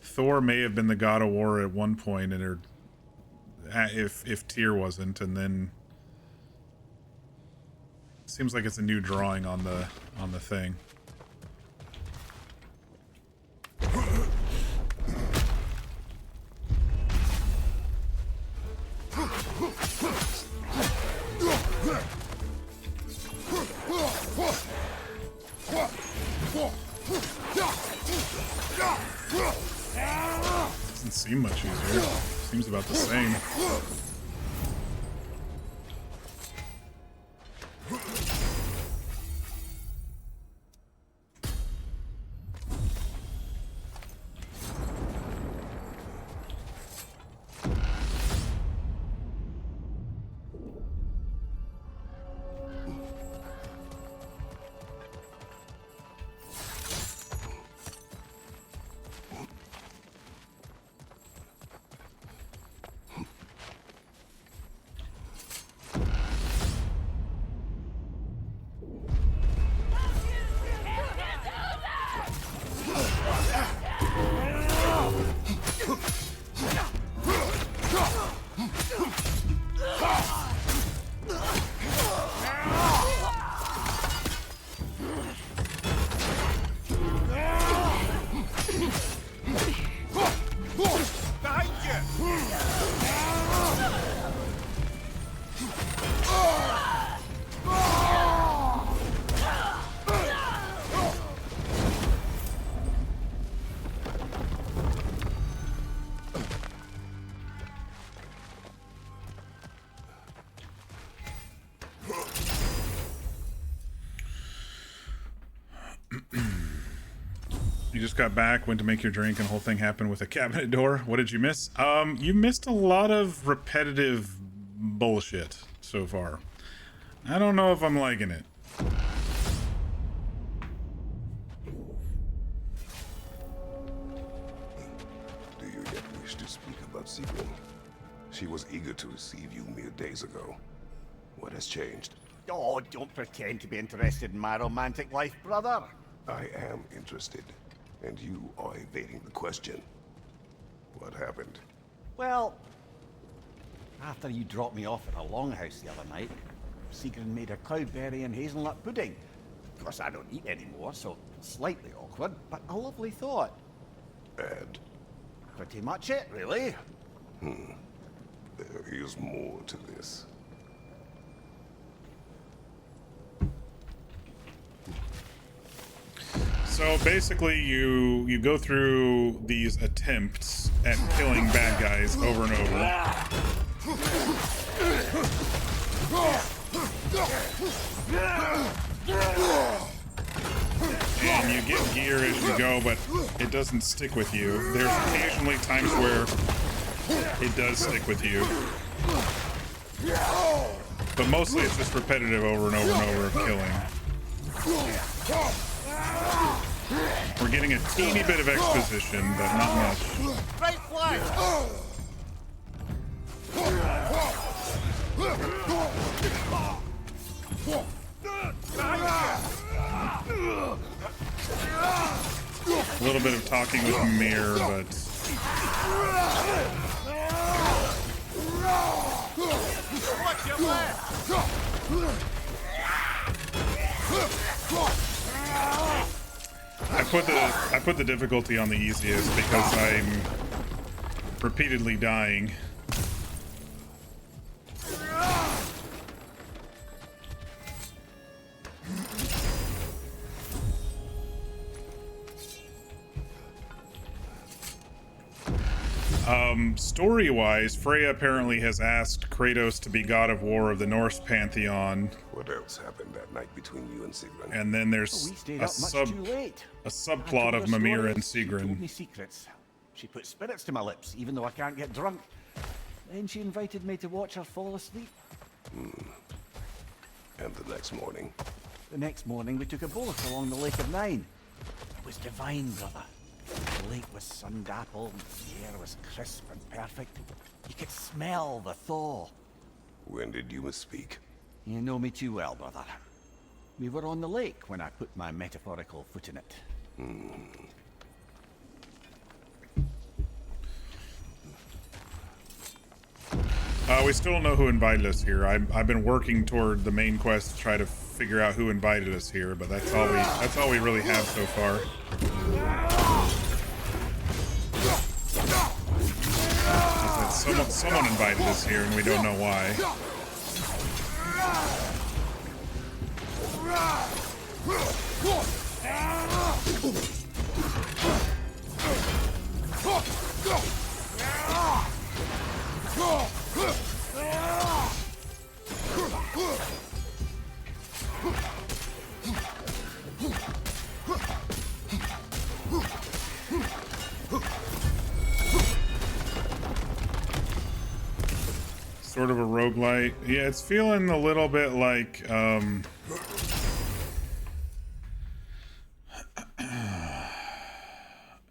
Thor may have been the god of war at one point, and if Tyr wasn't, and then it seems like it's a new drawing on the thing. Doesn't seem much easier. Seems about the same. You just got back, went to make your drink, and the whole thing happened with a cabinet door. What did you miss? You missed a lot of repetitive bullshit so far. I don't know if I'm liking it. Sigrun. She was eager to receive you mere days ago. What has changed? Oh, don't pretend to be interested in my romantic life, brother. I am interested, and you are evading the question. What happened? Well, after you dropped me off at a longhouse the other night, Sigrun made a cloudberry and hazelnut pudding. Of course, I don't eat anymore, so slightly awkward, but a lovely thought. And? Pretty much it, really. There is more to this. So basically, you go through these attempts at killing bad guys over and over. And you get gear as you go, but it doesn't stick with you. There's occasionally times where it does stick with you. But mostly it's just repetitive over and over and over of killing. We're getting a teeny bit of exposition, but not much. Right flag! A little bit of talking with Mir, but Watch your left! I put the difficulty on the easiest because I'm repeatedly dying. Story-wise, Freya apparently has asked Kratos to be god of war of the Norse pantheon. What else happened that night between you and Sigrun? And then there's a subplot of Mimir and She Sigrun. told me secrets. She put spirits to my lips, even though I can't get drunk. Then she invited me to watch her fall asleep. And the next morning? The next morning, we took a boat along the Lake of Nine. It was divine, brother. The lake was sun-dappled, the air was crisp and perfect. You could smell the thaw. When did you misspeak? You know me too well, brother. We were on the lake when I put my metaphorical foot in it. We still don't know who invited us here. I've been working toward the main quest to try to figure out who invited us here, but that's all we really have so far. Someone invited us here, and we don't know why. Sort of a roguelite. Yeah, it's feeling a little bit like,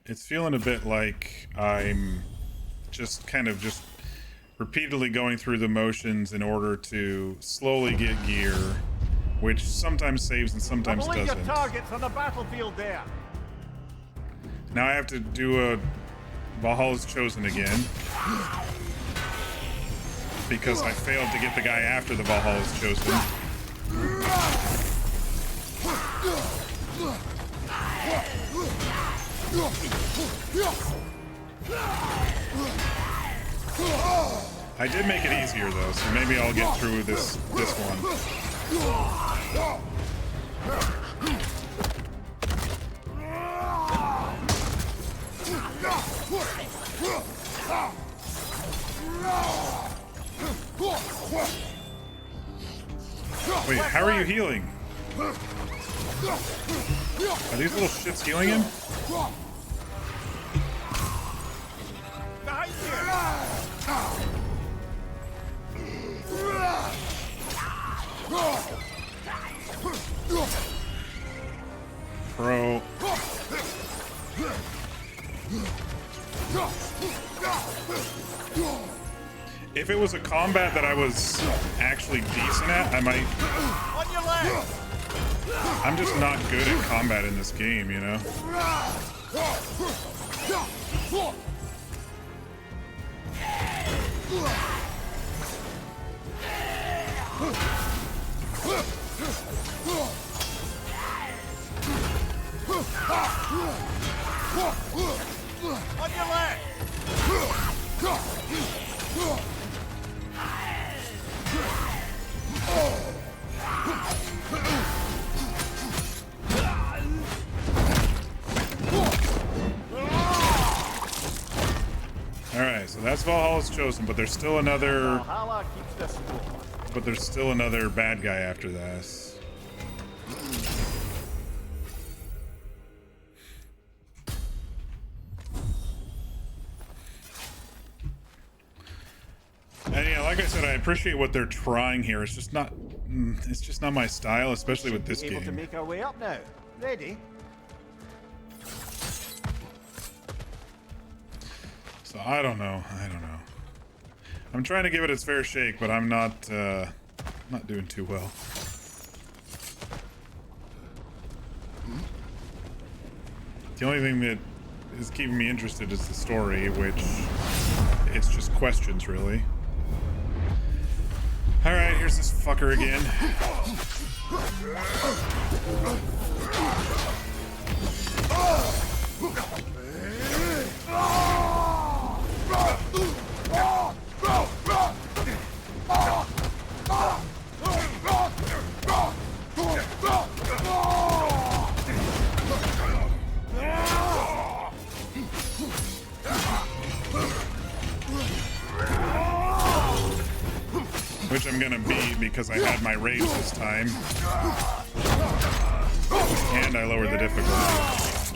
it's feeling a bit like I'm just kind of just repeatedly going through the motions in order to slowly get gear, which sometimes saves and sometimes I believe doesn't. your target's on the battlefield there. Now I have to do a Valhalla's Chosen again, because I failed to get the guy after the Valhalla's Chosen. I did make it easier though, so maybe I'll get through this one. Wait, how are you healing? Are these little shits healing him? Bro. If it was a combat that I was actually decent at, I might... On your left! I'm just not good at combat in this game, you know? On your left! Alright, so that's Valhalla's chosen, but there's still another... Valhalla keeps the score. But there's still another bad guy after this. And yeah, like I said, I appreciate what they're trying here. It's just not my style, especially with this Able to game. make our way up now. Ready? So I don't know. I'm trying to give it its fair shake, but I'm not doing too well. The only thing that is keeping me interested is the story, which it's just questions, really. Alright, here's this fucker again. Which I'm gonna beat because I had my rage this time. And I lowered the difficulty.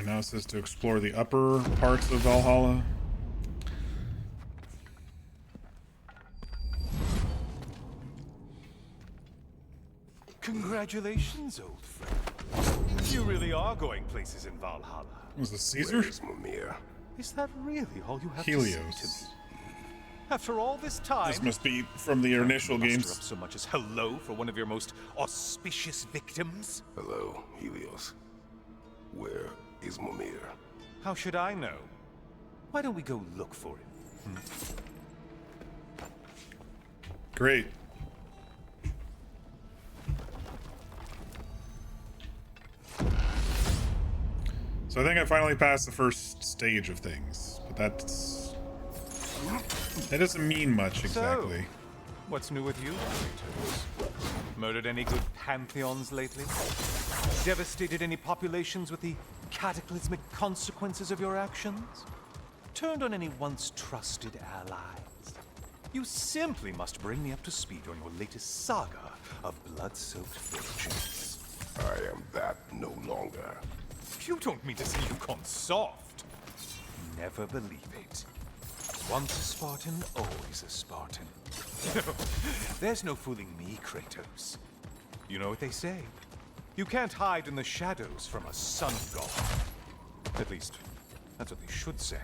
Now it says to explore the upper parts of Valhalla. Congratulations, old friend. You really are going places in Valhalla. Was this Caesar? Where's Mimir? Is that really all you have Helios. to say to me? After all this time, This must be from the initial muster games. up so much as hello for one of your most auspicious victims? Hello, Helios. Where is Mimir? How should I know? Why don't we go look for him? Great. So I think I finally passed the first stage of things, but that doesn't mean much exactly. So, what's new with you, Kratos? Murdered any good pantheons lately? Devastated any populations with the cataclysmic consequences of your actions? Turned on any once trusted allies? You simply must bring me up to speed on your latest saga of blood-soaked fortunes. I am that no longer. You don't mean to say you've gone soft? Never believe it. Once a Spartan, always a Spartan. There's no fooling me, Kratos. You know what they say? You can't hide in the shadows from a sun god. At least, that's what they should say.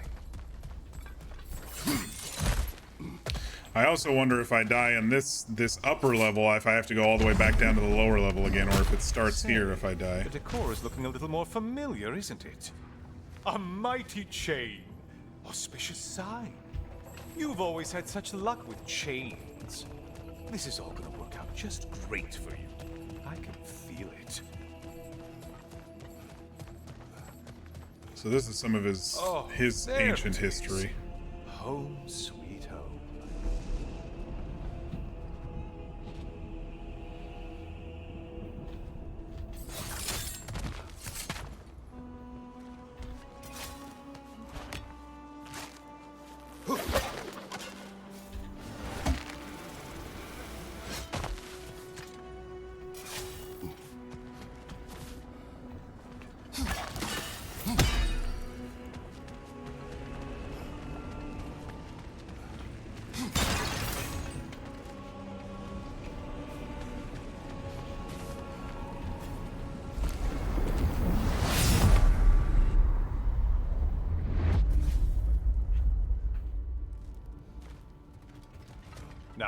I also wonder if I die on this upper level, if I have to go all the way back down to the lower level again, or if it starts here if I die. The decor is looking a little more familiar, isn't it? A mighty chain. Auspicious sign. You've always had such luck with chains. This is all gonna work out just great for you. I can feel it. So this is some of his there ancient it is. history. Home sweet home.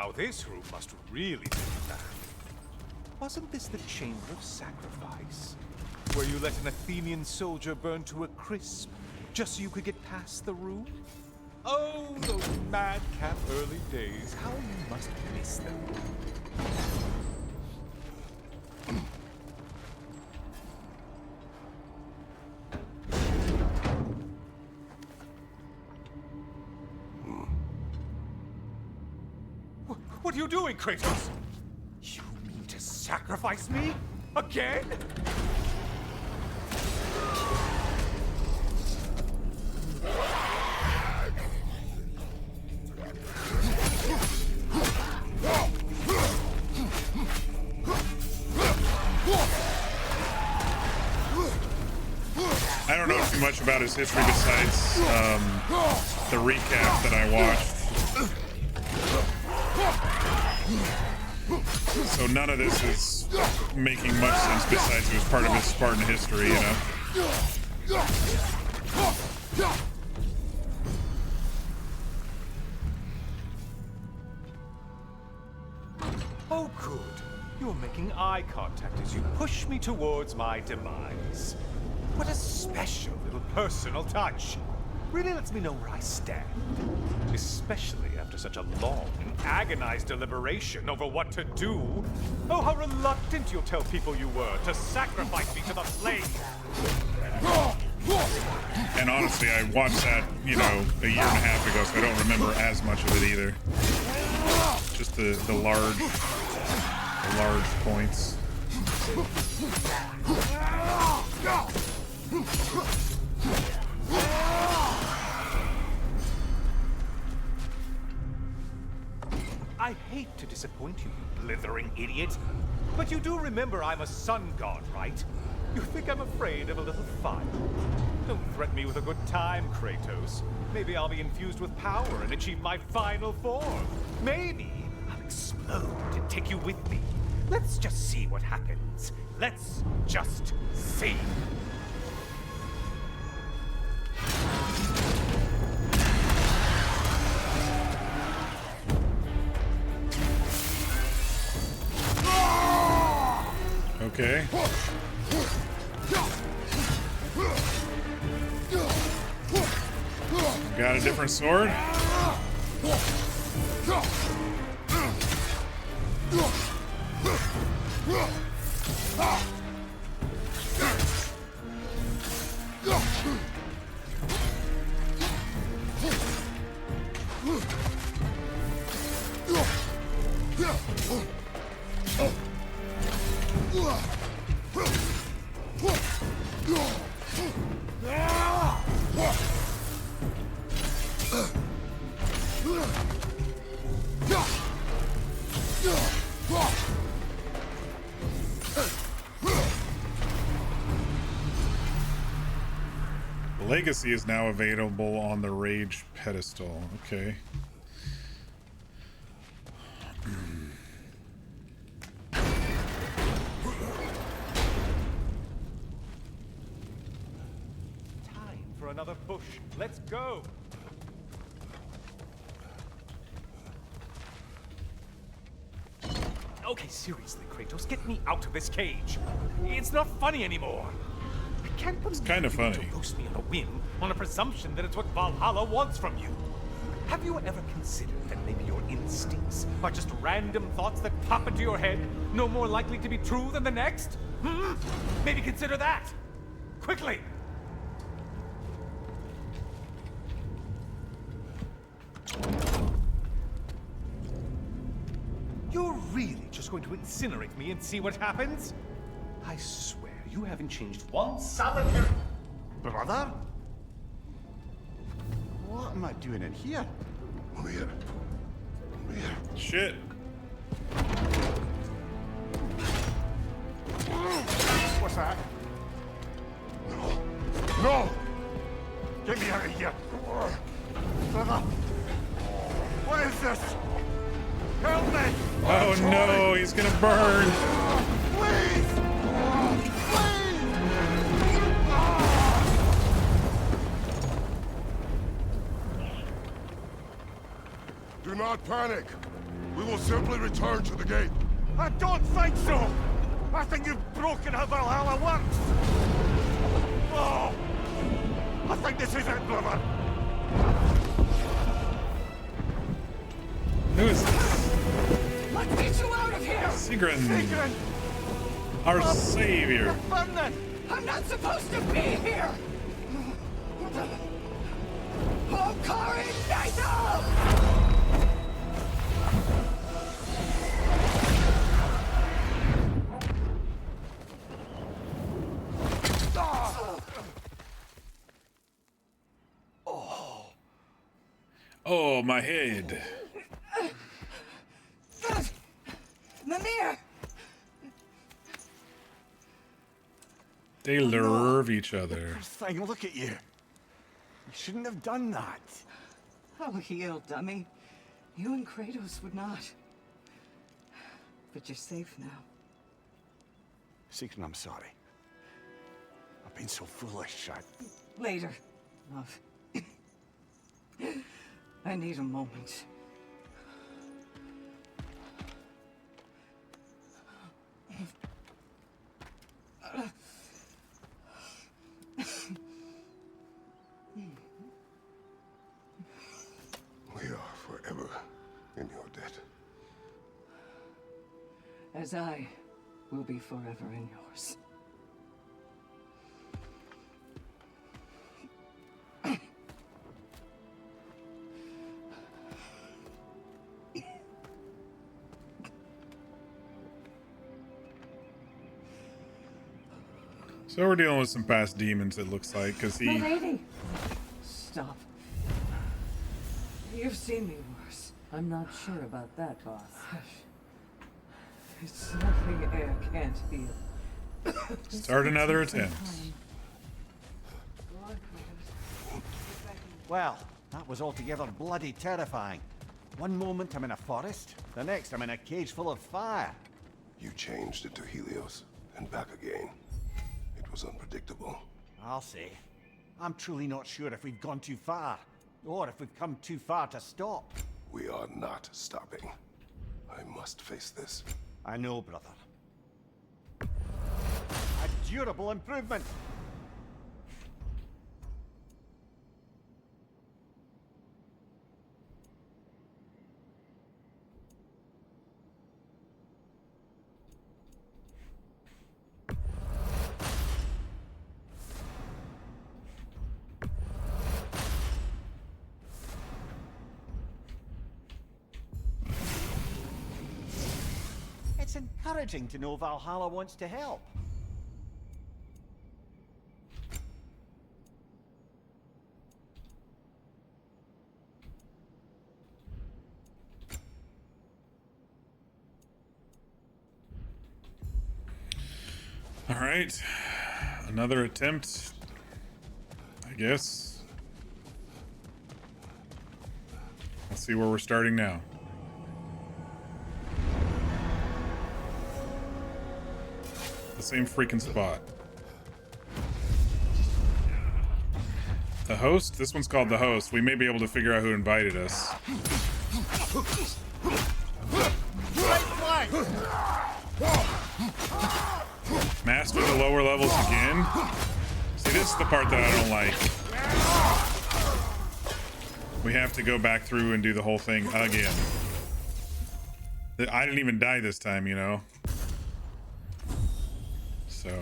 Now this room must really be bad. Wasn't this the Chamber of Sacrifice? Where you let an Athenian soldier burn to a crisp, just so you could get past the room? Oh, those madcap early days. How you must miss them. What are you doing, Kratos? You mean to sacrifice me? Again? I don't know too much about his history besides the recap that I watched. So none of this is making much sense besides it was part of his Spartan history, you know? Oh, good. You're making eye contact as you push me towards my demise. What a special little personal touch. Really lets me know where I stand. Especially after such a long and agonized deliberation over what to do. Oh, how reluctant you'll tell people you were to sacrifice me to the flames. And honestly, I watched that, you know, a year and a half ago, so I don't remember as much of it either. Just the large points. I hate to disappoint you, you blithering idiot. But you do remember I'm a sun god, right? You think I'm afraid of a little fire? Don't threaten me with a good time, Kratos. Maybe I'll be infused with power and achieve my final form. Maybe I'll explode and take you with me. Let's just see what happens. Let's just see. Okay. Got a different sword? Legacy is now available on the Rage pedestal. Okay. Time for another push. Let's go. Okay, seriously, Kratos, get me out of this cage. It's not funny anymore. I can't believe It's kind of funny. to roast me on a whim, on a presumption that it's what Valhalla wants from you. Have you ever considered that maybe your instincts are just random thoughts that pop into your head, no more likely to be true than the next? Hmm? Maybe consider that. Quickly. You're really just going to incinerate me and see what happens? I swear you haven't changed one solitary... Brother? What am I doing in here? Over here. Over here. Shit. What's that? No. No! Get me out of here! Brother! What is this? Help me! Oh no, he's gonna burn. Please! Do not panic. We will simply return to the gate. I don't think so! I think you've broken how Valhalla works! Oh! I think this is it, brother! Who is this? Let's get you out of here! Sigrun. Sigrun! Our savior. I'm not supposed to be here! Oh, Karin, Oh, my head. Mimir! They love each other. Thing, look at you. You shouldn't have done that. Oh, heal, dummy. You and Kratos would not. But you're safe now. Sigrun, I'm sorry. I've been so foolish. Later, love. I need a moment. We are forever in your debt. As I will be forever in yours. So we're dealing with some past demons, it looks like, because he... Lady! Stop. You've seen me worse. I'm not sure about that, boss. It's nothing air can't heal. Start another attempt. Well, that was altogether bloody terrifying. One moment I'm in a forest, the next I'm in a cage full of fire. You changed into Helios, and back again. It was unpredictable. I'll say. I'm truly not sure if we've gone too far, or if we've come too far to stop. We are not stopping. I must face this. I know, brother. A durable improvement! It's encouraging to know Valhalla wants to help. All right, another attempt, I guess. Let's see where we're starting now. The same freaking spot. The host? This one's called the host. We may be able to figure out who invited us. Master the lower levels again? See, this is the part that I don't like. We have to go back through and do the whole thing again. I didn't even die this time, you know? So...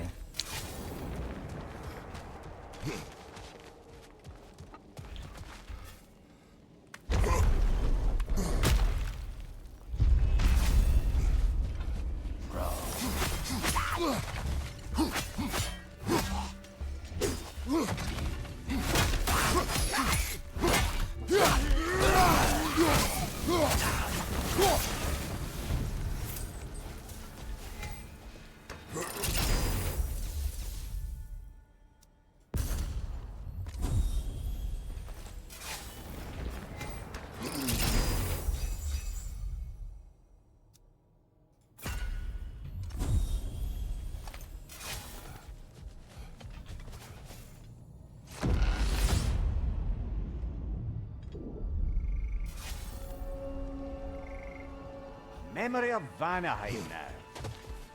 memory of Vanaheim now.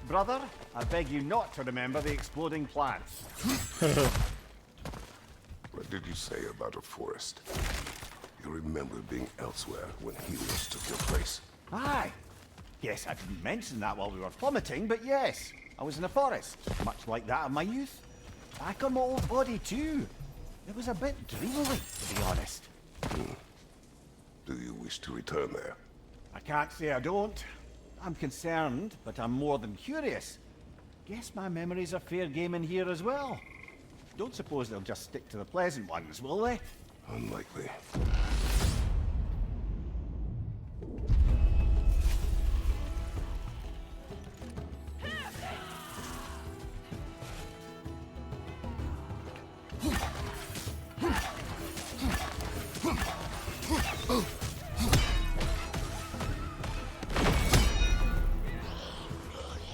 Brother, I beg you not to remember the exploding plants. What did you say about a forest? You remember being elsewhere when Helios took your place? Aye. Yes, I didn't mention that while we were plummeting, but yes. I was in a forest, much like that of my youth. Back on my old body, too. It was a bit dreamily, to be honest. Do you wish to return there? I can't say I don't. I'm concerned, but I'm more than curious. Guess my memories are fair game in here as well. Don't suppose they'll just stick to the pleasant ones, will they? Unlikely.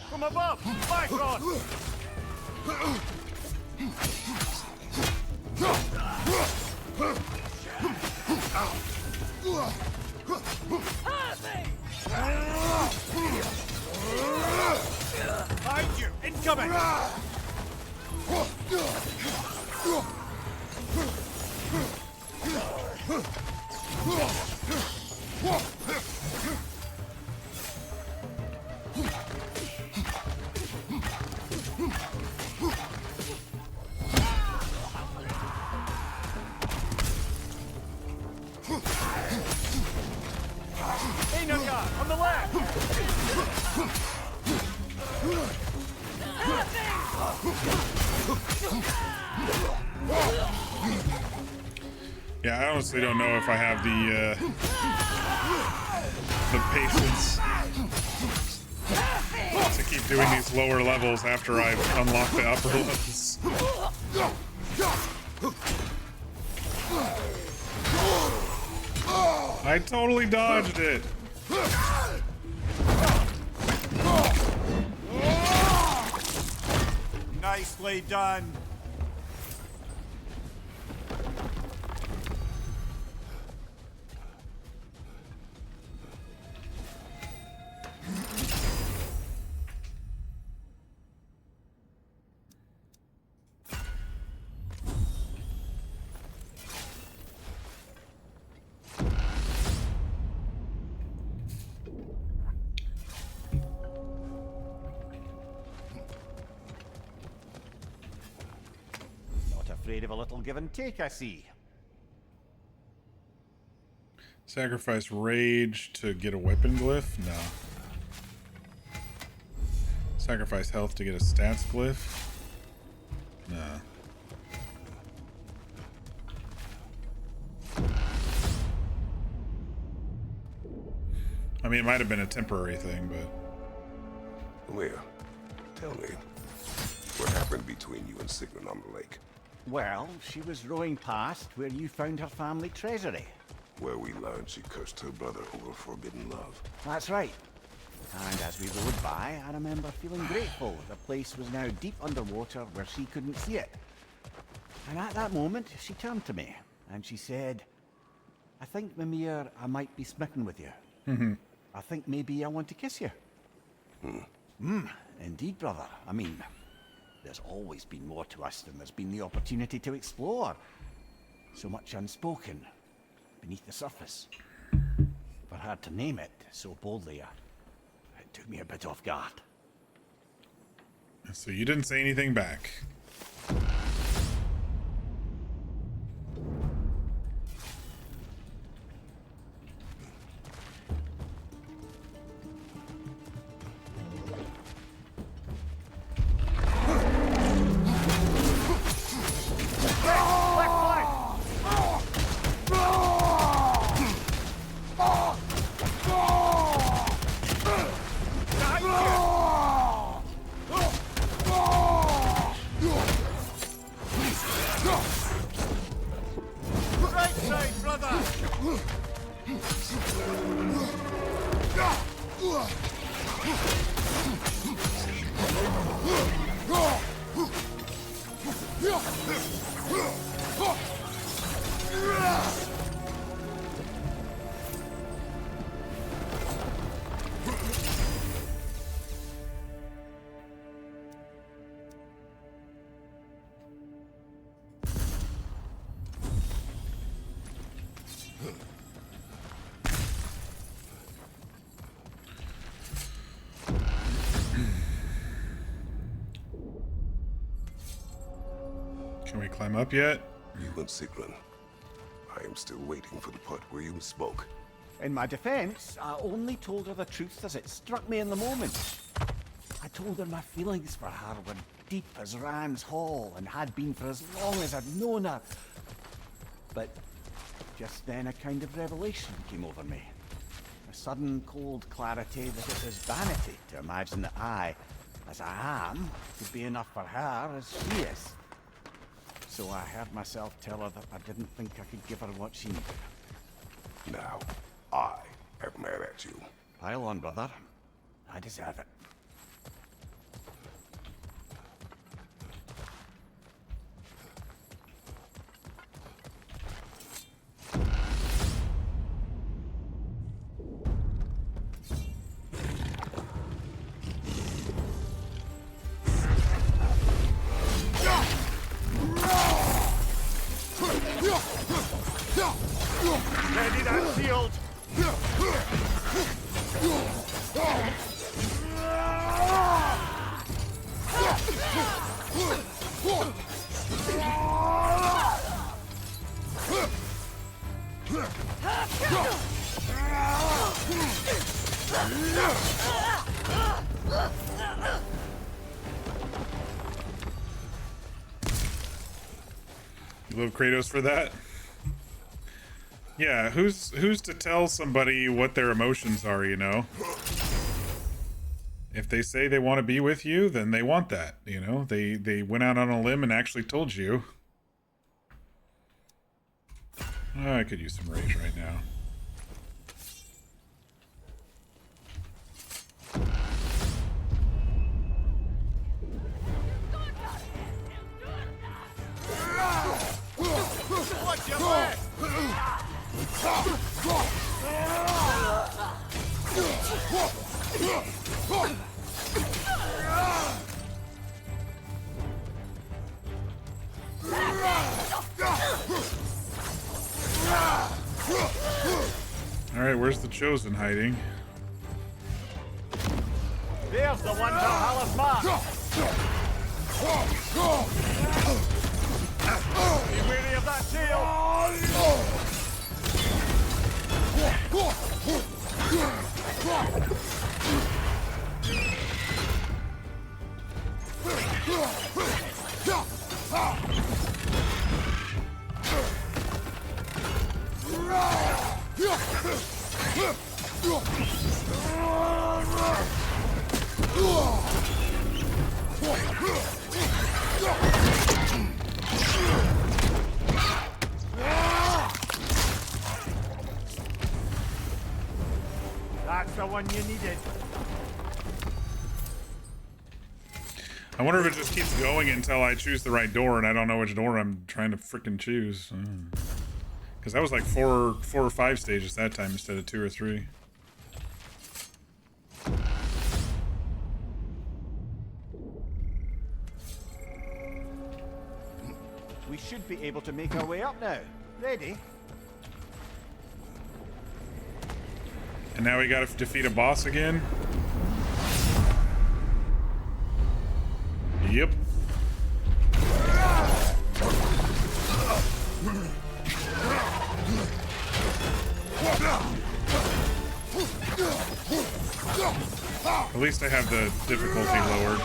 From above! Bifrost! Behind you! Incoming! On the left! Yeah, I honestly don't know if I have the patience to keep doing these lower levels after I've unlocked the upper levels. I totally dodged it. Nicely done. Afraid of a little give and take, I see. Sacrifice rage to get a weapon glyph? No. Sacrifice health to get a stats glyph? No. I mean, it might have been a temporary thing, but... Leah, tell me, what happened between you and Sigrid on the lake? Well, she was rowing past where you found her family treasury. Where we learned she cursed her brother over forbidden love. That's right. And as we rowed by, I remember feeling grateful the place was now deep underwater where she couldn't see it. And at that moment, she turned to me, and she said, I think, Mimir, I might be smitten with you. I think maybe I want to kiss you. Indeed, brother. I mean, there's always been more to us than there's been the opportunity to explore. So much unspoken, beneath the surface. For her to name it so boldly, it took me a bit off guard. So you didn't say anything back. Can we climb up yet? You and Sigrun. I am still waiting for the part where you spoke. In my defense, I only told her the truth as it struck me in the moment. I told her my feelings for her were deep as Rand's Hall and had been for as long as I'd known her. But just then a kind of revelation came over me. A sudden cold clarity that it is vanity to imagine that I, as I am, could be enough for her as she is. So I heard myself tell her that I didn't think I could give her what she needed. Now, I am mad at you. Pile on, brother. I deserve it. Ready that shield! You love Kratos for that? Yeah, who's to tell somebody what their emotions are, you know? If they say they want to be with you, then they want that, you know? They went out on a limb and actually told you. Oh, I could use some rage right now. Watch your back! Alright, where's the Chosen hiding? There's the one Valhalla's mark! You weary of that shield? That's the one you needed. I wonder if it just keeps going until I choose the right door and I don't know which door I'm trying to freaking choose. Because that was like four or five stages that time instead of 2 or 3. We should be able to make our way up now. Ready? And now we gotta defeat a boss again? Yep. At least I have the difficulty lowered.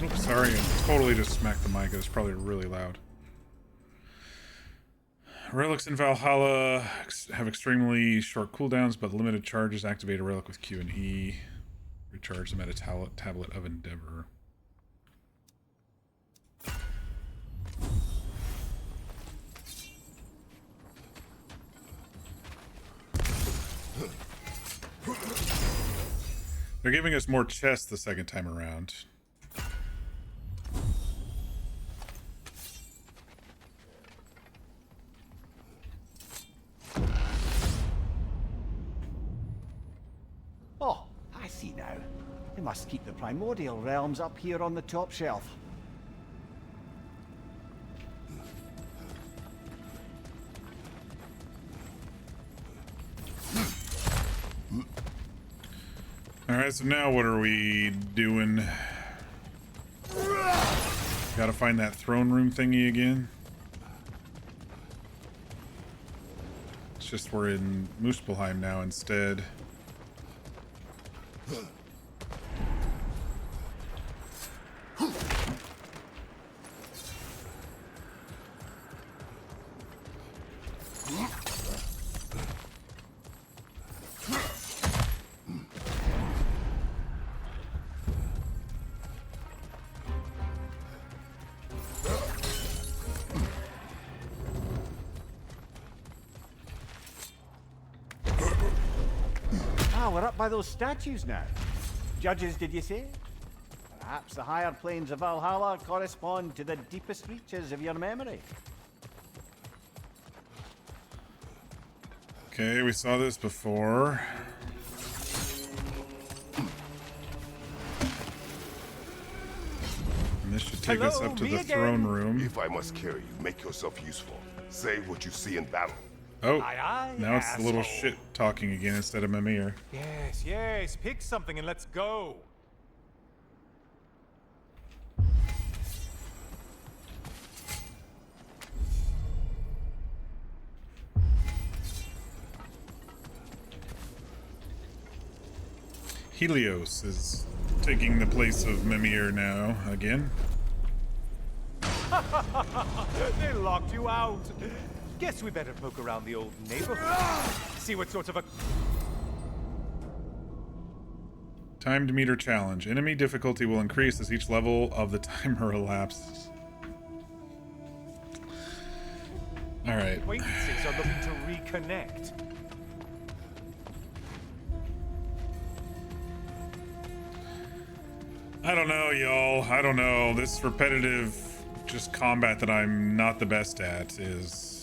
Oops, sorry, I totally just smacked the mic. It was probably really loud. Relics in Valhalla have extremely short cooldowns, but limited charges. Activate a relic with Q and E. Recharge them at a tablet of Endeavor. They're giving us more chests the second time around. Oh, I see now. They must keep the primordial realms up here on the top shelf. Alright, so now what are we doing? Gotta find that throne room thingy again. It's just we're in Muspelheim now instead. Ah, we're up by those statues now. Judges, did you say? Perhaps the higher planes of Valhalla correspond to the deepest reaches of your memory. Okay, we saw this before. And this should take us up to the throne room. If I must carry you, make yourself useful. Say what you see in battle. Oh, Aye, aye, now it's the little asshole. shit talking again instead of Mimir. Yes, yes, pick something and let's go. Helios is taking the place of Mimir now again. They locked you out. Guess we better poke around the old neighborhood. See what sort of a... Timed meter challenge. Enemy difficulty will increase as each level of the timer elapses. Alright. Acquaintances are looking to reconnect. I don't know, y'all. I don't know. This repetitive just combat that I'm not the best at is...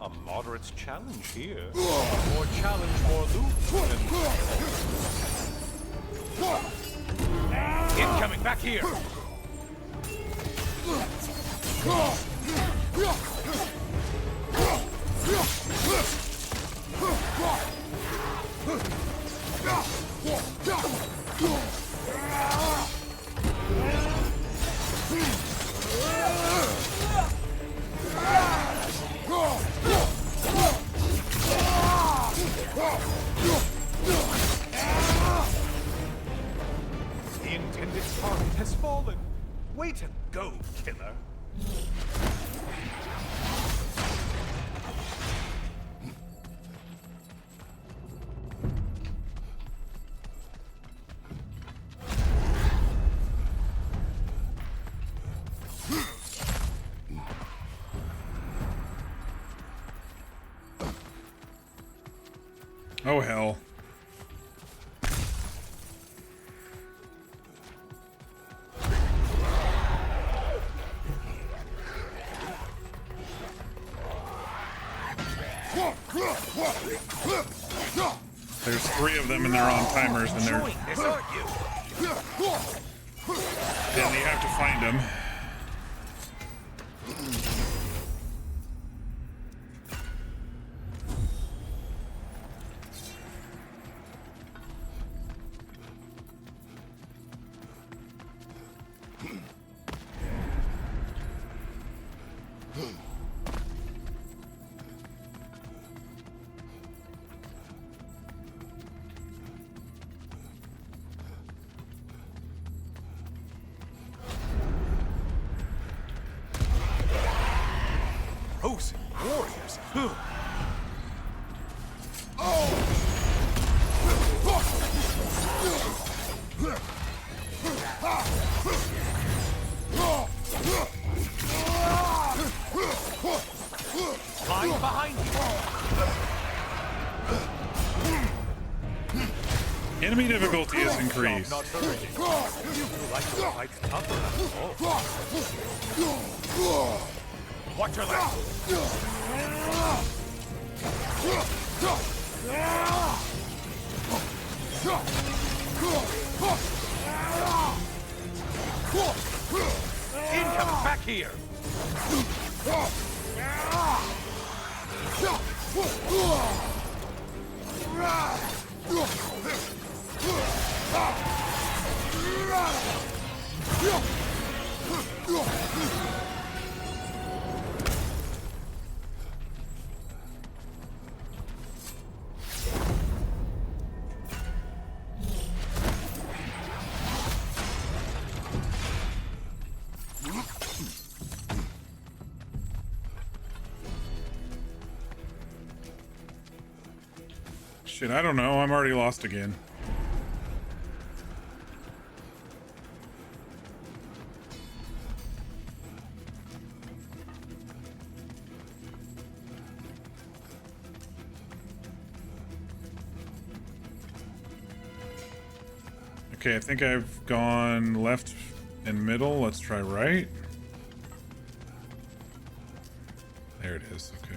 A moderate challenge here. More challenge, more loot. Incoming back here. The intended target has fallen. Way to go, killer. Oh, hell. There's 3 of them and they're on timers and they're... And you have to find them. Rose warriors. Who? Line behind you. Enemy difficulty is increased. Not hurting. You two like to fight tougher after all. Watch your left. Incoming back here. Shit, I don't know. I'm already lost again. Okay, I think I've gone left and middle. Let's try right. There it is. Okay.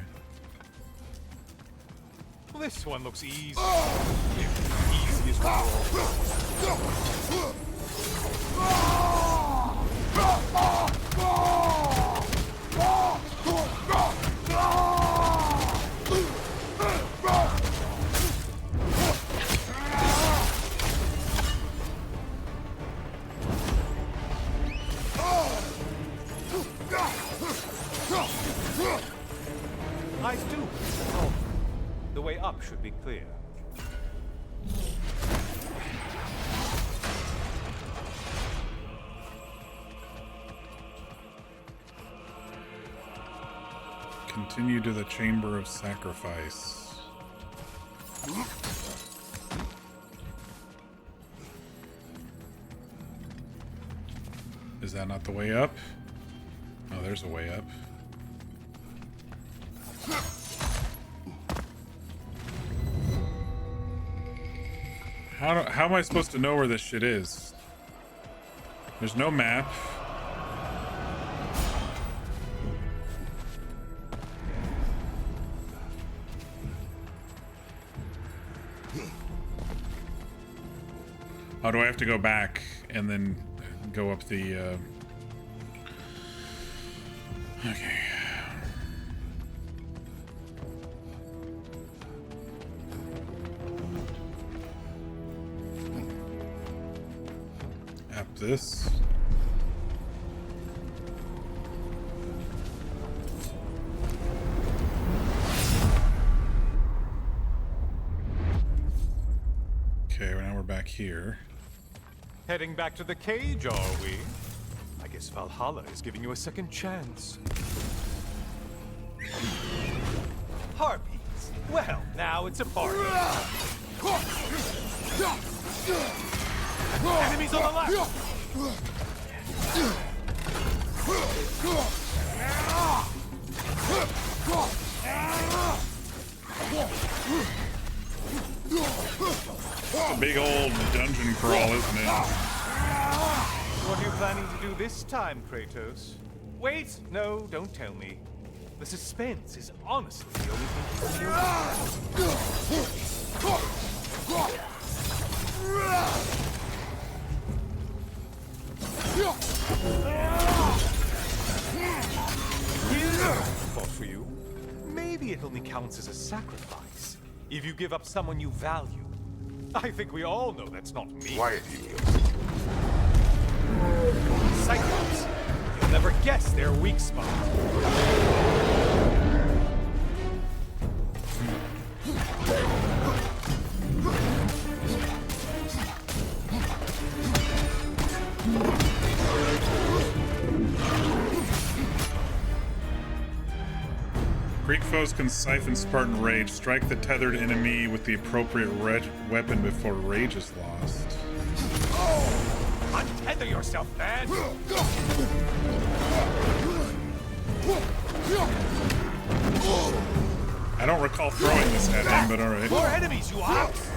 This one looks easy. Easy as well. I do. Oh, the way up should be clear. Continue to the Chamber of Sacrifice. Is that not the way up? Oh, there's a way up. How am I supposed to know where this shit is? There's no map. Oh, do I have to go back and then go up the, Okay. Up this. Okay, well now we're back here. Heading back to the cage, are we? I guess Valhalla is giving you a second chance. Harpies. Well, now it's a party. Enemies on the left. It's a big old dungeon crawl, isn't it? What are you planning to do this time, Kratos? Wait, no, don't tell me. The suspense is honestly the only thing Here's a thought for you. Maybe it only counts as a sacrifice if you give up someone you value. I think we all know that's not me. Quiet, Helios. Cyclops. You'll never guess their weak spot. Greek foes can siphon Spartan rage. Strike the tethered enemy with the appropriate weapon before rage is lost. Untether yourself, man! I don't recall throwing this at him, but alright. More enemies, you ox!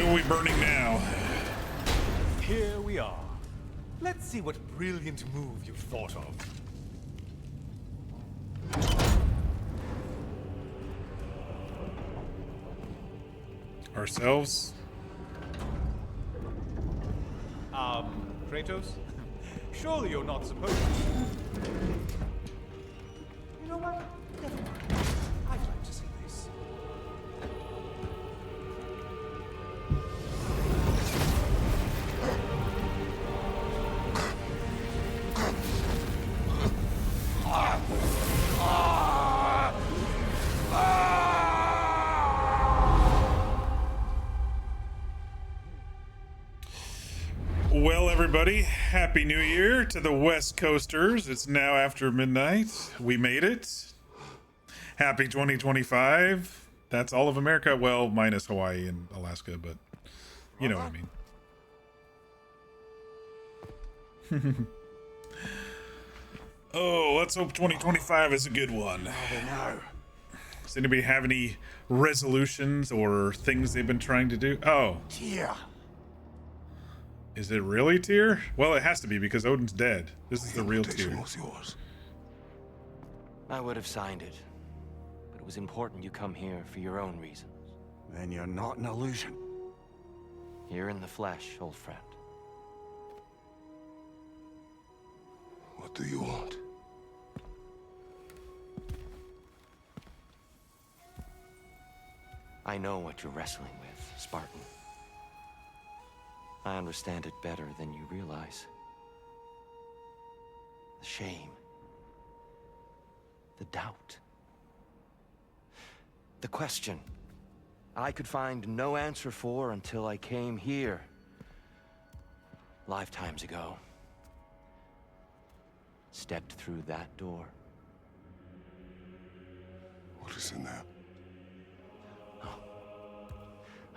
Who are we burning now? Here we are. Let's see what brilliant move you've thought of. Ourselves? Kratos? Surely you're not supposed to. You know what? Never mind. I'd like to see this. Well, everybody, Happy New Year to the West Coasters. It's now after midnight. We made it. Happy 2025. That's all of America. Well, minus Hawaii and Alaska, but you know what I mean. Oh, let's hope 2025 is a good one. Does anybody have any resolutions or things they've been trying to do? Oh. Yeah. Is it really Tyr? Well, it has to be because Odin's dead. This is the real Tyr. Yours. I would have signed it, but it was important you come here for your own reasons. Then you're not an illusion. You're in the flesh, old friend. What do you want? I know what you're wrestling with, Spartan. I understand it better than you realize. The shame. The doubt. The question I could find no answer for until I came here. Lifetimes ago. Stepped through that door. What is in there? Oh.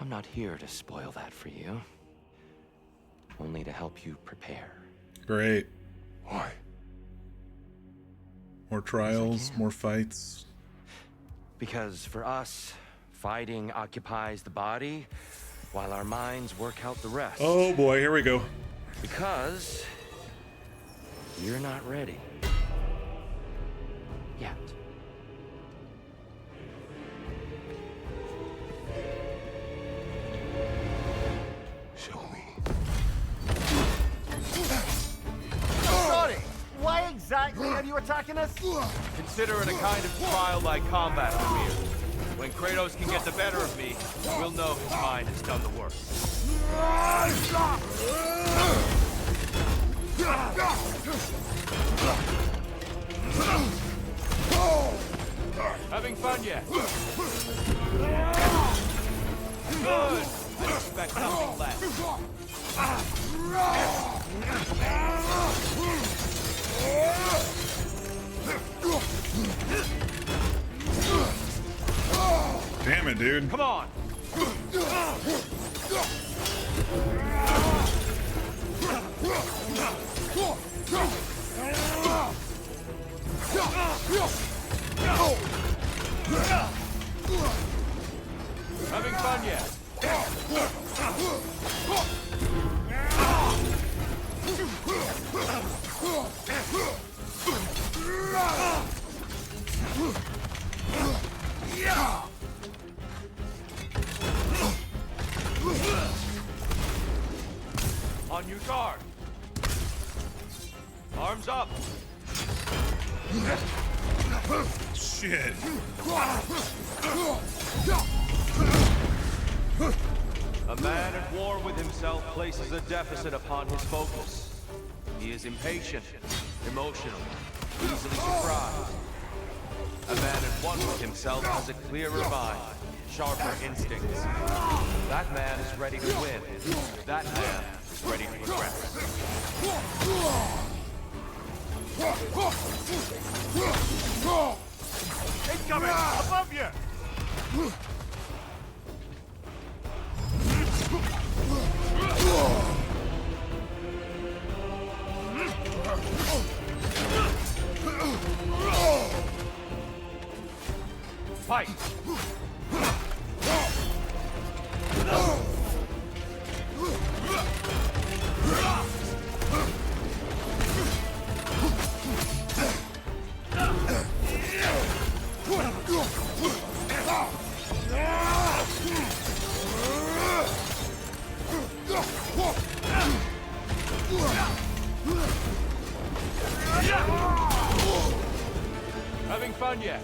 I'm not here to spoil that for you. Only to help you prepare. Great. Why? More trials, more fights. Because for us, fighting occupies the body, while our minds work out the rest. Oh boy, here we go. Because you're not ready. Yet. Show me. Sorry, why exactly are you attacking us? Consider it a kind of trial-like combat, Amir. When Kratos can get the better of me, we'll know his mind has done the work. Having fun yet? Good! I expect something less. Damn it, dude. Come on! Having fun yet? On your guard. Arms up. Shit. A man at war with himself places a deficit upon his focus. He is impatient, emotional, easily surprised. A man at one with himself has a clearer mind, sharper instincts. That man is ready to win. That man is ready to progress. Incoming! Above you! Fight! found yet.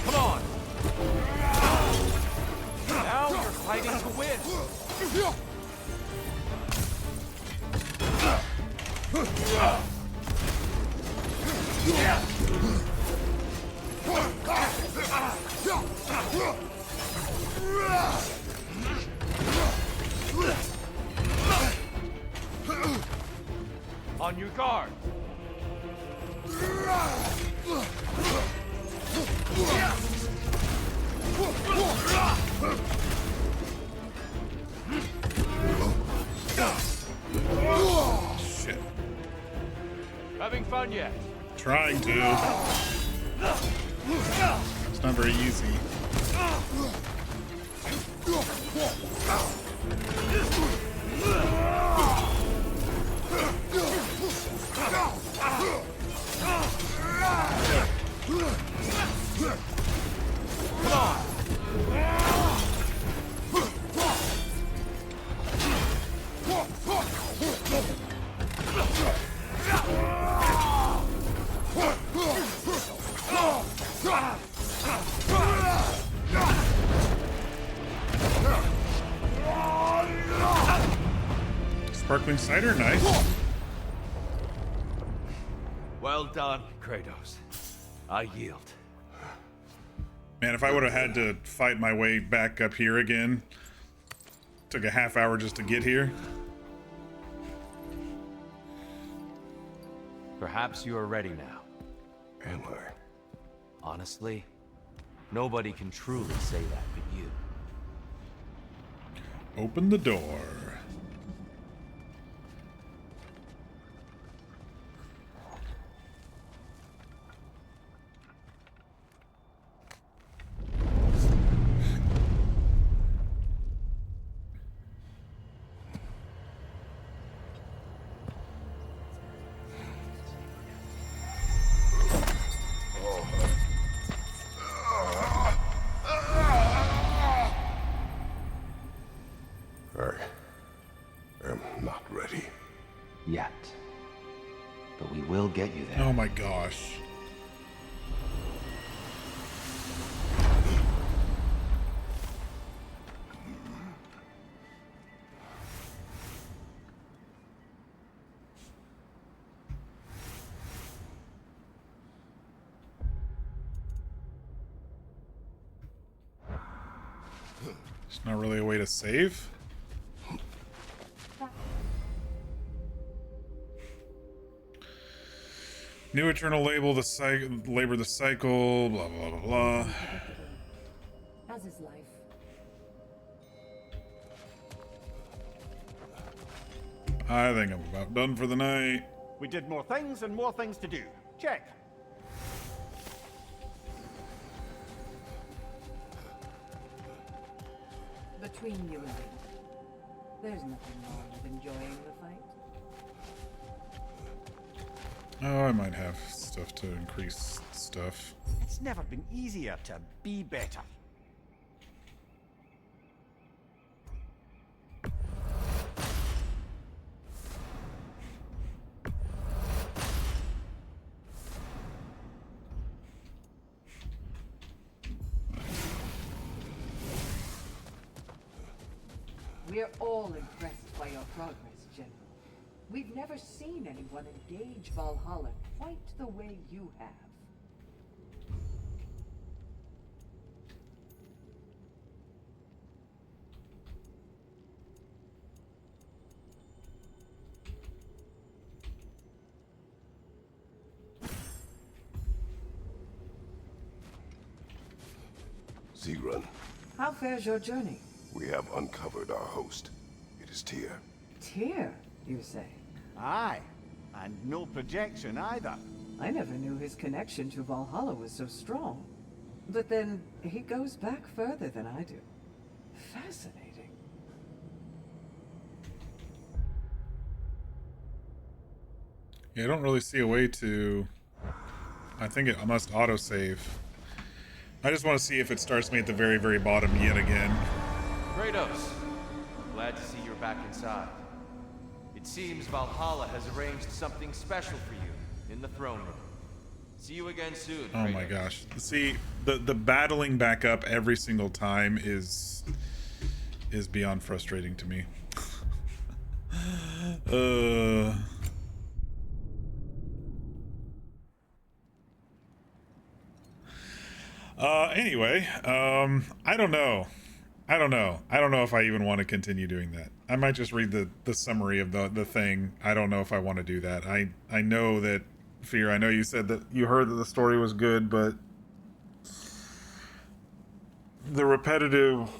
Come on. Now you're fighting to win. On your guard. Shit. Having fun yet? Trying to. It's not very easy. Come on. Sparkling cider, nice. Well done, Kratos. I yield. Man, if I would have had to fight my way back up here again, took a half hour just to get here. Perhaps you are ready now. Am I? Honestly, nobody can truly say that but you. Open the door. I am not ready. Yet. But we will get you there. Oh my gosh. There's not really a way to save. New eternal labor the cycle, blah blah blah blah. As is life. I think I'm about done for the night. We did more things and more things to do. Check. Between you and me, there's nothing wrong with enjoying the fight. Oh, I might have stuff to increase stuff. It's never been easier to be better. We're all impressed by your progress, General. We've never seen anyone engage Valhalla quite the way you have. Sigrun, How fares your journey? we have uncovered our host. It is Tyr. Tyr, you say? Aye, and no projection either. I never knew his connection to Valhalla was so strong. But then, he goes back further than I do. Fascinating. Yeah, I don't really see a way to... I think I must autosave. I just want to see if it starts me at the very, very bottom yet again. Kratos, glad to see you're back inside. It seems Valhalla has arranged something special for you. in the throne room. See you again soon. Oh my gosh. See, the battling back up every single time is beyond frustrating to me. Anyway, I don't know. I don't know if I even want to continue doing that. I might just read the summary of the thing. I don't know if I want to do that. I know that, Fear, I know you said that you heard that the story was good, but the repetitive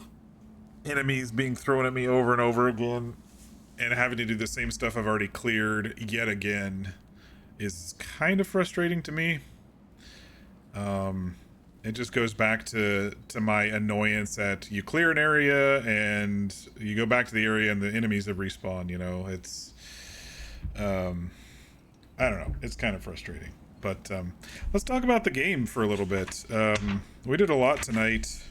enemies being thrown at me over and over again and having to do the same stuff I've already cleared yet again is kind of frustrating to me. It just goes back to my annoyance that you clear an area and you go back to the area and the enemies have respawned, you know. It's I don't know, it's kind of frustrating. But let's talk about the game for a little bit. We did a lot tonight.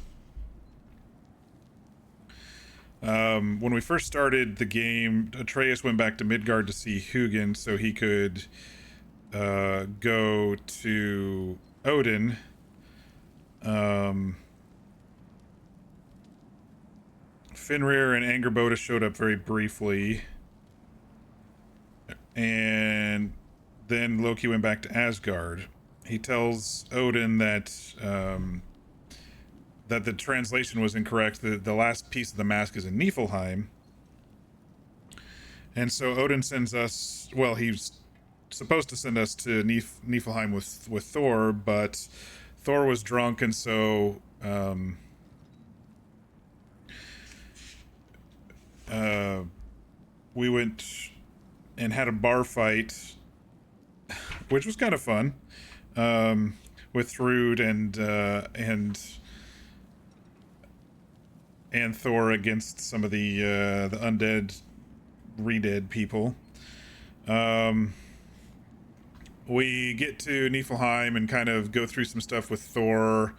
When we first started the game, Atreus went back to Midgard to see Hugin so he could go to Odin. Fenrir and Angerboda showed up very briefly. And then Loki went back to Asgard. He tells Odin that that the translation was incorrect. The last piece of the mask is in Niflheim. And so Odin sends us, well, he's supposed to send us to Niflheim with Thor, but Thor was drunk, and so we went and had a bar fight, which was kind of fun, with Thrud and Thor against some of the undead, re-dead people. We get to Niflheim and kind of go through some stuff with Thor,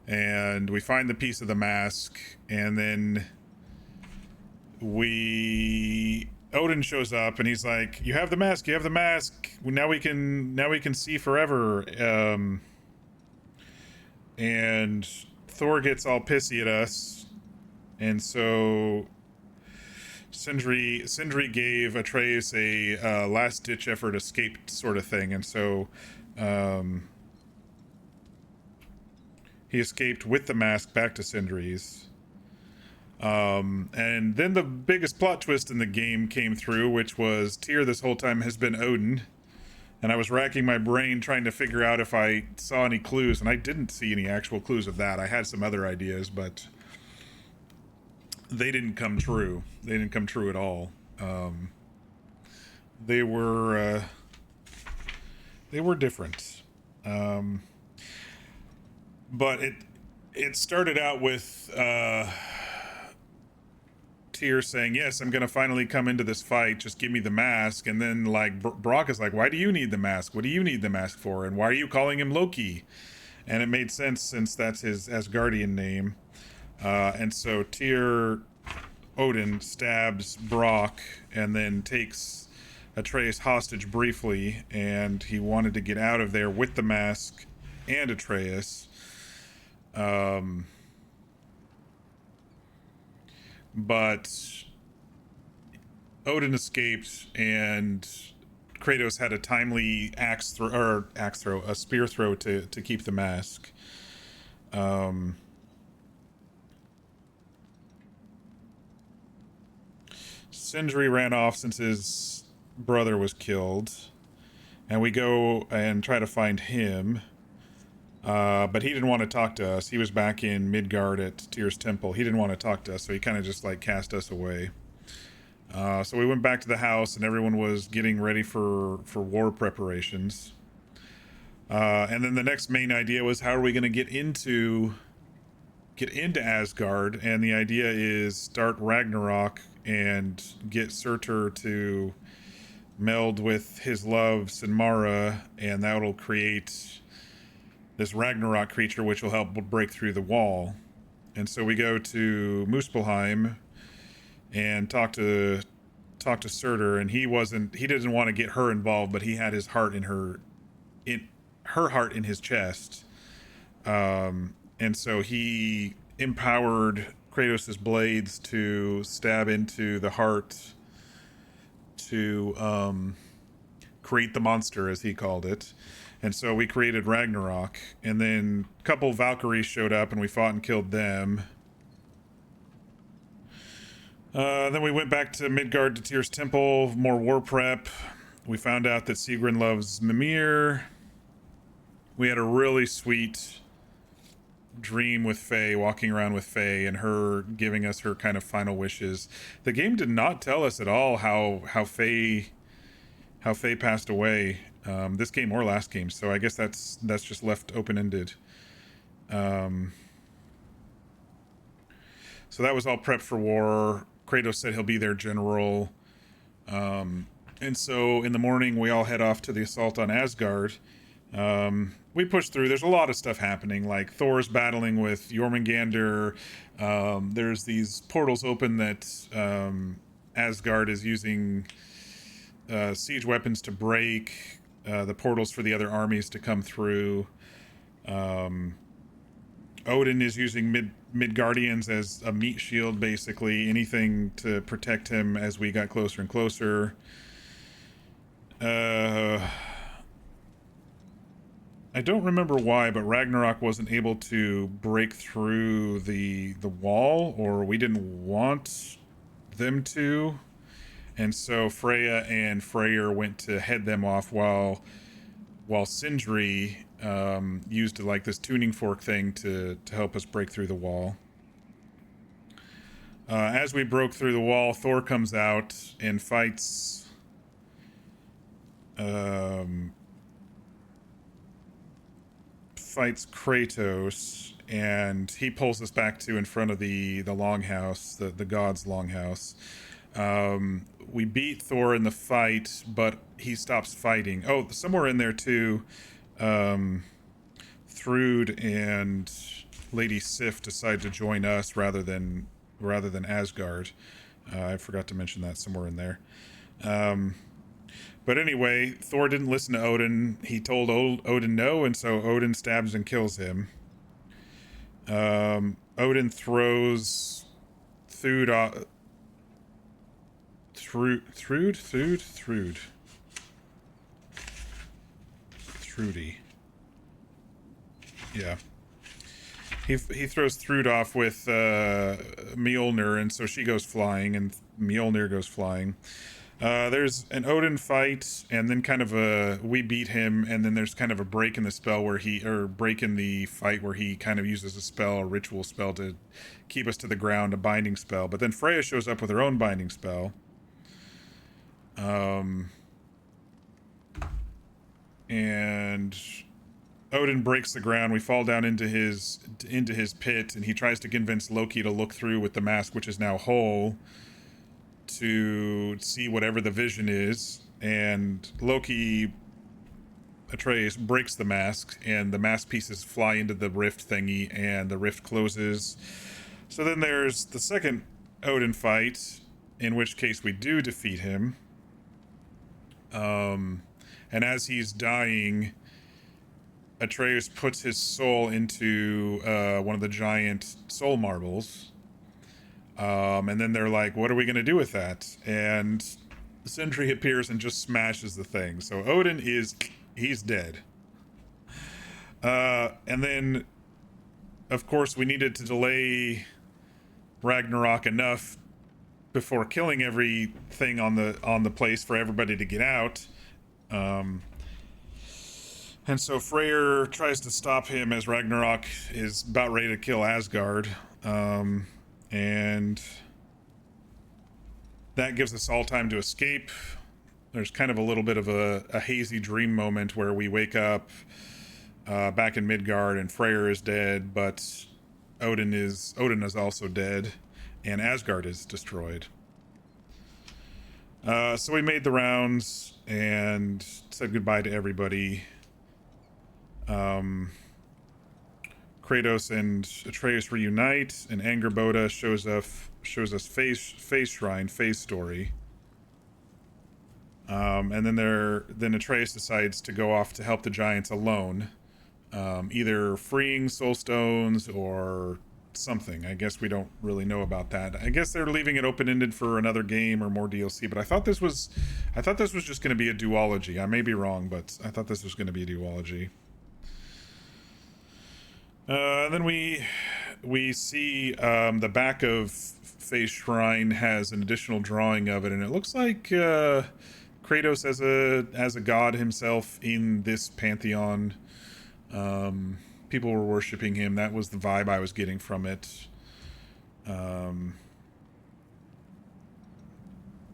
and we find the piece of the mask, and then Odin shows up and he's like, "You have the mask, you have the mask. Now we can see forever." And Thor gets all pissy at us. And so Sindri gave Atreus a last-ditch effort escape sort of thing, and so he escaped with the mask back to Sindri's. And then the biggest plot twist in the game came through, which was Tyr this whole time has been Odin. And I was racking my brain trying to figure out if I saw any clues, and I didn't see any actual clues of that. I had some other ideas, but they didn't come true. They didn't come true at all. They were different. But it started out with Tyr saying, "Yes, I'm gonna finally come into this fight. Just give me the mask." And then like Brock is like, "Why do you need the mask? What do you need the mask for? And why are you calling him Loki?" And it made sense since that's his Asgardian name. And so Odin stabs Brock and then takes Atreus hostage briefly, and he wanted to get out of there with the mask and Atreus. But Odin escaped, and Kratos had a timely a spear throw to keep the mask. Sindri ran off since his brother was killed, and we go and try to find him, but he didn't want to talk to us. He was back in Midgard at Tyr's temple. He didn't want to talk to us, so he kind of just like cast us away. So we went back to the house, and everyone was getting ready for war preparations. And then the next main idea was, how are we going to get into Asgard? And the idea is start Ragnarok and get Surtur to meld with his love, Sinmara, and that'll create this Ragnarok creature which will help break through the wall. And so we go to Muspelheim and talk to talk to Surtur, and he didn't want to get her involved, but he had his heart in her heart in his chest. And so he empowered Kratos' blades to stab into the heart to create the monster, as he called it. And so we created Ragnarok, and then a couple Valkyries showed up and we fought and killed them. Then we went back to Midgard to Tyr's temple, more war prep. We found out that Sigrun loves Mimir. We had a really sweet dream with Faye, walking around with Faye, and her giving us her kind of final wishes. The game did not tell us at all how Faye passed away, this game or last game, so I guess that's just left open-ended. So that was all prep for war. Kratos said he'll be their general. And so in the morning, we all head off to the assault on Asgard. We push through. There's a lot of stuff happening, like Thor's battling with Jormungandr. There's these portals open that Asgard is using siege weapons to break. The portals for the other armies to come through. Odin is using Midgardians as a meat shield, basically. Anything to protect him as we got closer and closer. I don't remember why, but Ragnarok wasn't able to break through the wall, or we didn't want them to. And so Freya and Freyr went to head them off while Sindri used like this tuning fork thing to help us break through the wall. As we broke through the wall, Thor comes out and fights Kratos, and he pulls us back to in front of the longhouse, the god's longhouse. We beat Thor in the fight, but he stops fighting. Oh, somewhere in there too, Thrud and Lady Sif decide to join us rather than Asgard. I forgot to mention that somewhere in there. But anyway, Thor didn't listen to Odin. He told Odin no, and so Odin stabs and kills him. Odin throws Thrud off. Thrudy. Yeah. He throws Thrud off with Mjolnir, and so she goes flying, and Mjolnir goes flying. There's an Odin fight, and then kind of we beat him, and then there's kind of a break in the spell break in the fight where he kind of uses a spell, a ritual spell to keep us to the ground, a binding spell. But then Freya shows up with her own binding spell. And Odin breaks the ground. We fall down into his pit, and he tries to convince Loki to look through with the mask, which is now whole, to see whatever the vision is. And Loki, Atreus, breaks the mask, and the mask pieces fly into the rift thingy, and the rift closes. So then there's the second Odin fight, in which case we do defeat him. And as he's dying, Atreus puts his soul into one of the giant soul marbles. And then they're like, what are we going to do with that? And Sindri appears and just smashes the thing. So Odin he's dead. And then, of course, we needed to delay Ragnarok enough before killing everything on the place for everybody to get out. And so Freyr tries to stop him as Ragnarok is about ready to kill Asgard. And that gives us all time to escape. There's kind of a little bit of a hazy dream moment where we wake up back in Midgard and Freyr is dead, but Odin is also dead, and Asgard is destroyed. So we made the rounds and said goodbye to everybody. Kratos and Atreus reunite, and Angerboda shows us Faye's shrine, Faye's story. And then Atreus decides to go off to help the giants alone, either freeing soul stones or something. I guess we don't really know about that. I guess they're leaving it open-ended for another game or more DLC, but I thought this was just going to be a duology. I may be wrong, but I thought this was going to be a duology. And then we see the back of Faye's Shrine has an additional drawing of it, and it looks like Kratos as a god himself in this pantheon. People were worshiping him. That was the vibe I was getting from it.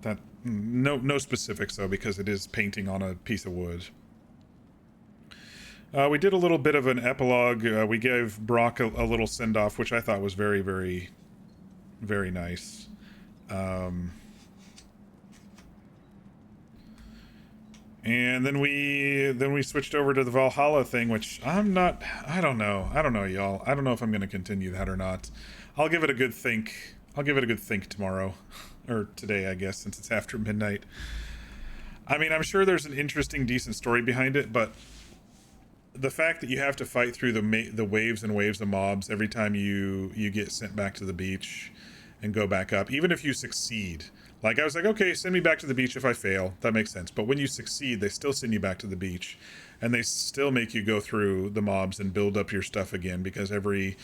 That no specifics though, because it is painting on a piece of wood. We did a little bit of an epilogue. We gave Brock a little send-off, which I thought was very, very, very nice. And then we switched over to the Valhalla thing, which I don't know, y'all. I don't know if I'm going to continue that or not. I'll give it a good think. I'll give it a good think tomorrow. Or today, I guess, since it's after midnight. I mean, I'm sure there's an interesting, decent story behind it, but the fact that you have to fight through the waves and waves of mobs every time you get sent back to the beach and go back up, even if you succeed. Like, I was like, okay, send me back to the beach if I fail. That makes sense. But when you succeed, they still send you back to the beach. And they still make you go through the mobs and build up your stuff again, because every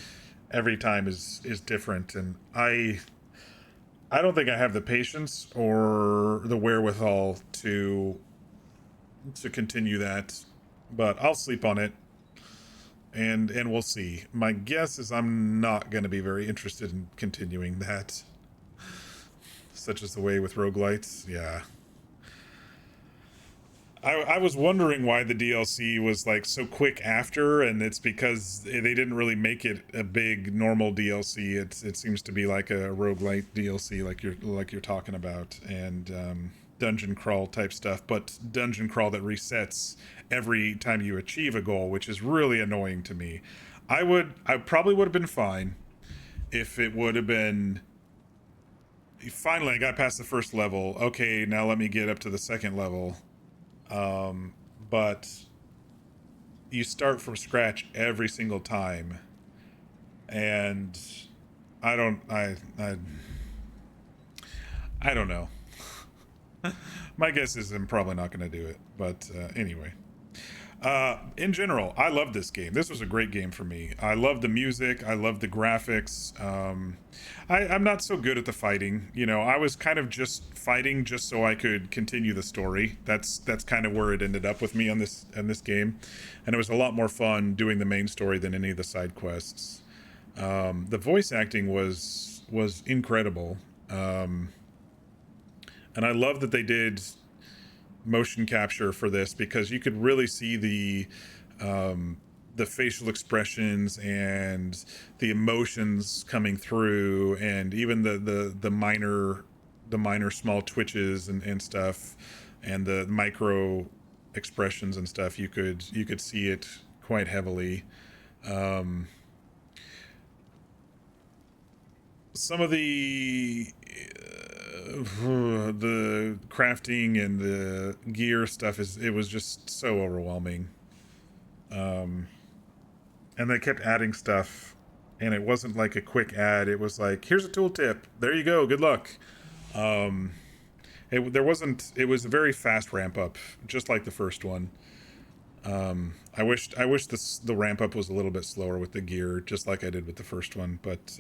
time is different. And I don't think I have the patience or the wherewithal to continue that. But I'll sleep on it. And we'll see. My guess is I'm not going to be very interested in continuing that. Such as the way with roguelites, yeah. I was wondering why the DLC was like so quick after, and it's because they didn't really make it a big normal DLC. It seems to be like a roguelite DLC, like you're talking about, and dungeon crawl type stuff, but dungeon crawl that resets every time you achieve a goal, which is really annoying to me. I probably would have been fine if it would have been, finally I got past the first level, okay, now let me get up to the second level. But you start from scratch every single time, and I don't know. My guess is I'm probably not going to do it, but anyway. In general, I love this game. This was a great game for me. I love the music. I love the graphics. I'm not so good at the fighting. You know, I was kind of just fighting just so I could continue the story. That's kind of where it ended up with me on this game, and it was a lot more fun doing the main story than any of the side quests. The voice acting was incredible, and I love that they did motion capture for this, because you could really see the facial expressions and the emotions coming through, and even the minor small twitches and stuff, and the micro expressions and stuff. You could see it quite heavily. Some of the crafting and the gear stuff it was just so overwhelming. And they kept adding stuff, and it wasn't like a quick add. It was like, here's a tooltip, there you go, good luck. It was a very fast ramp up, just like the first one. I wish the ramp up was a little bit slower with the gear, just like I did with the first one, but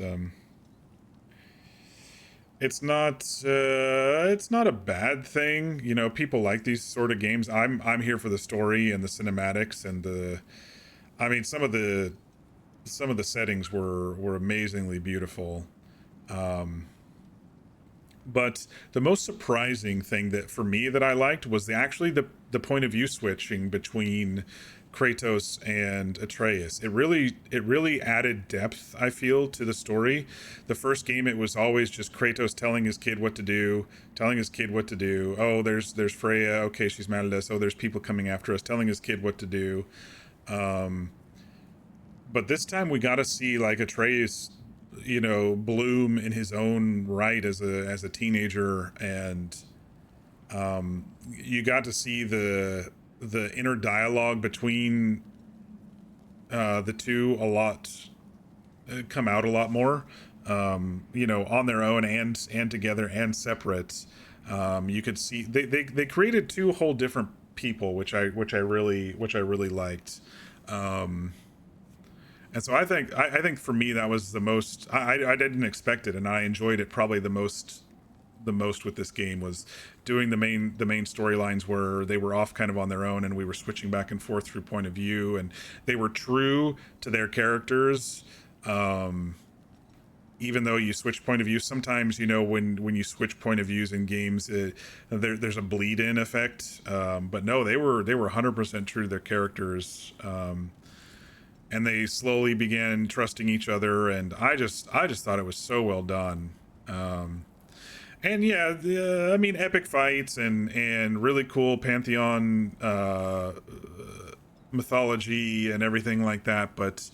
it's not a bad thing. You know, people like these sort of games. I'm here for the story and the cinematics and some of the settings were amazingly beautiful. But the most surprising thing that for me that I liked was the point of view switching between Kratos and Atreus. It really added depth, I feel, to the story. The first game, it was always just Kratos telling his kid what to do. Oh, there's Freya. Okay, she's mad at us. Oh, there's people coming after us. Telling his kid what to do. But this time we got to see like Atreus, you know, bloom in his own right as a teenager, and You got to see the inner dialogue between the two a lot, come out a lot more. You know, on their own and together and separate. You could see they created two whole different people, which I really liked. And so I think for me that was the most, I didn't expect it, and I enjoyed it probably the most with this game, was doing the main storylines where they were off kind of on their own and we were switching back and forth through point of view, and they were true to their characters. Even though you switch point of view, sometimes, you know, when you switch point of views in games, there's a bleed-in effect. But no, they were 100% true to their characters, and they slowly began trusting each other. And I just thought it was so well done. And yeah, I mean, epic fights and really cool Pantheon mythology and everything like that, but.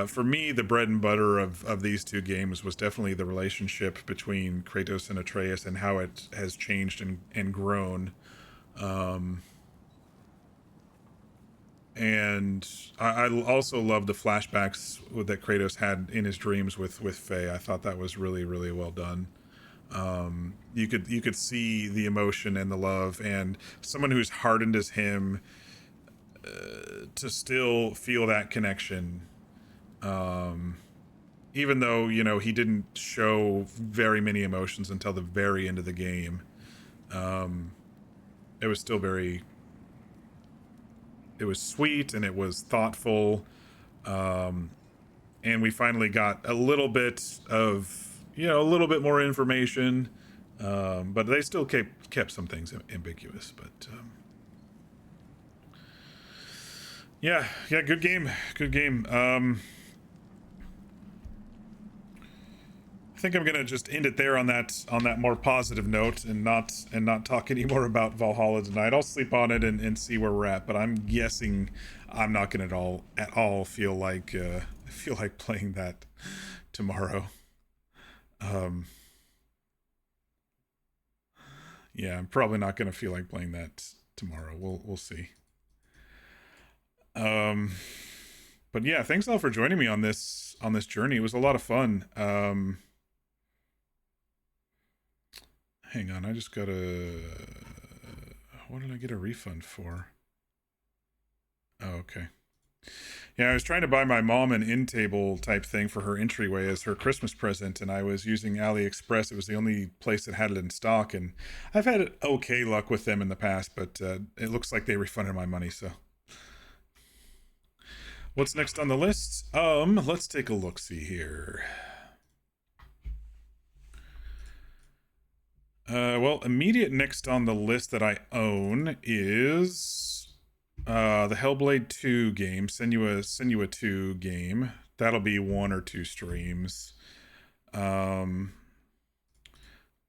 For me, the bread and butter of these two games was definitely the relationship between Kratos and Atreus and how it has changed and grown. And I also love the flashbacks that Kratos had in his dreams with Faye. I thought that was really, really well done. You could see the emotion and the love, and someone who's hardened as him to still feel that connection. Even though, you know, he didn't show very many emotions until the very end of the game, it was still it was sweet and it was thoughtful, and we finally got a little bit of, you know, a little bit more information, but they still kept some things ambiguous, but yeah, good game. I think I'm gonna just end it there on that more positive note, and not talk anymore about Valhalla tonight. I'll sleep on it and see where we're at, but I'm guessing I'm not gonna at all feel like playing that tomorrow. Yeah, I'm probably not gonna feel like playing that tomorrow. We'll see. But yeah, thanks all for joining me on this journey. It was a lot of fun. Hang on, I just gotta... What did I get a refund for? Oh, okay. Yeah, I was trying to buy my mom an end table type thing for her entryway as her Christmas present, and I was using AliExpress. It was the only place that had it in stock, and I've had okay luck with them in the past, but it looks like they refunded my money, so... What's next on the list? Let's take a look-see here. Well, immediate next on the list that I own is the Hellblade 2 game, Senua 2 game. That'll be 1 or 2 streams.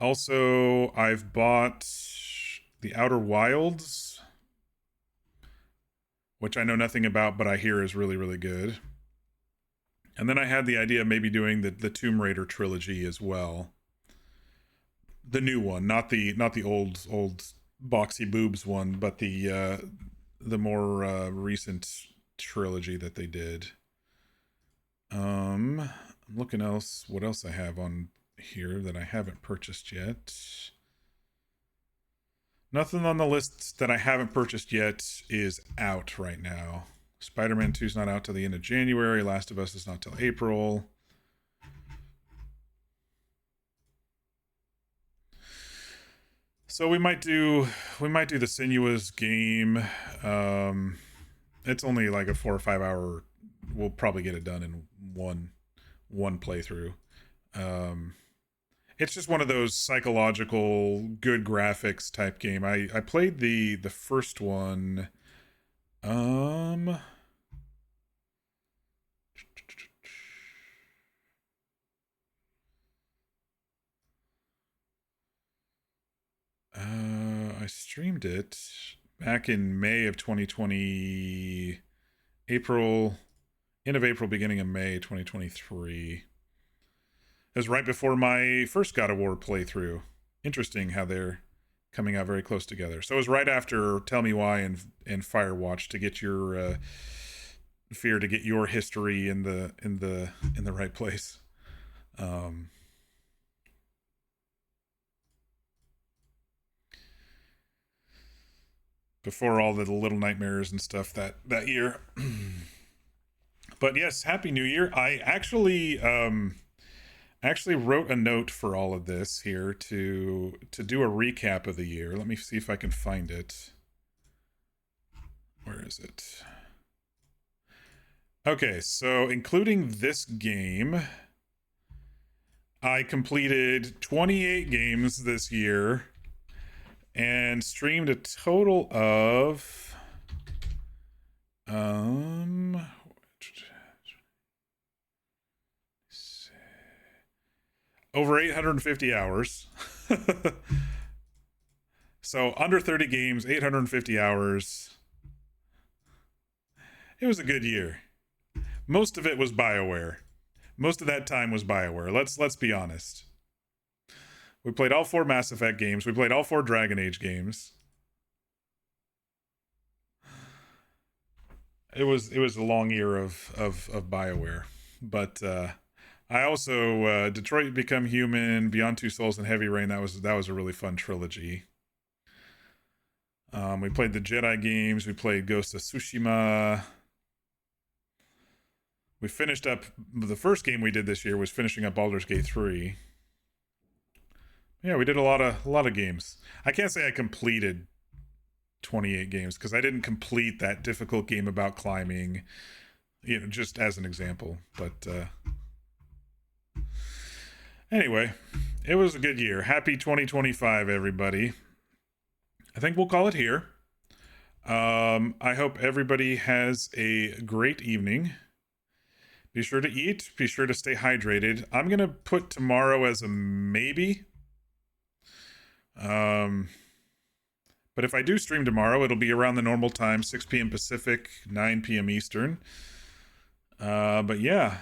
Also, I've bought The Outer Wilds, which I know nothing about, but I hear is really, really good. And then I had the idea of maybe doing the Tomb Raider trilogy as well. The new one, not the old boxy boobs one, but the more recent trilogy that they did. I'm looking what else I have on here that I haven't purchased yet. Nothing on the list that I haven't purchased yet is out right now. Spider-Man 2 is not out till the end of January. Last of Us is not till April. So we might do the Sinuous game. It's only like a 4 or 5 hour. We'll probably get it done in one playthrough. It's just one of those psychological, good graphics type game. I played the first one. I streamed it back in May of 2020, end of April, beginning of May 2023. It was right before my first God of War playthrough. Interesting how they're coming out very close together. So it was right after Tell Me Why and Firewatch to get your fear, to get your history in the right place. Before all the Little Nightmares and stuff that year. But yes, Happy New Year. I actually wrote a note for all of this here to do a recap of the year. Let me see if I can find it. Where is it? Okay, so including this game, I completed 28 games this year and streamed a total of over 850 hours. So under 30 games, 850 hours. It was a good year. Most of it was BioWare. Most of that time was BioWare. Let's be honest. We played all 4 Mass Effect games. We played all 4 Dragon Age games. It was a long year of BioWare. But I also Detroit Become Human, Beyond Two Souls, and Heavy Rain. That was a really fun trilogy. We played the Jedi games. We played Ghost of Tsushima. We finished up the first game we did this year was finishing up Baldur's Gate 3. Yeah, we did a lot of games. I can't say I completed 28 games because I didn't complete that difficult game about climbing, just as an example. But anyway, it was a good year. Happy 2025, everybody. I think we'll call it here. I hope everybody has a great evening. Be sure to eat. Be sure to stay hydrated. I'm going to put tomorrow as a maybe. But if I do stream tomorrow, it'll be around the normal time, 6 p.m. Pacific, 9 p.m. Eastern. But yeah,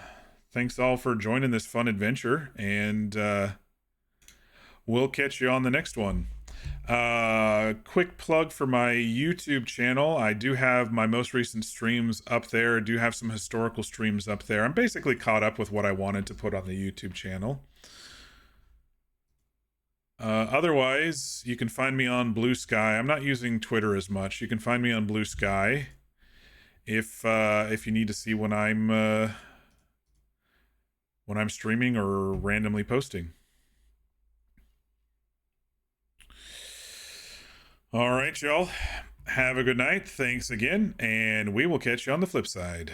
thanks all for joining this fun adventure, and we'll catch you on the next one. Quick plug for my YouTube channel. I do have my most recent streams up there. I do have some historical streams up there. I'm basically caught up with what I wanted to put on the YouTube channel. Otherwise, you can find me on Blue Sky. I'm not using Twitter as much. You can find me on Blue Sky if you need to see when I'm streaming or randomly posting. All right, y'all. Have a good night. Thanks again, and we will catch you on the flip side.